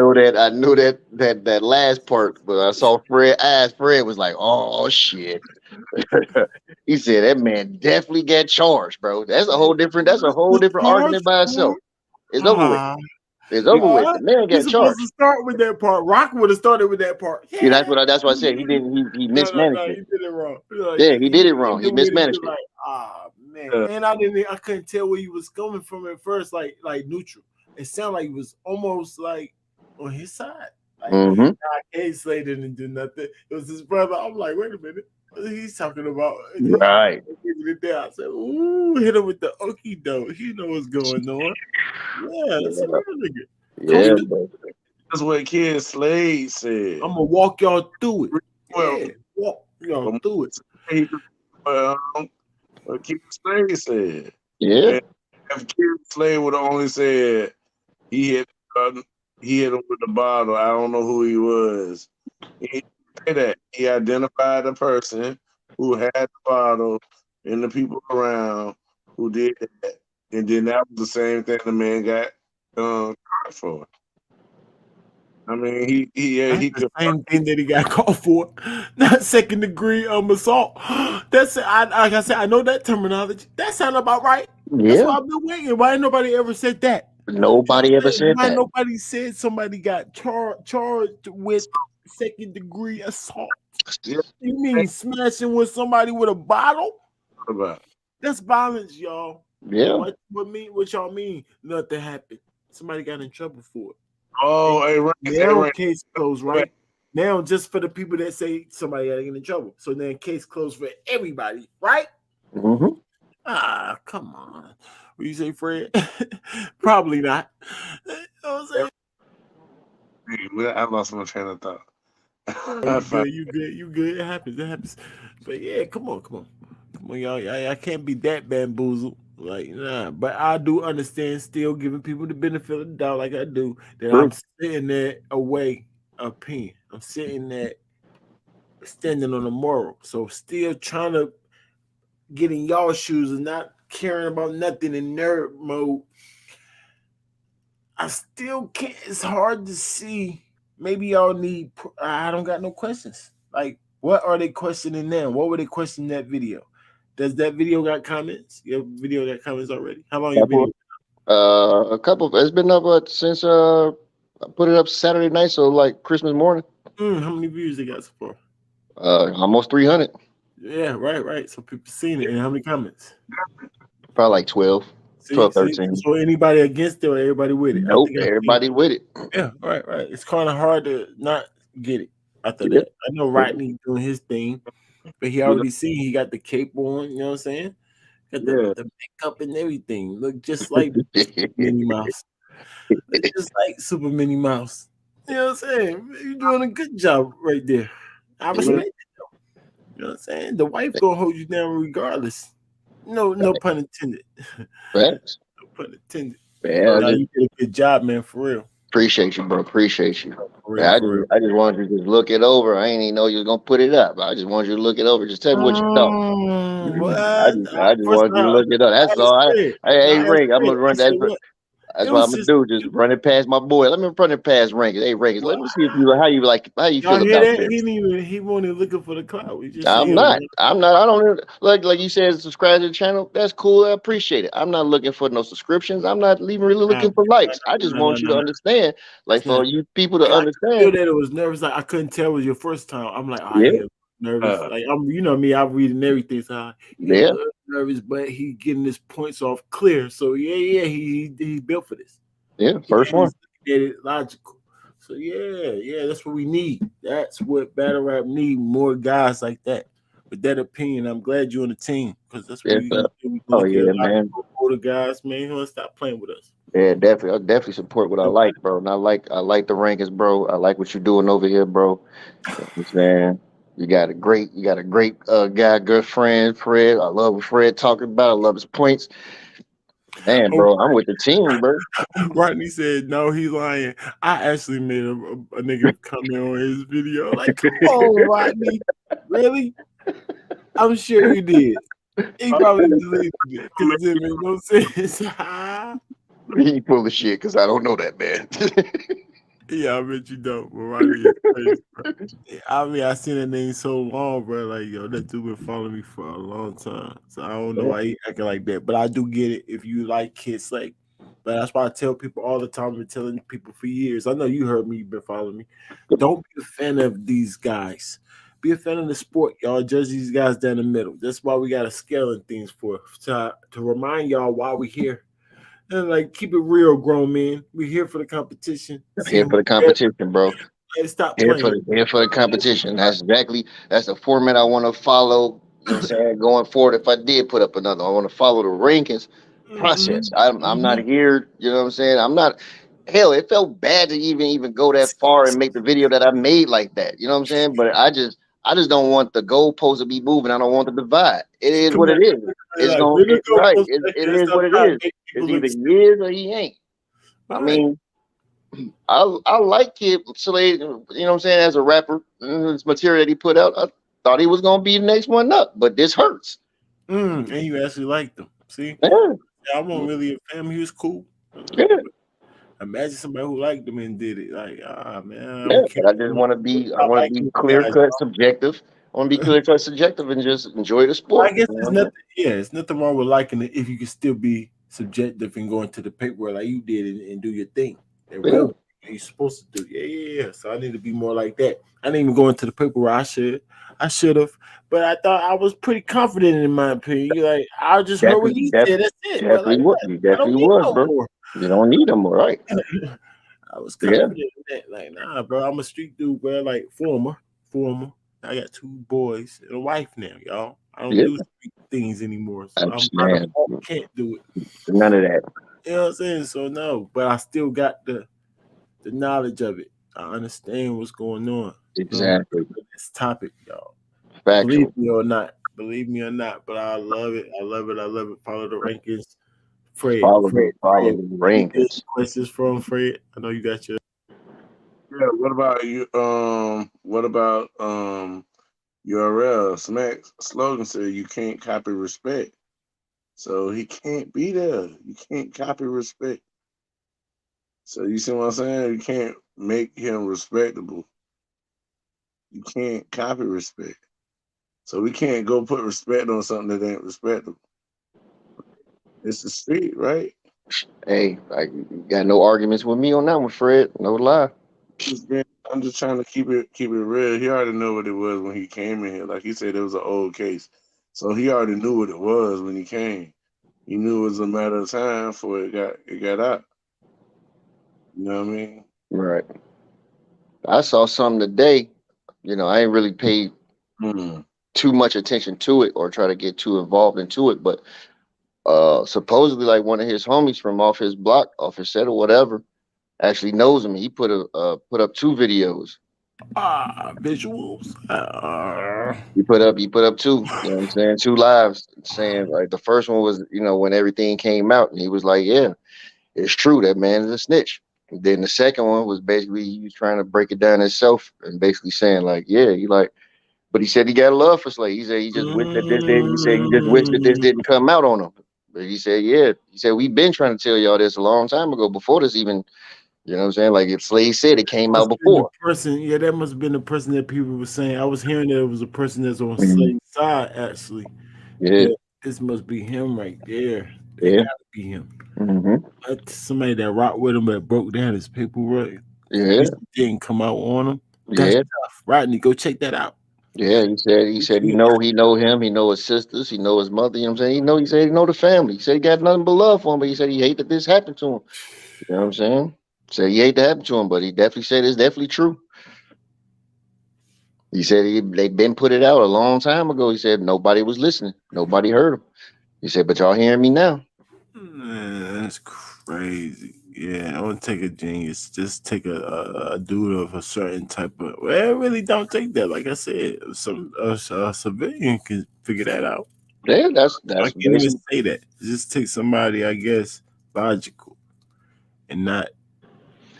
know that last part, but I saw Fred eyes. Fred was like, "Oh shit!" He said that man definitely got charged, bro. That's a whole different. That's a whole The different charge argument by for itself. It's over with. ah, It's over with. The man He's got supposed charged. to start with that part. Rock would have started with that part. Yeah, Yeah. that's what I said. He didn't. He mismanaged No, it. he did it wrong. Like, Yeah, he did it wrong. even He with it, mismanaged you're it. like, man. Yeah. And I couldn't tell where he was coming from at first, like neutral. It sounded like he was almost like on his side. Like, Mm-hmm. K Slade didn't do nothing. It was his brother. I'm like, wait a minute. He's talking about Right. I said, ooh, hit him with the okie doke. He know what's going on. Yeah, that's a real nigga. Yeah, Coach, bro. That's what Kid Slade said. I'm gonna walk y'all through it. Well, Yeah, walk y'all through it. What Kid Slade said. Yeah. And if Kid Slade would have only said he hit him with the bottle, I don't know who he was. He didn't say that. He identified the person who had the bottle and the people around who did that. And then that was the same thing the man got caught for. I mean, he That's the could. same thing that he got caught for, not second degree assault. That's like I said, I know that terminology. That sound about right. That's Yeah. why I've been waiting. Why ain't nobody ever said that? Nobody ever said Why that. nobody said somebody got charged with second degree assault? Yeah, You mean smashing with somebody with a bottle? about. That's violence, y'all. Yeah. What y'all mean? Nothing happened. Somebody got in trouble for it. Oh, hey, Rank, Now case closed, right? Now just for the people that say somebody got to get in trouble. So then case closed for everybody, right? Mm-hmm. Come on. What you say, Fred? Probably not. You know what I'm saying? I lost my train of thought. You good. It happens. But yeah, come on, y'all. I can't be that bamboozled. Like, nah. But I do understand still giving people the benefit of the doubt, like I do, that True. I'm sitting there away opinion. I'm sitting there standing on a moral. So still trying to get in y'all shoes and not caring about nothing in nerd mode. I still can't. It's hard to see. Maybe y'all need. I don't got no questions. Like, what are they questioning now? What were they questioning that video? Does that video got comments? Your video got comments already? How long your video? A couple. It's been up since I put it up Saturday night, so like Christmas morning. How many views they got so far? Almost 300. Yeah, right. So people seen it. And how many comments? Probably like 12, 13. So anybody against it or everybody with it? Nope, everybody with it. Yeah, right. It's kind of hard to not get it after Yeah. that. I know Rodney doing his thing, but he already seen he got the cape on. You know what I'm saying? Got the makeup and everything. Look just like Minnie Mouse. Look just like Super Minnie Mouse. You know what I'm saying? You're doing a good job right there. I respect it though. You know what I'm saying? The wife gonna hold you down regardless. No pun intended. Facts. No pun intended. Yeah, You did a good job, man, for real. appreciate you, bro. Appreciate you. For real. I just wanted you to just look it over. I ain't even know you was gonna put it up. I just wanted you to look it over. Just tell me what you thought. I just wanted you to look it up. That's all. Hey, Ring, I'm gonna run that. That's what I'm gonna do. Just run it past my boy. Let me run it past Rankins. Hey, Rankins, let me see if you how you feel hear about that? this. He won't even looking for the cloud. I'm not. I don't even, like you said, subscribe to the channel. That's cool. I appreciate it. I'm not looking for no subscriptions. I'm not even really looking for likes. I just want you to understand, like for you people to understand. I feel that it was nervous. Like I couldn't tell it was your first time. I'm like, yeah, nervous. Like I'm, you know me, I'm reading everything. So he was nervous, but he getting his points off clear. So he built for this. Yeah, first one. Get it logical. So yeah, that's what we need. That's what battle rap need. More guys like that with that opinion. I'm glad you're on the team because that's what we look at. Man. Older guys, man, you want to stop playing with us. Yeah, definitely. I definitely support what I like, bro. And I like the rankings, bro. I like what you're doing over here, bro. You know what I'm saying? You got a great guy, good friend, Fred. I love what Fred talking about. I love his points. Man, bro, I'm with the team, bro. Rodney said, no, he's lying. I actually made a negative comment on his video. Like, come on, Rodney. Really? I'm sure you did. He probably deleted it because it made no sense. He full of shit because I don't know that man. Yeah, I bet you don't. But Rodney is crazy, bro. I mean, I seen that name so long, bro. Like, yo, that dude been following me for a long time. So I don't know why he acting like that. But I do get it if you like Kid Slade. But that's why I tell people all the time. I've been telling people for years. I know you heard me. You've been following me. Don't be a fan of these guys. Be a fan of the sport, y'all. Judge these guys down the middle. That's why we got a scale and things for to remind y'all why we here. And like keep it real, grown men. We here for the competition. See Here who for the better. competition, bro. Let's stop playing. Here for the competition. That's the format I want to follow. You know what I'm saying? Going forward, if I did put up another, I want to follow the rankings Mm-hmm. process. I'm not Mm-hmm. here. You know what I'm saying? I'm not. Hell, it felt bad to even go that far and make the video that I made like that. You know what I'm saying? But I just don't want the goalpost to be moving. I don't want the divide. It is Come what on, it is. It's like going bring the right. goalpost It, back it here and is stop what it trying to is. make It's people look either stupid. he is or he ain't. I Right. mean, I like Kid Slade, you know what I'm saying, as a rapper. This material that he put out, I thought he was gonna be the next one up, but this hurts. And you actually liked them. See, Yeah, yeah, I wasn't really a fan. He was cool. yeah, Imagine somebody who liked him and did it. Like, man, I yeah. don't care. But I Stop want to liking be these clear guys. cut subjective. I want to be clear cut subjective and just enjoy the I sport. guess You know there's what I'm nothing. Yeah, it's nothing wrong with liking it if you can still be subjective and go into the paper like you did and do your thing. And saying? real, you're supposed to do. Yeah. So I need to be more like that. I didn't even go into the paper where I should. I should have, but I thought I was pretty confident in my opinion. You like, I just Yeah, heard what he said. That's it. But like, definitely what you I don't definitely need was, no bro. more. You don't need them, all right? I was Yeah, confident in that. Like, nah, bro, I'm a street dude, bro. Like, former. I got 2 boys and a wife now, y'all. I don't yeah. do street things anymore. So I'm by Man, default can't do it. none of that. You know what I'm saying? So no, but I still got the knowledge of it. I understand what's going on. So Exactly. this topic, y'all. Believe Factual. me or not. Believe me or not, but I love it. I love it. I love it. Follow the rankings. Fred, Fred, Follow Fred. the You good rankings. questions from Fred? I know you got your Yeah. What about you? What about URL? Smack slogan said you can't copy respect. So he can't be there. You can't copy respect. So you see what I'm saying? You can't make him respectable. You can't copy respect. So we can't go put respect on something that ain't respectable. It's the street, right? Hey, I got no arguments with me on that one, Fred. No lie. I'm just trying to keep it real. He already knew what it was when he came in here. Like he said, it was an old case, so he already knew what it was when he came. He knew it was a matter of time before it got out. You know what I mean? Right. I saw something today. I ain't really paid Hmm. too much attention to it or try to get too involved into it, but supposedly like one of his homies from off his block, off his set or whatever, actually knows him. He put up 2 videos. visuals. He put up 2, you know what I'm saying, 2 lives saying like the first one was, when everything came out and he was like, yeah, it's true that man is a snitch. And then the second one was basically he was trying to break it down himself and basically saying like, yeah, he like, but he said he got love for Slade. He said he just wished that this didn't. He said he just wished that this Mm. didn't come out on him. But he said, yeah. He said we've been trying to tell y'all this a long time ago before this even. You know what I'm saying? Like if Slade said it came out Must have been the before. person. Yeah, that must have been the person that people were saying. I was hearing that it was a person that's on Mhm. Slade's side. Actually, Yeah, that this must be him right there. That yeah, gotta be him. hmm That's somebody that rocked with him that broke down his paperwork. At yeah, least it didn't come out on him. That's yeah, tough. Rodney, go check that out. yeah. He said he know him. He know his sisters. He know his mother. You know what I'm saying? He know the family. He said he got nothing but love for him. But he said he hate that this happened to him. You know what I'm saying? Said he hate that happen to him, but he definitely said it's definitely true. He said they been put it out a long time ago. He said nobody was listening. Nobody heard him. He said, but y'all hearing me now. Man, that's crazy. Yeah, I would take a genius. Just take a dude of a certain type of. Well, I really don't take that. Like I said, a civilian can figure that out. Yeah, I that's can't even basically say that. Just take somebody, I guess, logical and not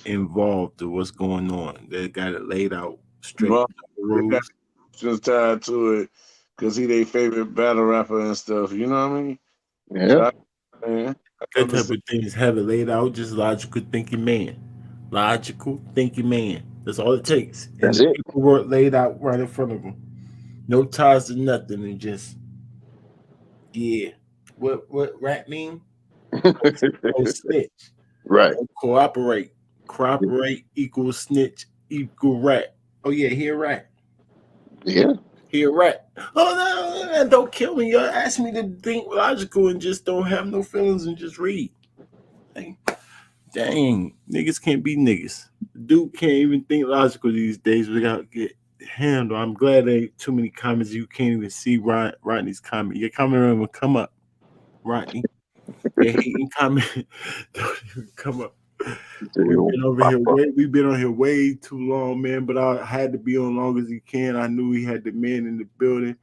involved with what's going on. They got it laid out straight Well, the they got rules. just tied to it because he their favorite battle rapper and stuff. You know what I mean? yeah. So man, I That type understand. of things have it laid out. Just logical thinking man. Logical thinking man. That's all it takes. And That's the it. paperwork laid out right in front of him. No ties to nothing, and just yeah. What rat mean? Oh, snitch. Right. Cooperate. Cooperate equals snitch equal rat. Oh yeah, he a rat. Yeah. He a rat. Oh no, don't kill me. You ask me to think logical and just don't have no feelings and just read. Like, dang, niggas can't be niggas. Dude can't even think logical these days without get handled. I'm glad there ain't too many comments you can't even see Rodney's comment. Your comment will come up, Rodney. Your hating comment don't even come up. We've been on here way too long, man. But I had to be on long as he can. I knew he had the man in the building,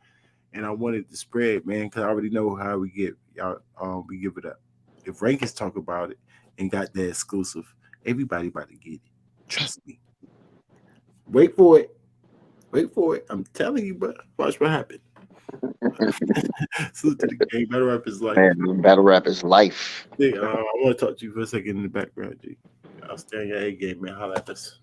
and I wanted to spread, man, because I already know how we get y'all. We give it up. If Rankins talk about it and got that exclusive, everybody about to get it. Trust me. Wait for it. Wait for it. I'm telling you, but watch what happens. Salute to the game. Battle rap is life. Man, battle rap is life. Hey, I want to talk to you for a second in the background, G. I'll stay on your A game, man. Holla at us.